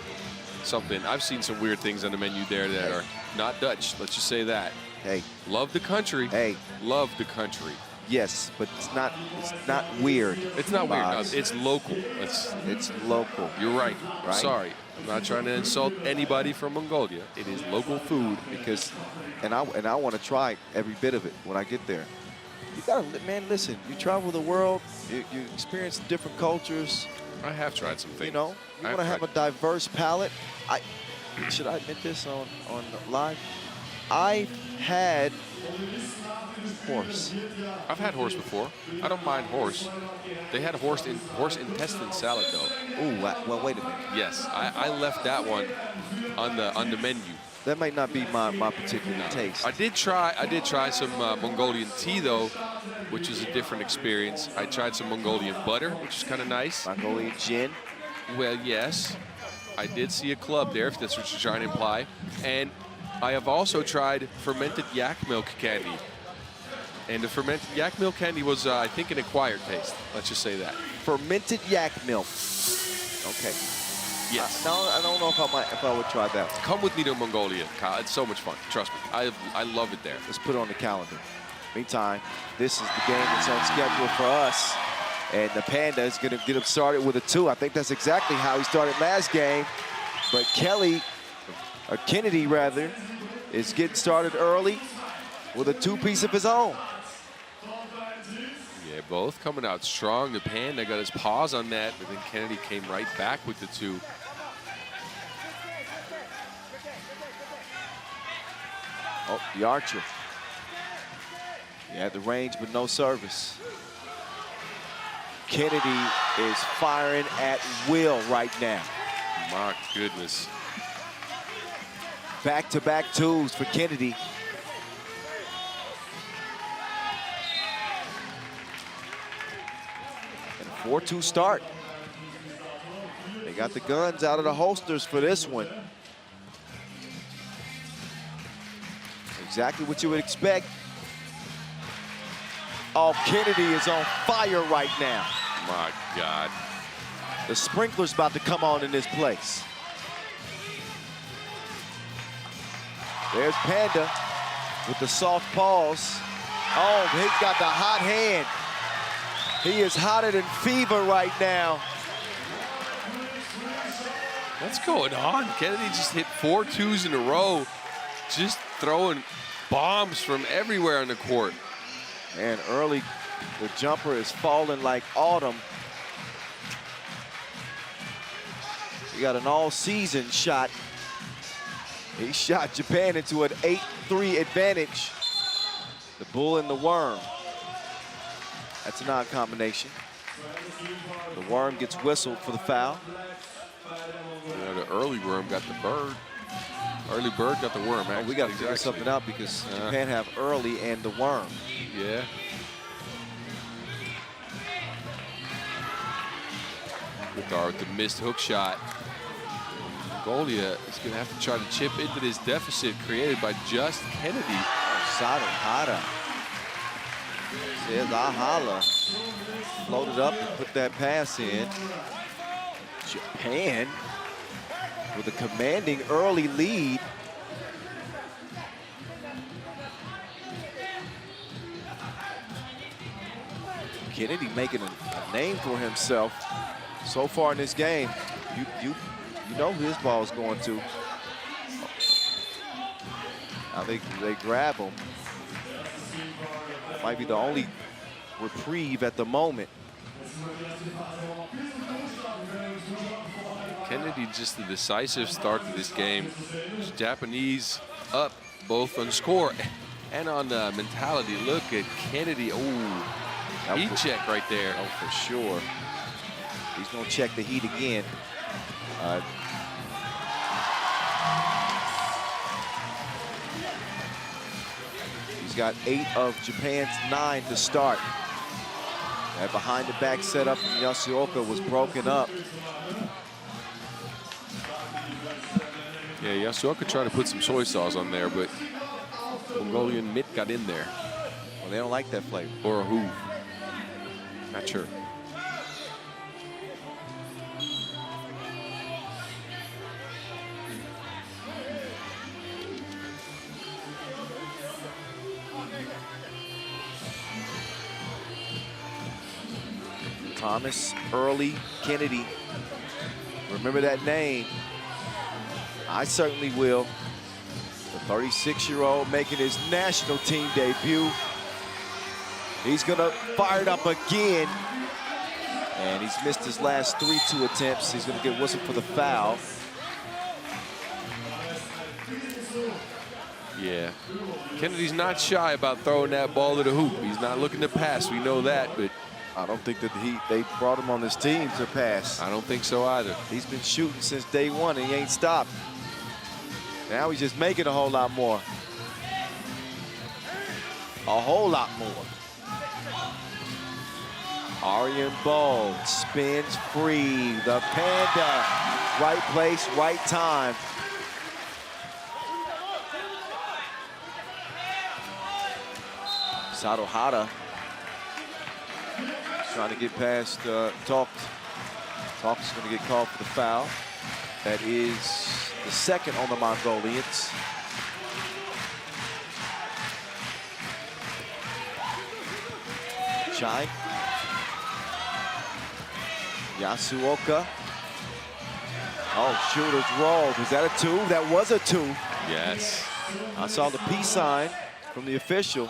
something. I've seen some weird things on the menu there that are not Dutch. Let's just say that. Hey. Love the country. Hey. Love the country. Yes, but it's not weird. It's not weird. No, it's local. It's local. You're right. Sorry. I'm not trying to insult anybody from Mongolia. It is local food because, and I want to try every bit of it when I get there. You gotta, man, listen. You travel the world. You experience different cultures. I have tried some things. You know, you want to have a diverse palate. Should I admit this on live? I've had horse. I've had horse before. I don't mind horse. They had horse intestine salad though. Ooh, well, wait a minute. Yes, I left that one on the menu. That might not be my particular taste. I did try some Mongolian tea though, which is a different experience. I tried some Mongolian butter, which is kind of nice. Mongolian gin. Well, yes. I did see a club there, if that's what you're trying to imply. And I have also tried fermented yak milk candy. And the fermented yak milk candy was, I think, an acquired taste. Let's just say that. Fermented yak milk. Okay. Yes. No, I don't know if I would try that. Come with me to Mongolia, Kyle. It's so much fun. Trust me. I love it there. Let's put it on the calendar. Meantime, this is the game that's on schedule for us. And the Panda is going to get him started with a 2. I think that's exactly how he started last game. But Kennedy rather, is getting started early with a 2-piece of his own. Yeah, both coming out strong. The Panda got his paws on that, but then Kennedy came right back with the 2. Oh, the Archer. He had the range, but no service. Kennedy is firing at will right now. My goodness. Back-to-back 2s for Kennedy. And a 4-2 start. They got the guns out of the holsters for this one. Exactly what you would expect. Oh, Kennedy is on fire right now. My God. The sprinkler's about to come on in this place. There's Panda with the soft paws. Oh, he's got the hot hand. He is hotter than FIBA right now. What's going on? Kennedy just hit 4 2s in a row, just throwing bombs from everywhere on the court. And early, the jumper is falling like autumn. He got an all-season shot. He shot Japan into an 8-3 advantage. The bull and the worm. That's an odd combination. The worm gets whistled for the foul. Yeah, the early worm got the bird. Early bird got the worm. Oh, we got to figure something out because Japan have early and the worm. Yeah. With the missed hook shot. Mongolia is going to have to try to chip into this deficit created by just Kennedy. Sada Hada. Says Ahala. Floated up and put that pass in. Japan with a commanding early lead. Kennedy making a name for himself so far in this game. You know who his ball is going to. Now they grab him. Might be the only reprieve at the moment. Kennedy just the decisive start to this game. Japanese up both on score and on mentality. Look at Kennedy. Oh, heat check right there. Oh, for sure. He's going to check the heat again. He's got 8 of Japan's 9 to start. That behind the back setup from Yasuoka was broken up. Yeah, Yasuoka tried to put some soy sauce on there, but Mongolian mitt got in there. Well, they don't like that flavor. Or a who. Not sure. Thomas Early Kennedy. Remember that name. I certainly will. The 36-year-old making his national team debut. He's gonna fire it up again. And he's missed his last 3-2 attempts. He's gonna get whistled for the foul. Yeah. Kennedy's not shy about throwing that ball to the hoop. He's not looking to pass. We know that, but I don't think that they brought him on this team to pass. I don't think so either. He's been shooting since day one and he ain't stopped. Now he's just making a whole lot more. A whole lot more. Aryan Ball spins free. The Panda, right place, right time. Sadohara trying to get past Talk. Talk's going to get called for the foul. That is the second on the Mongolians. Chai. Yasuoka. Oh, shooter's rolled. Was that a two? That was a two. Yes. I saw the peace sign from the official.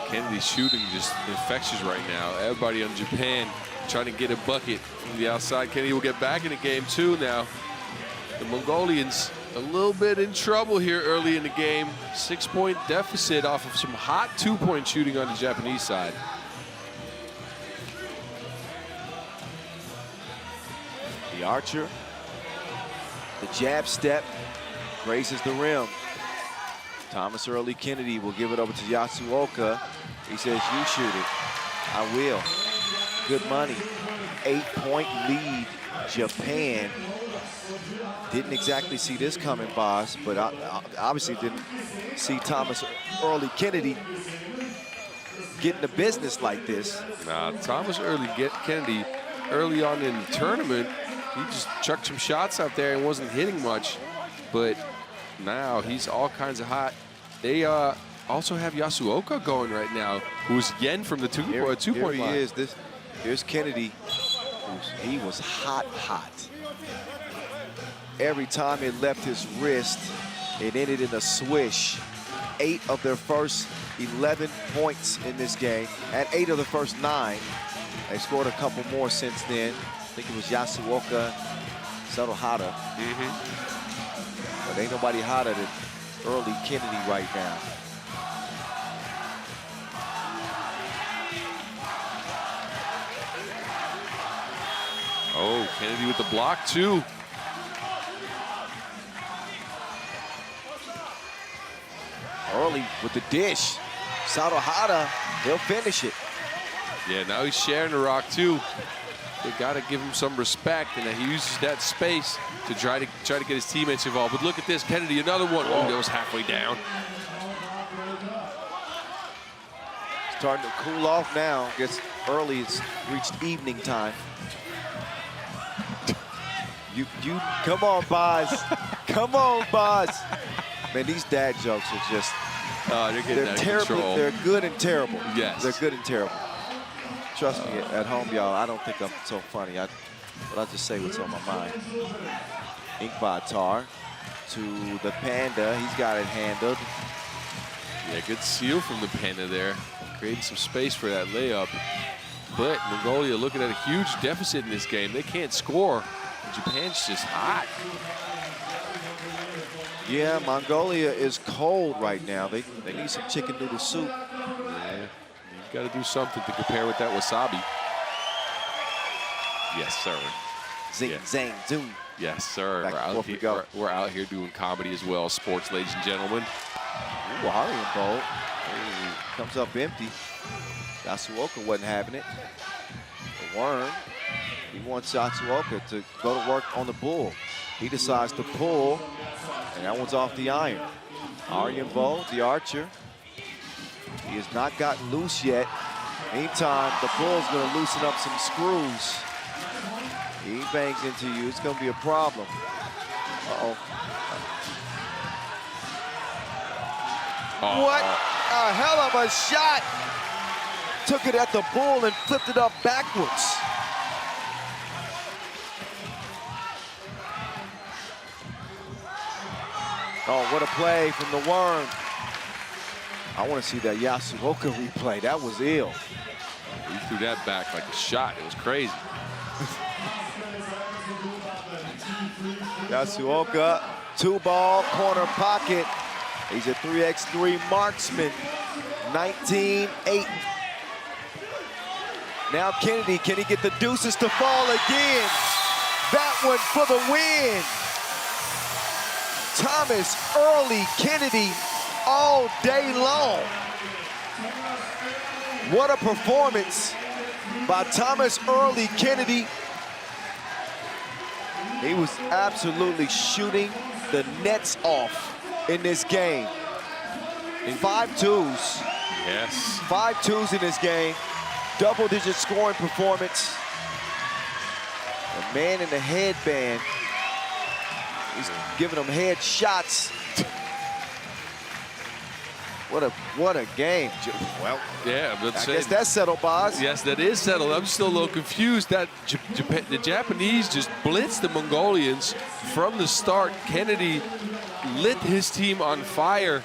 Kennedy's shooting just infectious right now. Everybody on Japan trying to get a bucket from the outside. Kennedy will get back in the game too now. The Mongolians a little bit in trouble here early in the game. 6-point deficit off of some hot 2-point shooting on the Japanese side. The archer, the jab step, grazes the rim. Thomas Early Kennedy will give it over to Yasuoka. He says, you shoot it. I will. Good money. 8-point lead, Japan. Didn't exactly see this coming, boss, but I obviously didn't see Thomas Early Kennedy getting the business like this. Nah, Thomas Early Kennedy, early on in the tournament, he just chucked some shots out there and wasn't hitting much. But now he's all kinds of hot. They also have Yasuoka going right now, who's yen from the two-point line. Here he is. Here's Kennedy. He was hot. Every time it left his wrist, it ended in a swish. 8 of their first 11 points in this game, and 8 of the first 9. They scored a couple more since then. I think it was Yasuoka, Sadohara. But ain't nobody hotter than Early Kennedy right now. Oh, Kennedy with the block too. Early with the dish. Sadohara, he'll finish it. Yeah, now he's sharing the rock too. They got to give him some respect, and he uses that space to try to get his teammates involved. But look at this, Kennedy, another one. Oh, that was halfway down. Starting to cool off now. Gets early. It's reached evening time. You come on, Boz. Come on, Boz. Man, these dad jokes are just, they're terrible. Control. They're good and terrible. Yes. They're good and terrible. Trust me, at home, y'all, I don't think I'm so funny. But I'll just say what's on my mind. Inkbatar to the Panda. He's got it handled. Yeah, good seal from the Panda there. Creating some space for that layup. But Mongolia looking at a huge deficit in this game. They can't score. Japan's just hot. Yeah, Mongolia is cold right now. They need some chicken noodle soup. Yeah, you've got to do something to compare with that wasabi. Yes, sir. Zing, zang, zoom. Yes, sir. We're out here doing comedy as well, sports, ladies and gentlemen. Ooh, Harlem Bowl. Comes up empty. Yasuoka wasn't having it. The worm. He wants Yasuoka to go to work on the bull. He decides to pull, and that one's off the iron. Aryan Bo, the archer. He has not gotten loose yet. Meantime, the bull's going to loosen up some screws. He bangs into you. It's going to be a problem. Uh-oh. What a hell of a shot! Took it at the bull and flipped it up backwards. Oh, what a play from the worm. I want to see that Yasuoka replay. That was ill. He threw that back like a shot. It was crazy. Yasuoka, 2-ball, corner pocket. He's a 3x3 marksman, 19-8. Now Kennedy, can he get the deuces to fall again? That one for the win. Thomas Early Kennedy all day long. What a performance by Thomas Early Kennedy. He was absolutely shooting the nets off in this game. 5 twos, Yes. 5 twos in this game. Double-digit scoring performance. The man in the headband. He's giving them head shots. What a game. Well, yeah, but I guess that's settled, Boz. Yes, that is settled. I'm still a little confused. That the Japanese just blitzed the Mongolians from the start. Kennedy lit his team on fire,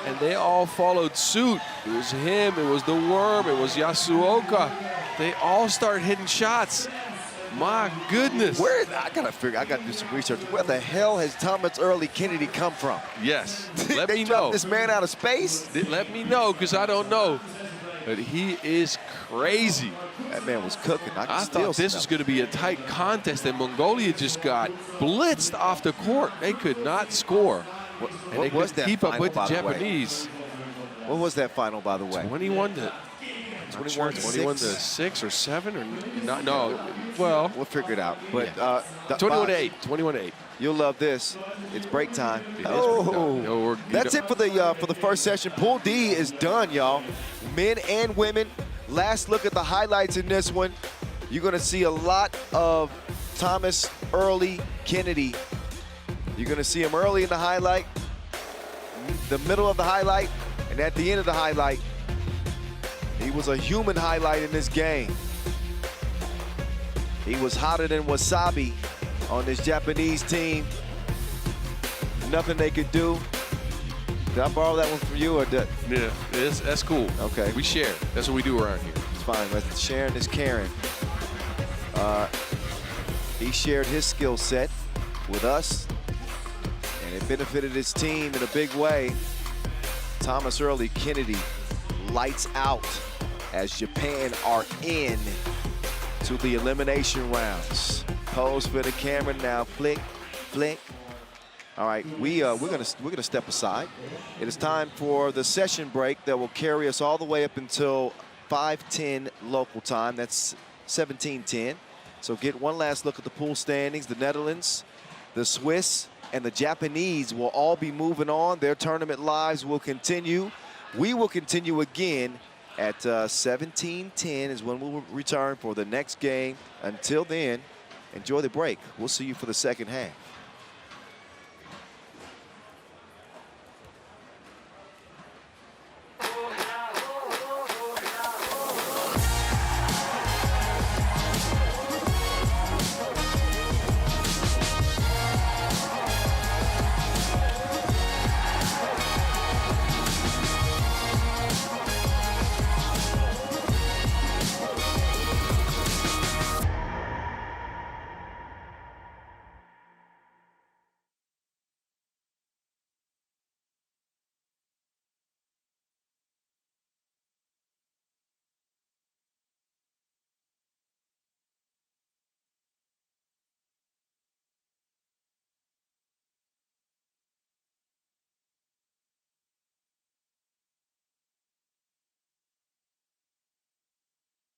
and they all followed suit. It was him, it was the Worm, it was Yasuoka. They all started hitting shots. My goodness. I gotta do some research. Where the hell has Thomas Early Kennedy come from? Yes, let they me dropped know. This man out of space? Let me know, because I don't know. But he is crazy. That man was cooking. I thought this was going to be a tight contest, and Mongolia just got blitzed off the court. They could not score. What was that keep up final, with the by the way? Japanese. What was that final, by the way? 21 to 6 or 7 or not? No. Well, we'll figure it out. But yeah. 21-8. 21-8. You'll love this. It's break time. It is break time. No, that's it for the first session. Pool D is done, y'all. Men and women. Last look at the highlights in this one. You're going to see a lot of Thomas Early Kennedy. You're going to see him early in the highlight, the middle of the highlight, and at the end of the highlight. He was a human highlight in this game. He was hotter than wasabi on this Japanese team. Nothing they could do. Did I borrow that one from you or did? Yeah, that's cool. Okay. We share. That's what we do around here. It's fine. Sharing is caring. He shared his skill set with us, and it benefited his team in a big way. Thomas Early Kennedy lights out as Japan are in to the elimination rounds. Pose for the camera now. Flick, flick. All right, we're gonna step aside. It is time for the session break that will carry us all the way up until 5:10 local time. That's 17:10. So get one last look at the pool standings. The Netherlands, the Swiss, and the Japanese will all be moving on. Their tournament lives will continue. We will continue again at 17:10 is when we'll return for the next game. Until then, enjoy the break. We'll see you for the second half.